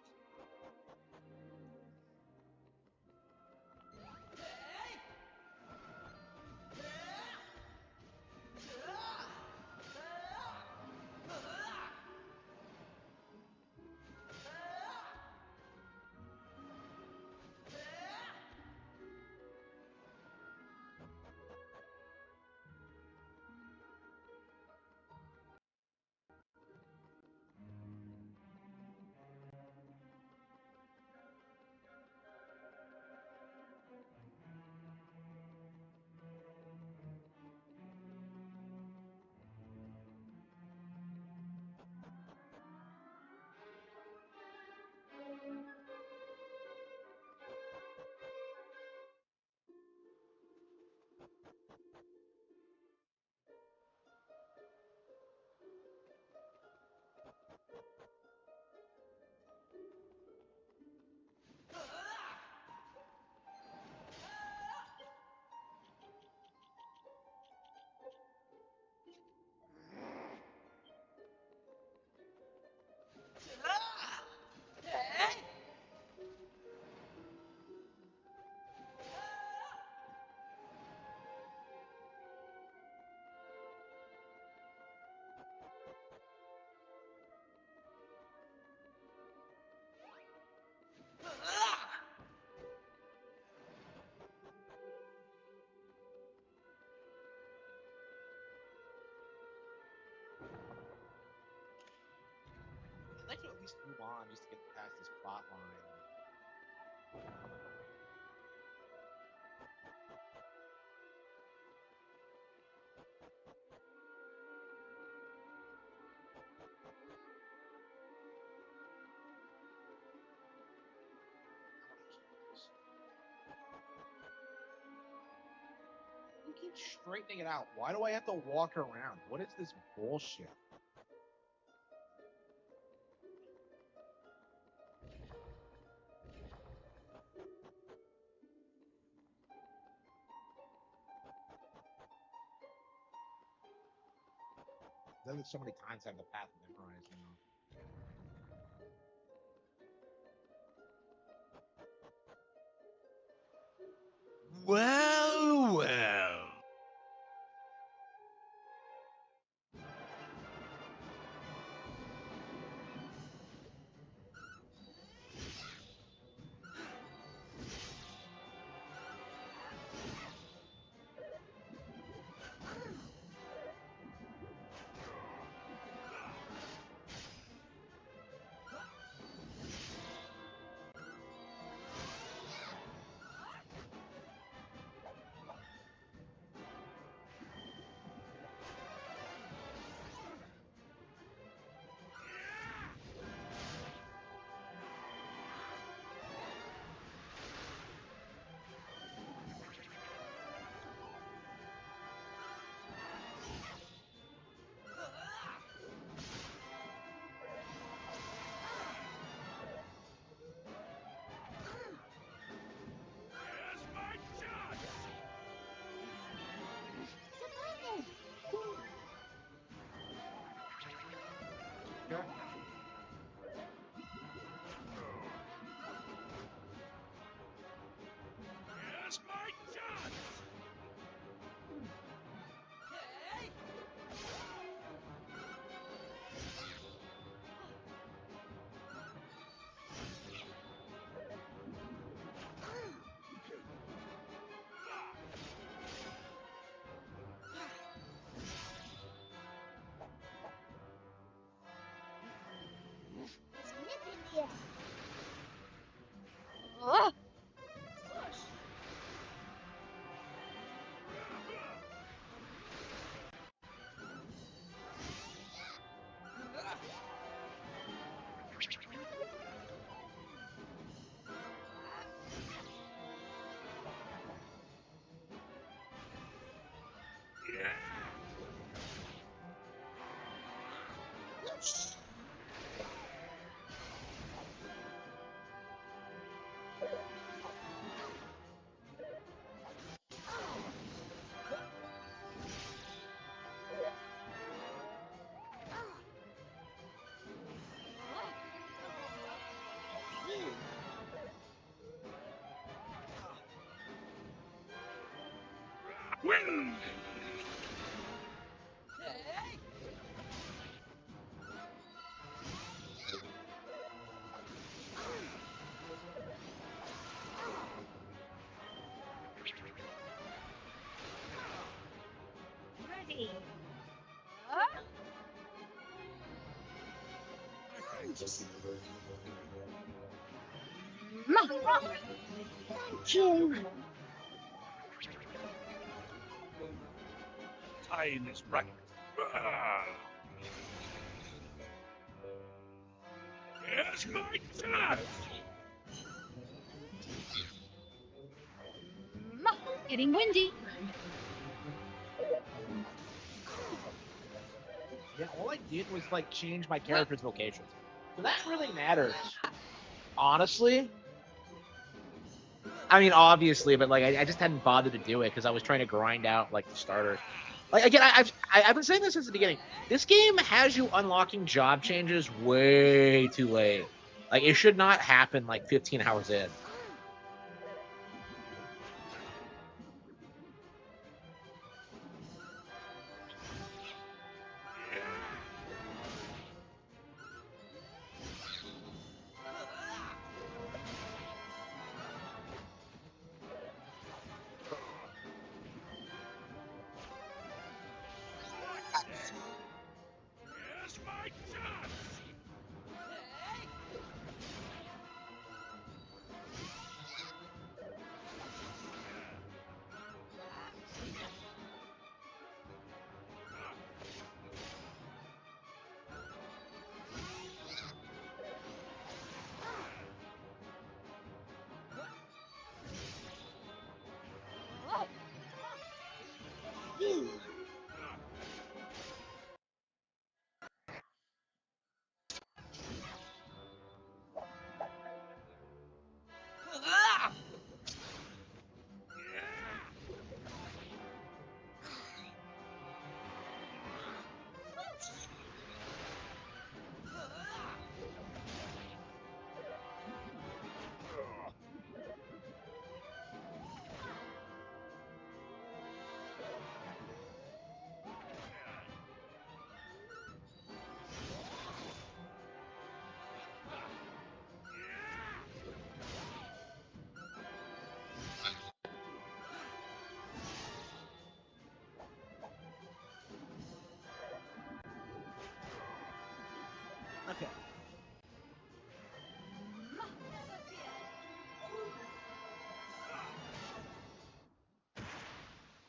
I'd like to at least move on just to get past this plot line. You keep straightening it out. Why do I have to walk around? What is this bullshit? There's so many times I have the path memorized now. Well, well. Here's my chance! Okay. Here's my chance! Oh. Yeah. Win! Ready. Thank you. Tying this bracket. Ah. Here's my chance! Getting windy. Yeah, all I did was like change my character's vocations. So that really matters. Honestly. I mean, obviously, but like I just hadn't bothered to do it because I was trying to grind out like the starters. Like again, I've been saying this since the beginning. This game has you unlocking job changes way too late. Like it should not happen like 15 hours in. Here's my chance! Okay.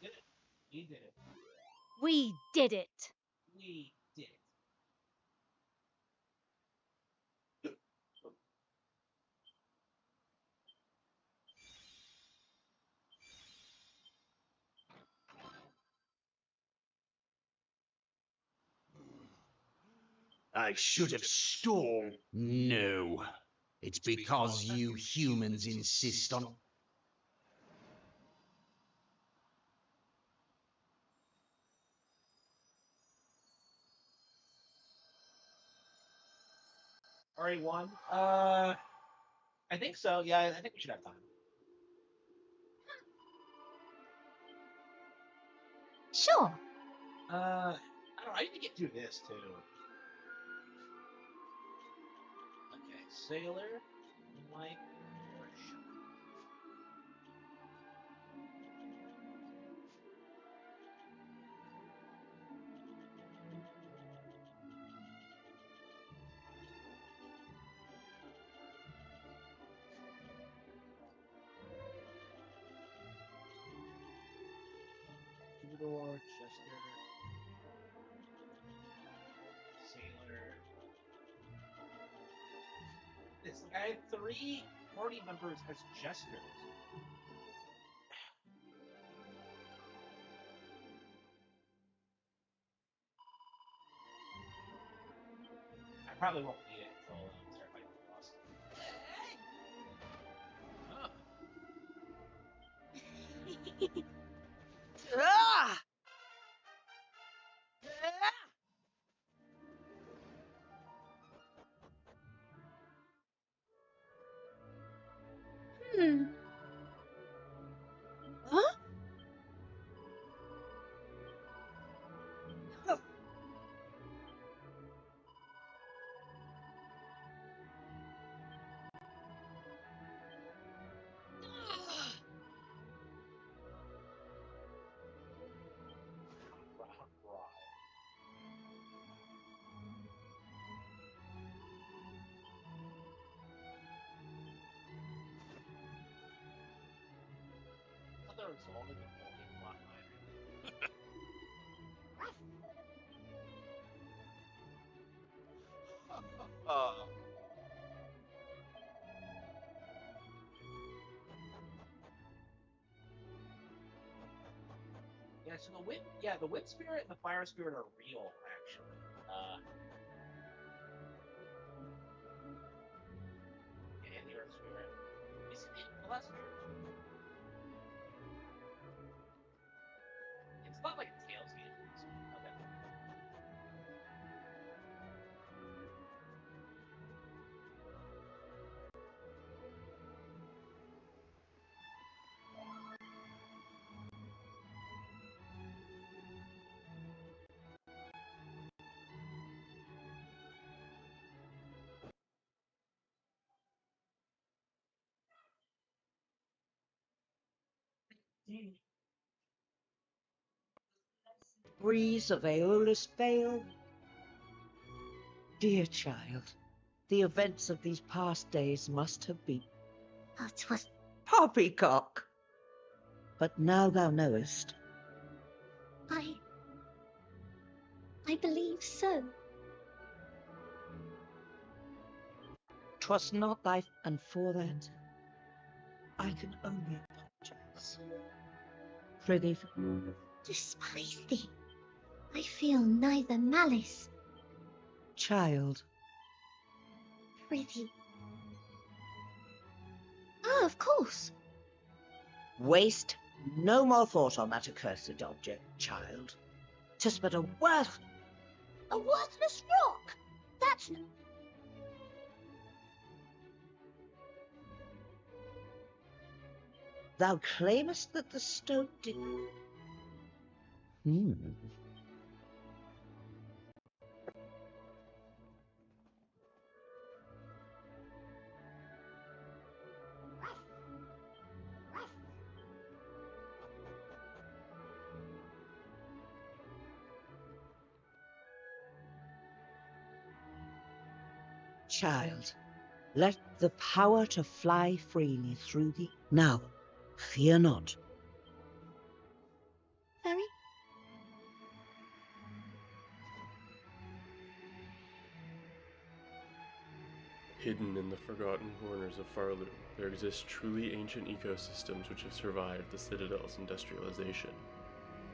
Did it. We did it. We did it. We did it. I should have stormed. No. It's because you humans insist on. Already won? I think so. Yeah, I think we should have time. Sure. I don't know. I need to get through this too. Okay, sailor, light, Irish. Troubadour, Chester, sailor. This I had 3 party members as jesters. I probably won't need it until we start fighting the boss. Ah! Hmm. Huh? I thought there was only the Napoleon bloodline. Yeah, so the wind spirit and the fire spirit are real, actually. And the earth spirit. Is it the last spirit? It's not like a tails game. Okay. Breeze of Aeolus Vale. Dear child, the events of these past days must have been. Oh, 'twas Poppycock! But now thou knowest. I believe so. 'Twas not thy, and for that I can only apologize. Prithee, Despise thee. I feel neither malice. child, Prithee. Ah, of course. waste no more thought on that accursed object, child. 'Tis but a worthless. A worthless rock. That's Thou claimest that the stone did. Child, let the power to fly freely through thee. Now, fear not. Very. Hidden in the forgotten corners of Farlu, there exist truly ancient ecosystems which have survived the Citadel's industrialization.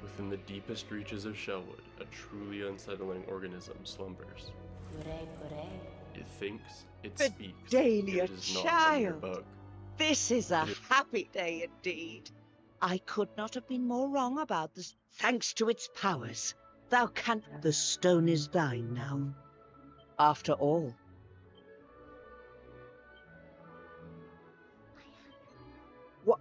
Within the deepest reaches of Shellwood, a truly unsettling organism slumbers. It thinks, it speaks, Fidelia, it is not a mere child. bug. This is a happy day indeed. I could not have been more wrong about this. Thanks to its powers, thou canst. The stone is thine now. After all. What?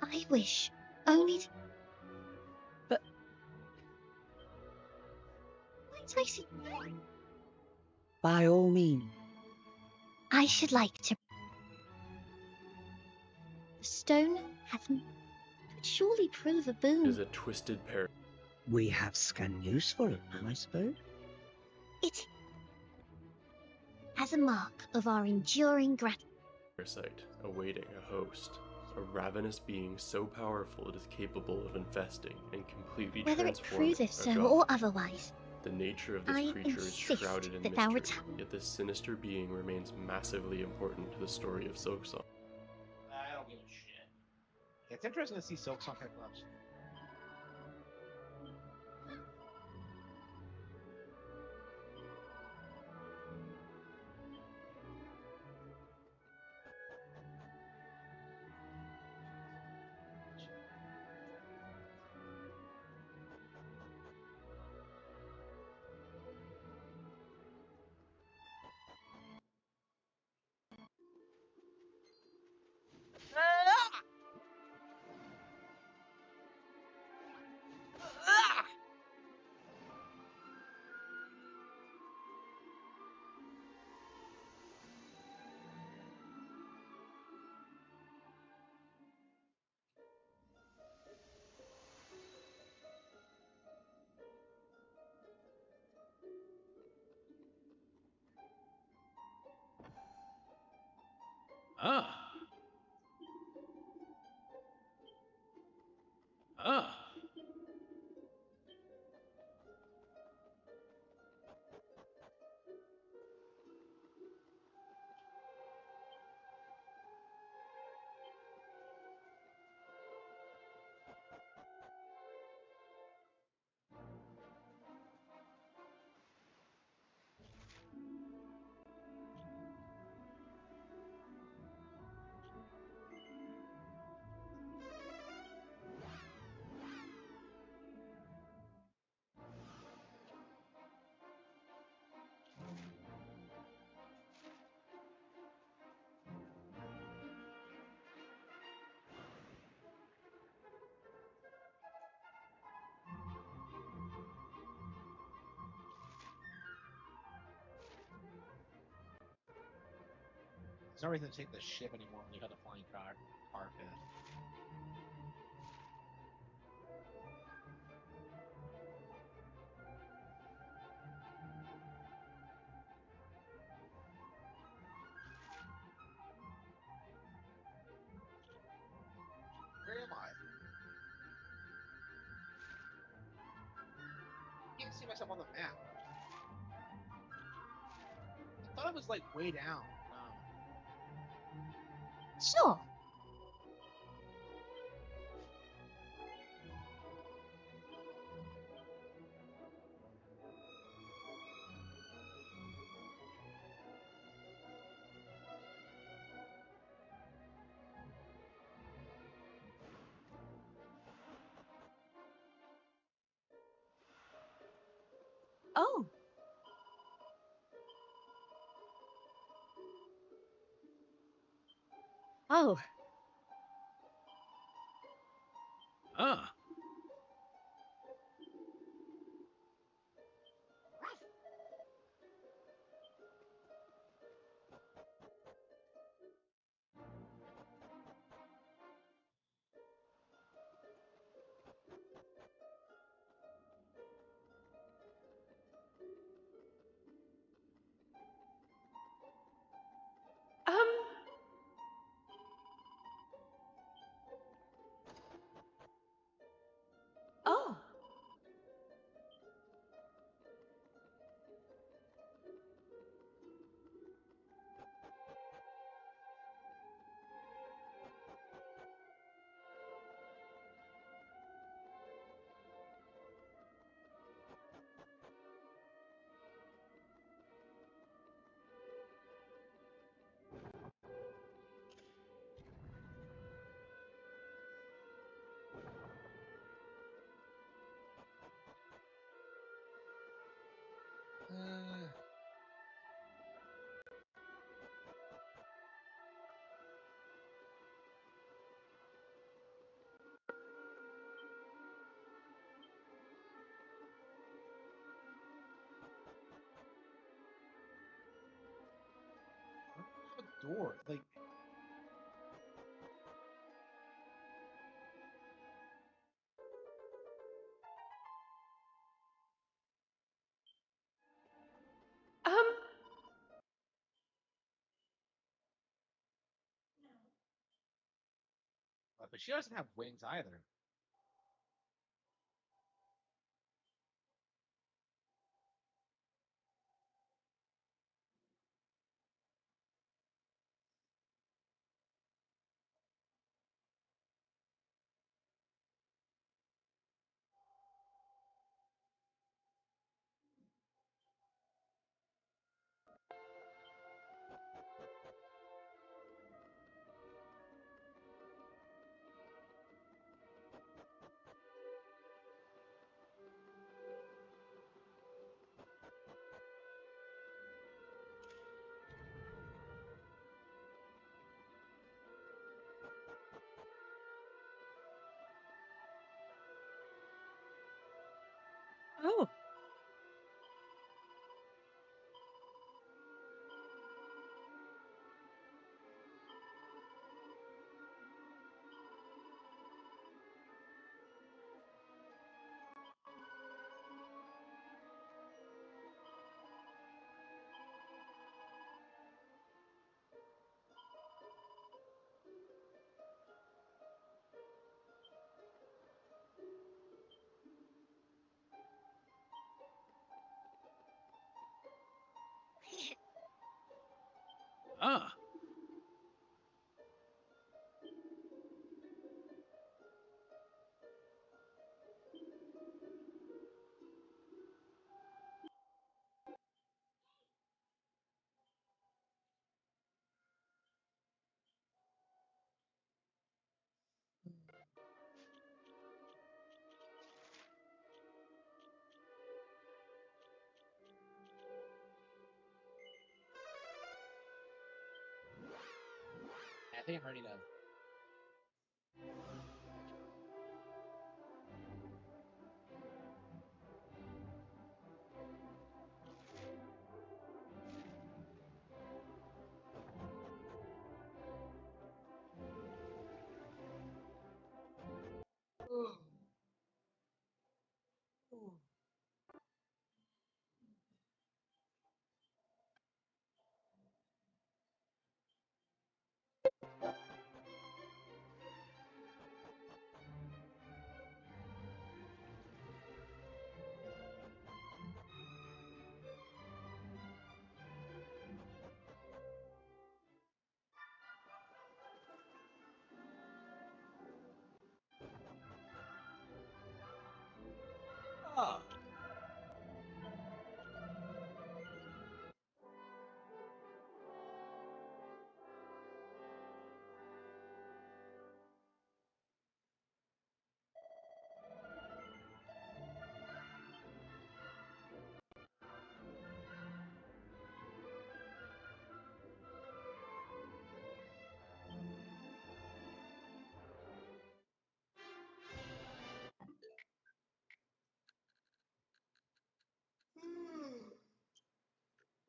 I wish only to... But... Might I see? By all means. I should like to... The stone could surely prove a boon. It is a twisted pair. We have scant use for it, I suppose. It... as a mark of our enduring gratitude. Parasite, awaiting a host. A ravenous being so powerful it is capable of infesting and completely Whether it transforming proveth a so god. or otherwise, The nature of this I creature is insist shrouded in that thou mystery, return. yet this sinister being remains massively important to the story of Silksong. I don't give a shit. It's interesting to see Silksong kind of clubs. Ah. Ah. There's no reason to take the ship anymore when you got the flying car pit. Where am I? I can't see myself on the map. I thought it was like way down. Sure. Oh. Oh. Ah. Oh. A door, like. But she doesn't have wings either. Oh. Ah. I think I'm ready to. Ah.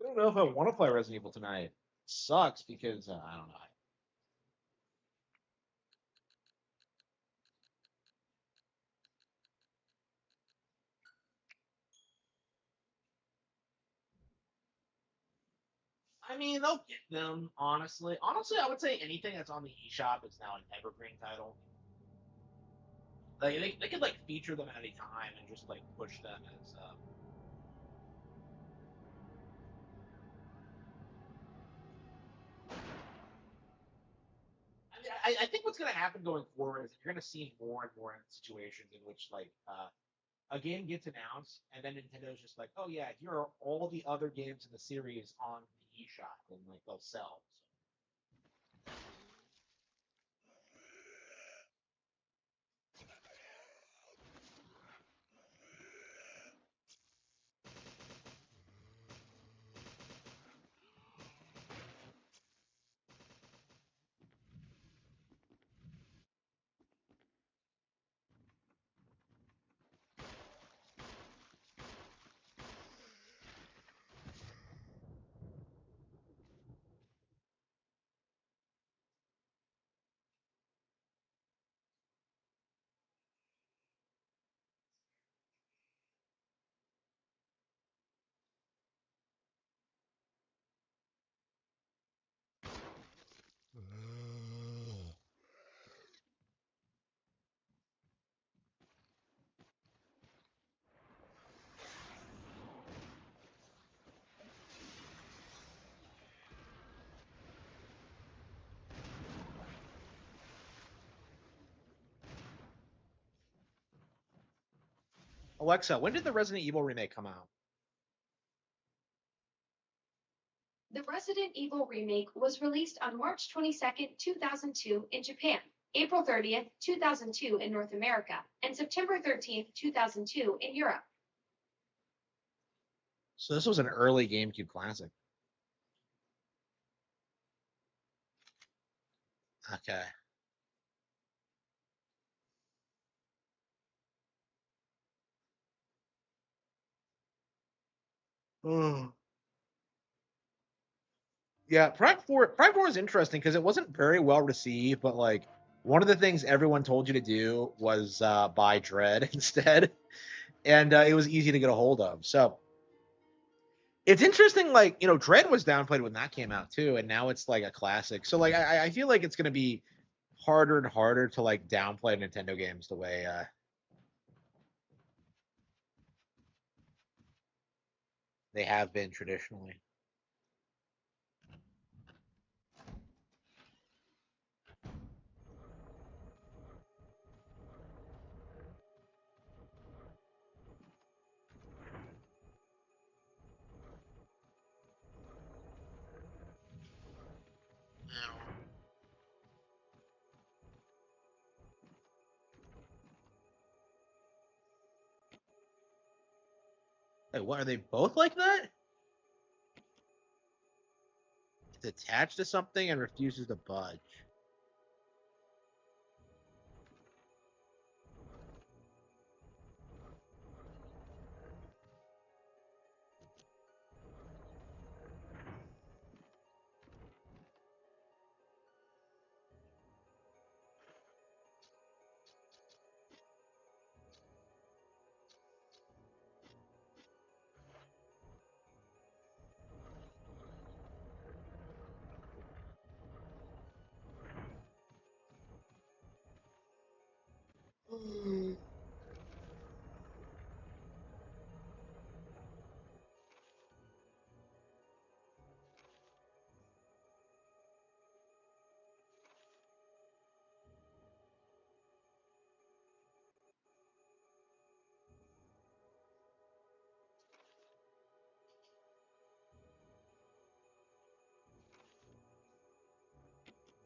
I don't know if I want to play Resident Evil tonight. Sucks because I don't know. I mean, they'll get them. Honestly, I would say anything that's on the eShop is now an evergreen title. Like they could like feature them at any time and just like push them as. I think what's going to happen going forward is you're going to see more and more situations in which like a game gets announced and then Nintendo's just like, oh yeah, here are all the other games in the series on the eShop and like they'll sell. Alexa, when did the Resident Evil remake come out? The Resident Evil remake was released on March 22nd, 2002 in Japan, April 30th, 2002 in North America, and September 13th, 2002 in Europe. So this was an early GameCube classic. Okay. Yeah, Prime 4 is interesting because it wasn't very well received, but like one of the things everyone told you to do was buy Dread instead, and it was easy to get a hold of. So it's interesting, like, you know, Dread was downplayed when that came out too, and now it's like a classic. So like I feel like it's gonna be harder and harder to like downplay Nintendo games the way they have been traditionally. Like, what are they both like that? It's attached to something and refuses to budge.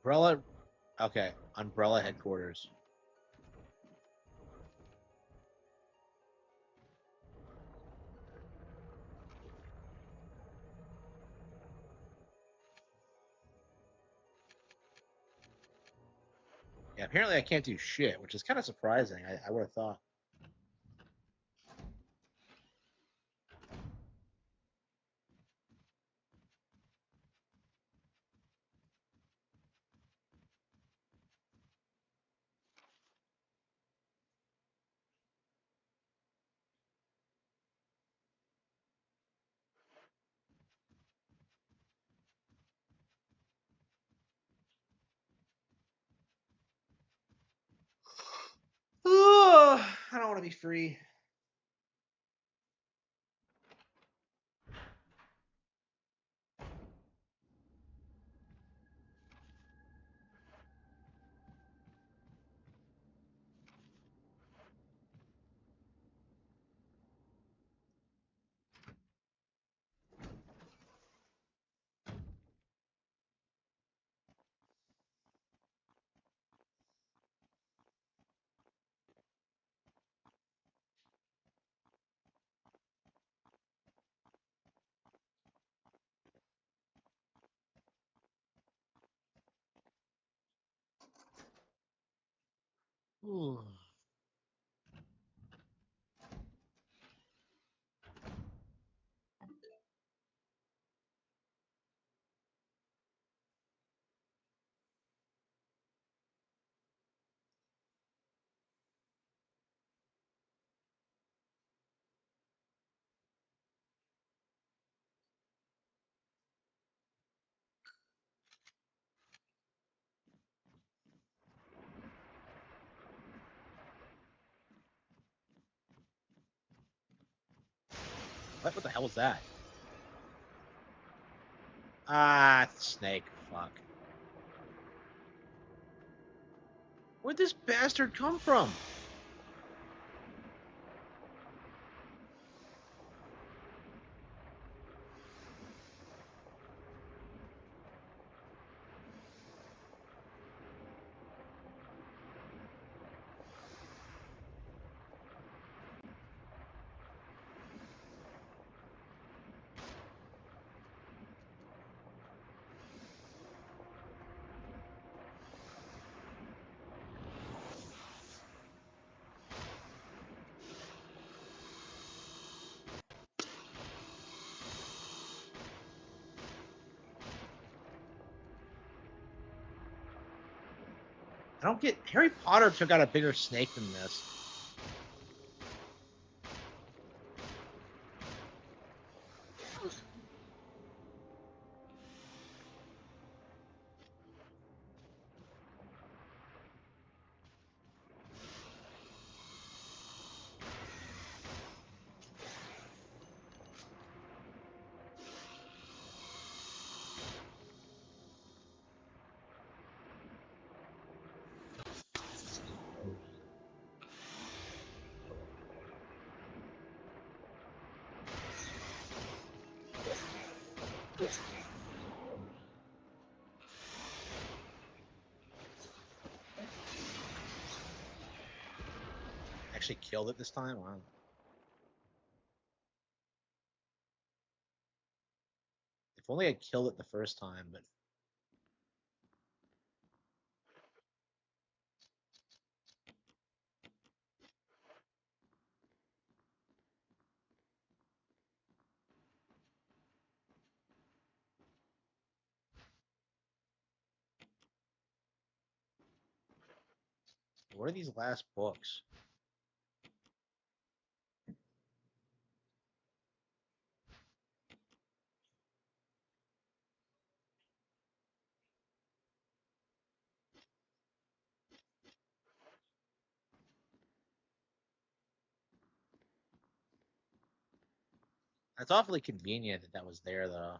Umbrella. Okay, Umbrella headquarters. Yeah, apparently I can't do shit, which is kind of surprising. I would have thought. want to be free. Ooh. What the hell was that? Ah, it's a snake. Fuck. Where'd this bastard come from? I don't get. Harry Potter took out a bigger snake than this. Actually killed it this time. Wow. If only I killed it the first time, but what are these last books? That's awfully convenient that that was there, though.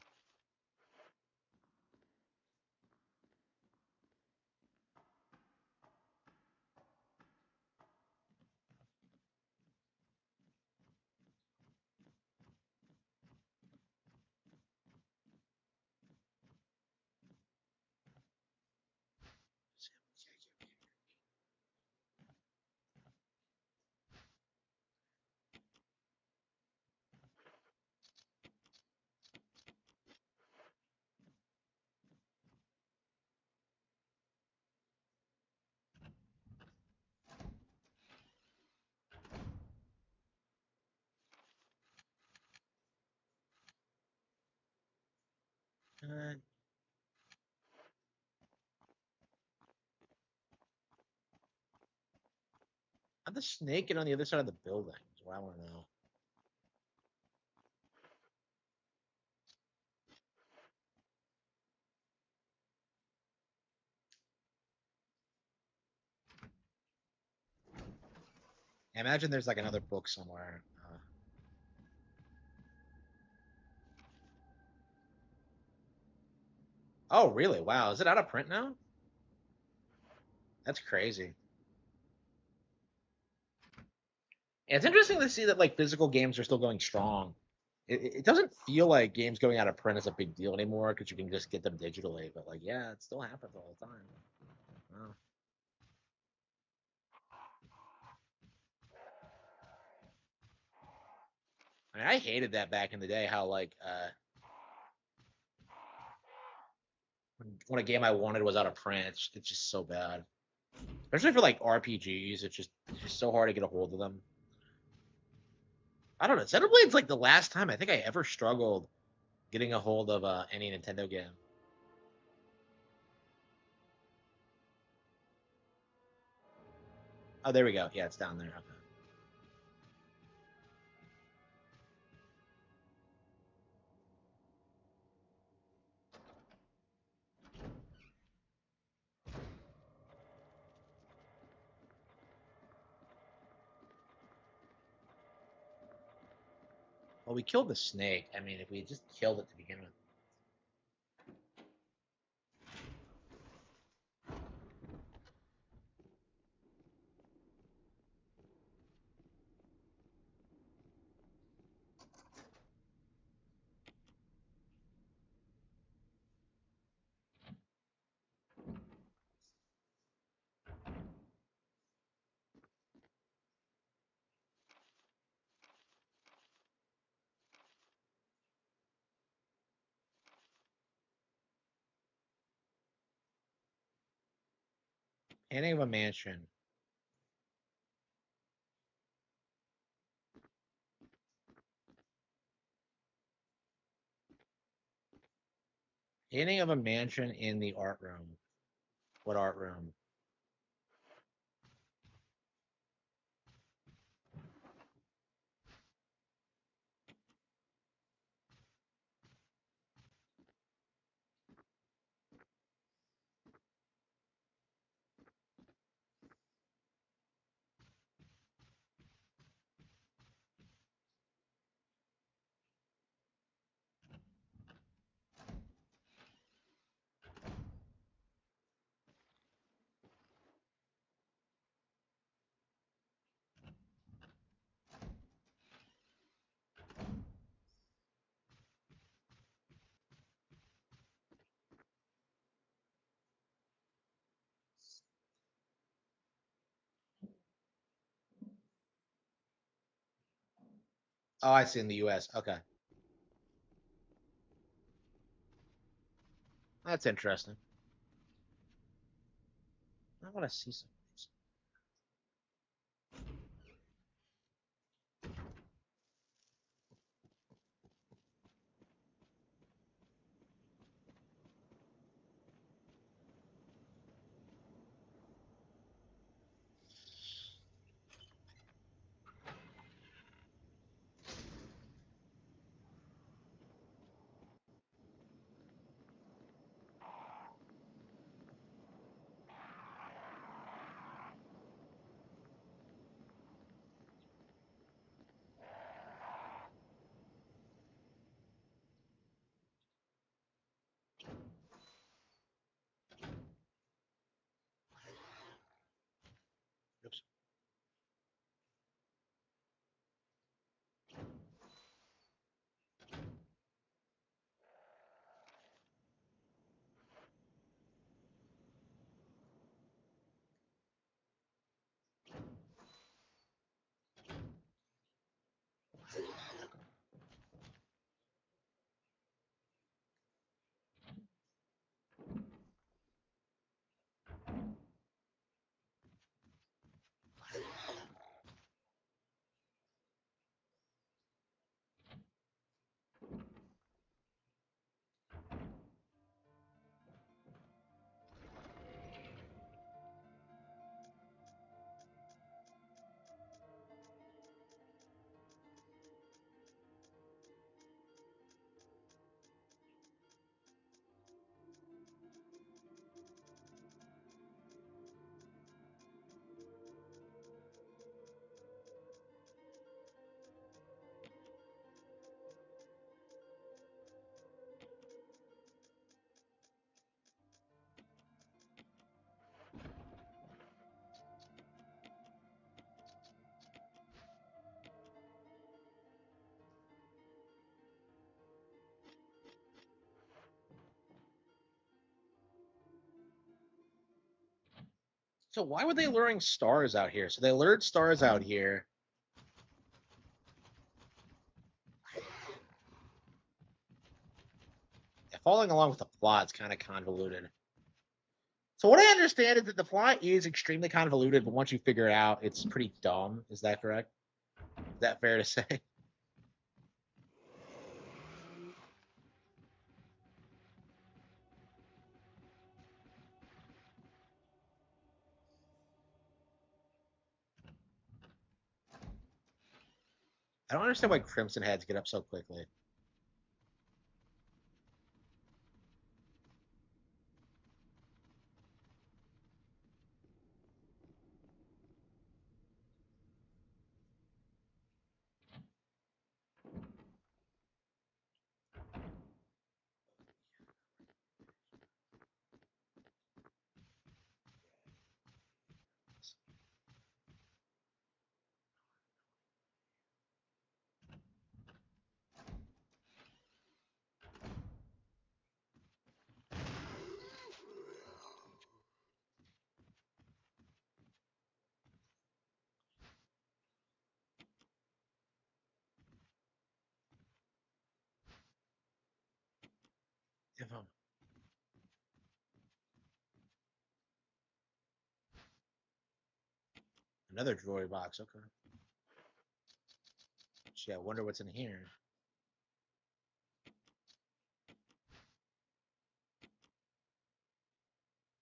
How'd the snake get on the other side of the building? Is what I want to know. Damn imagine there's like another book somewhere. Oh, really? Wow. Is it out of print now? That's crazy. And it's interesting to see that like physical games are still going strong. It doesn't feel like games going out of print is a big deal anymore because you can just get them digitally. But like, yeah, it still happens all the time. Wow. I mean, I hated that back in the day. How like when a game I wanted was out of print, it's just so bad. Especially for like RPGs, it's just so hard to get a hold of them. I don't know. Xenoblade's like the last time I think I ever struggled getting a hold of any Nintendo game. Oh, there we go. Yeah, it's down there. Okay. Well, we killed the snake. I mean, if we had just killed it to begin with. Painting of a mansion. Painting of a mansion in the art room. What art room? Oh, I see in the U.S. Okay, that's interesting. I want to see some. So why were they luring stars out here? So they lured stars out here. Yeah, following along with the plot is kind of convoluted. So what I understand is that the plot is extremely convoluted, but once you figure it out, it's pretty dumb. Is that correct? Is that fair to say? I don't understand why Crimson Heads get up so quickly. If I'm another droid box, okay. Gee, I wonder what's in here.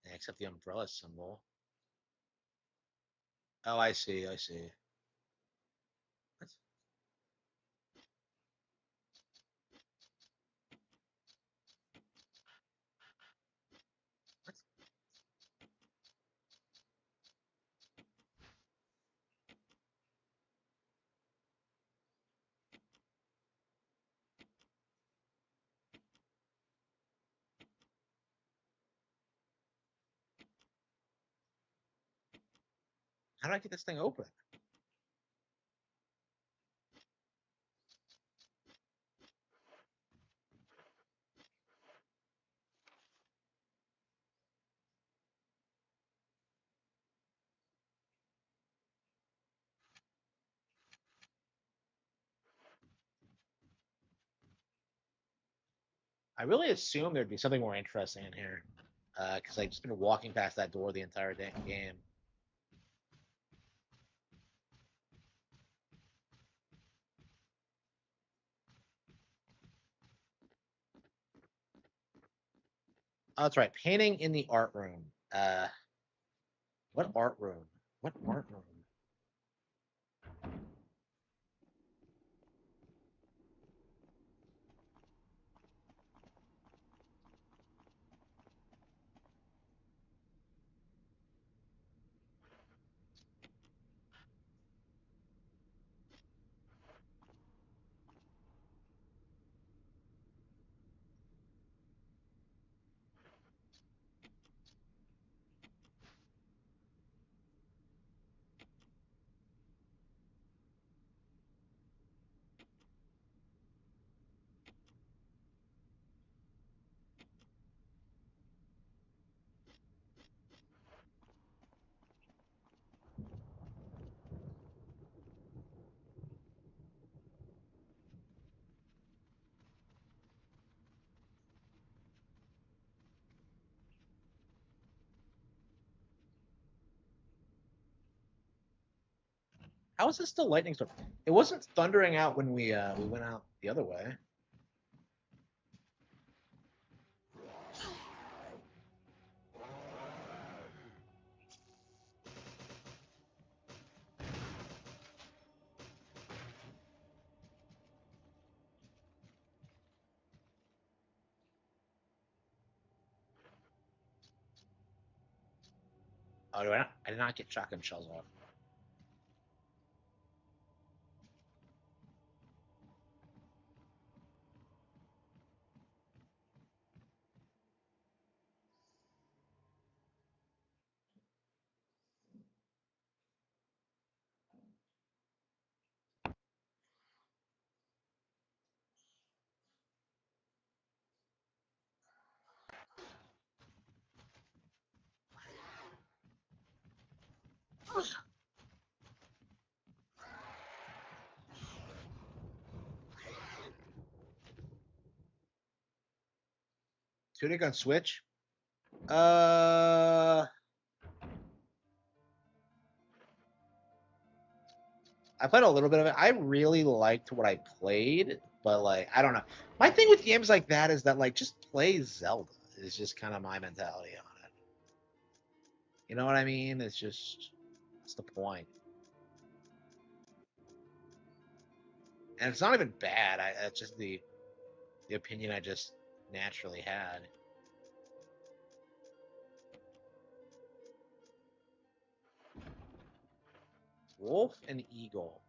Except the umbrella symbol. Oh, I see. I see. What? What? How do I get this thing open? I really assumed there'd be something more interesting in here, because I've just been walking past that door the entire game. Oh, that's right. Painting in the art room. What art room? What art room? How is this still lightning storm? It wasn't thundering out when we went out the other way. Oh, do I not? I did not get shotgun shells off. Tunic on Switch. I played a little bit of it. I really liked what I played, but like I don't know. My thing with games like that is that like just play Zelda is just kind of my mentality on it. You know what I mean? It's just that's the point. And it's not even bad. That's just the opinion I just naturally had. Wolf and Eagle.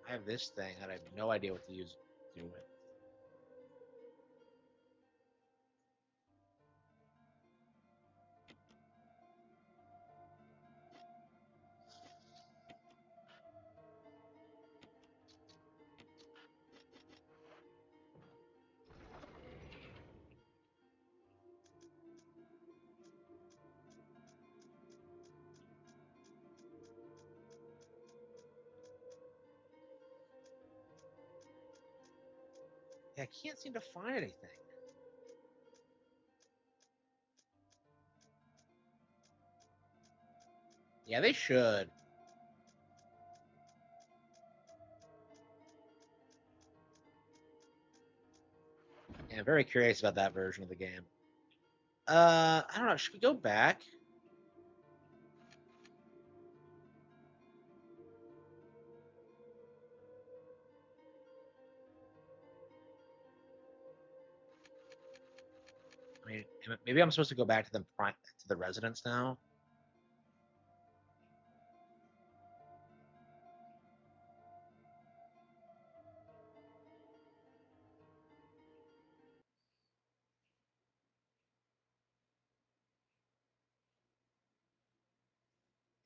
I have this thing that I have no idea what to do with. Yeah, I can't seem to find anything. Yeah, they should. Yeah, I'm very curious about that version of the game. I don't know. Should we go back? I mean, maybe I'm supposed to go back to the residence now.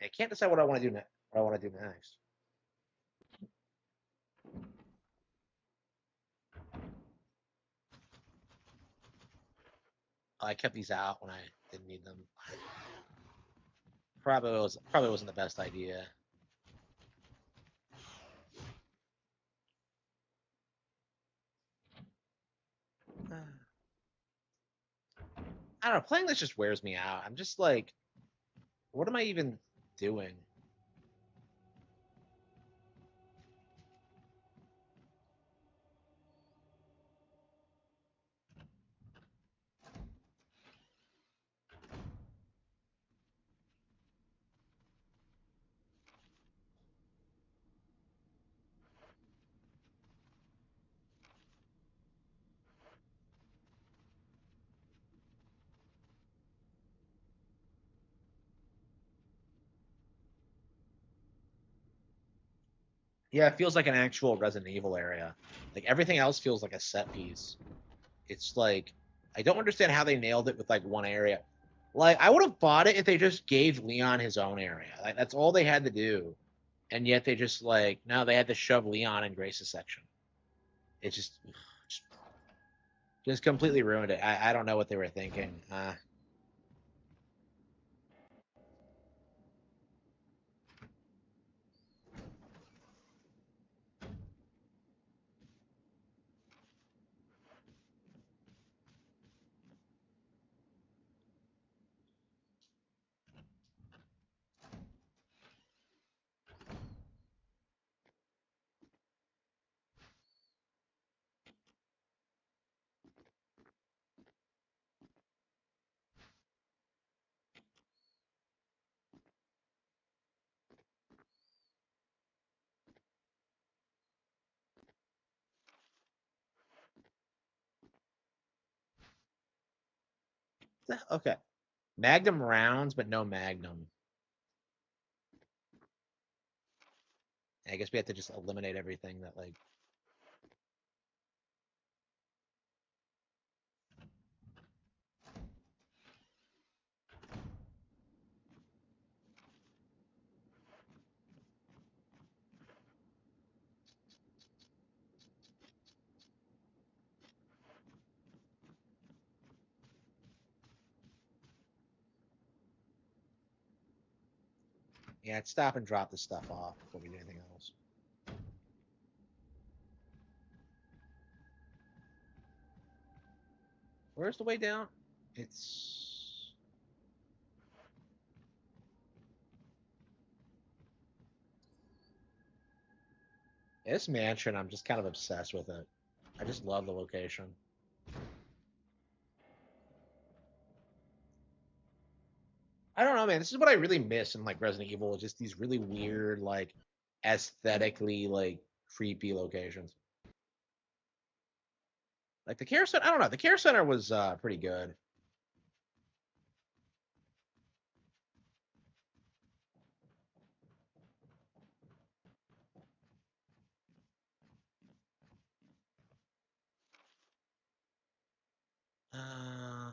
I can't decide what I want to do next. What I want to do next. I kept these out when I didn't need them. Probably wasn't the best idea. I don't know. Playing this just wears me out. I'm just like, what am I even doing? Yeah, it feels like an actual Resident Evil area. Like everything else feels like a set piece. It's like I don't understand how they nailed it with like one area. Like I would have bought it if they just gave Leon his own area. Like that's all they had to do. And yet they just like no, they had to shove Leon in Grace's section. It just completely ruined it. I don't know what they were thinking. Okay. Magnum rounds, but no Magnum. I guess we have to just eliminate everything that like. Yeah, let's stop and drop this stuff off before we do anything else. Where's the way down? It's... This mansion, I'm just kind of obsessed with it. I just love the location. I don't know, man. This is what I really miss in like Resident Evil, just these really weird, like aesthetically like creepy locations. Like the care center, I don't know. The care center was pretty good.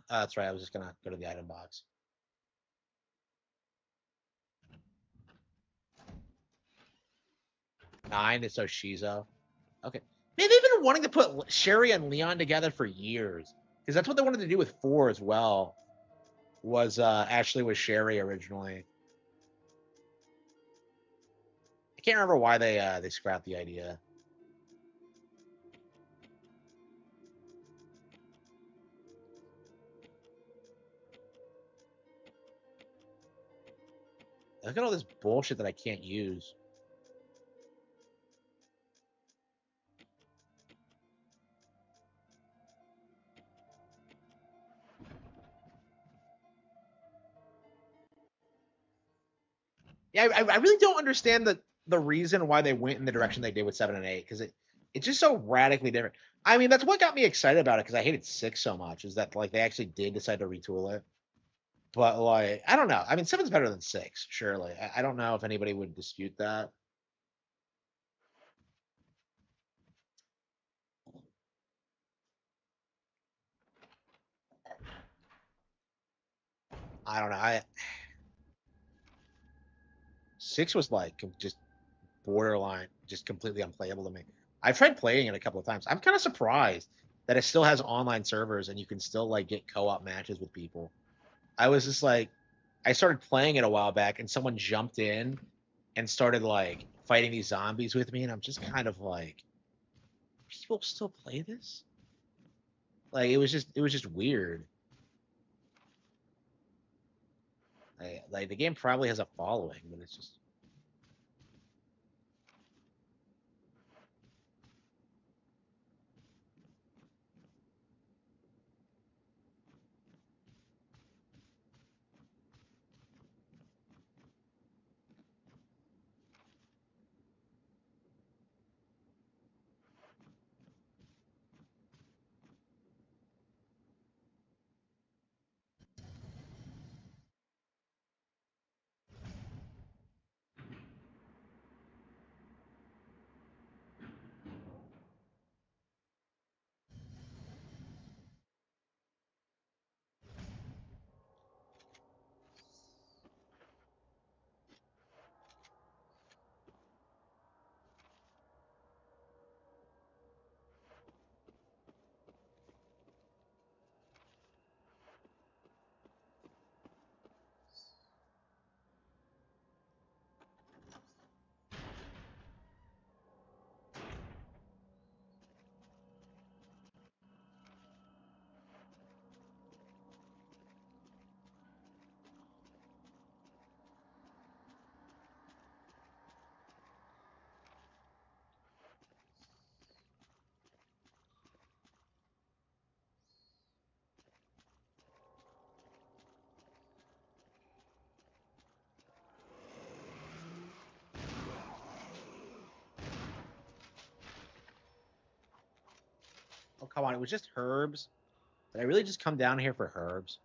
That's right. I was just gonna go to the item box. Nine is so Shizo. Okay. Man, they've been wanting to put Sherry and Leon together for years. Because that's what they wanted to do with 4 as well. Was actually with Sherry originally. I can't remember why they scrapped the idea. Look at all this bullshit that I can't use. Yeah, I really don't understand the reason why they went in the direction they did with 7 and 8 because it's just so radically different. I mean, that's what got me excited about it because I hated 6 so much. Is that like they actually did decide to retool it? But like, I don't know. I mean, 7's better than 6, surely. I don't know if anybody would dispute that. I don't know. 6 was like just borderline, just completely unplayable to me. I've tried playing it a couple of times. I'm kind of surprised that it still has online servers and you can still like get co-op matches with people. I was just like, I started playing it a while back and someone jumped in and started like fighting these zombies with me, and I'm just kind of like, people still play this? Like it was just weird. Like the game probably has a following, but it's just oh come on, it was just herbs. Did I really just come down here for herbs?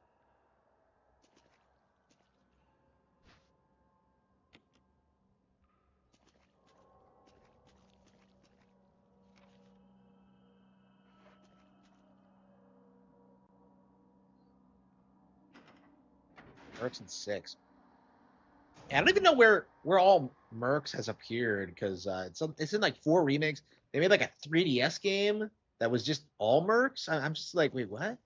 Mercs in 6. And I don't even know where all Mercs has appeared because it's in like 4 remakes. They made like a 3DS game that was just all Mercs. I'm just like, wait, what?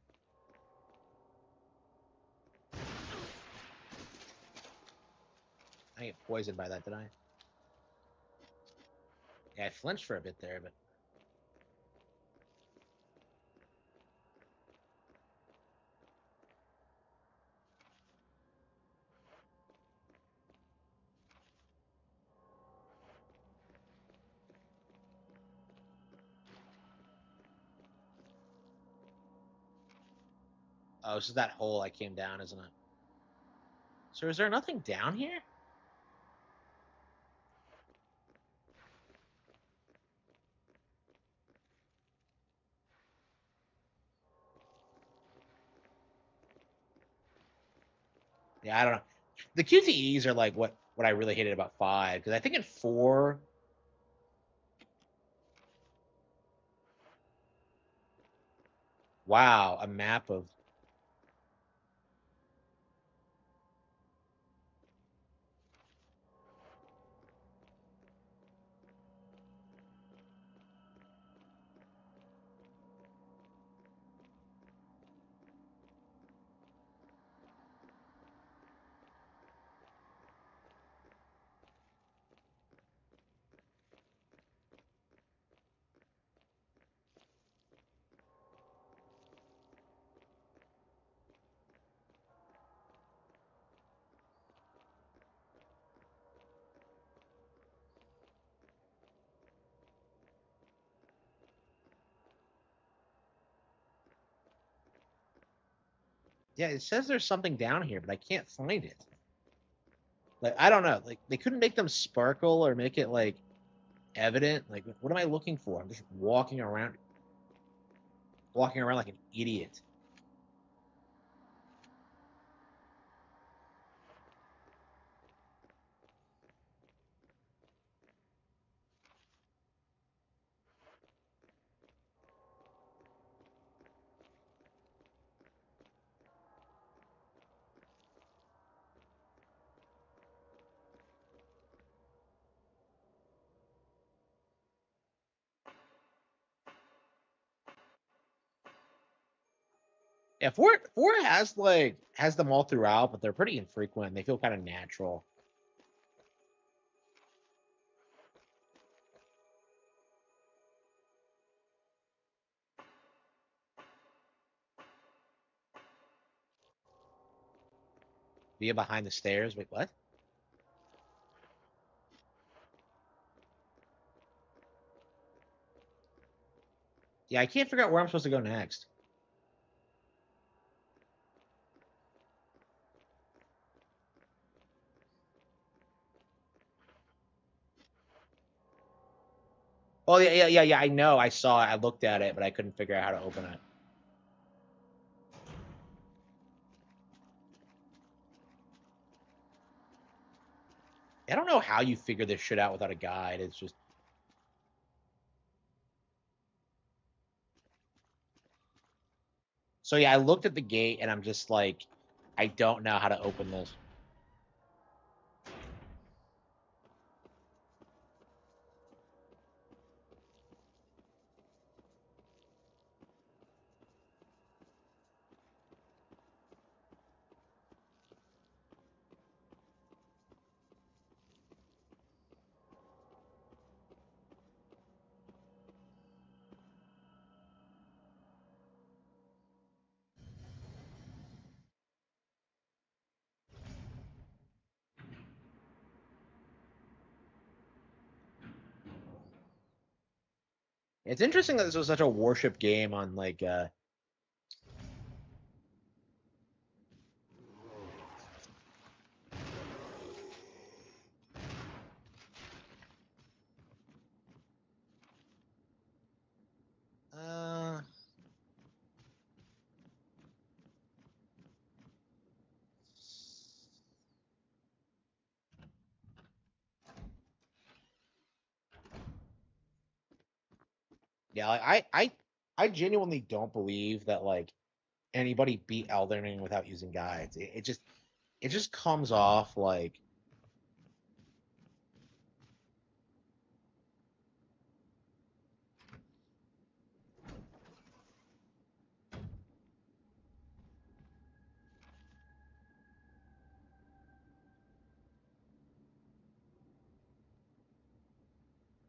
I get poisoned by that, did I? Yeah, I flinched for a bit there, but oh, this is that hole I came down, isn't it? So is there nothing down here? Yeah, I don't know. The QTEs are like what I really hated about 5, because I think in 4. Wow, a map of. Yeah, it says there's something down here, but I can't find it. Like, I don't know. Like, they couldn't make them sparkle or make it like evident. Like, what am I looking for? I'm just walking around like an idiot. Yeah, four has them all throughout, but they're pretty infrequent. They feel kind of natural. Via behind the stairs. Wait, what? Yeah, I can't figure out where I'm supposed to go next. Oh yeah. I know. I saw it. I looked at it, but I couldn't figure out how to open it. I don't know how you figure this shit out without a guide. It's just. So yeah, I looked at the gate and I'm just like, I don't know how to open this. It's interesting that this was such a warship game on like uh yeah, like I genuinely don't believe that like anybody beat Elden Ring without using guides. It just comes off like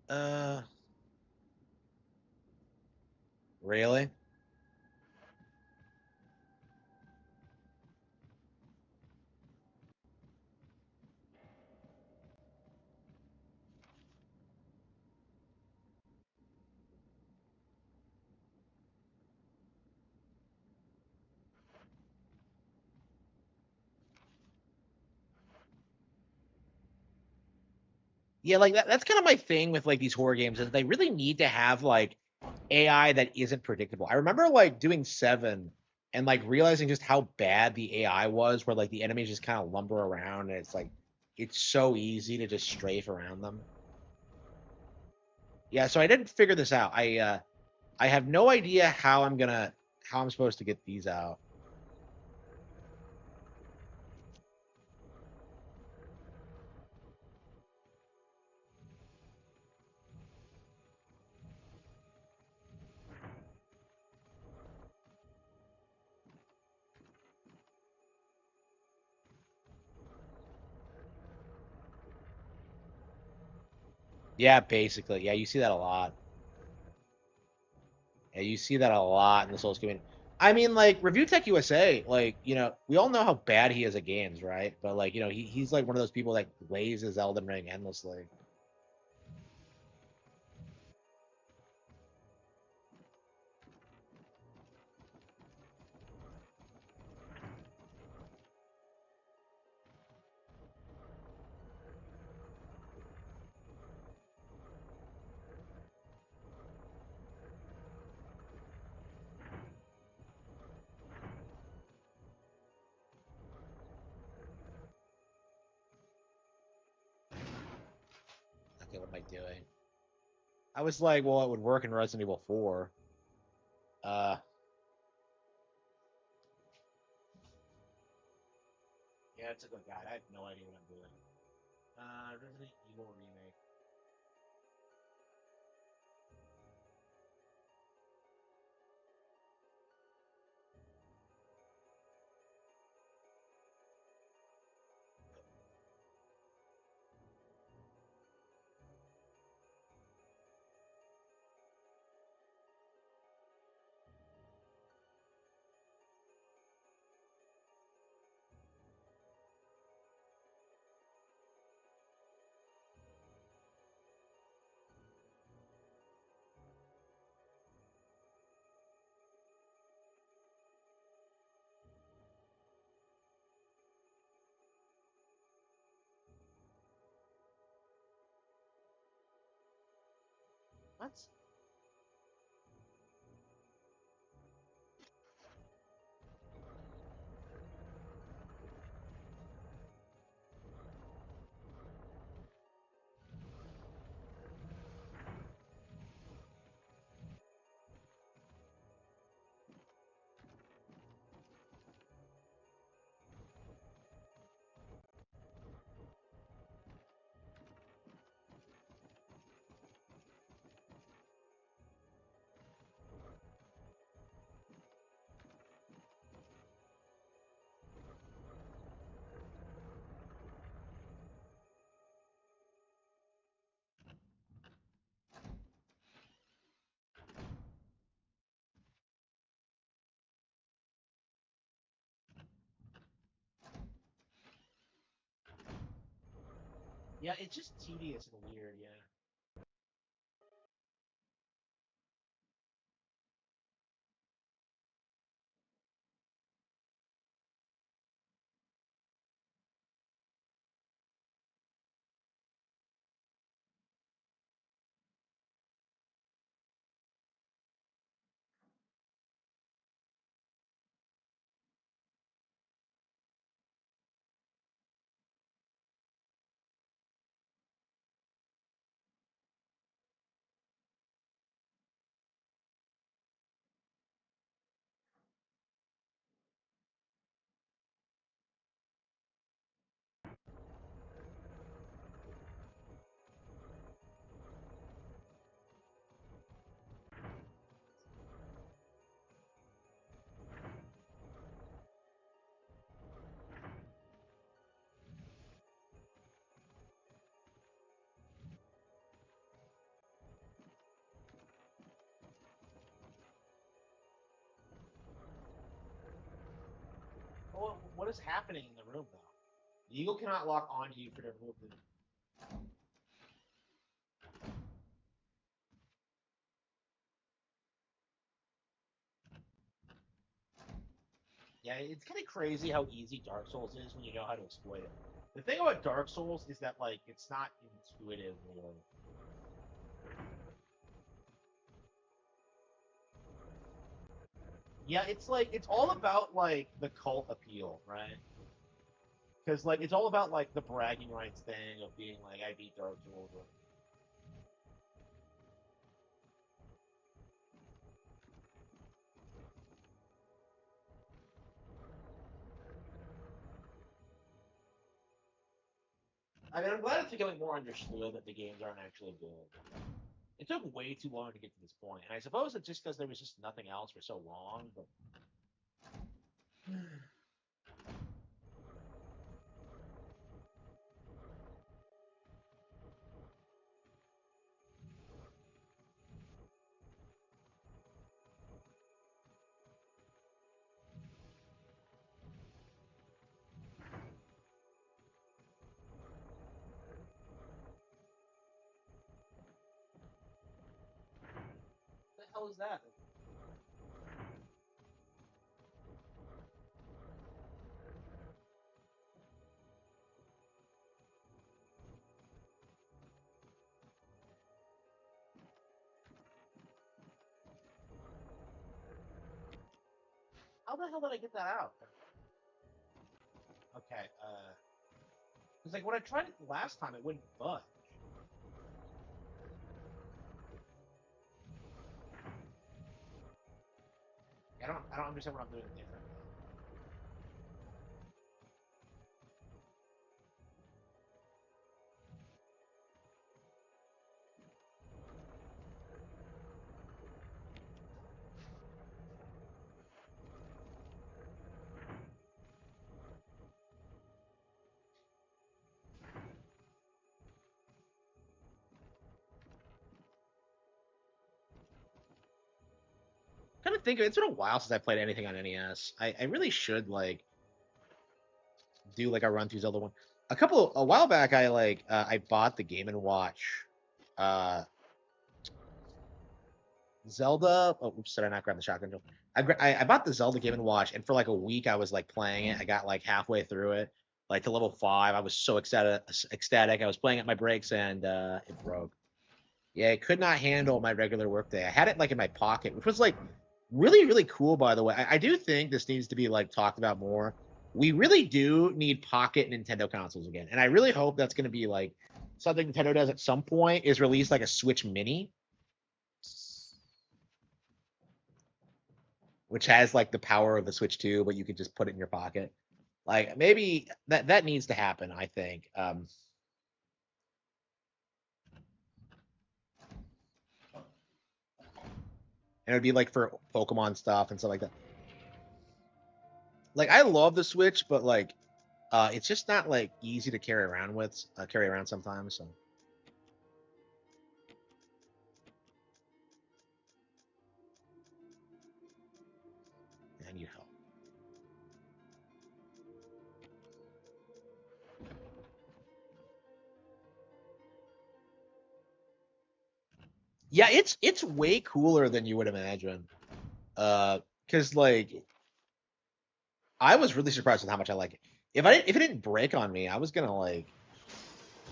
Uh, really? Yeah, like that's kind of my thing with like these horror games is they really need to have like AI that isn't predictable. I remember like doing Seven and like realizing just how bad the AI was, where like the enemies just kind of lumber around and it's like it's so easy to just strafe around them. Yeah, so I didn't figure this out. I have no idea how I'm supposed to get these out. Yeah, basically. Yeah, you see that a lot. Yeah, you see that a lot in the Souls community. I mean, like Review Tech USA, like we all know how bad he is at games, right? But like, he's like one of those people that blazes Elden Ring endlessly. Okay, what am I doing? I was like, well, it would work in Resident Evil 4. Uh, yeah, it's a good guide. I have no idea what I'm doing. Resident Evil remake. What? Yeah, it's just tedious and weird. Yeah. What is happening in the room, though? The eagle cannot lock onto you for their movement. Yeah, it's kind of crazy how easy Dark Souls is when you know how to exploit it. The thing about Dark Souls is that, like, it's not intuitive, really. Yeah, it's like, it's all about, like, the cult appeal, right? Because, like, it's all about, like, the bragging rights thing of being like, I beat Dark Souls. I mean, I'm glad it's becoming more understood that the games aren't actually good. It took way too long to get to this point, and I suppose it's just because there was just nothing else for so long, but... What the hell is that? How the hell did I get that out? Okay, because like when I tried it last time, it wouldn't budge. I don't understand what I'm doing different. Kind of think of it, it's been a while since I played anything on NES. I really should like do like a run through Zelda one. A while back, I bought the Game and Watch, uh, Zelda. Oh, oops, did I not grab the shotgun? I bought the Zelda Game and Watch, and for like a week, I was like playing it. I got like halfway through it, like to level 5. I was so ecstatic. I was playing at my breaks, and it broke. Yeah, it could not handle my regular workday. I had it like in my pocket, which was like really, really cool, by the way. I do think this needs to be like talked about more. We really do need pocket Nintendo consoles again. And I really hope that's going to be like something Nintendo does at some point is release like a Switch Mini, which has like the power of the Switch 2, but you could just put it in your pocket. Like maybe that needs to happen, I think. And it would be like for Pokemon stuff and stuff like that. Like I love the Switch, but like it's just not like easy to carry around sometimes. So I need help. Yeah, it's way cooler than you would imagine. Because like I was really surprised with how much I like it. If it didn't break on me, I was gonna like.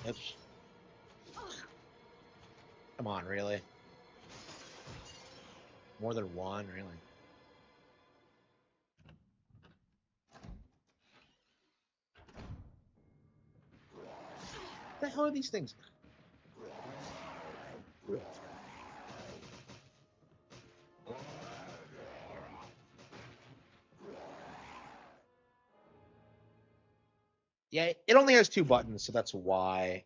Oops. Come on, really? More than one, really? What the hell are these things? Yeah, it only has 2 buttons, so that's why.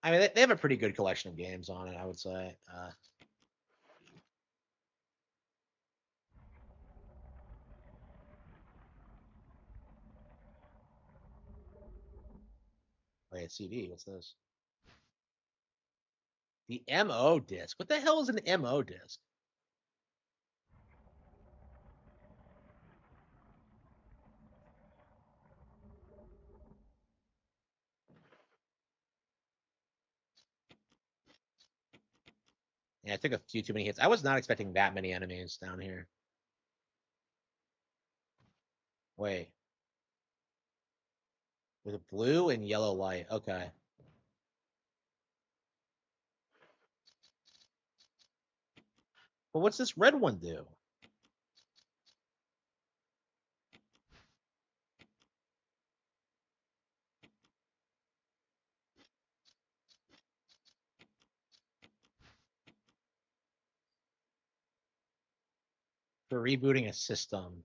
I mean, they have a pretty good collection of games on it, I would say. Wait, CD. What's this? The MO disc. What the hell is an MO disc? Yeah, I took a few too many hits. I was not expecting that many enemies down here. Wait. With a blue and yellow light. Okay. But what's this red one do? For rebooting a system.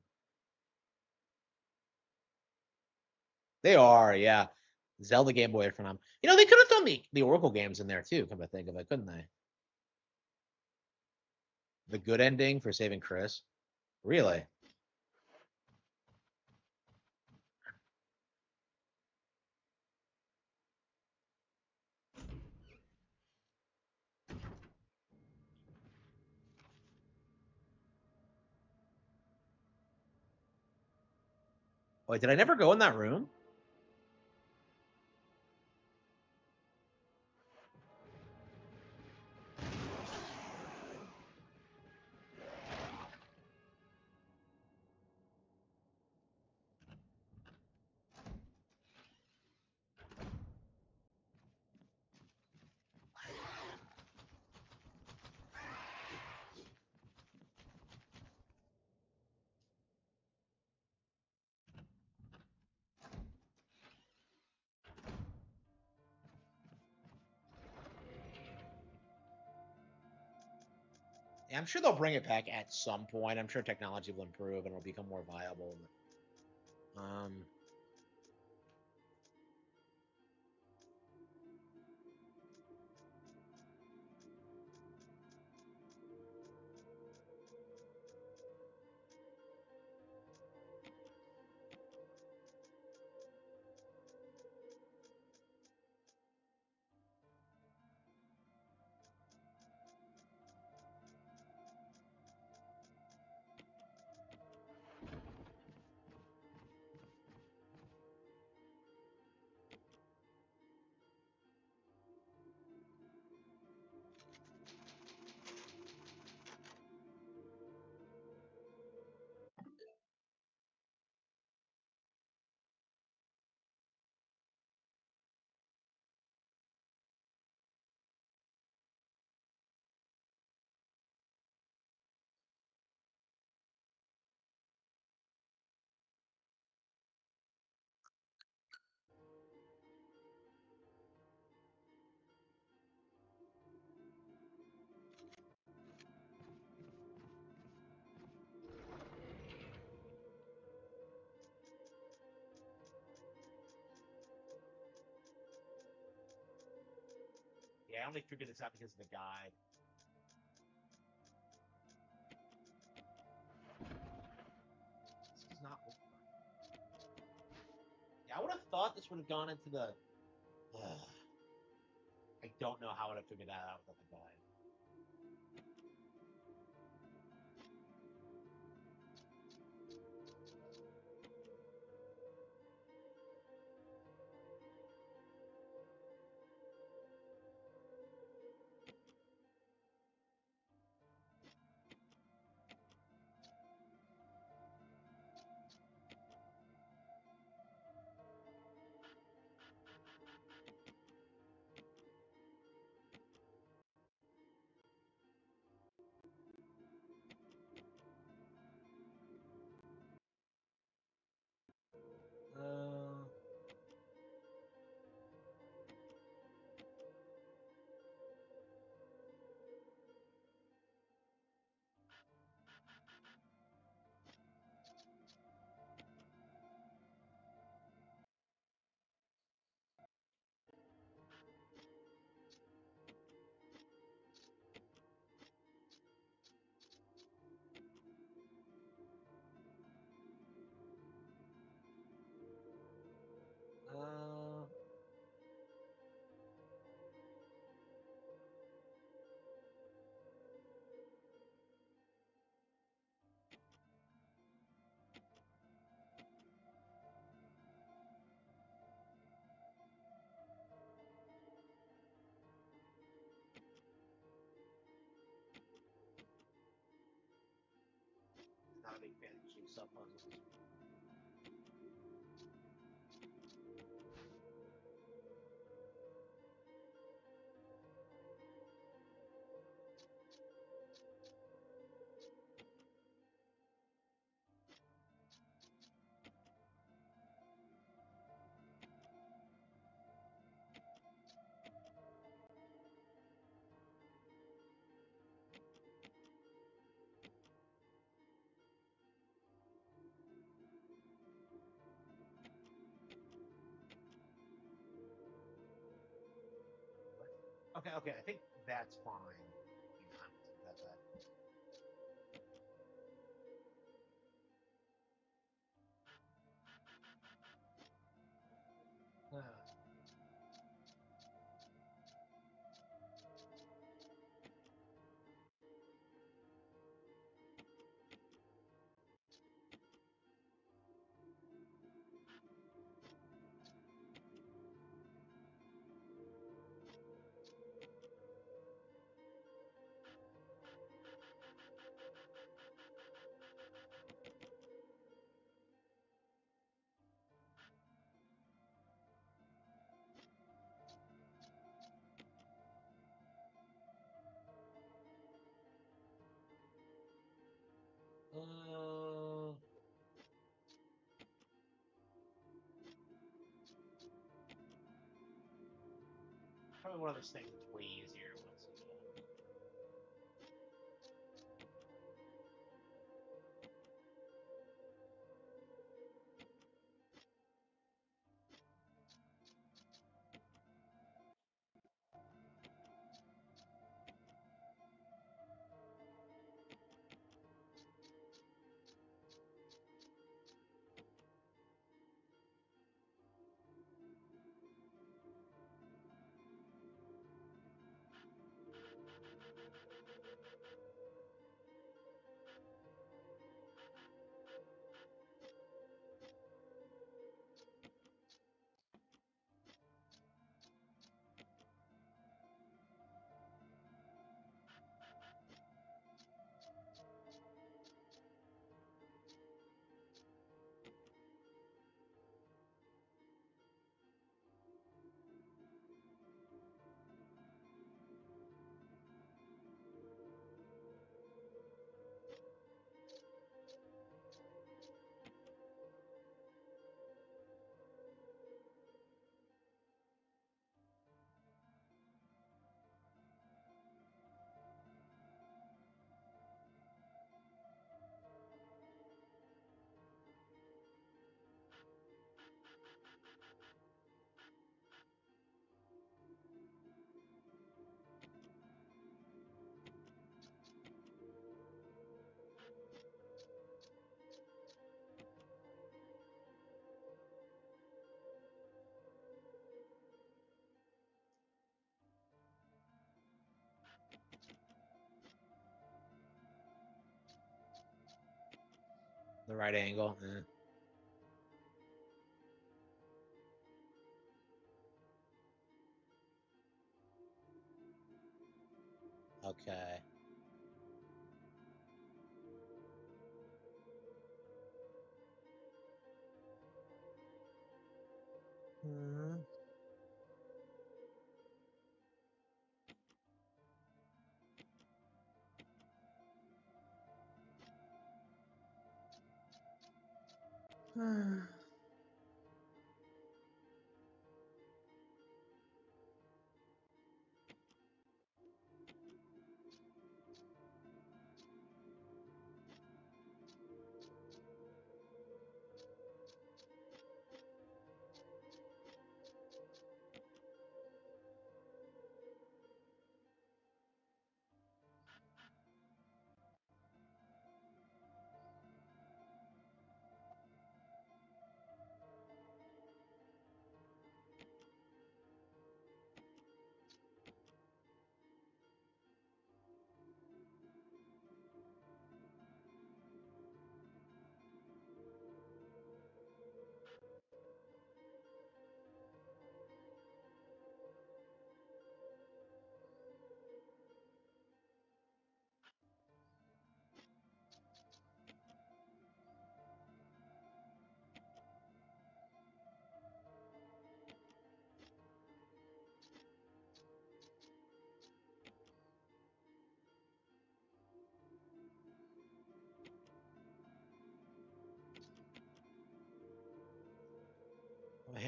They are, yeah. Zelda Game Boy from them. You know, they could have thrown the Oracle games in there too, come to think of it, couldn't they? The good ending for saving Chris. Really? Wait, did I never go in that room? Yeah, I'm sure they'll bring it back at some point. I'm sure technology will improve and it'll become more viable. Yeah, I only figured this out because of the guide. This is not. Yeah, I would have thought this would have gone into the. I don't know how I would have figured that out without the guide. not a big fan of jigsaw puzzles. Okay, okay, I think that's fine. Hang on, that. Probably one of those things that's way easier once you. The right angle. Okay. Hmm.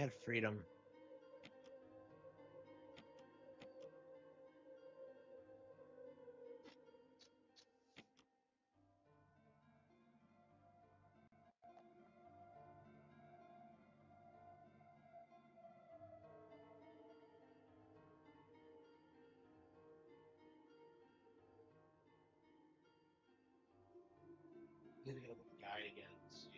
had freedom. Let me look at the guide again and see.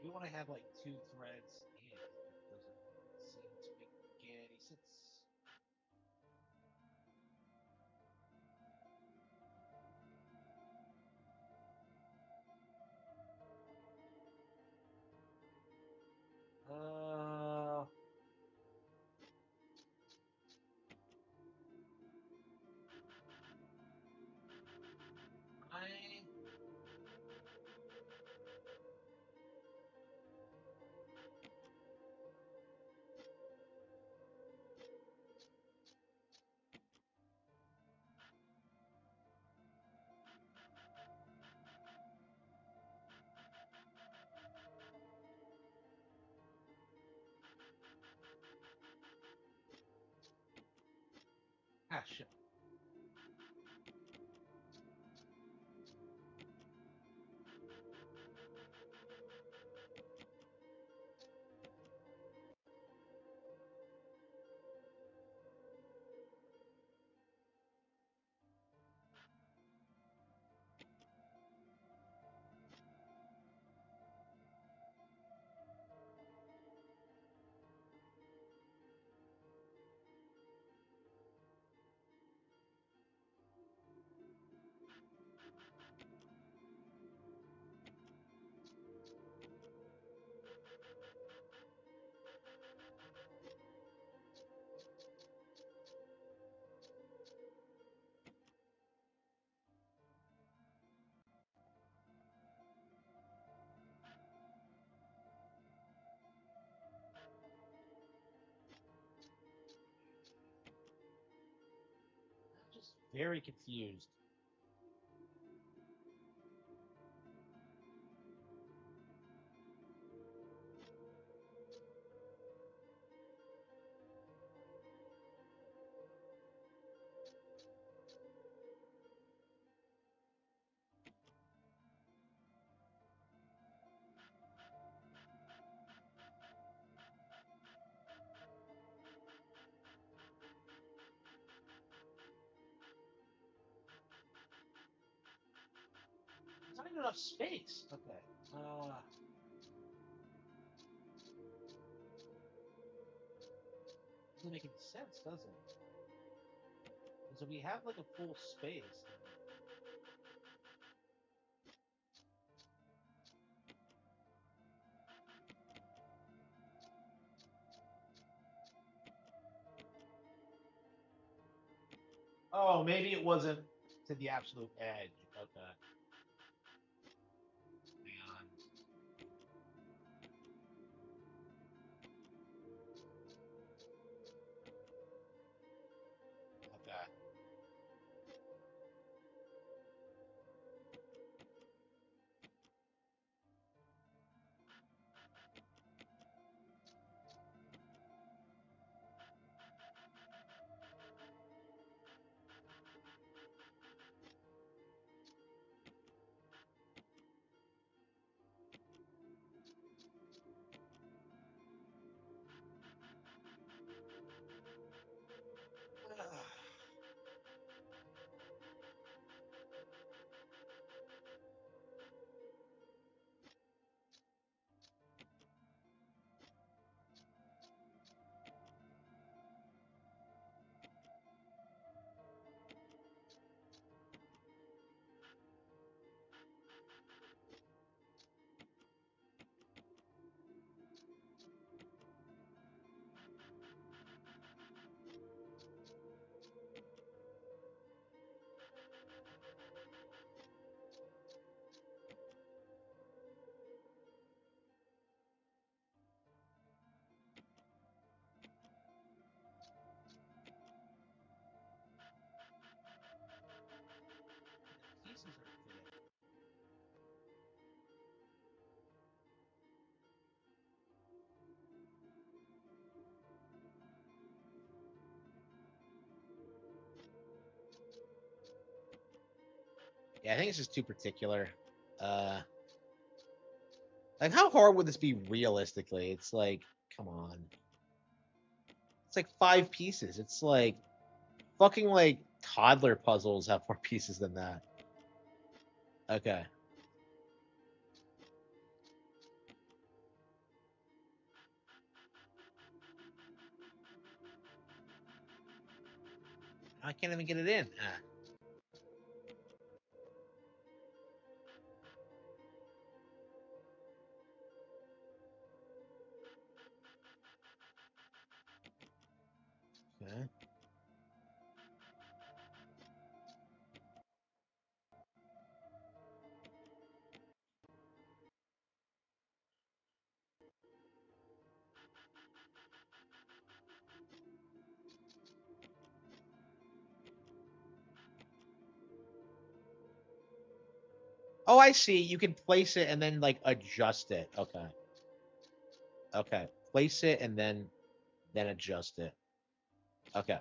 You want to have like two threads in, but it doesn't seem to make any sense. Uh, I shit. I'm just very confused. find enough space. Okay. Doesn't make any sense, does it? So we have like a full space. Oh, maybe it wasn't to the absolute edge. Okay. Hang on. Okay. Pieces are fitting. Yeah, I think it's just too particular. Like, how hard would this be realistically? It's like, come on. It's like 5 pieces. It's like fucking like toddler puzzles have more pieces than that. Okay. I can't even get it in. Okay. Oh, I see. You can place it and then like adjust it. Okay. Okay. Place it and then adjust it. Okay.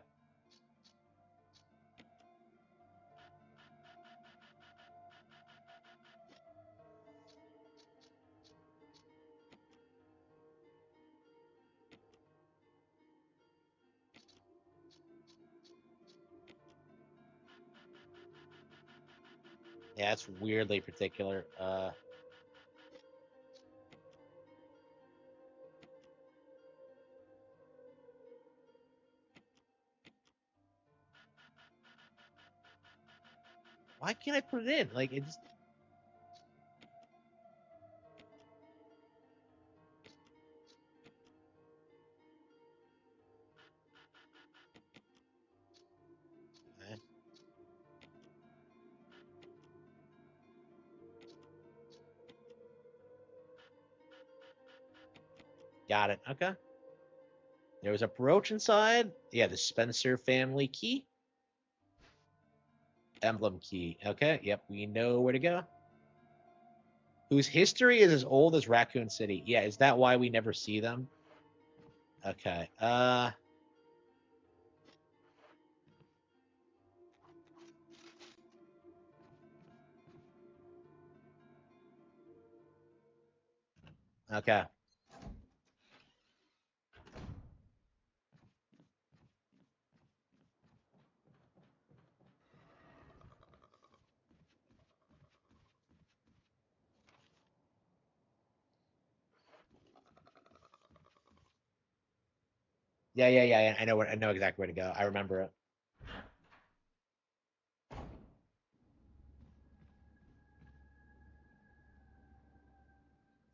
Yeah, it's weirdly particular. Why can't I put it in? Like it's okay. Got it. Okay. There was a brooch inside. Yeah, the Spencer family key. Emblem key. Okay. Yep. We know where to go. Whose history is as old as Raccoon City. Yeah, is that why we never see them? Okay. Okay. Yeah. I know exactly where to go. I remember it.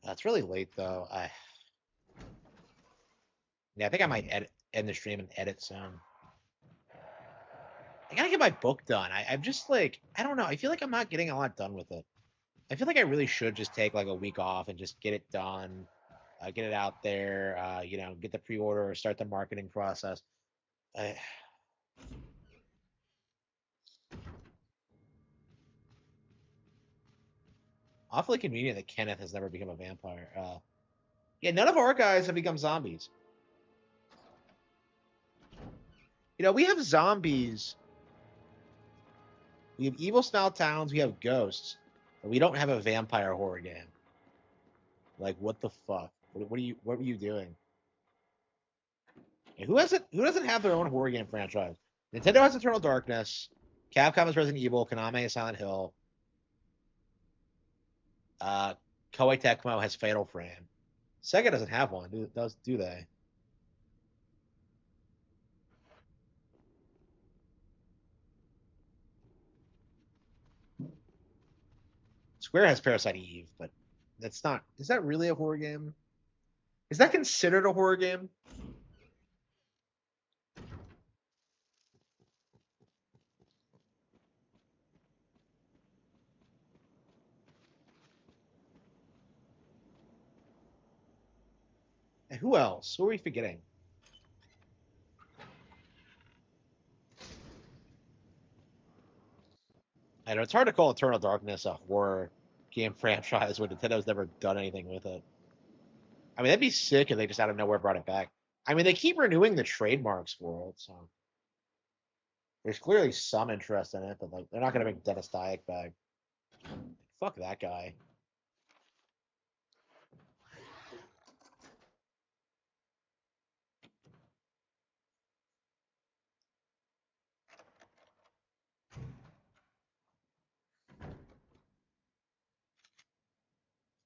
It's really late though. I think I might end the stream and edit soon. I gotta get my book done. I'm just like, I don't know. I feel like I'm not getting a lot done with it. I feel like I really should just take like a week off and just get it done, get it out there, get the pre-order, start the marketing process. I, Awfully convenient that Kenneth has never become a vampire. Yeah, none of our guys have become zombies. We have zombies. We have evil smell towns. We have ghosts, but we don't have a vampire horror game. Like, what the fuck? What were you doing? Yeah, Who doesn't have their own horror game franchise? Nintendo has Eternal Darkness. Capcom has Resident Evil. Konami has Silent Hill. Uh, Koei Tecmo has Fatal Frame. Sega doesn't have one, do they? Square has Parasite Eve, but that's not. Is that really a horror game? Is that considered a horror game? And who else? Who are we forgetting? I know it's hard to call Eternal Darkness a horror game franchise when Nintendo's never done anything with it. I mean, that'd be sick if they just out of nowhere brought it back. I mean, they keep renewing the trademarks for it, so there's clearly some interest in it, but like they're not gonna make Dennis Dyack back. Fuck that guy.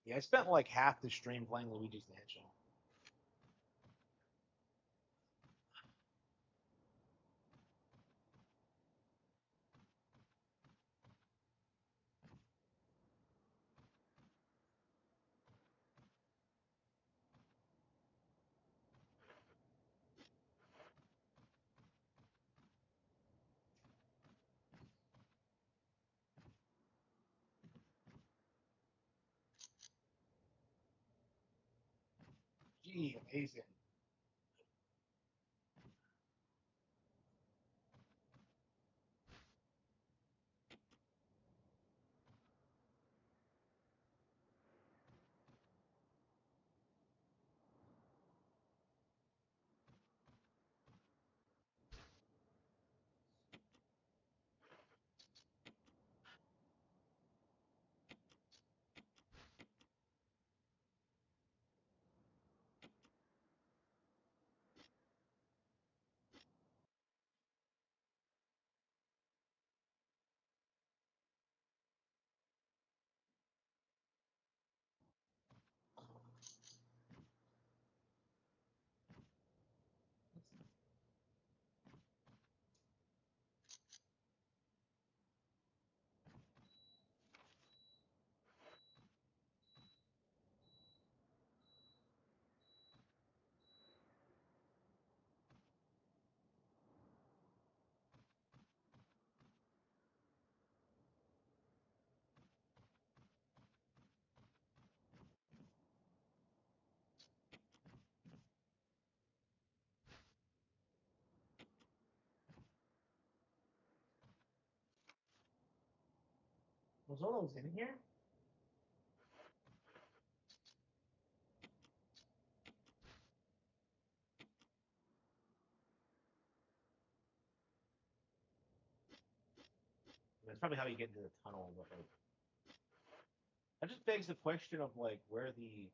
Yeah, I spent like half the stream playing Luigi's Mansion. Gee, amazing. Was all those in here? That's probably how you get into the tunnel. But like, that just begs the question of like where the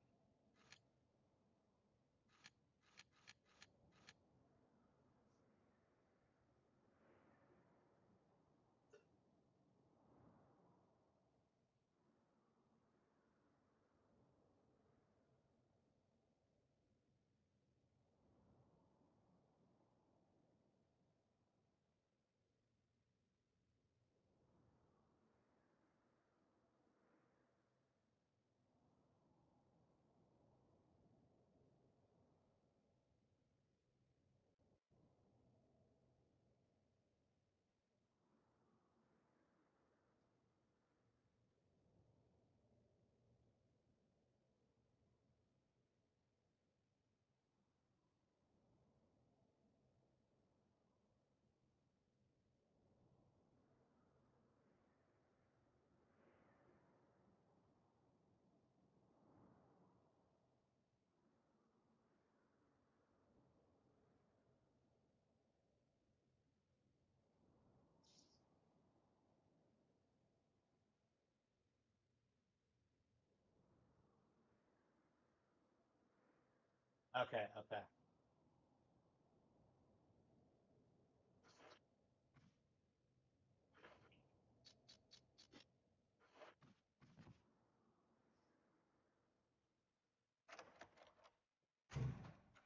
Okay, okay.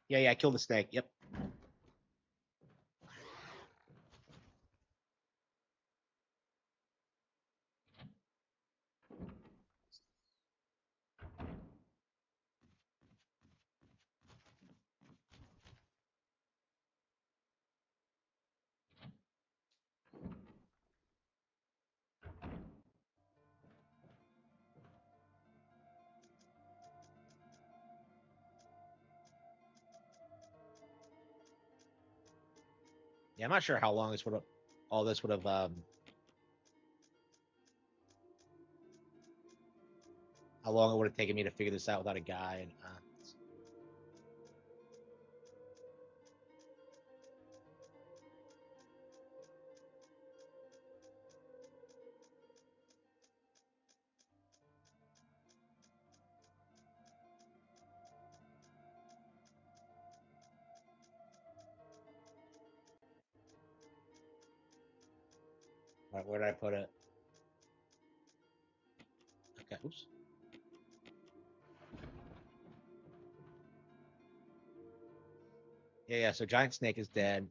Yeah, yeah, I killed the snake. Yep. Yeah, I'm not sure how long this would have, all this would have, how long it would have taken me to figure this out without a guide. Where did I put it? Okay, oops. Yeah, yeah. So giant snake is dead.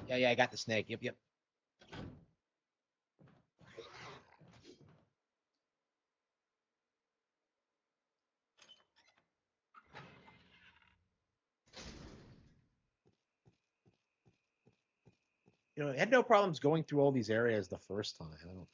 Yeah, yeah. I got the snake. Yep, yep. You know, I had no problems going through all these areas the first time. I don't.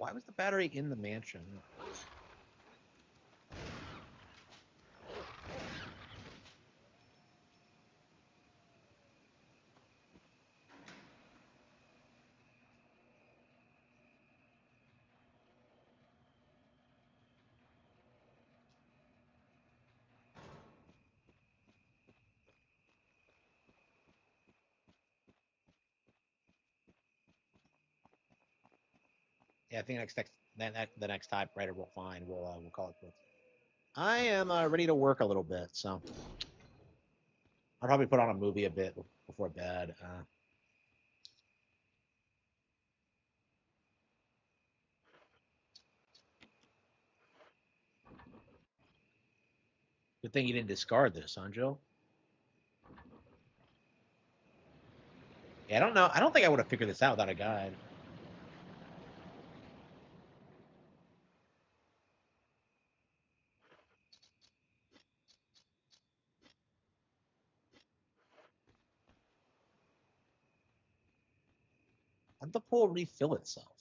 Why was the battery in the mansion? Yeah, I think the next typewriter we'll find, we'll call it quits. I am ready to work a little bit, so I'll probably put on a movie a bit before bed. Good thing you didn't discard this, huh, Joe? Yeah, I don't know. I don't think I would have figured this out without a guide. How'd the pool refill itself?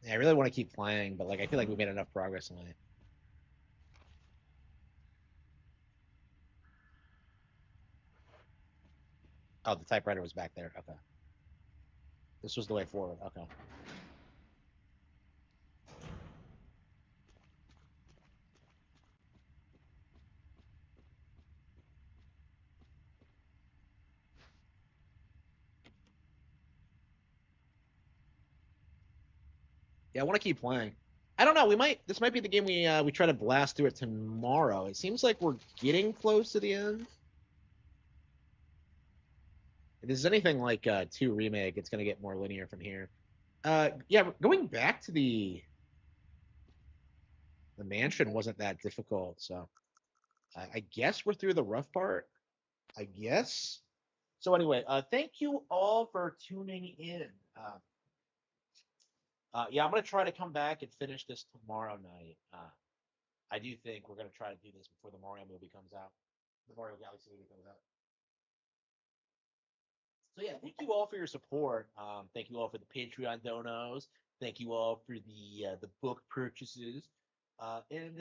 Yeah, I really want to keep playing, but like I feel like we made enough progress tonight. Oh, the typewriter was back there. Okay. This was the way forward. Okay. Yeah, I want to keep playing. I don't know. This might be the game we try to blast through it tomorrow. It seems like we're getting close to the end. If this is anything like 2 remake, it's gonna get more linear from here. Yeah, going back to the mansion wasn't that difficult, so I guess we're through the rough part. I guess. So anyway, thank you all for tuning in. Yeah, I'm gonna try to come back and finish this tomorrow night. I do think we're gonna try to do this before the Mario movie comes out. The Mario Galaxy movie comes out. So yeah, thank you all for your support. Thank you all for the Patreon donos. Thank you all for the book purchases. And